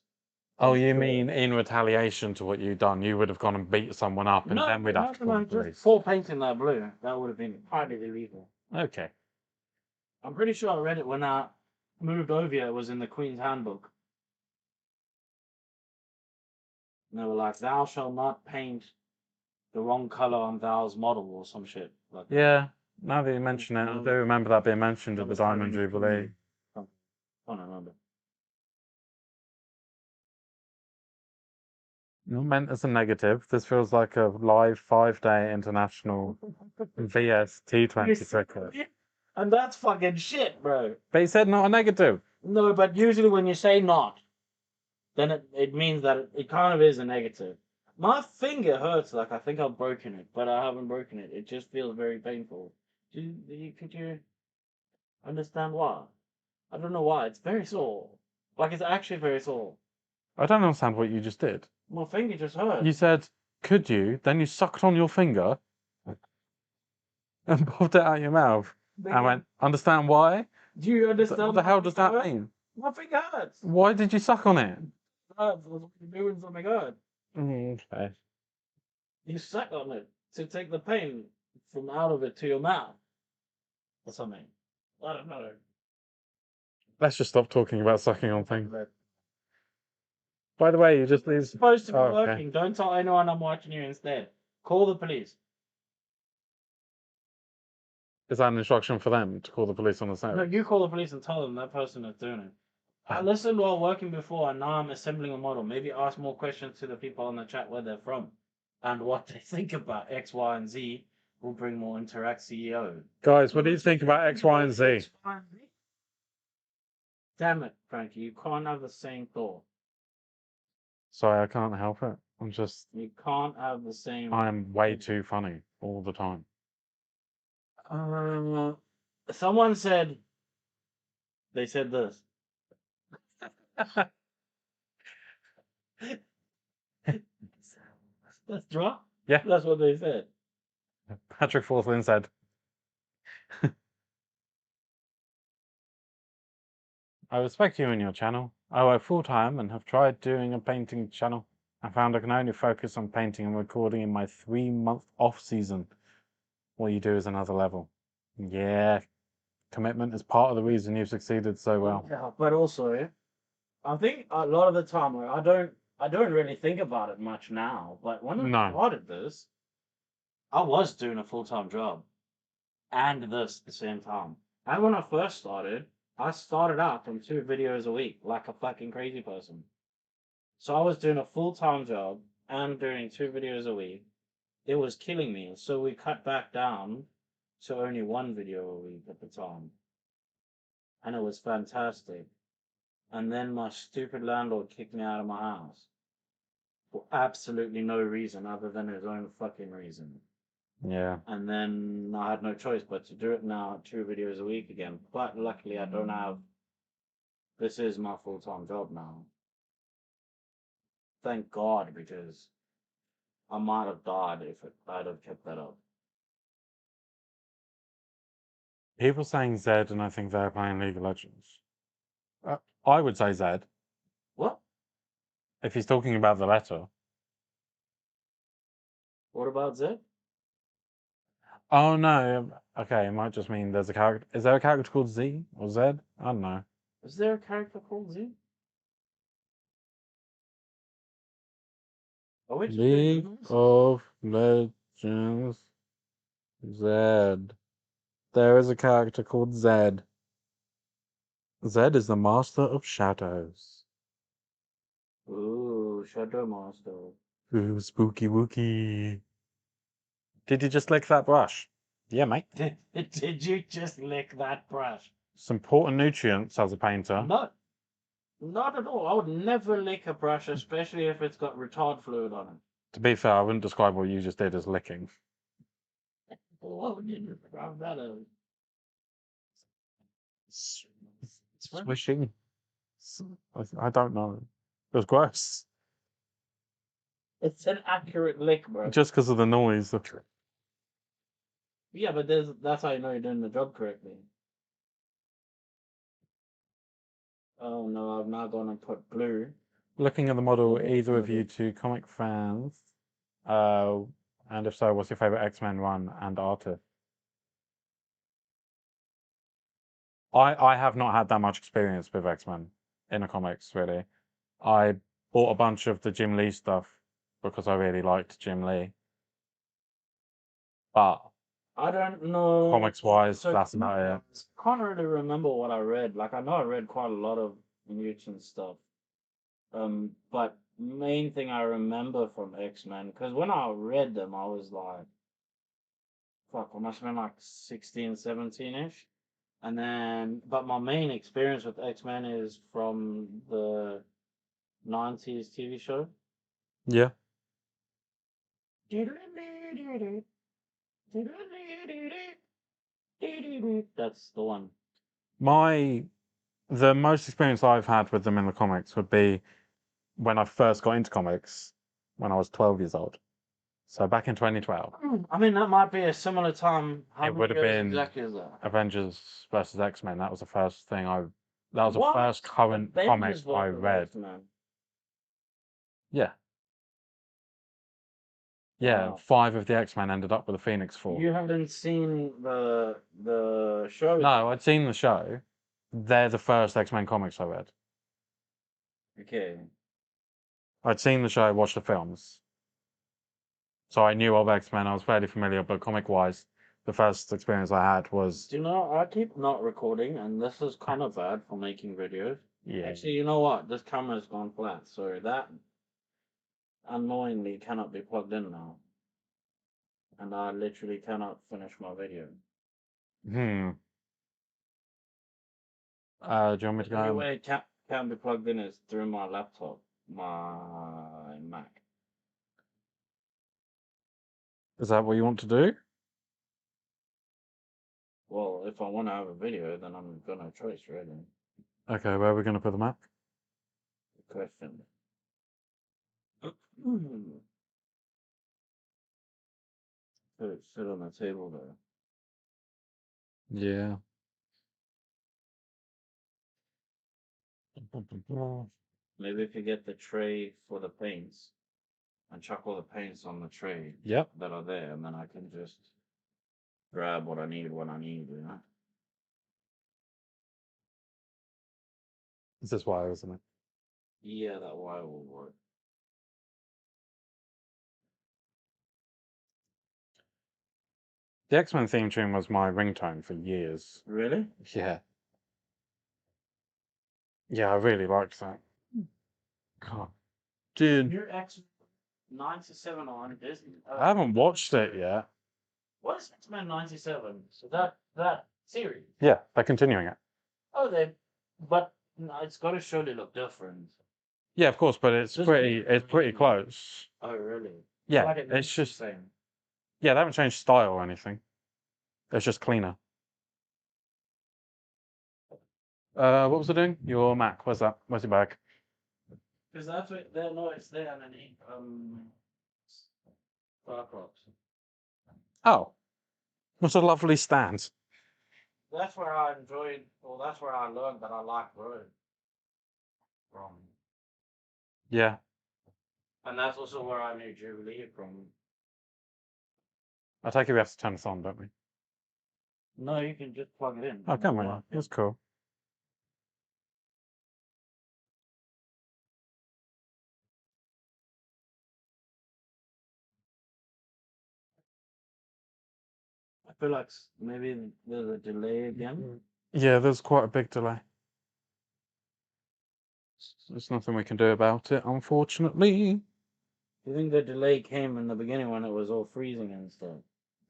D: Oh,
B: I'm
D: you
B: sure.
D: mean in retaliation to what you'd done, you would have gone and beat someone up and then we'd have to call the
B: just
D: police.
B: for painting that blue. That would have been highly illegal.
D: Okay.
B: I'm pretty sure I read it when I moved over here. It was in the Queen's Handbook. And they were like, thou shalt not paint the wrong color on thou's model or some shit. Like that.
D: Yeah, now that you mention it, I do remember that being mentioned at the Diamond Jubilee.
B: I don't remember.
D: Not meant as a negative. This feels like a live 5-day international VS T20 cricket.
B: And that's fucking shit, bro.
D: But he said not a negative.
B: No, but usually when you say not, then it means that it kind of is a negative. My finger hurts like I think I've broken it, but I haven't broken it. It just feels very painful. Could you understand why? I don't know why. It's very sore. Like it's actually very sore.
D: I don't understand what you just did.
B: My finger just hurts.
D: You said Could you? Then you sucked on your finger and popped it out your mouth and went, understand why?
B: Do you understand
D: What the hell does that
B: hurt?
D: mean?
B: Nothing hurts.
D: Why did you suck on it?
B: Hurts was doing something hurt.
D: Okay.
B: You suck on it to take the pain from out of it to your mouth. Or something. I don't know.
D: Let's just stop talking about sucking on things. By the way, you just leave.
B: It's supposed to be
D: Oh, okay.
B: working. Don't tell anyone I'm watching you instead. Call the police.
D: Is that an instruction for them to call the police on the
B: No,
D: side?
B: you call the police and tell them that person is doing it. I listened while working before, and now I'm assembling a model. Maybe ask more questions to the people on the chat where they're from and what they think about X, Y, and Z. Will bring more Interact CEO.
D: Guys, what do you think about X, Y, and Z?
B: X, Y, and Z? Damn it, Frankie! You can't have the same thought.
D: Sorry, I can't help it.
B: You can't have the same.
D: I'm way too funny all the time.
B: Someone said. They said this. That's draw?
D: Yeah.
B: That's what they said.
D: Patrick Forslin said. I respect you and your channel. I work full time and have tried doing a painting channel. I found I can only focus on painting and recording in my 3-month off season. What you do is another level. Yeah. Commitment is part of the reason you've succeeded so well.
B: Yeah, but also, I think a lot of the time I don't really think about it much now. But when I started this, I was doing a full-time job and this at the same time. And when I first started, I started out from 2 videos a week like a fucking crazy person. So I was doing a full-time job and doing 2 videos a week. It was killing me. So we cut back down to only 1 video a week at the time. And it was fantastic. And then my stupid landlord kicked me out of my house. For absolutely no reason other than his own fucking reason.
D: Yeah.
B: And then I had no choice but to do it now 2 videos a week again. But luckily I don't have. This is my full-time job now. Thank God, because I might have died if I'd have kept that up.
D: People saying Zed, and I think they're playing League of Legends. I would say Zed.
B: What?
D: If he's talking about the letter.
B: What about Zed?
D: Oh no. Okay, it might just mean there's a character. Is there a character called Z or Zed? I don't know.
B: Is there a character called Z? Oh, which
D: League of Legends Zed. There is a character called Zed. Zed is the master of shadows.
B: Ooh, Shadow Master.
D: Ooh, spooky wookie. Did you just lick that brush? Yeah, mate.
B: Did you just lick that brush?
D: Some important nutrients as a painter.
B: Not at all. I would never lick a brush, especially if it's got retard fluid on it.
D: To be fair, I wouldn't describe what you just did as licking.
B: Why would you describe that as?
D: Swishing. I don't know. It was gross.
B: It's an accurate lick, bro.
D: Just because of the noise.
B: Yeah, but that's how you know you're doing the job correctly. Oh no, I've now gone and put blue.
D: Looking at the model, either of you two comic fans? And if so, what's your favorite X-Men run and artist? I have not had that much experience with X-Men in the comics, really. I bought a bunch of the Jim Lee stuff because I really liked Jim Lee. But
B: I don't know.
D: comics-wise, that's about it.
B: I can't really remember what I read. Like, I know I read quite a lot of mutant stuff. But main thing I remember from X-Men, because when I read them, I was like, fuck, I must have been like 16, 17-ish. And then, but my main experience with X-Men is from the 90s TV show.
D: Yeah.
B: That's the one.
D: The most experience I've had with them in the comics would be when I first got into comics when I was 12 years old. So back in 2012,
B: I mean, that might be a similar time. How
D: It
B: many
D: would have
B: years
D: been-
B: exactly is that?
D: Avengers versus X-Men. That was the first thing that was the
B: What?
D: first current comic
B: Avengers
D: I
B: versus
D: read.
B: X-Men.
D: Yeah. Yeah,
B: Wow.
D: 5 of the X-Men ended up with the Phoenix Force.
B: You haven't seen the show?
D: No, I'd seen the show. They're the first X-Men comics I read.
B: Okay.
D: I'd seen the show, watched the films. So I knew of X-Men, I was fairly familiar, but comic-wise, the first experience I had was...
B: Do you know, I keep not recording, and this is kind of bad for making videos.
D: Yeah.
B: Actually, you know what? This camera's gone flat, so that unknowingly cannot be plugged in now. And I literally cannot finish my video.
D: Do you want me to
B: The only
D: go?
B: way it can be plugged in is through my laptop, my Mac.
D: Is that what you want to do?
B: Well, if I want to have a video, then I'm got no choice, really.
D: Okay, where are we going to put the map?
B: Good question. Could it sit on the table there?
D: Yeah.
B: Maybe if you get the tray for the paints and chuck all the paints on the tray
D: Yep.
B: that are there, and then I can just grab what I need when I need, you know?
D: This is wire, isn't it?
B: Yeah, that wire will work.
D: The X-Men theme tune was my ringtone for years.
B: Really?
D: Yeah. Yeah, I really liked that. God. Dude,
B: Your X 97 on Disney.
D: I haven't watched it yet.
B: What is X-Men 97? So that series.
D: Yeah, they're continuing it.
B: Oh, but no, it's got to surely look different.
D: Yeah, of course, but it's
B: Just
D: pretty close.
B: Oh, really?
D: Yeah,
B: Like it
D: it's
B: looks the
D: just,
B: same.
D: yeah, they haven't changed style or anything. It's just cleaner. What was I doing? Your Mac, where's that? Where's your bag?
B: Because that's what they know it's there underneath. Starcrops.
D: Oh, what a lovely stand.
B: That's where I enjoyed, or that's where I learned that I like road. From.
D: Yeah.
B: And that's also where I knew Jubilee from.
D: I take it we have to turn this on, don't we?
B: No, you can just plug it in.
D: Oh, come on. That's cool.
B: I feel like maybe there's a delay again.
D: Yeah, there's quite a big delay. There's nothing we can do about it, unfortunately.
B: Do you think the delay came in the beginning when it was all freezing and stuff?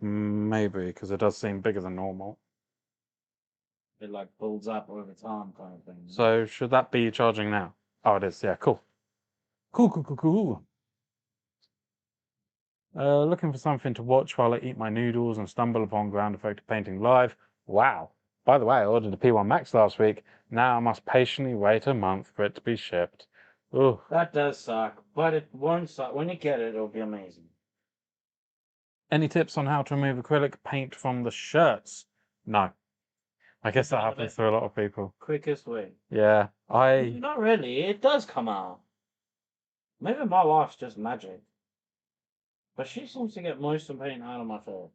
D: Maybe, because it does seem bigger than normal.
B: It like builds up over time kind of thing.
D: So, should that be charging now? Oh, it is. Yeah, cool. Cool. Looking for something to watch while I eat my noodles and stumble upon Ground Effective Painting Live. Wow. By the way, I ordered a P1 Max last week. Now I must patiently wait a month for it to be shipped. Ugh.
B: That does suck, but it won't suck. When you get it, it'll be amazing.
D: Any tips on how to remove acrylic paint from the shirts? No. I guess that happens to a lot of people.
B: Quickest way.
D: Yeah,
B: Not really. It does come out. Maybe my wife's just magic. But she seems to get most of the paint out of my shirt.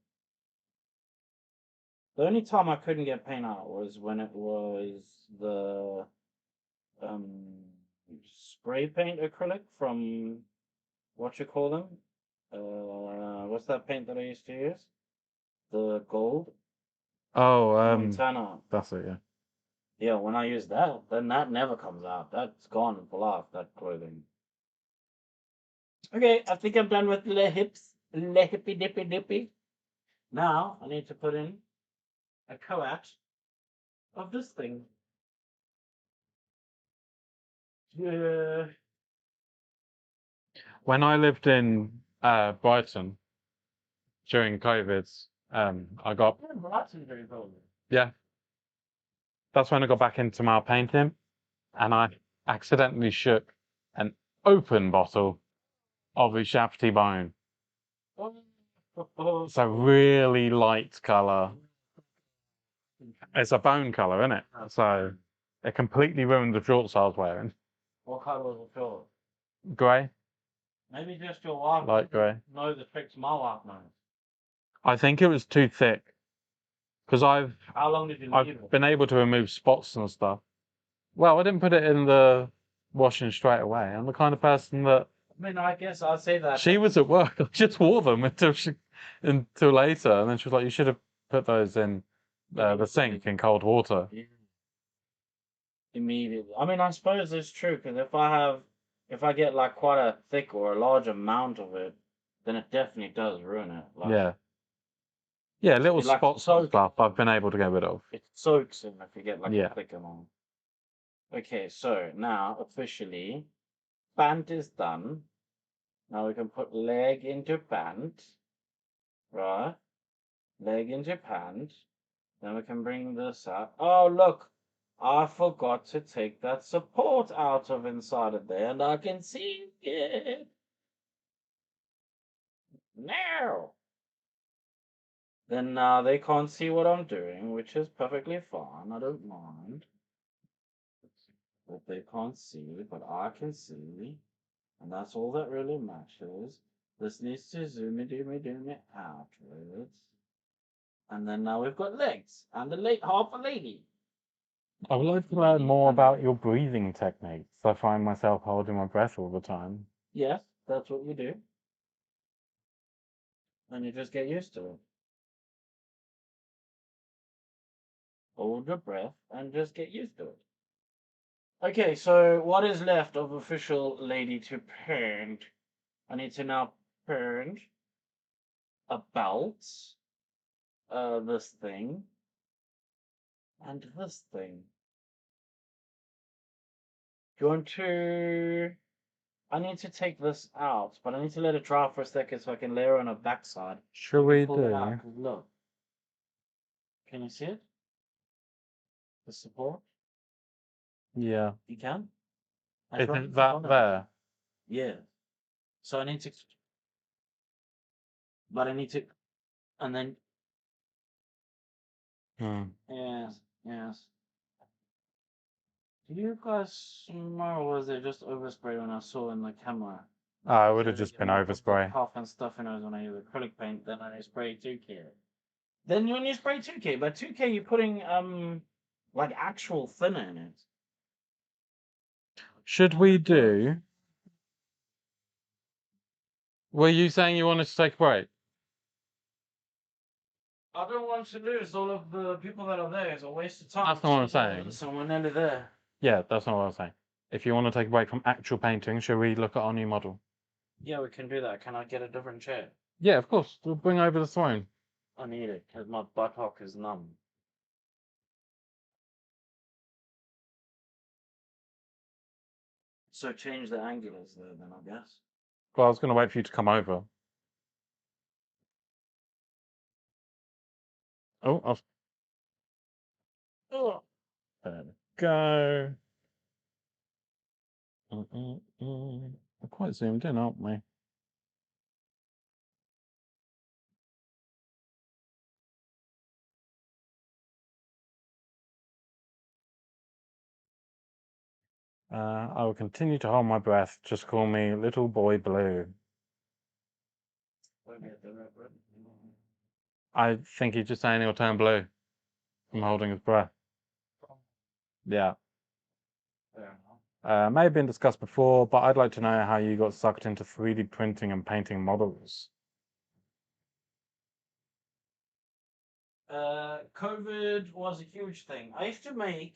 B: The only time I couldn't get paint out was when it was the spray paint acrylic from what you call them? What's that paint that I used to use? The gold. Montana.
D: That's it, yeah.
B: Yeah, when I use that, then that never comes out. That's gone for life, that clothing. Okay, I think I'm done with the hips. Le hippy dippy dippy. Now I need to put in a coat of this thing. Yeah.
D: When I lived in Brighton during COVID, I got,
B: Brighton's very cold.
D: yeah. That's when I got back into my painting, and I accidentally shook an open bottle of Ushapti Bone It's a really light color. It's a bone color, isn't it? So it completely ruined the shorts I was wearing.
B: What color was the short?
D: Grey,
B: Maybe just your wife
D: light grey.
B: know the tricks my wife knows.
D: I think it was too thick because
B: How long did you leave
D: I've
B: it?
D: been able to remove spots and stuff. Well, I didn't put it in the washing straight away. I'm the kind of person that
B: I mean, I guess I'd say that.
D: she was at work. I just wore them until later, and then she was like, "You should have put those in the sink in cold water."
B: Yeah. Immediately. I mean, I suppose it's true because if I get like quite a thick or a large amount of it, then it definitely does ruin it. Like,
D: Yeah, yeah, little
B: it, like,
D: spots and
B: soaks-
D: stuff I've been able to get rid of.
B: it soaks in if you get like
D: Yeah.
B: a thick amount. Okay, so now officially, pant is done. Now we can put leg into pant, right? Leg into pant. Then we can bring this up. Oh, look. I forgot to take that support out of inside of there, and I can see it. Now. Then now they can't see what I'm doing, which is perfectly fine. I don't mind. But they can't see, but I can see. And that's all that really matters. This needs to zoom me outwards. And then now we've got legs and half a lady.
D: I would like to learn more about your breathing techniques. I find myself holding my breath all the time.
B: Yes, that's what you do. And you just get used to it. Hold your breath and just get used to it. Okay, so what is left of official lady to parent? I need to now parent a belt, this thing, and this thing. Do you want to? I need to take this out, but I need to let it dry for a second so I can layer on a backside.
D: Shall we
B: Pull it out,
D: do?
B: 'cause look. Can you see it? The support?
D: Yeah.
B: You can? I tried to
D: Isn't
B: put
D: that
B: on it.
D: there?
B: Yeah. So I need to, but I need to, and then,
D: Hmm.
B: yes, yes. Do you guys smell, or was it just overspray when I saw in the camera?
D: Oh, it would have
B: So
D: just
B: they
D: been
B: can put the
D: overspray.
B: puff and stuff in it when I use acrylic paint, then I spray 2K. Then when you spray 2K, but 2K you're putting like actual thinner in it.
D: Should we do? Were you saying you wanted to take a break?
B: I don't want to lose all of the people that are there. It's a waste of time.
D: That's not what I'm saying.
B: So we're nearly there.
D: Yeah, that's not what I was saying. If you want to take a break from actual painting, should we look at our new model?
B: Yeah, we can do that. Can I get a different chair?
D: Yeah, of course. We'll bring over the throne.
B: I need it because my buttock is numb. So change the angulars there, then I guess.
D: Well, I was going to wait for you to come over. Oh, there we go. We're quite zoomed in, aren't we? I will continue to hold my breath. Just call me Little Boy Blue. I think he's just saying he'll turn blue from holding his breath. Yeah. May have been discussed before, but I'd like to know how you got sucked into 3D printing and painting models.
B: COVID was a huge thing. I used to make.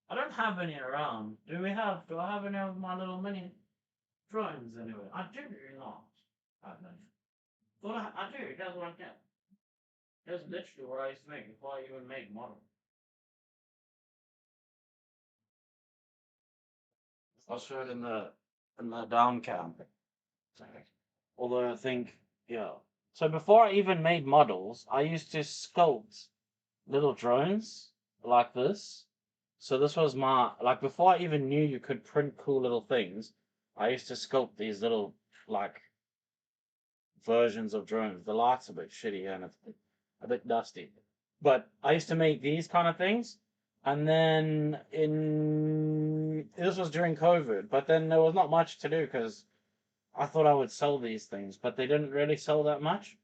B: I don't have any around. Do I have any of my little mini drawings anyway? I do not. I don't. Well, I do. That's what I get. That's literally what I used to make before I even made model. I'll show it in the down cam. Although I think, yeah. So before I even made models, I used to sculpt little drones like this. So this was like before I even knew you could print cool little things, I used to sculpt these little like versions of drones. The light's a bit shitty and it's a bit dusty. But I used to make these kind of things, and then this was during COVID. But then there was not much to do because I thought I would sell these things, but they didn't really sell that much.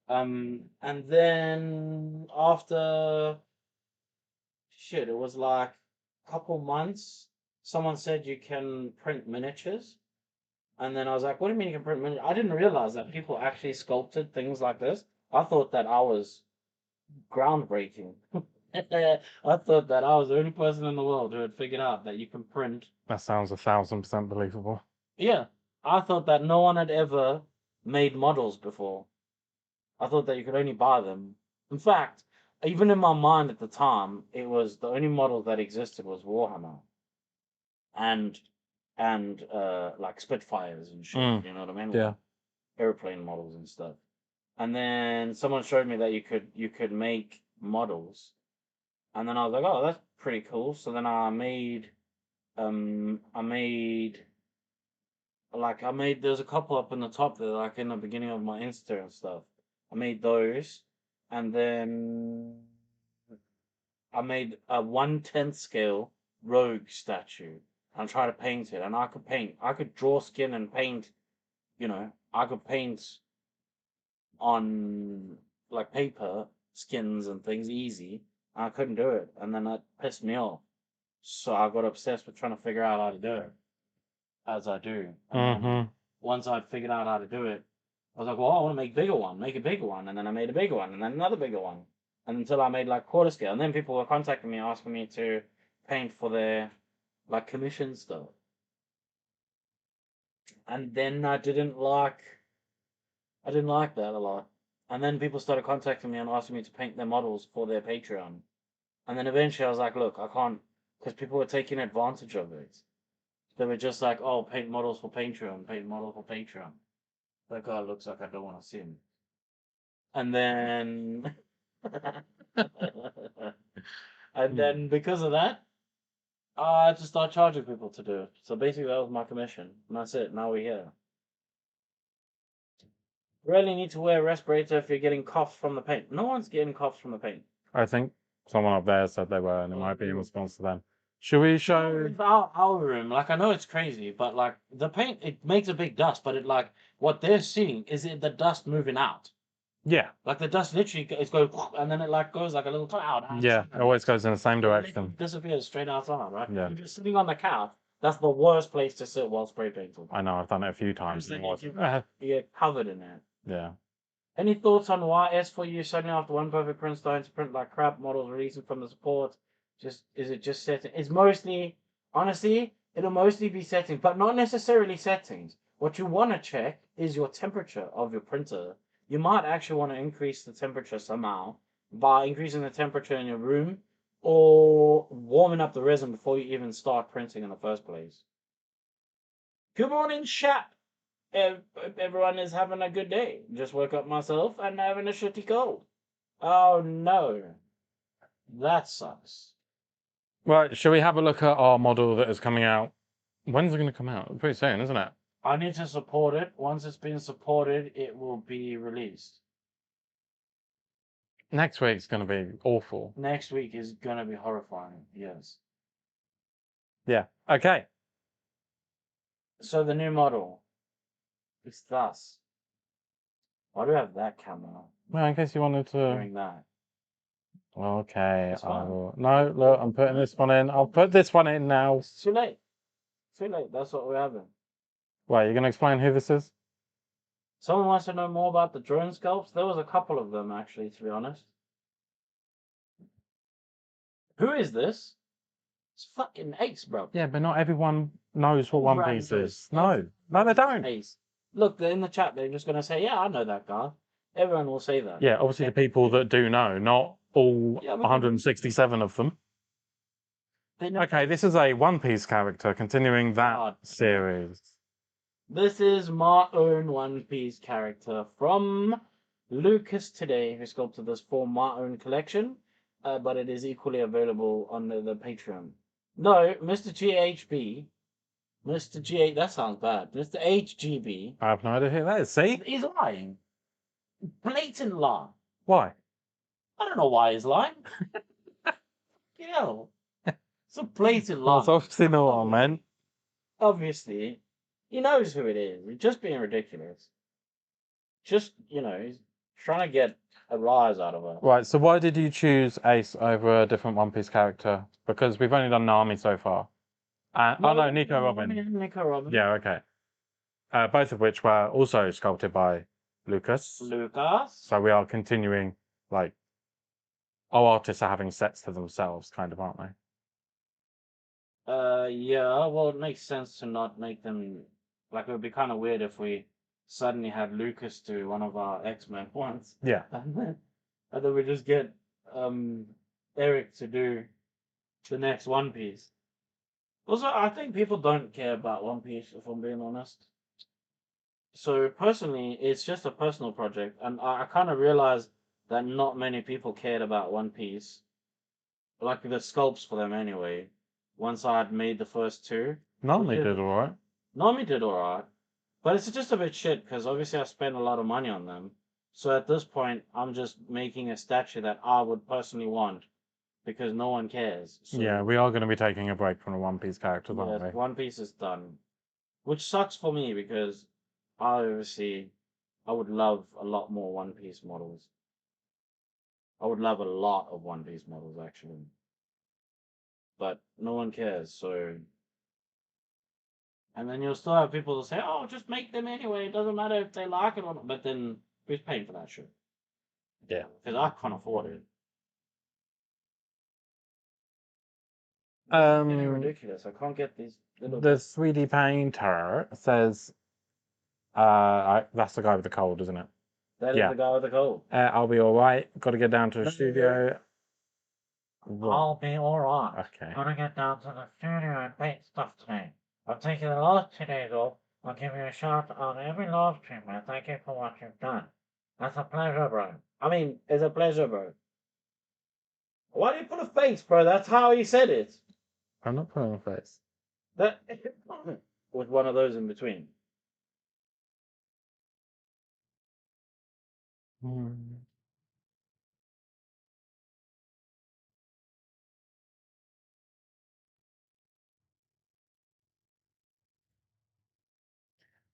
B: And then after shit, it was like a couple months. Someone said you can print miniatures. And then I was like, what do you mean you can print miniatures? I didn't realize that people actually sculpted things like this. I thought that I was groundbreaking. I thought that I was the only person in the world who had figured out that you can print.
D: That sounds 1,000% believable.
B: Yeah, I thought that no one had ever made models before. I thought that you could only buy them. In fact, even in my mind at the time, it was the only model that existed was Warhammer, and like Spitfires and shit.
D: Mm.
B: You know what I mean?
D: Yeah.
B: Airplane models and stuff. And then someone showed me that you could make models, and then I was like, oh, that's pretty cool. So then I made there's a couple up in the top there, like in the beginning of my Insta and stuff. I made those, and then I made a 1/10 scale rogue statue and try to paint it. And I could draw skin and paint, I could paint on like paper skins and things easy. I couldn't do it, and then that pissed me off. So I got obsessed with trying to figure out how to do it, as I do. And then once I'd figured out how to do it, I was like, well, I want to make a bigger one, and then I made a bigger one, and then another bigger one, and until I made like quarter scale, and then people were contacting me asking me to paint for their like commission stuff, and then I didn't like that a lot, and then people started contacting me and asking me to paint their models for their Patreon, and then eventually I was like, look, I can't, because people were taking advantage of it. They were just like, oh, paint models for Patreon, paint model for Patreon. That guy looks like I don't want to see him. And then, and then because of that, I had to start charging people to do it. So basically, that was my commission, and that's it. Now we're here. You really need to wear a respirator if you're getting coughs from the paint. No one's getting coughs from the paint.
D: I think someone up there said they were, and it might be in response to them. Should we show?
B: It's our room, like I know it's crazy, but like the paint, it makes a big dust, but it like what they're seeing is the dust moving out.
D: Yeah.
B: Like the dust literally it's going, and then it like goes like a little cloud.
D: Yeah, it always goes in the same
B: And then
D: direction.
B: it disappears straight outside, right?
D: Yeah.
B: If you're sitting on the couch, that's the worst place to sit while spray painting.
D: I know, I've done it a few times.
B: Then
D: and it was-
B: you get covered in it.
D: yeah.
B: Any thoughts on why S4U suddenly after one perfect print starting to print like crap models releasing from the support? Is it just setting? It's mostly, honestly, it'll mostly be settings, but not necessarily settings. What you want to check is your temperature of your printer. You might actually want to increase the temperature somehow by increasing the temperature in your room or warming up the resin before you even start printing in the first place. Good morning, chap. Everyone is having a good day. Just woke up myself and having a shitty cold. Oh no. That sucks.
D: Right, shall we have a look at our model that is coming out? When's it going to come out? Pretty soon, isn't it?
B: I need to support it. Once it's been supported, it will be released.
D: Next week's going to be awful.
B: Next week is going to be horrifying. Yes.
D: Yeah. Okay.
B: So the new model. It's thus. Why do I have that camera
D: Well, in case you wanted to.
B: doing that?
D: Okay.
B: It's fine.
D: No, look, I'm putting this one in. I'll put this one in now.
B: It's too late. Too late. That's what we're having.
D: Wait, you're going to explain who this is?
B: Someone wants to know more about the drone sculpts? There was a couple of them, actually, to be honest. Who is this? It's fucking Ace, bro.
D: Yeah, but not everyone knows what One
B: Right,
D: Piece
B: right.
D: is. No, they don't.
B: Ace. Look, they're in the chat. They're just going to say, yeah, I know that guy. Everyone will say that.
D: Yeah, obviously the people that do know, not all
B: Yeah, but-
D: 167 of them.
B: They know.
D: Okay, this is a One Piece character continuing that
B: God.
D: series.
B: This is my own One Piece character from Lucas today, who sculpted this for my own collection, but it is equally available on the Patreon. No, Mr. GHB Mr. G8, that sounds bad. Mr. HGB
D: I have no idea who that is. See?
B: is lying. Blatant lie.
D: Why?
B: I don't know why he's lying. Hell. It's a blatant
D: Well,
B: lie.
D: it's obviously not what I meant.
B: Obviously, he knows who it is. He's just being ridiculous. Just, he's trying to get a rise out of her.
D: Right, so why did you choose Ace over a different One Piece character? Because we've only done Nami so far. Oh no, Nico Robin.
B: Nico Robin.
D: Yeah, okay. Both of which were also sculpted by Lucas.
B: Lucas.
D: So we are continuing, like, our artists are having sets to themselves, kind of, aren't they?
B: Yeah, well, it makes sense to not make them, like, it would be kind of weird if we suddenly had Lucas do one of our X-Men ones,
D: Yeah.
B: and then we just get, Eric to do the next One Piece. Also, I think people don't care about One Piece, if I'm being honest. So, personally, it's just a personal project, and I kind of realized that not many people cared about One Piece. Like, the sculpts for them anyway. Once I had made the first two.
D: Nami
B: Yeah.
D: did alright.
B: Nami did alright. But it's just a bit shit, because obviously I spent a lot of money on them. So at this point, I'm just making a statue that I would personally want. Because no one cares. So,
D: Yeah, we are going to be taking a break from the One Piece characters,
B: yeah,
D: aren't we?
B: One Piece is done. Which sucks for me, because I would love a lot more One Piece models. I would love a lot of One Piece models, actually. But no one cares, so. And then you'll still have people that say, oh, just make them anyway. It doesn't matter if they like it or not. But then who's paying for that shit?
D: Yeah.
B: Because I can't afford it. It's getting ridiculous. I can't get these little.
D: The 3D painter says, that's the guy with the cold, isn't it?
B: That is
D: yeah.
B: the guy with the cold.
D: I'll be alright. Got to get down to the studio. What?
B: I'll be alright.
D: Okay.
B: Gotta get down to the studio and paint stuff today. I'm taking the last 2 days off. I'll give you a shout on every live stream, man. Thank you for what you've done. That's a pleasure, bro. I mean, it's a pleasure, bro. Why do you put a face, bro? That's how he said it.
D: I'm not putting a face.
B: That with one of those in between.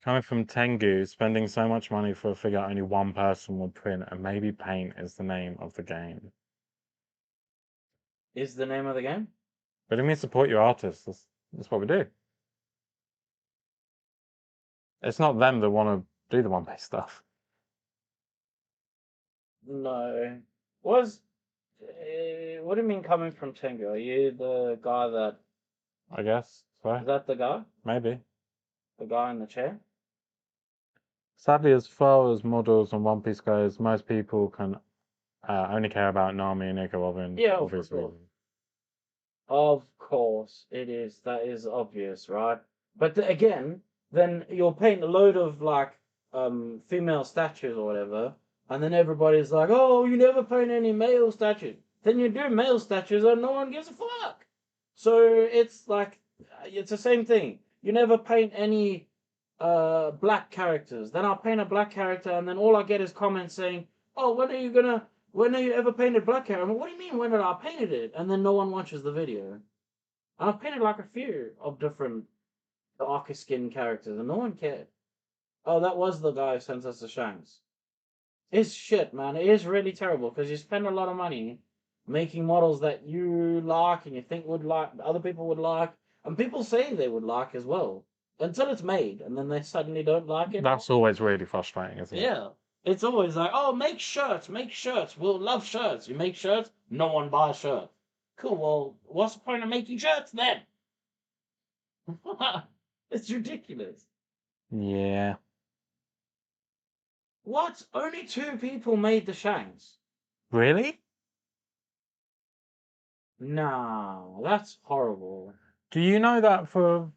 D: Coming from Tengu, spending so much money for a figure only one person would print, and maybe paint is the name of the game.
B: Is the name of the game?
D: But it means support your artists. That's what we do. It's not them that want to do the One Piece stuff.
B: No. What do you mean coming from Tengu? Are you the guy that?
D: I guess. So,
B: Is that the guy?
D: maybe.
B: The guy in the chair?
D: Sadly, as far as models and One Piece goes, most people can only care about Nami and Nico Robin.
B: Yeah, of
D: obviously.
B: course. Of course, it is. That is obvious, right? But again, then you'll paint a load of like female statues or whatever, and then everybody's like, "Oh, you never paint any male statues." Then you do male statues, and no one gives a fuck. So it's like it's the same thing. You never paint any black characters. Then I'll paint a black character, and then all I get is comments saying, "Oh, when are you ever painted black character?" I'm like, what do you mean, when did I painted it? And then no one watches the video. And I've painted like a few of different darker skinned characters, and no one cared. Oh, that was the guy who sent us the Shanks. It's shit, man. It is really terrible, because you spend a lot of money making models that you like and you think would like, other people would like, and people say they would like as well. Until it's made, and then they suddenly don't like it.
D: That's always really frustrating, isn't it?
B: Yeah. It's always like, oh, make shirts. We'll love shirts. You make shirts, no one buys shirts. Cool, well, what's the point of making shirts then? It's ridiculous.
D: Yeah.
B: What? Only 2 people made the Shanks?
D: Really?
B: No, that's horrible.
D: Do you know that for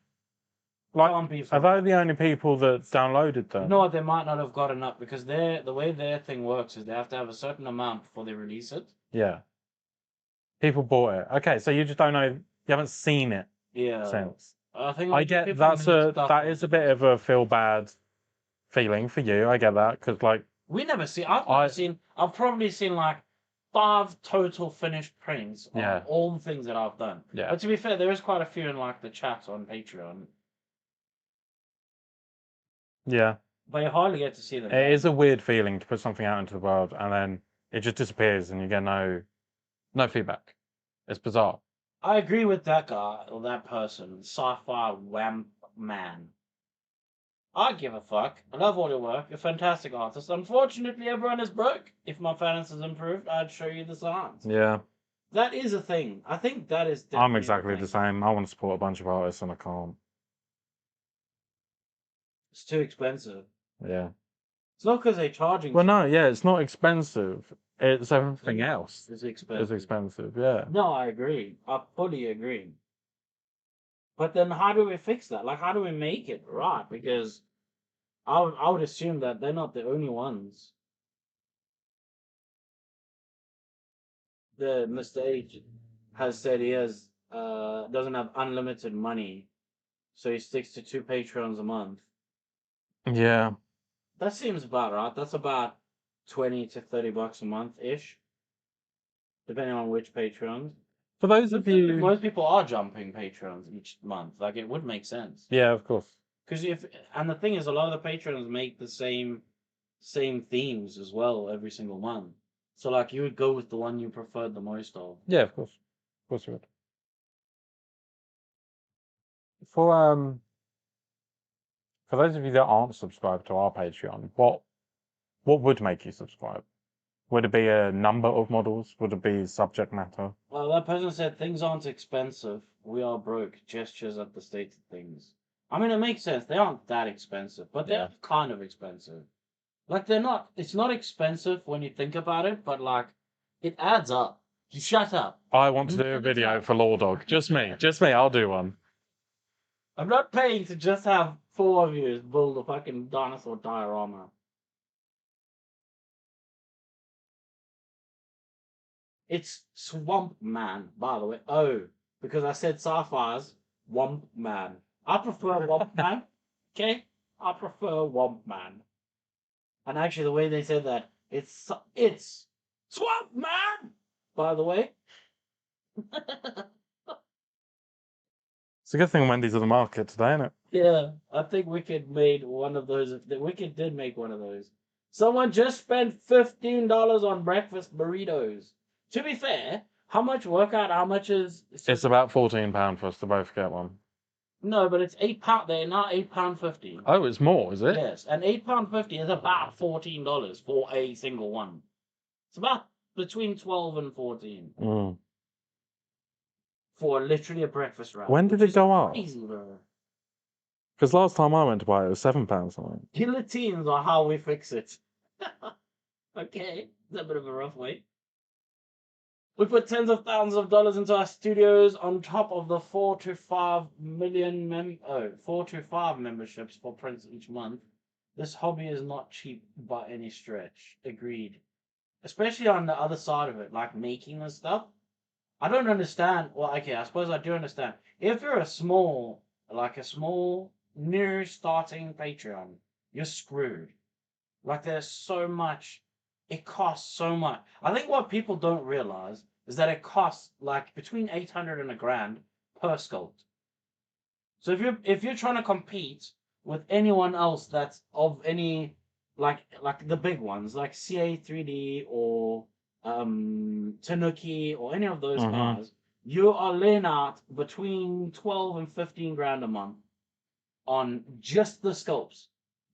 D: like?
B: Can't be
D: Are they the only people that downloaded them?
B: No, they might not have gotten up, because the way their thing works is they have to have a certain amount before they release it.
D: Yeah. People bought it. Okay, so you just don't know. You haven't seen it
B: Yeah.
D: since. I think
F: I get that is a bit of a feel bad feeling for you. I get that because like
B: We never see. I've probably seen like 5 total finished prints on
F: Yeah.
B: all the things that I've done.
F: Yeah.
B: But to be fair, there is quite a few in like the chat on Patreon,
F: yeah,
B: but you hardly get to see them.
F: it is a weird feeling to put something out into the world and then it just disappears and you get no feedback. It's bizarre.
B: I agree with that guy or that person, sci-fi wamp man. I give a fuck. I love all your work. You're a fantastic artist. Unfortunately, everyone is broke. If my finances improved, I'd show you the signs.
F: Yeah,
B: That is a thing. I think that is
F: I'm
B: definitely
F: exactly
B: thing.
F: the same. I want to support a bunch of artists and I can't.
B: It's too expensive.
F: Yeah.
B: It's not because they're charging.
F: Well, no, yeah, it's not expensive. It's everything else.
B: It's
F: It's
B: expensive.
F: expensive. Yeah.
B: No, I agree. I fully agree. But then how do we fix that? Like, how do we make it right? Because I would assume that they're not the only ones. The Mr. H has said he doesn't have unlimited money, so he sticks to 2 Patreons a month.
F: Yeah.
B: That seems about right. That's about $20 to $30 a month ish, depending on which Patreons.
F: For those of you,
B: Most people are jumping Patreons each month. Like, it would make sense.
F: yeah, of course.
B: Because and the thing is, a lot of the patrons make the same themes as well every single month. So like, you would go with the one you preferred the most of.
F: Yeah, of course you would. For those of you that aren't subscribed to our Patreon, what would make you subscribe? Would it be a number of models? Would it be subject matter?
B: Well, that person said things aren't expensive. We are broke. Gestures at the state of things. I mean, it makes sense. They aren't that expensive, but they're
F: Yeah.
B: kind of expensive. Like, they're not. It's not expensive when you think about it, but like, it adds up. Shut up.
F: I want to do a video for Law Dog. Just me. I'll do one.
B: I'm not paying to just have 4 of you build a fucking dinosaur diorama. It's Swamp Man, by the way. Oh, because I said sci-fi's Womp Man. I prefer Womp Man. Okay? I prefer Womp Man. And actually, the way they said that, it's Swamp Man, by the way.
F: It's a good thing Wendy's at the market today, isn't it?
B: Yeah, I think Wicked made one of those. Wicked did make one of those. Someone just spent $15 on breakfast burritos. To be fair, how much workout? How much is?
F: It's about £14 for us to both get one.
B: No, but it's £8. They're now £8.50.
F: Oh, it's more, is it?
B: Yes, and £8.50 is about $14 for a single one. It's about between 12 and 14
F: Mm.
B: for literally a breakfast wrap.
F: When did
B: which
F: it go
B: is
F: up?
B: crazy, bro.
F: Because last time I went to buy it, it was £7 something.
B: Guillotines are how we fix it. Okay, it's a bit of a rough way. We put tens of thousands of dollars into our studios on top of the 4 to 5 memberships for Prince each month. This hobby is not cheap by any stretch. Agreed. Especially on the other side of it, like making and stuff. I don't understand. Well, okay, I suppose I do understand. If you're a small, new starting Patreon, you're screwed. Like, there's so much. It costs so much. I think what people don't realize is that it costs like between 800 and $1,000 per sculpt. So if you're trying to compete with anyone else that's of any like the big ones like CA3D or Tanuki or any of those
F: Mhm.
B: guys, you are laying out between 12 and 15 grand a month on just the sculpts.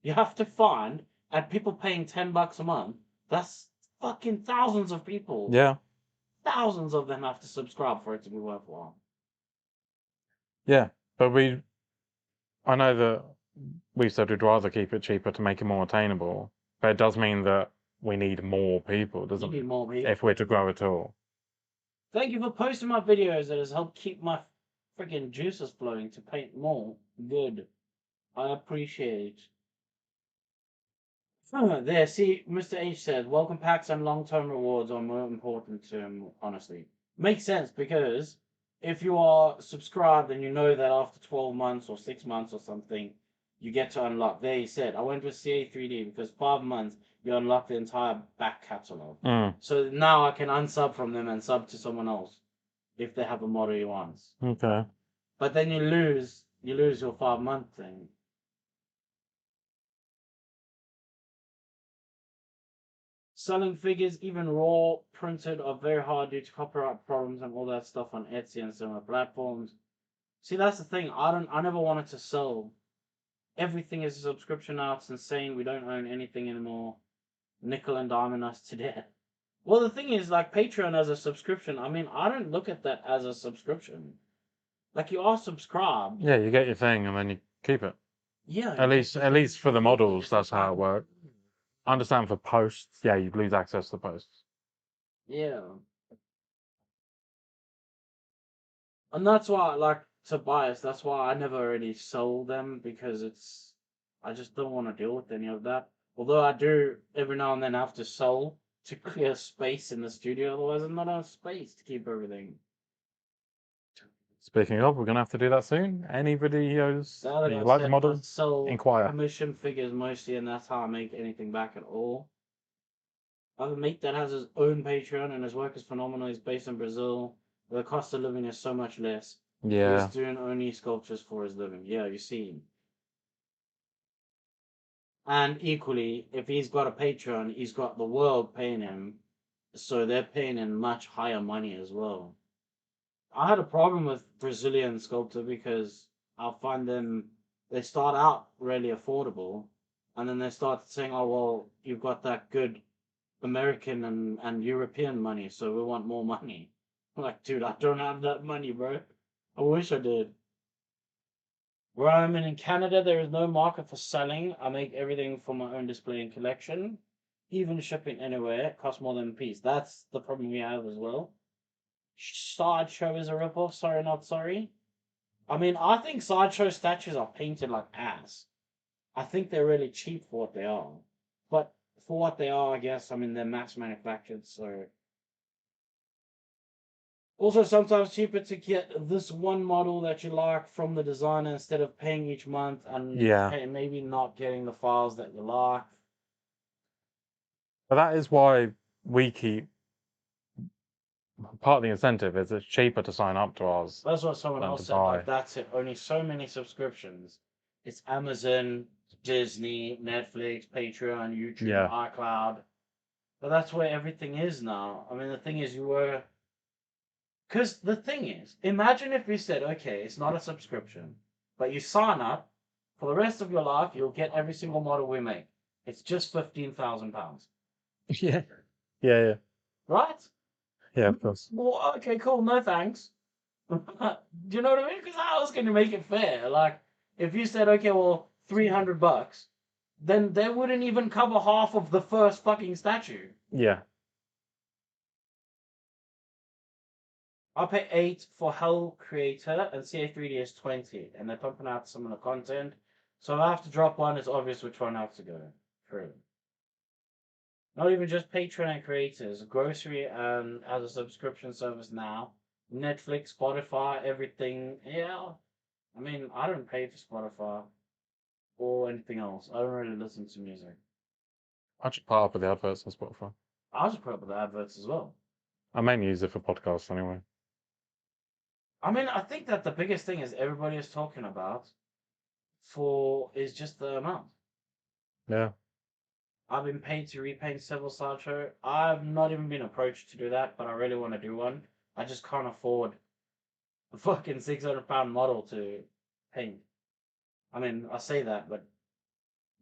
B: You have to find, and people paying $10 a month, that's fucking thousands of people.
F: Yeah.
B: Thousands of them have to subscribe for it to be worthwhile.
F: Yeah. But I know that we said we'd rather keep it cheaper to make it more attainable. But it does mean that we need more people,
B: You
F: doesn't
B: need
F: it?
B: more people.
F: If we're to grow at all.
B: Thank you for posting my videos. It has helped keep my freaking juices flowing to paint more. Good. I appreciate. There, see, Mr. H said, welcome packs and long-term rewards are more important to him, honestly. Makes sense, because if you are subscribed and you know that after 12 months or 6 months or something, you get to unlock. There you said, I went with CA3D because 5 months you unlock the entire back catalog. So now I can unsub from them and sub to someone else if they have a model you want.
F: Okay.
B: But then you lose your 5-month thing. Selling figures, even raw printed, are very hard due to copyright problems and all that stuff on Etsy and similar platforms. See, that's the thing. I never wanted to sell. Everything is a subscription now. It's insane. We don't own anything anymore. Nickel and diamond us to death. Well, the thing is, like Patreon as a subscription. I mean, I don't look at that as a subscription. Like you are subscribed.
F: Yeah, you get your thing and then you keep it.
B: Yeah.
F: At least for the models, that's how it works. I understand for posts, yeah, you lose access to posts.
B: Yeah. And that's why, like, Tobias, that's why I never really sold them, because I just don't want to deal with any of that. Although I do every now and then have to sell to clear space in the studio, otherwise I'm not enough space to keep everything.
F: Speaking of, we're gonna have to do that soon. Any videos
B: The other
F: that
B: guy
F: you like the
B: said I
F: model?
B: sell
F: Inquire.
B: commission figures mostly, and that's how I make anything back at all. I have a mate that has his own Patreon, and his work is phenomenal. He's based in Brazil, where the cost of living is so much less.
F: Yeah.
B: He's doing only sculptures for his living. Yeah, you see. And equally, if he's got a Patreon, he's got the world paying him, so they're paying him much higher money as well. I had a problem with Brazilian sculptor because I find they start out really affordable, and then they start saying, oh, well, you've got that good American and European money, so we want more money. I'm like, dude, I don't have that money, bro. I wish I did. Where I'm in Canada, there is no market for selling. I make everything for my own display and collection. Even shipping anywhere costs more than a piece. That's the problem we have as well. Sideshow is a ripoff. Sorry, not sorry. I mean, I think Sideshow statues are painted like ass. I think they're really cheap for what they are. But for what they are, I guess, I mean, they're mass manufactured, so. Also, sometimes cheaper to get this one model that you like from the designer instead of paying each month and maybe not getting the files that you like.
F: But that is why we keep part of the incentive is it's cheaper to sign up to ours.
B: That's what someone
F: than
B: else
F: to
B: said.
F: buy.
B: Like, that's it. Only so many subscriptions. It's Amazon, Disney, Netflix, Patreon, YouTube,
F: Yeah.
B: iCloud. But that's where everything is now. I mean, the thing is, because the thing is, imagine if we said, okay, it's not a subscription, but you sign up for the rest of your life, you'll get every single model we make. It's just £15,000.
F: Yeah. Yeah, yeah.
B: Right?
F: Yeah, of course.
B: Well, okay, cool. No thanks. Do you know what I mean? Because how else can you make it fair? Like, if you said, okay, well, $300, then they wouldn't even cover half of the first fucking statue.
F: Yeah.
B: I'll pay 8 for Hell Creator, and CA3D is 20, and they're pumping out some of the content. So if I have to drop one, it's obvious which one I have to go through. Not even just Patreon and creators, grocery and as a subscription service now. Netflix, Spotify, everything. Yeah. I mean, I don't pay for Spotify or anything else. I don't really listen to music.
F: I just put up with the adverts on Spotify.
B: I just put up with the adverts as well.
F: I mainly use it for podcasts anyway.
B: I mean, I think that the biggest thing is everybody is talking about is just the amount.
F: Yeah.
B: I've been paid to repaint several Sideshow. I've not even been approached to do that, but I really want to do one. I just can't afford a fucking £600 model to paint. I mean, I say that, but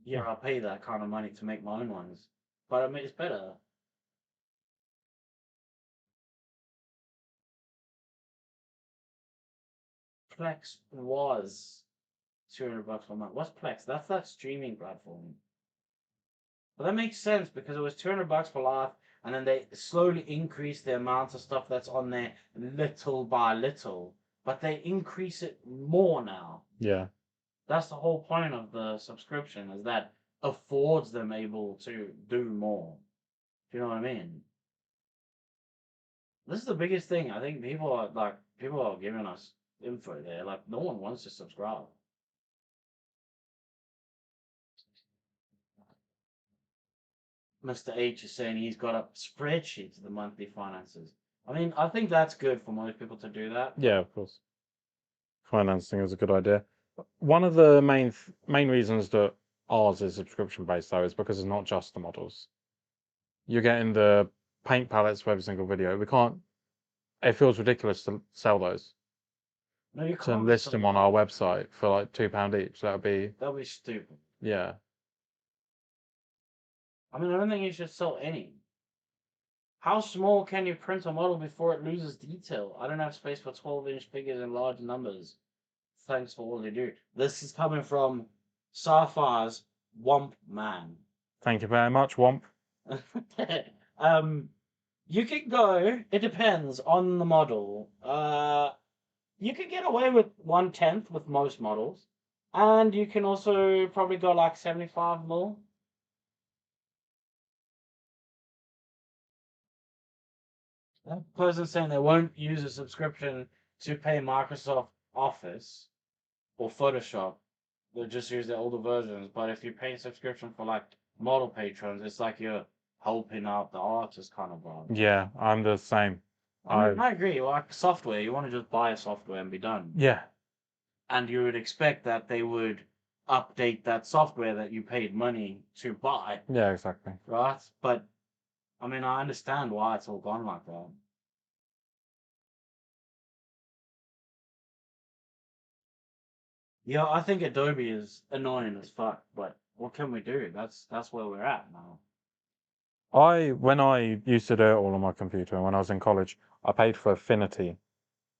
B: yeah, I'll pay that kind of money to make my own ones. But I mean, it's better. Plex was $200 per month. What's Plex? That's that streaming platform. But that makes sense because it was $200 for life, and then they slowly increase the amount of stuff that's on there little by little. But they increase it more now.
F: Yeah.
B: That's the whole point of the subscription, is that affords them able to do more. Do you know what I mean? This is the biggest thing. I think people people are giving us info there. Like, no one wants to subscribe. Mr. H is saying he's got a spreadsheet of the monthly finances. I mean, I think that's good for most people to do that.
F: Yeah, of course. Financing is a good idea. One of the main reasons that ours is subscription based though is because it's not just the models. You're getting the paint palettes for every single video. We can't. It feels ridiculous to sell those.
B: No, you
F: To
B: can't
F: list
B: sell
F: them on our website for like £2 each. That'd be
B: That'd be stupid.
F: yeah.
B: I mean, I don't think you should sell any. How small can you print a model before it loses detail? I don't have space for 12-inch figures in large numbers. Thanks for all you do. This is coming from Safar's Womp Man.
F: Thank you very much, Womp.
B: You can go. It depends on the model. You can get away with 1/10 with most models, and you can also probably go like 75 mil. That person saying they won't use a subscription to pay Microsoft Office or Photoshop. They'll just use the older versions. But if you pay a subscription for like model patrons, it's like you're helping out the artist kind of vibe.
F: Yeah, I'm the same.
B: I mean, I agree. Like software, you want to just buy a software and be done.
F: Yeah.
B: And you would expect that they would update that software that you paid money to buy,
F: Yeah, exactly.
B: right? But I mean, I understand why it's all gone like that. Yeah, I think Adobe is annoying as fuck, but what can we do? That's where we're at now.
F: When I used to do it all on my computer, and when I was in college, I paid for Affinity,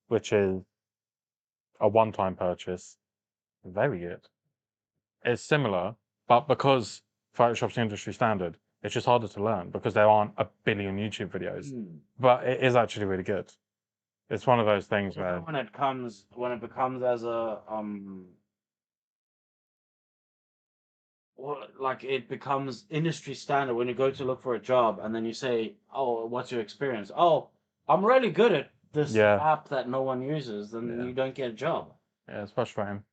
F: which is a one-time purchase. Very good. It's similar, but because Photoshop's the industry standard, it's just harder to learn because there aren't a billion YouTube videos. But it is actually really good. It's one of those things where
B: When it becomes as a like it becomes industry standard when you go to look for a job and then you say, "Oh, what's your experience?" "Oh, I'm really good at this
F: Yeah.
B: app that no one uses," then
F: Yeah.
B: you don't get a job.
F: yeah, it's frustrating.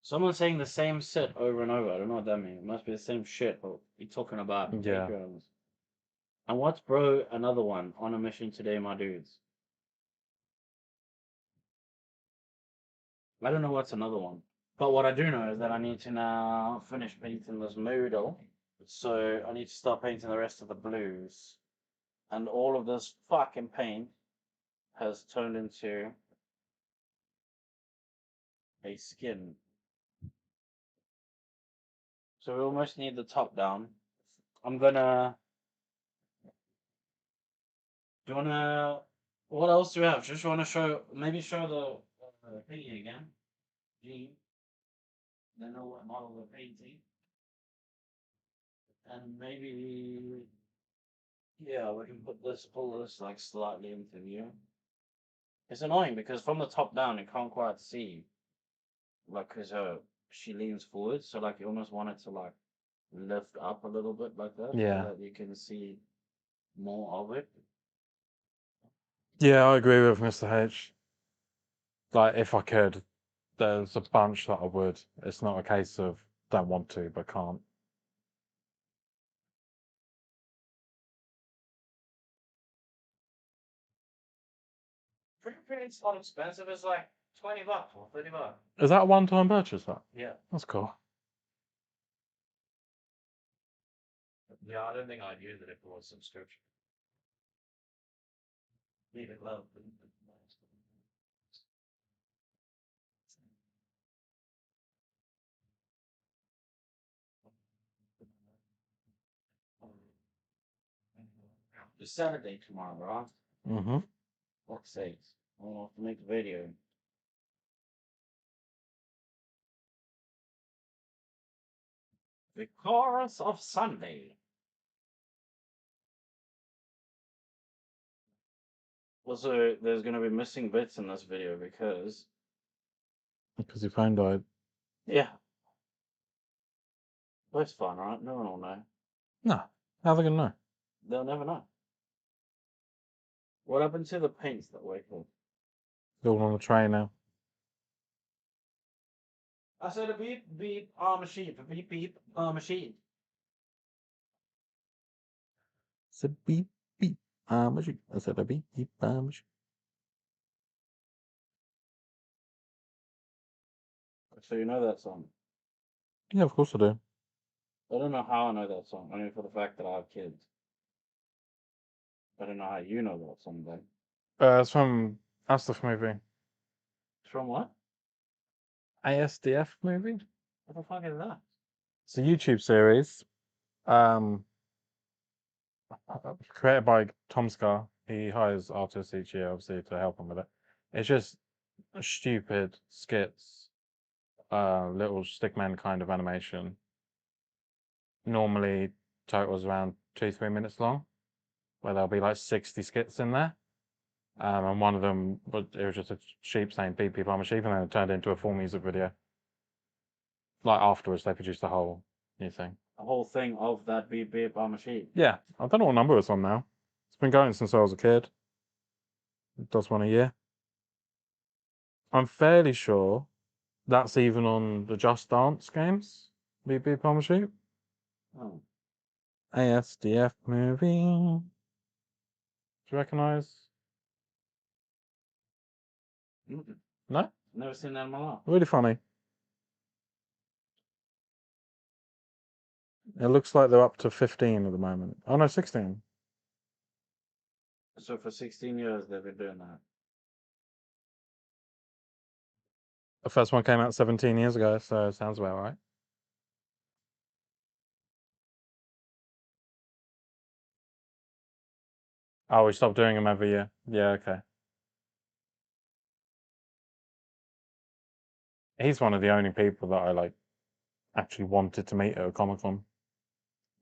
B: Someone's saying the same shit over and over. I don't know what that means. It must be the same shit, but you're talking about
F: Yeah.
B: Patreons. And what's bro? Another one on a mission today, my dudes. I don't know what's another one. But what I do know is that I need to now finish painting this Moodle. So I need to start painting the rest of the blues. And all of this fucking paint has turned into a skin. So we almost need the top down. I'm gonna... Do you wanna... What else do we have? Just wanna show... Maybe show the thingy again. G. They know what model we're painting. And maybe... Yeah, we can pull this like slightly into view. It's annoying because from the top down you can't quite see, like, cause she leans forward, so like you almost want it to like lift up a little bit like that,
F: Yeah.
B: so that you can see more of it.
F: Yeah, I agree with Mr. H. Like, if I could, there's a bunch that I would. It's not a case of don't want to, but can't.
B: It's not expensive. It's like $20 or $30.
F: Is that a one-time purchase, that?
B: Yeah.
F: That's cool.
B: Yeah, I don't think I'd use it if it was subscription. Leave it low. It's Saturday tomorrow, right?
F: Mm-hmm.
B: Fuck's sakes. I don't have to make a video. The chorus of Sunday. Also, there's gonna be missing bits in this video because
F: Because your phone died.
B: yeah,
C: That's fine, right? No one will know.
F: No. How are they gonna know?
C: They'll never know. What happened to the paints that were cool?
F: They're all on the tray now.
C: I said a beep beep arm sheep, a beep beep arm sheep.
F: Said beep beep. I said a beep beep.
C: So you know that song.
F: Yeah, of course I do.
C: I don't know how I know that song, only for the fact that I have kids. I don't know how you know that song then.
F: It's from Astaf movie.
C: It's from what?
F: ASDF movie.
C: What the fuck is that?
F: It's a YouTube series. Um, created by Tom Scar. He hires artists each year, obviously, to help him with it. It's just stupid skits, little stickman kind of animation. Normally totals around 2-3 minutes long, where there'll be like 60 skits in there. And one of them it was just a sheep saying beep beep I'm a sheep, and then it turned into a full music video. Like afterwards they produced a whole new thing.
C: The whole thing of that beep beep I'm a sheep.
F: Yeah, I don't know what number it's on now. It's been going since I was a kid. It does one a year. I'm fairly sure that's even on the Just Dance games. Beep beep I'm a sheep.
C: Oh.
F: ASDF movie. Do you recognise?
C: Mm-mm.
F: No?
C: Never seen that in my life.
F: Really funny. It looks like they're up to 15 at the moment. Oh no, 16.
C: So for 16 years they've been doing that.
F: The first one came out 17 years ago, so it sounds about right. Oh, we stopped doing them every year. Yeah, okay. He's one of the only people that I like actually wanted to meet at a Comic Con.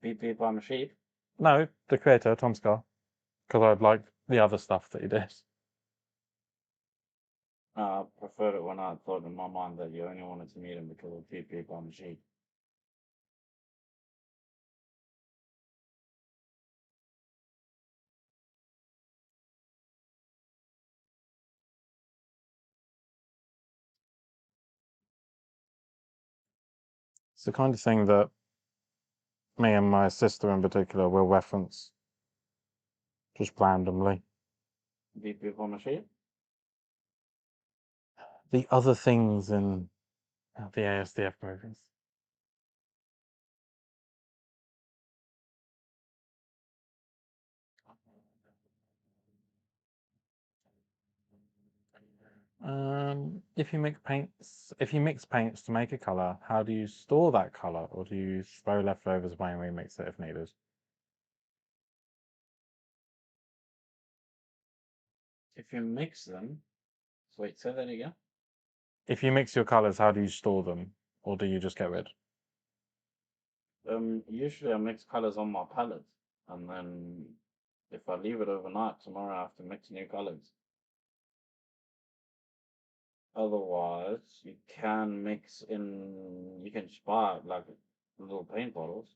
C: Beep beep I'm a sheep.
F: No, the creator, Tom Scar. Because I'd like the other stuff that he did.
C: I preferred it when I thought in my mind that you only wanted to meet him because of beep beep I'm a sheep.
F: It's the kind of thing that me and my sister in particular will reference just randomly.
C: Beep beep I'm a sheep.
F: The other things in the ASDF movies. If you mix paints to make a color, how do you store that color, or do you throw leftovers away and remix it if needed?
C: If you mix them. Wait, say that again.
F: If you mix your colors, how do you store them, or do you just get rid?
C: Usually I mix colors on my palette, and then if I leave it overnight, tomorrow I have to mix new colors. Otherwise, you can mix in. You can just buy like little paint bottles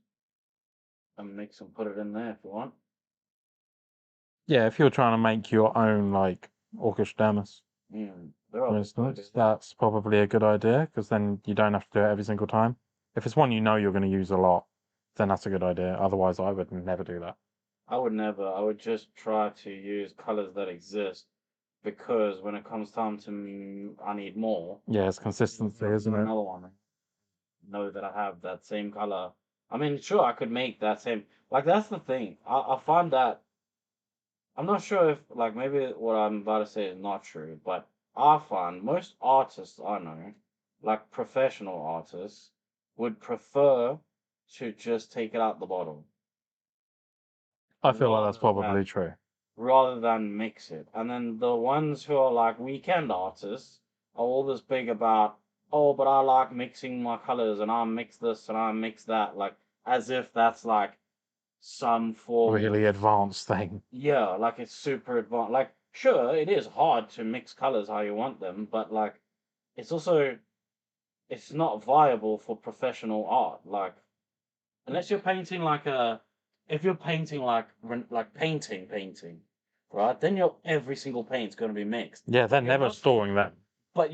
C: and mix and put it in there if you want.
F: Yeah, if you're trying to make your own like Orcish Damus,
C: There are
F: for
C: people that do
F: instance,
C: that.
F: that's probably a good idea because then you don't have to do it every single time. If it's one you know you're going to use a lot, then that's a good idea. Otherwise, I would never do that.
C: I would never. I would just try to use colors that exist because when it comes time to I need more.
F: Yeah, it's consistency, isn't it?
C: Another one. Know that I have that same color. I mean, sure, I could make that same. Like that's the thing. I find that I'm not sure if like maybe what I'm about to say is not true, but I find most artists I know, like professional artists, would prefer to just take it out the bottle
F: I feel like that's
C: rather
F: probably
C: than
F: true.
C: rather than mix it. And then the ones who are like weekend artists are all this big about, oh, but I like mixing my colors and I mix this and I mix that, like as if that's like some form
F: Really advanced thing.
C: yeah, like it's super advanced. Like, sure, it is hard to mix colors how you want them, but like it's also it's not viable for professional art. Like
B: unless you're painting like if you're painting like painting, right? Then your every single paint's going to be mixed.
F: Yeah, they're
B: You're
F: never
B: not-
F: storing them.
B: But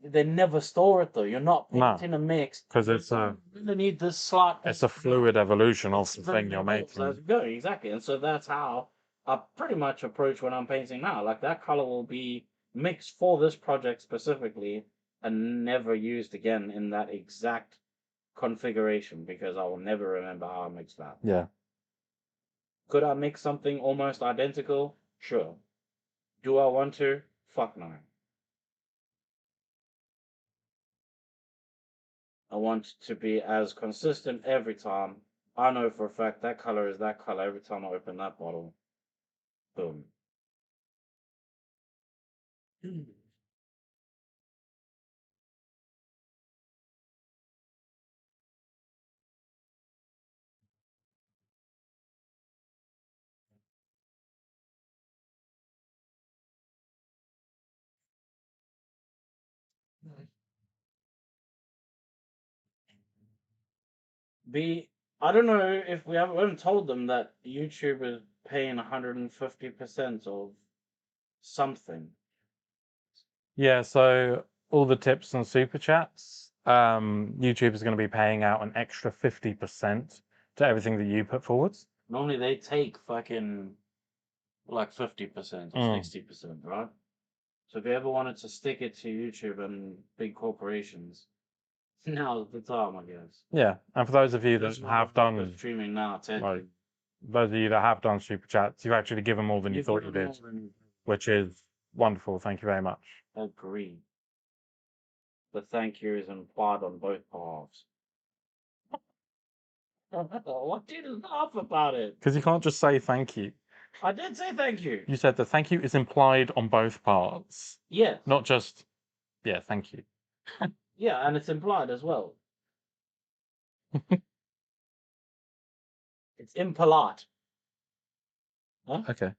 B: they never store it though. You're not
F: No.
B: painting a mix
F: Because it's
B: you really need this slight.
F: it's a fluid evolution of
B: It's
F: the
B: the
F: thing you're
B: levels
F: making.
B: as you go, exactly. And so that's how I pretty much approach when I'm painting now. Like that color will be mixed for this project specifically and never used again in that exact configuration because I will never remember how I mixed that.
F: Yeah.
B: Could I mix something almost identical? Sure. Do I want to? Fuck no. I want to be as consistent every time. I know for a fact that color is that color every time I open that bottle. Boom. I don't know if we haven't told them that YouTube is paying 150% of something.
F: Yeah, so all the tips and super chats, YouTube is going to be paying out an extra 50% to everything that you put forwards.
B: Normally they take fucking like 50% or 60%, right? So if you ever wanted to stick it to YouTube and big corporations, now's the time, I guess.
F: Yeah, and for those of you that
B: Just
F: have
B: like
F: done,
B: streaming now, Ted.
F: like, those of you that have done super chats, you've actually given more than you thought you did, which is wonderful. Thank you very much.
B: Agree. The thank you is implied on both halves. What did you laugh about it?
F: Because you can't just say thank you.
B: I did say thank you.
F: You said the thank you is implied on both parts,
B: Yes.
F: not just, yeah, thank you.
B: Yeah, and it's implied as well. It's impolite.
F: Okay.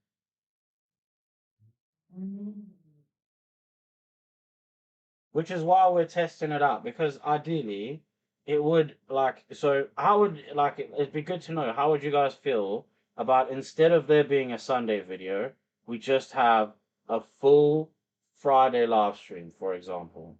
B: Which is why we're testing it out, because ideally it would it'd be good to know how would you guys feel about instead of there being a Sunday video, we just have a full Friday live stream, for example.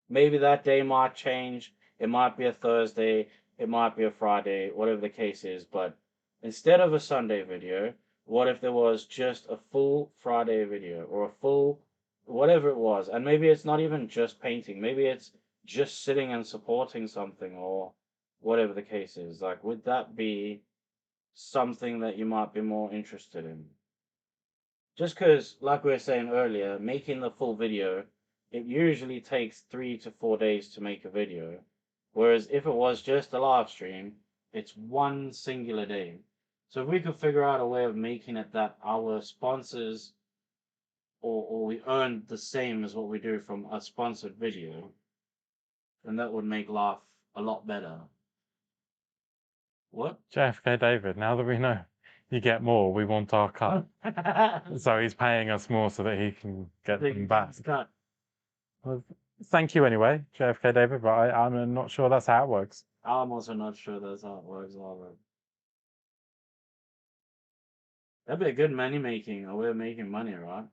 B: Maybe that day might change. It might be a Thursday, it might be a Friday, whatever the case is, but instead of a Sunday video, what if there was just a full Friday video or a full whatever it was? And maybe it's not even just painting, maybe it's just sitting and supporting something or whatever the case is. Like, would that be something that you might be more interested in? Just because, like we were saying earlier, making the full video, it usually takes 3 to 4 days to make a video. Whereas if it was just a live stream, it's one singular day. So if we could figure out a way of making it that our sponsors or we earn the same as what we do from a sponsored video, then that would make life a lot better. What?
F: JFK David, now that we know you get more, we want our cut. So he's paying us more so that he can get them back.
B: Cut.
F: Well, thank you anyway, JFK David, but I'm not sure that's how it works.
B: I'm also not sure that's how it works either. That'd be a good money making, a way of making money, right?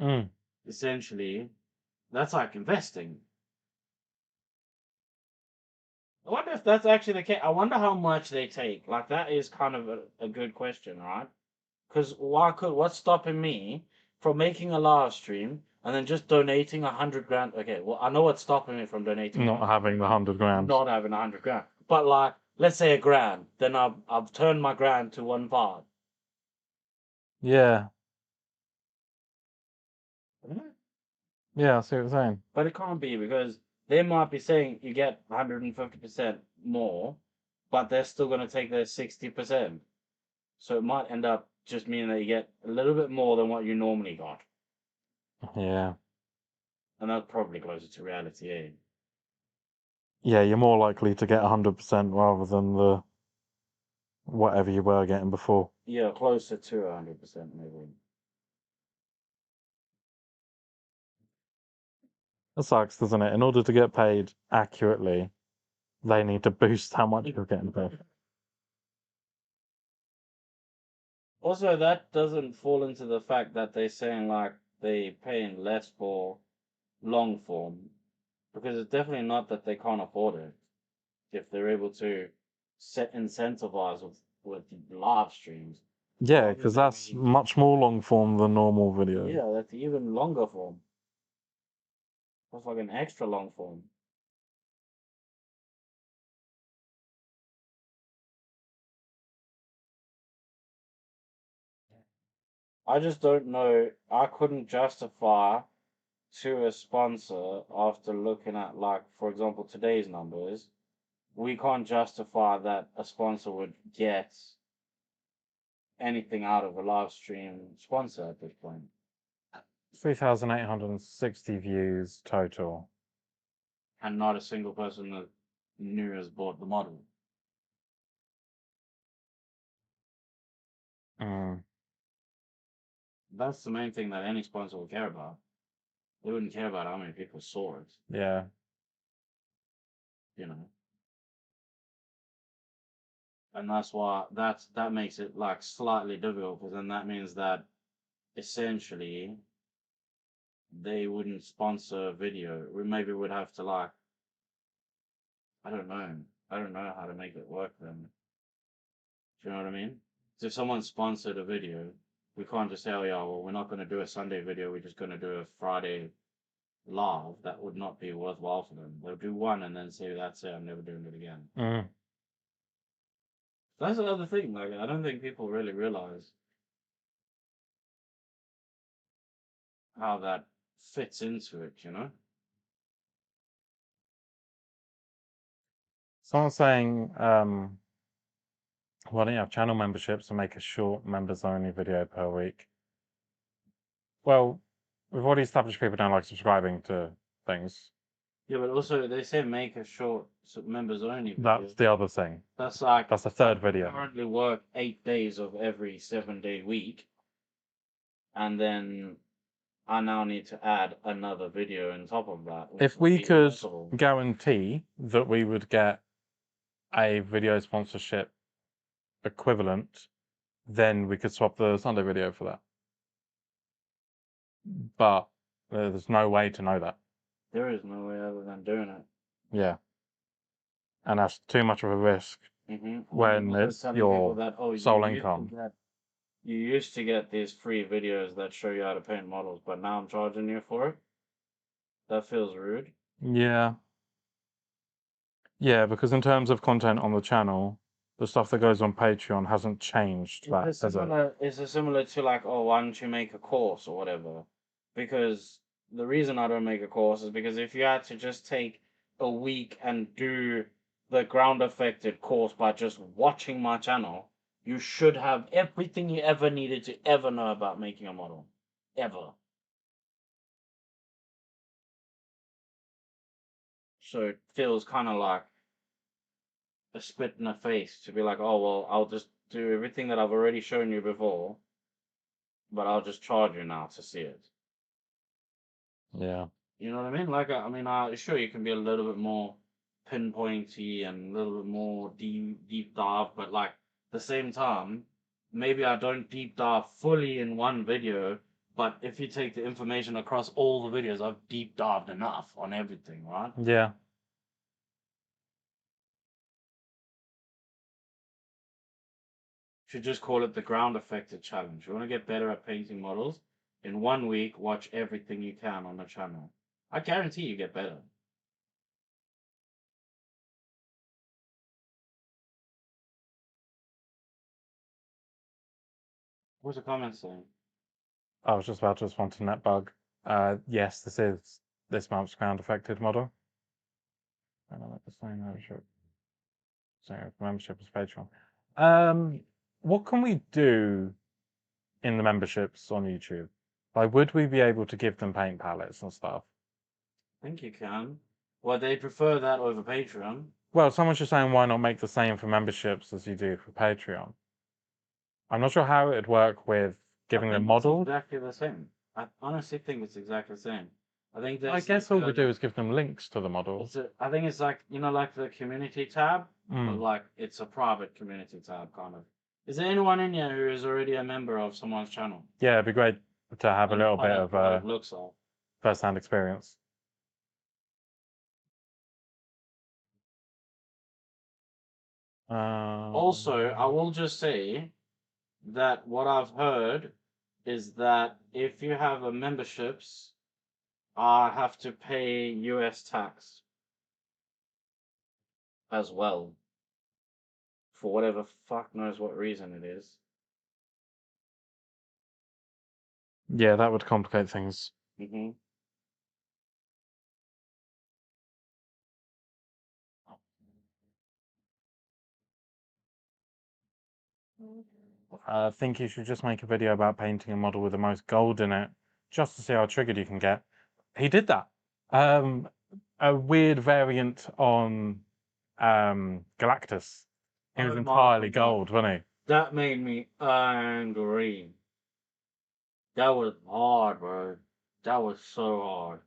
F: Mm.
B: Essentially, that's like investing. I wonder if that's actually the case. I wonder how much they take. Like, that is kind of a good question, right? Because what's stopping me from making a live stream and then just donating 100 grand? Okay, well, I know what's stopping me from donating.
F: Not having the 100 grand.
B: Not having 100 grand. But, like, let's say a grand. Then I've turned my grand to one part.
F: Yeah. Yeah, I see what you're saying.
B: But it can't be because they might be saying you get 150% more, but they're still going to take their 60%. So it might end up just meaning that you get a little bit more than what you normally got.
F: Yeah.
B: And that's probably closer to reality, eh?
F: Yeah, you're more likely to get 100% rather than the whatever you were getting before.
B: Yeah, closer to 100% maybe.
F: That sucks, doesn't it? In order to get paid accurately, they need to boost how much you're getting paid.
B: Also, that doesn't fall into the fact that they're saying like they paying less for long form, because it's definitely not that they can't afford it. If they're able to set incentivize with live streams.
F: Yeah, because that's much more long form than normal video.
B: Yeah, that's even longer form. That's like an extra long form. I just don't know. I couldn't justify to a sponsor after looking at, like, for example, today's numbers. We can't justify that a sponsor would get anything out of a live stream sponsor at this point.
F: 3,860 views total.
B: And not a single person that knew has bought the model.
F: Mm.
B: That's the main thing that any sponsor would care about. They wouldn't care about how many people saw it,
F: Yeah.
B: you know. And that's why that makes it like slightly difficult, because then that means that essentially they wouldn't sponsor a video. We maybe would have to, like, I don't know. I don't know how to make it work then. Do you know what I mean? So if someone sponsored a video, we can't just say, oh yeah, well, we're not going to do a Sunday video, we're just going to do a Friday live. That would not be worthwhile for them. They'll do one and then say, that's it, I'm never doing it again.
F: Mm.
B: That's another thing. Like, I don't think people really realize how that fits into it, you know?
F: Someone's saying, why don't you have channel memberships and make a short members only video per week? Well, we've already established people don't like subscribing to things.
B: Yeah, but also they say make a short members only video.
F: That's the other thing.
B: That's like,
F: That's the third
B: I
F: video.
B: currently work 8 days of every 7-day week, and then I now need to add another video on top of that. which
F: If
B: would
F: we
B: be
F: could
B: impossible.
F: guarantee that we would get a video sponsorship equivalent, then we could swap the Sunday video for that. But there's no way to know that.
B: There is no way other than doing it.
F: Yeah. And that's too much of a risk when it's your sole income.
B: You used to get these free videos that show you how to paint models, but now I'm charging you for it. That feels rude.
F: Yeah. Yeah, because in terms of content on the channel, the stuff that goes on Patreon hasn't changed that, has it?
B: It's similar to, like, oh, why don't you make a course or whatever? Because the reason I don't make a course is because if you had to just take a week and do the ground affected course by just watching my channel, you should have everything you ever needed to ever know about making a model. Ever. So it feels kind of like a spit in the face to be like, oh, well, I'll just do everything that I've already shown you before, but I'll just charge you now to see it.
F: Yeah.
B: You know what I mean? Like, I mean, sure, you can be a little bit more pinpointy and a little bit more deep dive, but like, at the same time, maybe I don't deep dive fully in one video, but if you take the information across all the videos, I've deep dived enough on everything, right?
F: Yeah.
B: Should just call it the ground affected challenge. You want to get better at painting models? In 1 week, watch everything you can on the channel. I guarantee you get better. What's the comment saying?
F: I was just about to respond to NetBug. Yes, this is this month's ground affected model. And I'm at the same membership. So membership is Patreon. What can we do in the memberships on YouTube? Like, would we be able to give them paint palettes and stuff?
B: I think you can. Well, they prefer that over Patreon.
F: Well, someone's just saying, why not make the same for memberships as you do for Patreon? I'm not sure how it would work with giving them models.
B: Exactly the same. I honestly think it's exactly the same.
D: I think
F: I
D: there's
F: guess
D: like
F: all we do is give them links to the models.
D: I think it's like, like the community tab, but
F: Mm.
D: like it's a private community tab kind of. Is there anyone in here who is already a member of someone's channel?
F: Yeah, it'd be great to have a
D: And
F: little
D: find
F: bit
D: out
F: of
D: what it looks like.
F: first-hand experience.
D: Also, I will just say that what I've heard is that if you have a memberships, I have to pay US tax as well for whatever fuck knows what reason it is.
F: Yeah, that would complicate things.
D: Mm-hmm.
F: I think you should just make a video about painting a model with the most gold in it, just to see how triggered you can get. He did that. A weird variant on Galactus. He was
D: Oh my
F: entirely
D: God.
F: gold, wasn't
D: That made me angry. That was hard, bro. That was so hard.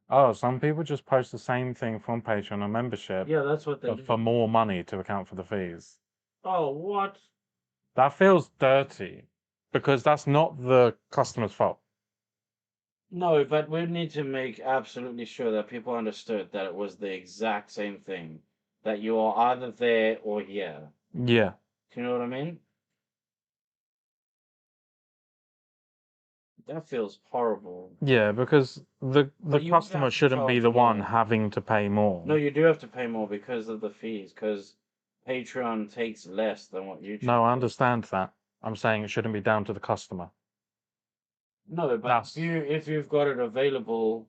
F: he? Oh, some people just post the same thing from Patreon or membership,
D: Yeah, that's what they
F: but
D: do.
F: for more money to account for the fees.
D: Oh, what?
F: That feels dirty because that's not the customer's fault.
D: No, but we need to make absolutely sure that people understood that it was the exact same thing. That you are either there or here.
F: Yeah.
D: Do you know what I mean? That feels horrible.
F: Yeah, because the
D: But you would
F: customer
D: have to
F: shouldn't be
D: charge
F: the one
D: more.
F: having to pay more.
D: No, you do have to pay more because of the fees, because Patreon takes less than what YouTube
F: No, I
D: takes.
F: understand that. I'm saying it shouldn't be down to the customer.
D: No, but
F: That's
D: if you've got it available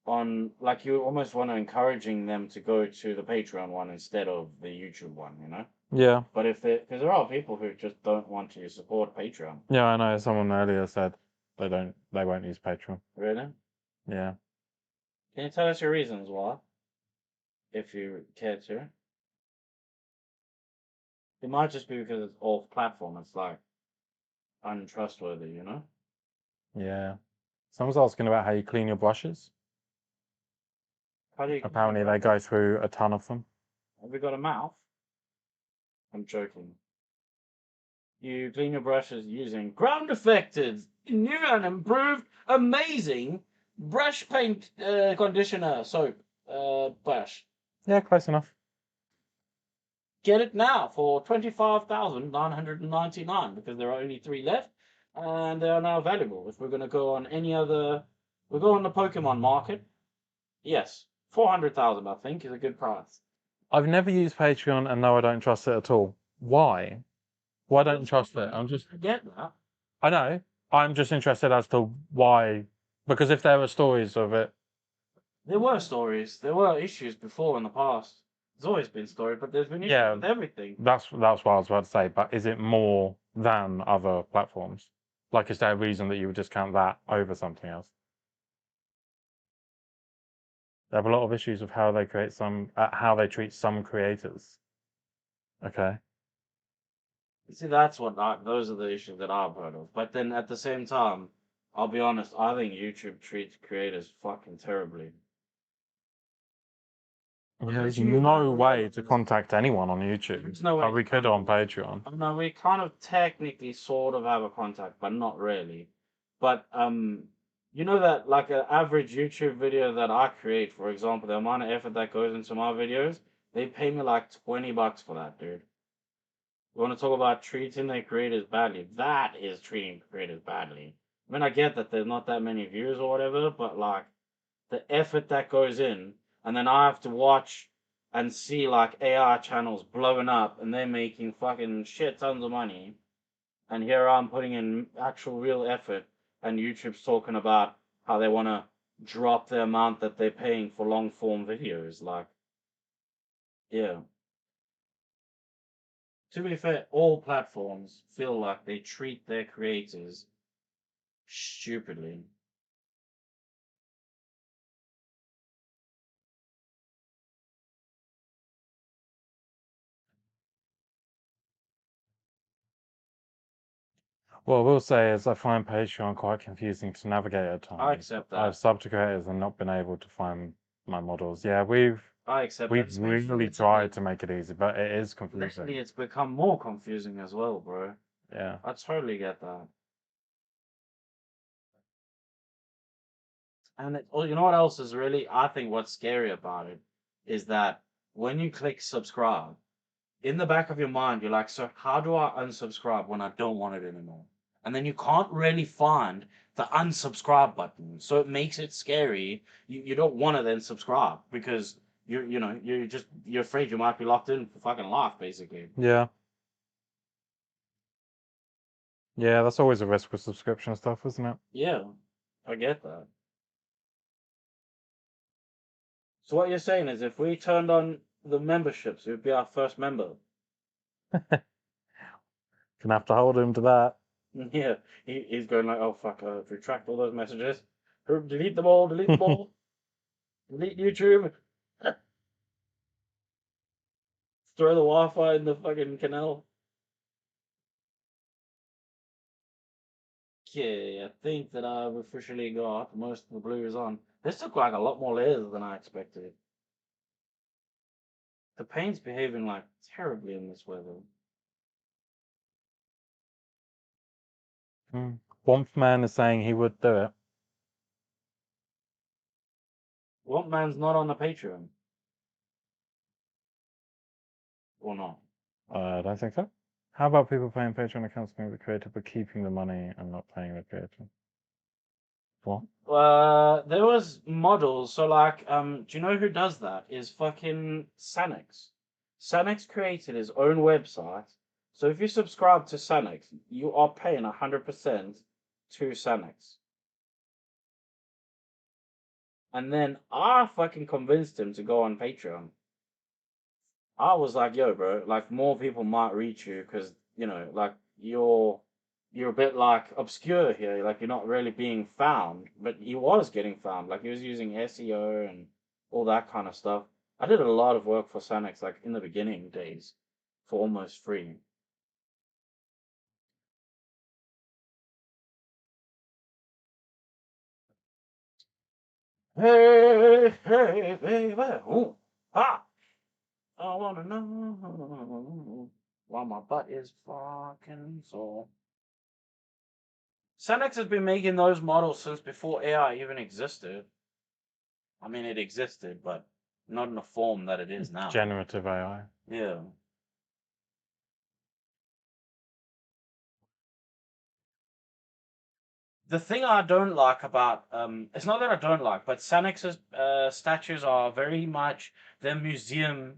D: on, like, you almost want to encouraging them to go to the Patreon one instead of the YouTube one, you know?
F: yeah.
D: But if they, because there are people who just don't want to support Patreon.
F: Yeah, I know. Someone earlier said they won't use Patreon.
D: Really?
F: Yeah.
D: Can you tell us your reasons why? If you care to. It might just be because it's off platform. It's like untrustworthy, you know?
F: Yeah. Someone's asking about how you clean your brushes.
D: How do you
F: Apparently they go through a ton of them.
D: Have we got a mouth? I'm joking. You clean your brushes using ground affected, new and improved, amazing brush paint conditioner soap brush.
F: Yeah, close enough.
D: Get it now for 25,999 because there are only 3 left and they are now valuable. If we're going to go on any other, we'll go on the Pokemon market. Yes, 400,000 I think is a good price.
F: I've never used Patreon and no, I don't trust it at all. Why? Why don't you trust it?
D: I get that.
F: I know. I'm just interested as to why. Because if there were stories of it,
D: There were stories. There were issues before in the past. There's always been story, but there's been issues
F: Yeah.
D: with everything.
F: that's what I was about to say. But is it more than other platforms? Like, is there a reason that you would discount that over something else? They have a lot of issues with how they how they treat some creators. Okay.
D: See, that's what those are the issues that I've heard of. But then at the same time, I'll be honest, I think YouTube treats creators fucking terribly.
F: There's
D: you
F: no
D: have-
F: way to contact anyone on YouTube.
D: There's no way.
F: But we could on Patreon.
D: No, we kind of technically sort of have a contact, but not really. But you know that like an average YouTube video that I create, for example, the amount of effort that goes into my videos, they pay me like $20 for that, dude. You want to talk about treating their creators badly? That is treating creators badly. I mean, I get that there's not that many views or whatever, but like the effort that goes in, and then I have to watch and see like AI channels blowing up and they're making fucking shit tons of money. And here I'm putting in actual real effort, and YouTube's talking about how they want to drop the amount that they're paying for long form videos. Like, yeah. To be fair, all platforms feel like they treat their creators stupidly.
F: What I will say is I find Patreon quite confusing to navigate at times.
B: I accept that.
F: I've subbed to creators and not been able to find my models. Yeah,
B: I accept that.
F: we've
B: especially
F: really
B: it's
F: tried
B: like-
F: to make it easy, but it is
B: Lately,
F: confusing.
B: it's become more confusing as well, bro.
F: Yeah.
B: I totally get that. And you know what else is really, I think what's scary about it is that when you click subscribe, in the back of your mind, you're like, so how do I unsubscribe when I don't want it anymore? And then you can't really find the unsubscribe button. So it makes it scary. You don't want to then subscribe because you're afraid you might be locked in for fucking life, basically.
F: Yeah. Yeah, that's always a risk with subscription stuff, isn't it?
B: Yeah, I get that. So what you're saying is if we turned on the memberships, it would be our first member.
F: Gonna have to hold him to that.
B: Yeah, he's going like, oh fuck, retract all those messages. Delete them all, delete them all. Delete YouTube. Throw the Wi-Fi in the fucking canal. Okay, I think that I've officially got most of the blues on. This took like a lot more layers than I expected. The paint's behaving like terribly in this weather.
F: Womfman is saying he would do it.
B: What man's not on the Patreon? Or not?
F: I don't think so. How about people paying Patreon accounts being the creator but keeping the money and not paying the creator? What?
B: There was models. So like, do you know who does that? Is fucking Sanix. Sanix created his own website. So if you subscribe to Sanix, you are paying 100% to Sanix. And then I fucking convinced him to go on Patreon. I was like, yo, bro, like more people might reach you because, like you're a bit like obscure here. Like you're not really being found, but he was getting found. Like he was using SEO and all that kind of stuff. I did a lot of work for Sanix, like in the beginning days, for almost free. Hey, hey, baby, ooh, ha! I wanna know why my butt is fucking sore. Sanix has been making those models since before AI even existed. I mean, it existed, but not in the form that it is now.
F: Generative AI.
B: Yeah. The thing I don't like about it's not that I don't like, but Sanix's statues are very much they're museum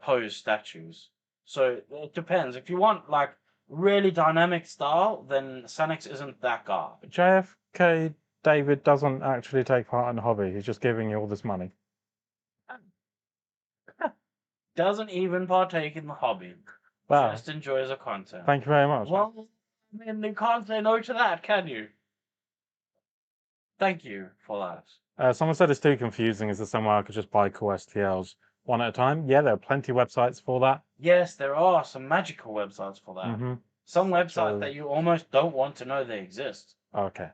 B: pose statues. So it depends. If you want like really dynamic style, then Sanix isn't that guy.
F: JFK David doesn't actually take part in the hobby. He's just giving you all this money.
B: Doesn't even partake in the hobby.
F: Wow.
B: Just enjoys the content.
F: Thank you very much.
B: Well, I mean, you can't say no to that, can you? Thank you for that.
F: Someone said it's too confusing. Is there somewhere I could just buy cool STLs one at a time? Yeah, there are plenty of websites for that.
B: Yes, there are some magical websites for that.
F: Mm-hmm.
B: Some websites
F: So-
B: that you almost don't want to know they exist.
F: Okay.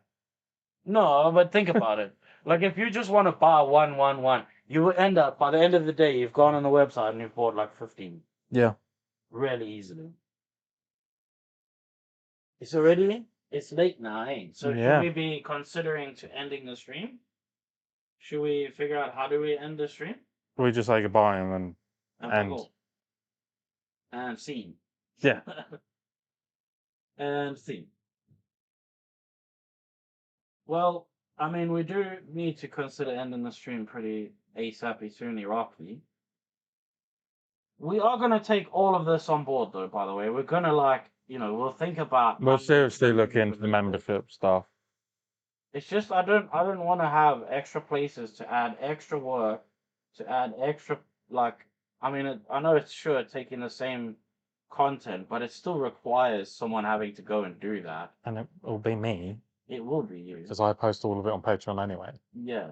B: No, but think about it. Like if you just want to buy one, you will end up by the end of the day you've gone on the website and you've bought like 15
F: Yeah.
B: really easily. It's late now, eh? So
F: Yeah.
B: should we be considering to ending the stream? Should we figure out how do we end the stream?
F: We just say goodbye and then
B: And
F: End.
B: fuck all. And scene.
F: yeah.
B: And scene. Well, I mean, we do need to consider ending the stream pretty ASAP, soon, roughly. We are going to take all of this on board, though, by the way. We're going to, we'll think about...
F: We'll seriously look into the membership stuff.
B: It's just, I don't want to have extra places to add extra work, to add extra, I mean, I know it's sure taking the same content, but it still requires someone having to go and do that.
F: And it will be me,
B: It will be you.
F: because I post all of it on Patreon anyway.
B: Yes.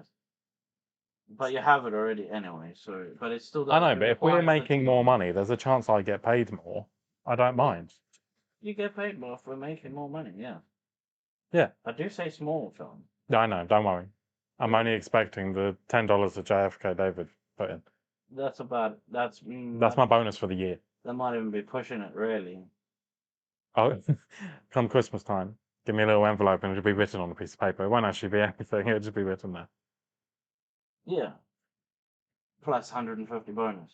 B: But you have it already anyway, so, but it's still...
F: I know, but if we're
B: requires the
F: making
B: team.
F: more money, there's a chance I get paid more. I don't mind.
B: You get paid more for making more money, yeah.
F: Yeah.
B: I do say small, John.
F: No, I know. Don't worry. I'm only expecting the $10 that JFK David put in.
B: That's about,
F: That's my bonus for the year.
B: That might even be pushing it, really.
F: Oh, come Christmas time, give me a little envelope and it'll be written on a piece of paper. It won't actually be anything. It'll just be written there.
B: Yeah. Plus 150 bonus.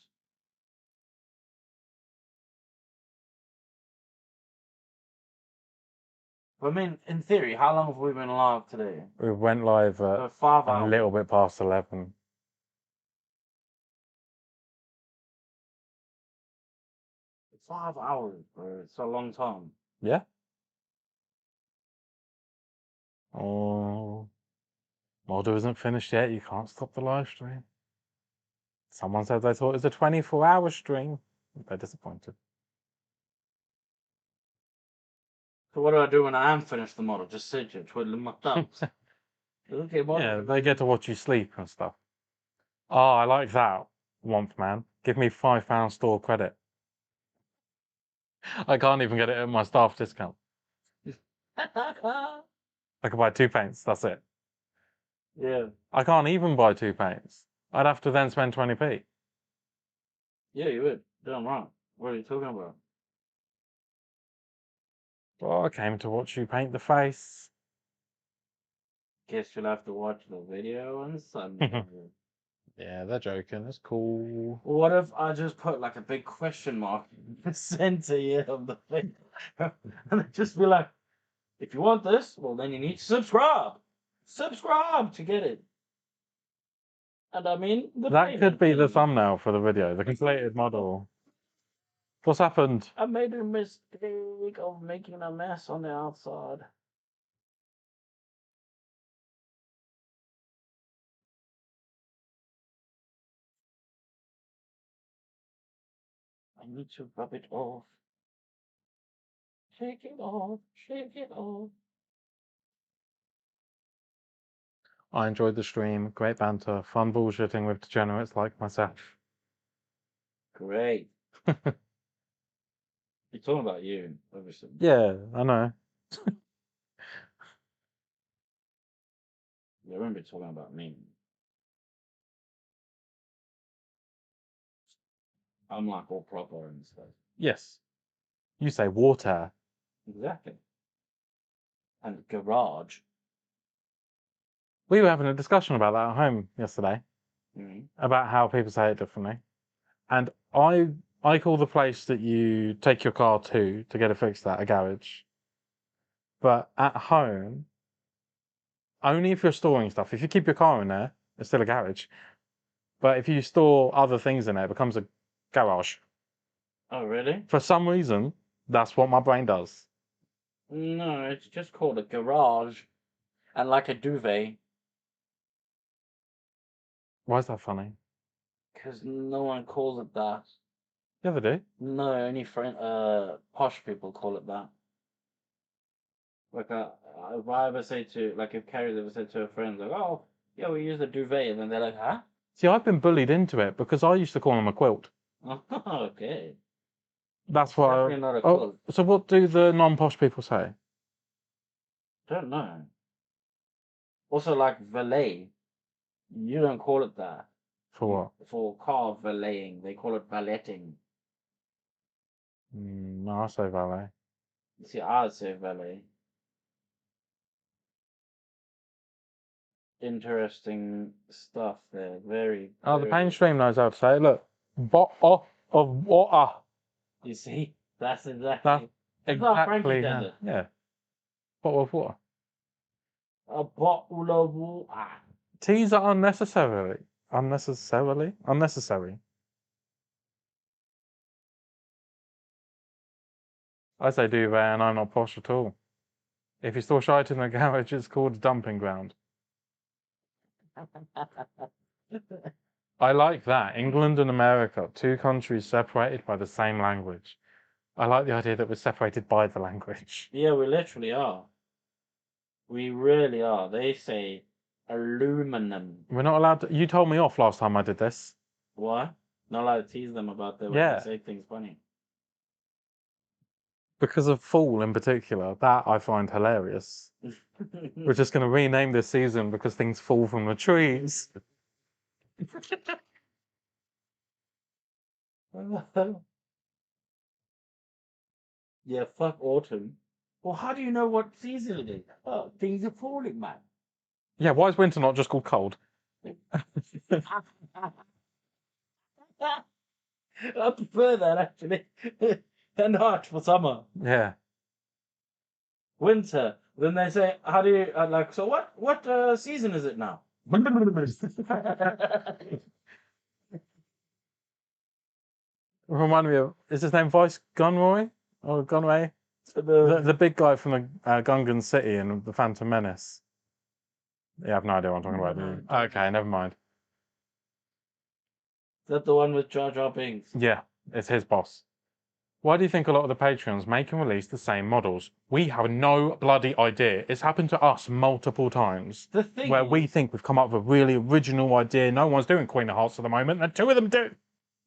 B: I mean, in theory, how long have we been live today?
F: We went live
B: For
F: at
B: 5
F: a
B: hours.
F: little bit past 11.
B: It's 5 hours, bro. It's a long time.
F: Yeah. Oh, model isn't finished yet. You can't stop the live stream. Someone said they thought it was a 24-hour stream. They're disappointed.
B: So what do I do when I am finished the model? Just sit here twiddling my thumbs. Okay, model.
F: Yeah, they get to watch you sleep and stuff. Oh, I like that. Womp man. Give me £5 store credit. I can't even get it at my staff discount. I can buy 2 paints. That's it.
B: Yeah.
F: I can't even buy 2 paints. I'd have to then spend 20p.
B: Yeah, you would. Damn right. What are you talking about?
F: Well, I came to watch you paint the face.
B: Guess you'll have to watch the video on Sunday.
F: Yeah, they're joking. It's cool.
B: What if I just put like a big question mark in the center here of the thing? And it just be like, if you want this, well then you need to subscribe. Subscribe to get it. And I mean,
F: That could be the thumbnail for the video, the completed model. What's happened?
B: I made a mistake of making a mess on the outside. I need to rub it off. Shake it off, shake it off.
F: I enjoyed the stream. Great banter. Fun bullshitting with degenerates like myself.
B: Great. You're talking about you, obviously.
F: Yeah, I know.
B: You remember talking about me. I'm like all proper and stuff.
F: Yes. You say water.
B: Exactly. And garage.
F: We were having a discussion about that at home yesterday,
B: Mm-hmm.
F: about how people say it differently. And I call the place that you take your car to get it fixed at a garage. But at home, only if you're storing stuff. If you keep your car in there, it's still a garage. But if you store other things in there, it becomes a garage.
B: Oh, really?
F: For some reason, that's what my brain does.
B: No, it's just called a garage. And like a duvet.
F: Why is that funny?
B: Because no one calls it that.
F: Yeah, they do.
B: No, only posh people call it that. Like, if I ever say to, like, if Carrie's ever said to her friends, like, oh, yeah, we use a duvet, and then they're like, huh?
F: See, I've been bullied into it because I used to call them a quilt.
B: Okay.
F: That's what.
B: Definitely not a
F: Oh,
B: quilt.
F: so what do the non-posh people say?
B: Don't know. Also, like, valet. You don't call it that.
F: For what?
B: For car valeting. They call it valeting.
F: No, I say valet.
B: You see, I would say valet. Interesting stuff there. Very.
F: Oh, the
B: very-
F: pain stream knows how to say it. Look, bottle of water.
B: You see? That's exactly.
F: That's
B: That's how
F: exactly.
B: Frankie does it.
F: Yeah. Bottle of water.
B: A bottle of water.
F: T's are unnecessary. Unnecessary. I say duvet and I'm not posh at all. If you store shite in the garage, it's called a dumping ground. I like that. England and America, 2 countries separated by the same language. I like the idea that we're separated by the language.
B: Yeah, we literally are. We really are. They say aluminum.
F: We're not allowed to. You told me off last time I did this.
B: What? Not allowed to tease them about that when
F: Yeah.
B: they say things funny.
F: because of Fall in particular. That I find hilarious. We're just going to rename this season because things fall from the trees.
B: Yeah, fuck autumn. Well, how do you know what season it is? Oh, things are falling, man.
F: Yeah, why is winter not just called cold?
B: I prefer that actually. And hot for summer.
F: Yeah.
B: Winter. Then they say, how do you like? So what season is it now?
F: Remind me of, is his name Vice Gunroy? Or Gunray?
B: So
F: The big guy from the Gungan City and the Phantom Menace. Yeah, I have no idea what I'm talking about. do you? Okay, never mind.
B: Is that the one with Jar Jar Binks?
F: Yeah, it's his boss. Why do you think a lot of the Patreons make and release the same models? We have no bloody idea. It's happened to us multiple times.
B: The thing
F: Where
B: is,
F: we think we've come up with a really original idea. No one's doing Queen of Hearts at the moment, and two of them do.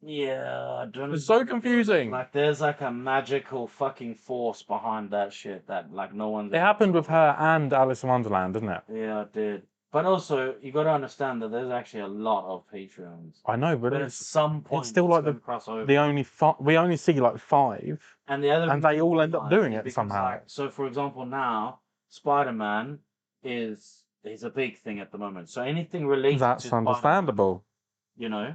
B: yeah, I don't.
F: It's so confusing.
B: Like, there's like a magical fucking force behind that shit that like no one's.
F: It happened with her and Alice in Wonderland, didn't it?
B: Yeah, it did. But also, you got to understand that there's actually a lot of Patreons.
F: I know, but
B: But at some point,
F: still like
B: gonna cross over.
F: the only we only see like 5,
B: And the other
F: and they all end up
B: reason
F: doing
B: is
F: it
B: because,
F: somehow.
B: like, so, for example, now Spider-Man is a big thing at the moment. So anything related to
F: That's
B: Spider-Man,
F: understandable.
B: you know,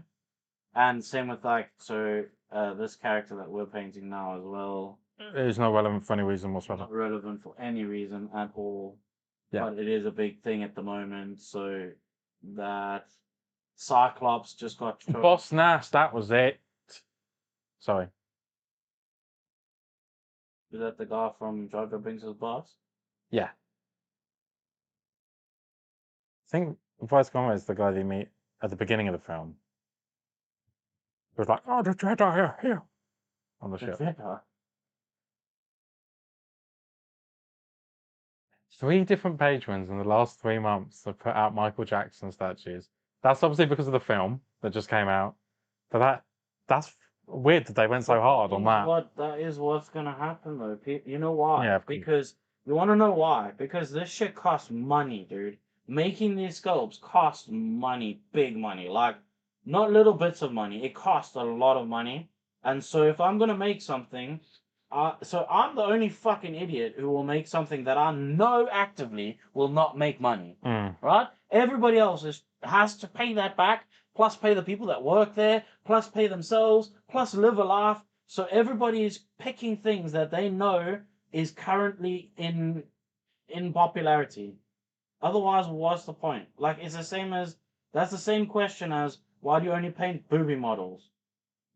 B: and same with like this character that we're painting now as well.
F: It is not relevant for any reason whatsoever.
B: Not relevant for any reason at all.
F: Yeah.
B: But it is a big thing at the moment. So that Cyclops just got
F: Boss Nass, that was it. Sorry.
B: Is that the guy from Jar Jar Binks' boss?
F: Yeah. I think Vice Conway is the guy they meet at the beginning of the film. It was like, oh, the Jedi are here on the ship.
B: Jedi.
F: 3 different patrons in the last 3 months have put out Michael Jackson statues. That's obviously because of the film that just came out. But that's weird that they went so hard on that.
B: That is what's gonna happen though. You know why?
F: Yeah, of course.
B: Because you want to know why? Because this shit costs money, dude. Making these sculpts costs money, big money. Like, not little bits of money. It costs a lot of money. And so if I'm gonna make something, so I'm the only fucking idiot who will make something that I know actively will not make money. Right? Everybody else has to pay that back, plus pay the people that work there, plus pay themselves, plus live a life. So everybody is picking things that they know is currently in popularity. Otherwise, what's the point? Like, it's the same as, that's the same question as, why do you only paint booby models?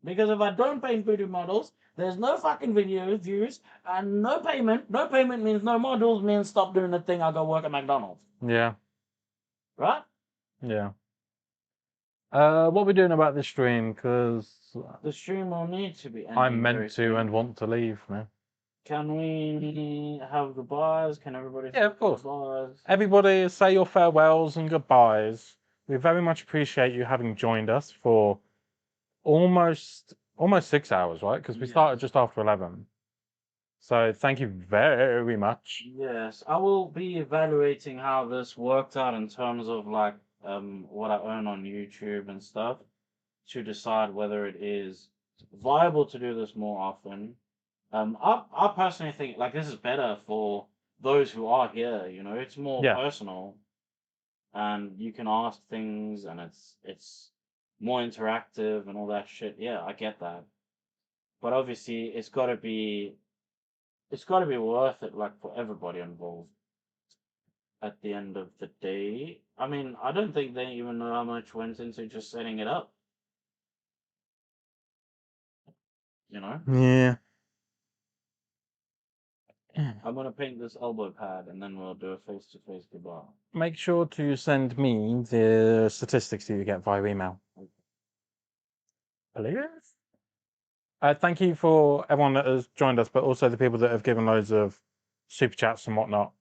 B: Because if I don't paint booby models, there's no fucking video views and no payment. No payment means no models, means stop doing the thing, I go work at McDonald's.
F: Yeah.
B: Right?
F: Yeah. What are we doing about this stream? Because
B: the stream will need to be ending.
F: I'm meant to and want to leave now.
B: Can we have goodbyes? Can everybody?
F: Yeah, of course.
B: Goodbyes?
F: Everybody, say your farewells and goodbyes. We very much appreciate you having joined us for almost 6 hours, right? Because we started just after 11. So thank you very much.
B: Yes, I will be evaluating how this worked out in terms of like what I earn on YouTube and stuff to decide whether it is viable to do this more often. I personally think like this is better for those who are here. You know, it's more personal, and you can ask things, and it's more interactive and all that shit. Yeah, I get that, but obviously it's got to be worth it, like for everybody involved. At the end of the day, I mean, I don't think they even know how much went into just setting it up. You know?
F: Yeah.
B: I'm gonna paint this elbow pad and then we'll do a face-to-face goodbye.
F: Make sure to send me the statistics that you get via email. Please? Thank you for everyone that has joined us, but also the people that have given loads of super chats and whatnot.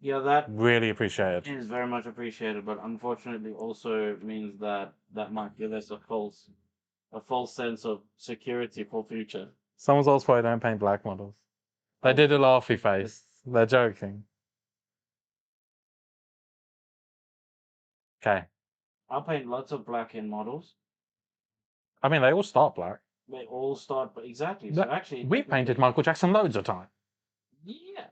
B: Yeah, that
F: really appreciated.
B: Is very much appreciated, but unfortunately also means that might give us a false sense of security for future.
F: Someone's asked why I don't paint black models. They did a laughy face. They're joking. Okay.
B: I paint lots of black in models.
F: I mean, they all start black.
B: They all start, but exactly. So
F: No,
B: actually,
F: We painted
B: technically-
F: Michael Jackson loads of time.
B: Yeah.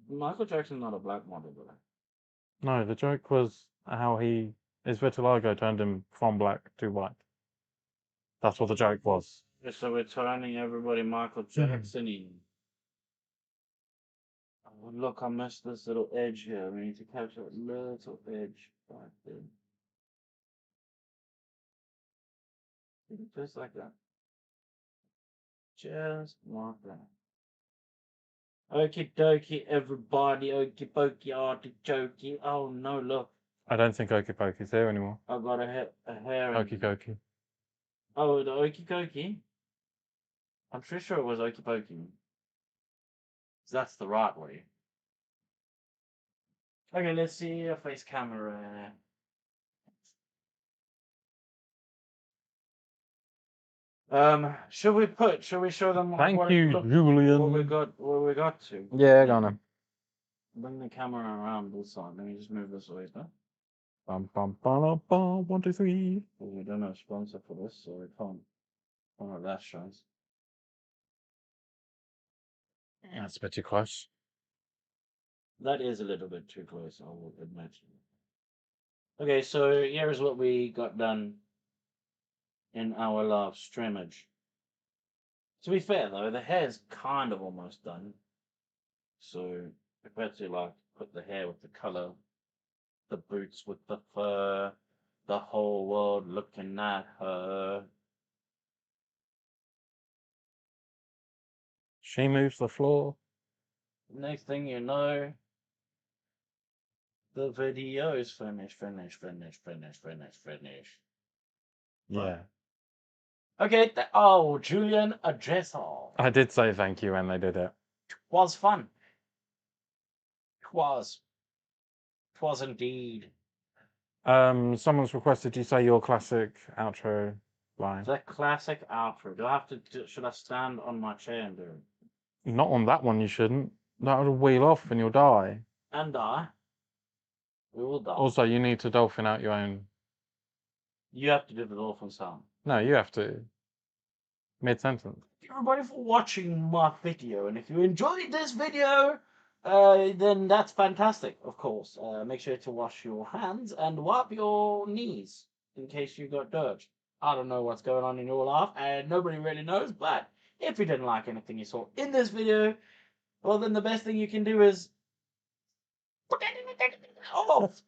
B: Michael Jackson's not a black model, though.
F: No, the joke was how his vitiligo turned him from black to white. That's what the joke was.
B: So we're turning everybody Michael
F: Mm-hmm.
B: Jackson-y. Oh, look, I missed this little edge here. We need to capture that little edge right there. Just like that. Just like that. Okie dokie, everybody. Okie pokey, artichoke. Oh no, look.
F: I don't think Okie Pokey's here anymore.
B: I got a hair.
F: Okie Dokie.
B: Oh, the Okie Dokie? I'm pretty sure it was Okie Pokey. That's the right way. Okay, let's see a face camera. Should we show them
F: Thank
B: what
F: you,
B: what we
F: Julian.
B: got to?
F: Yeah, gonna.
B: Bring the camera around this side. Let me just move this away, huh?
F: Bum, bum, bum, bum, 1, 2, 3.
B: Because we don't have a sponsor for this, so we can't. Oh, that shows.
F: That's a bit too close.
B: That is a little bit too close, I will admit. Okay, so here's what we got done in our live streamage. To be fair though, the hair's kind of almost done. So if we had to like put the hair with the colour, the boots with the fur, the whole world looking at her.
F: She moves the floor.
B: Next thing you know, the video's finished.
F: Yeah.
B: Okay, oh, Julian, address all.
F: I did say thank you when they did it.
B: Was fun. It was indeed.
F: Someone's requested you say your classic outro line.
B: The classic outro. Do I have to? Should I stand on my chair and do it?
F: Not on that one, you shouldn't. That would wheel off and you'll die.
B: And die. We will die.
F: Also, you need to dolphin out your own.
B: You have to do the dolphin sound.
F: No, you have to. Mid-sentence.
B: Thank you everybody for watching my video, and if you enjoyed this video, then that's fantastic. Of course, make sure to wash your hands and wipe your knees in case you got dirt. I don't know what's going on in your life, and nobody really knows. But if you didn't like anything you saw in this video, well, then the best thing you can do is put it in the off.